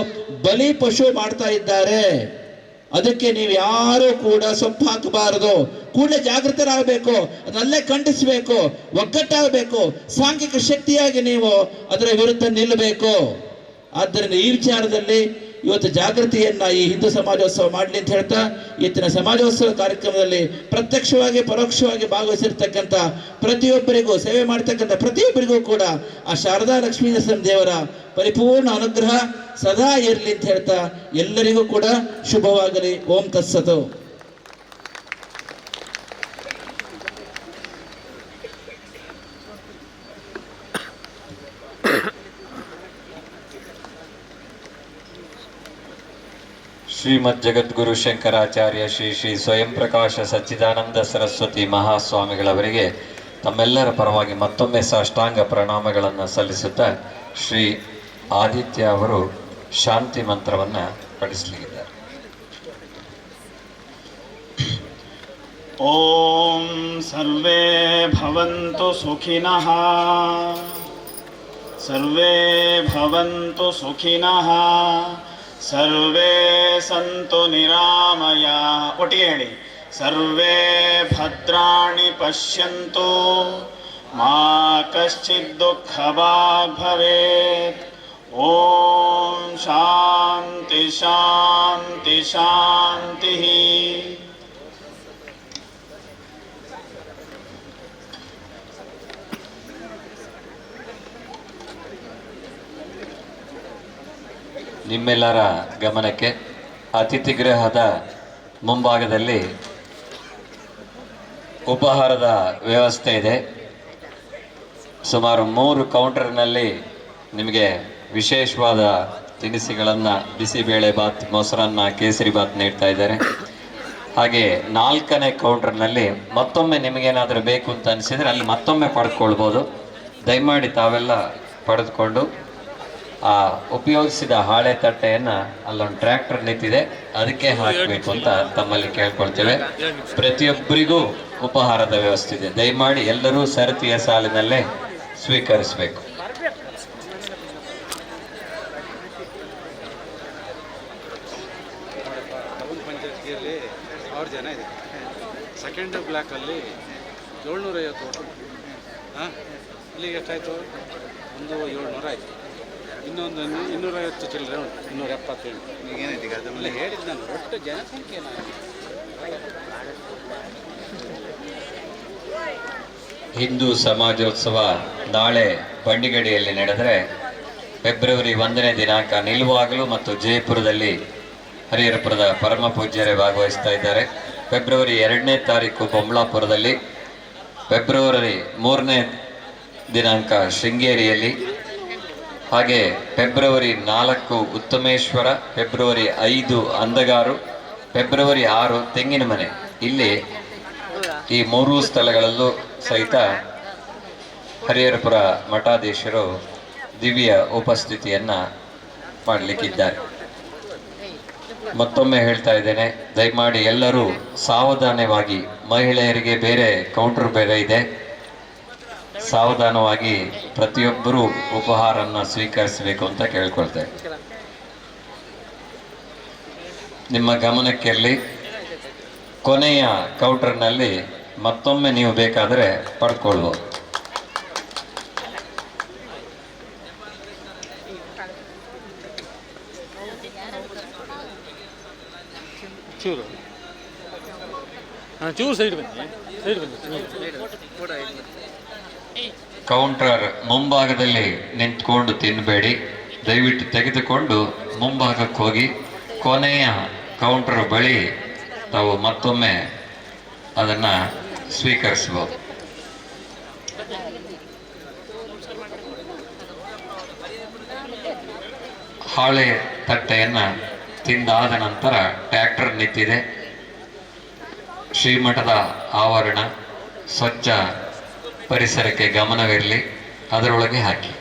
ಬಲಿ ಪಶು ಮಾಡ್ತಾ ಇದ್ದಾರೆ. ಅದಕ್ಕೆ ನೀವು ಯಾರು ಕೂಡ ಸೊಪ್ಪು ಹಾಕಬಾರದು. ಕೂಡಲೇ ಜಾಗೃತರಾಗಬೇಕು, ಅದನ್ನಲ್ಲೇ ಖಂಡಿಸಬೇಕು, ಒಗ್ಗಟ್ಟಾಗಬೇಕು, ಸಾಂಘಿಕ ಶಕ್ತಿಯಾಗಿ ನೀವು ಅದರ ವಿರುದ್ಧ ನಿಲ್ಲಬೇಕು. ಆದ್ದರಿಂದ ಈ ವಿಚಾರದಲ್ಲಿ ಇವತ್ತು ಜಾಗೃತಿಯನ್ನ ಈ ಹಿಂದೂ ಸಮಾಜೋತ್ಸವ ಮಾಡಲಿ ಅಂತ ಹೇಳ್ತಾ, ಇವತ್ತಿನ ಸಮಾಜೋತ್ಸವ ಕಾರ್ಯಕ್ರಮದಲ್ಲಿ ಪ್ರತ್ಯಕ್ಷವಾಗಿ ಪರೋಕ್ಷವಾಗಿ ಭಾಗವಹಿಸಿರ್ತಕ್ಕಂಥ ಪ್ರತಿಯೊಬ್ಬರಿಗೂ, ಸೇವೆ ಮಾಡ್ತಕ್ಕಂಥ ಪ್ರತಿಯೊಬ್ಬರಿಗೂ ಕೂಡ ಆ ಶಾರದಾ ಲಕ್ಷ್ಮೀ ನರಸಿಂಹ ದೇವರ ಪರಿಪೂರ್ಣ ಅನುಗ್ರಹ ಸದಾ ಇರಲಿ ಅಂತ ಹೇಳ್ತಾ ಎಲ್ಲರಿಗೂ ಕೂಡ ಶುಭವಾಗಲಿ. ಓಂ ತತ್ಸತು. ಶ್ರೀಮದ್ ಜಗದ್ಗುರು ಶಂಕರಾಚಾರ್ಯ ಶ್ರೀ ಶ್ರೀ ಸ್ವಯಂ ಪ್ರಕಾಶ ಸಚ್ಚಿದಾನಂದ ಸರಸ್ವತಿ ಮಹಾಸ್ವಾಮಿಗಳವರಿಗೆ ತಮ್ಮೆಲ್ಲರ ಪರವಾಗಿ ಮತ್ತೊಮ್ಮೆ ಸಾಷ್ಟಾಂಗ ಪ್ರಣಾಮಗಳನ್ನು ಸಲ್ಲಿಸುತ್ತಾ ಶ್ರೀ ಆದಿತ್ಯ ಅವರು ಶಾಂತಿ ಮಂತ್ರವನ್ನು ಪಠಿಸಲಿದ್ದಾರೆ. ಓಂ ಸರ್ವೇ ಭವಂತು ಸುಖಿನಃ, ಸರ್ವೇ ಭವಂತು ಸುಖಿನಃ, ಸರ್ವೇ ಸಂತು ನಿರಾಮಯ. ಒಟ್ಟಿಗೆ ಹೇಳಿ, ಸರ್ವೇ ಭದ್ರಾಣಿ ಪಶ್ಯಂತು ಮಾ ಕಶ್ಚಿತ್ ದುಃಖಭಾಗ್ ಭವೇತ್. ಓಂ ಶಾಂತಿ ಶಾಂತಿ ಶಾಂತಿ. ನಿಮ್ಮೆಲ್ಲರ ಗಮನಕ್ಕೆ ಅತಿಥಿ ಗೃಹದ ಮುಂಭಾಗದಲ್ಲಿ ಉಪಹಾರದ ವ್ಯವಸ್ಥೆ ಇದೆ. ಸುಮಾರು 3 ಕೌಂಟರ್ನಲ್ಲಿ ನಿಮಗೆ ವಿಶೇಷವಾದ ತಿನಿಸುಗಳನ್ನು, ಬಿಸಿಬೇಳೆ ಬಾತ್, ಮೊಸರನ್ನ, ಕೇಸರಿ ಬಾತ್ ನೀಡ್ತಾ ಇದ್ದಾರೆ. ಹಾಗೆ 4ನೇ ಕೌಂಟರ್ನಲ್ಲಿ ಮತ್ತೊಮ್ಮೆ ನಿಮಗೇನಾದರೂ ಬೇಕು ಅಂತ ಅನಿಸಿದರೆ ಅಲ್ಲಿ ಮತ್ತೊಮ್ಮೆ ಪಡೆದುಕೊಳ್ಬೋದು. ದಯಮಾಡಿ ತಾವೆಲ್ಲ ಪಡೆದುಕೊಂಡು ಆ ಉಪಯೋಗಿಸಿದ ಹಾಳೆ ತಟ್ಟೆಯನ್ನು ಅಲ್ಲೊಂದು ಟ್ರ್ಯಾಕ್ಟರ್ ನಿಂತಿದೆ, ಅದಕ್ಕೆ ಹಾಕಬೇಕು ಅಂತ ತಮ್ಮಲ್ಲಿ ಕೇಳ್ಕೊಳ್ತೇವೆ. ಪ್ರತಿಯೊಬ್ಬರಿಗೂ ಉಪಹಾರದ ವ್ಯವಸ್ಥೆ ಇದೆ. ದಯಮಾಡಿ ಎಲ್ಲರೂ ಸರತಿಯ ಸಾಲಿನಲ್ಲೇ ಸ್ವೀಕರಿಸಬೇಕು. ಜನ ಇದೆ. ಸೆಕೆಂಡ್ ಬ್ಲಾಕಲ್ಲಿ 750 ಓಟು. ಹಾಂ, ಇಲ್ಲಿಗೆ ಎಷ್ಟಾಯಿತು? ಒಂದು 700 ಆಯಿತು. ಇನ್ನೊಂದು 250 ಚಿಲ್ಲರೆ ಉಂಟು, 277. ಈಗೇನೈತಿ ಅದರಲ್ಲಿ ಹೇಳಿದ್ದು ನಾನು, ಒಟ್ಟು ಜನಸಂಖ್ಯೆ ಹಿಂದೂ ಸಮಾಜೋತ್ಸವ ನಾಳೆ ಬಂಡಿಗಡಿಯಲ್ಲಿ ನಡೆದರೆ ಫೆಬ್ರವರಿ 1ನೇ ದಿನಾಂಕ ನಿಲುವಾಗಲು ಮತ್ತು ಜಯಪುರದಲ್ಲಿ ಹರಿಹರಪುರದ ಪರಮ ಪೂಜ್ಯರೇ ಭಾಗವಹಿಸ್ತಾ ಇದ್ದಾರೆ. ಫೆಬ್ರವರಿ 2ನೇ ತಾರೀಕು ಬೊಮ್ಮಲಾಪುರದಲ್ಲಿ, ಫೆಬ್ರವರಿ 3ನೇ ದಿನಾಂಕ ಶೃಂಗೇರಿಯಲ್ಲಿ, ಹಾಗೆ ಫೆಬ್ರವರಿ 4 ಉತ್ತಮೇಶ್ವರ, ಫೆಬ್ರವರಿ 5 ಅಂದಗಾರು, ಫೆಬ್ರವರಿ 6 ತೆಂಗಿನಮನೆ. ಇಲ್ಲಿ ಈ 3 ಸ್ಥಳಗಳಲ್ಲೂ ಸಹಿತ ಹರಿಹರಪುರ ಮಠಾಧೀಶರು ದಿವ್ಯ ಉಪಸ್ಥಿತಿಯನ್ನು ಮಾಡಲಿಕ್ಕಿದ್ದಾರೆ. ಮತ್ತೊಮ್ಮೆ ಹೇಳ್ತಾ ಇದ್ದೇನೆ, ದಯಮಾಡಿ ಎಲ್ಲರೂ ಸಾವಧಾನವಾಗಿ, ಮಹಿಳೆಯರಿಗೆ ಬೇರೆ ಕೌಂಟರ್ ಬೇರೆ ಇದೆ, ಸಾವಧಾನವಾಗಿ ಪ್ರತಿಯೊಬ್ಬರೂ ಉಪಹಾರವನ್ನು ಸ್ವೀಕರಿಸಬೇಕು ಅಂತ ಕೇಳ್ಕೊಳ್ತೇವೆ. ನಿಮ್ಮ ಗಮನಕ್ಕಿರಲಿ, ಕೊನೆಯ ಕೌಂಟರ್ನಲ್ಲಿ ಮತ್ತೊಮ್ಮೆ ನೀವು ಬೇಕಾದರೆ ಪಡ್ಕೊಳ್ಬೋದು. ಚೂರು ಚೂರು ಸೈಡ್ ಬನ್ನಿ ಕೌಂಟರ್ ಮುಂಭಾಗದಲ್ಲಿ ನಿಂತ್ಕೊಂಡು ತಿನ್ನಬೇಡಿ, ದಯವಿಟ್ಟು ತೆಗೆದುಕೊಂಡು ಮುಂಭಾಗಕ್ಕೆ ಹೋಗಿ ಕೊನೆಯ ಕೌಂಟರ್ ಬಳಿ ತಾವು ಮತ್ತೊಮ್ಮೆ ಅದನ್ನು ಸ್ವೀಕರಿಸಬಹುದು. ಹಾಳೆ ತಟ್ಟೆಯನ್ನು ತಿಂದಾದ ನಂತರ ಟ್ರ್ಯಾಕ್ಟರ್ ನಿಂತಿದೆ. ಶ್ರೀಮಠದ ಆವರಣ ಸ್ವಚ್ಛ ಪರಿಸರಕ್ಕೆ ಗಮನವಿರಲಿ, ಅದರೊಳಗೆ ಹಾಕಿ.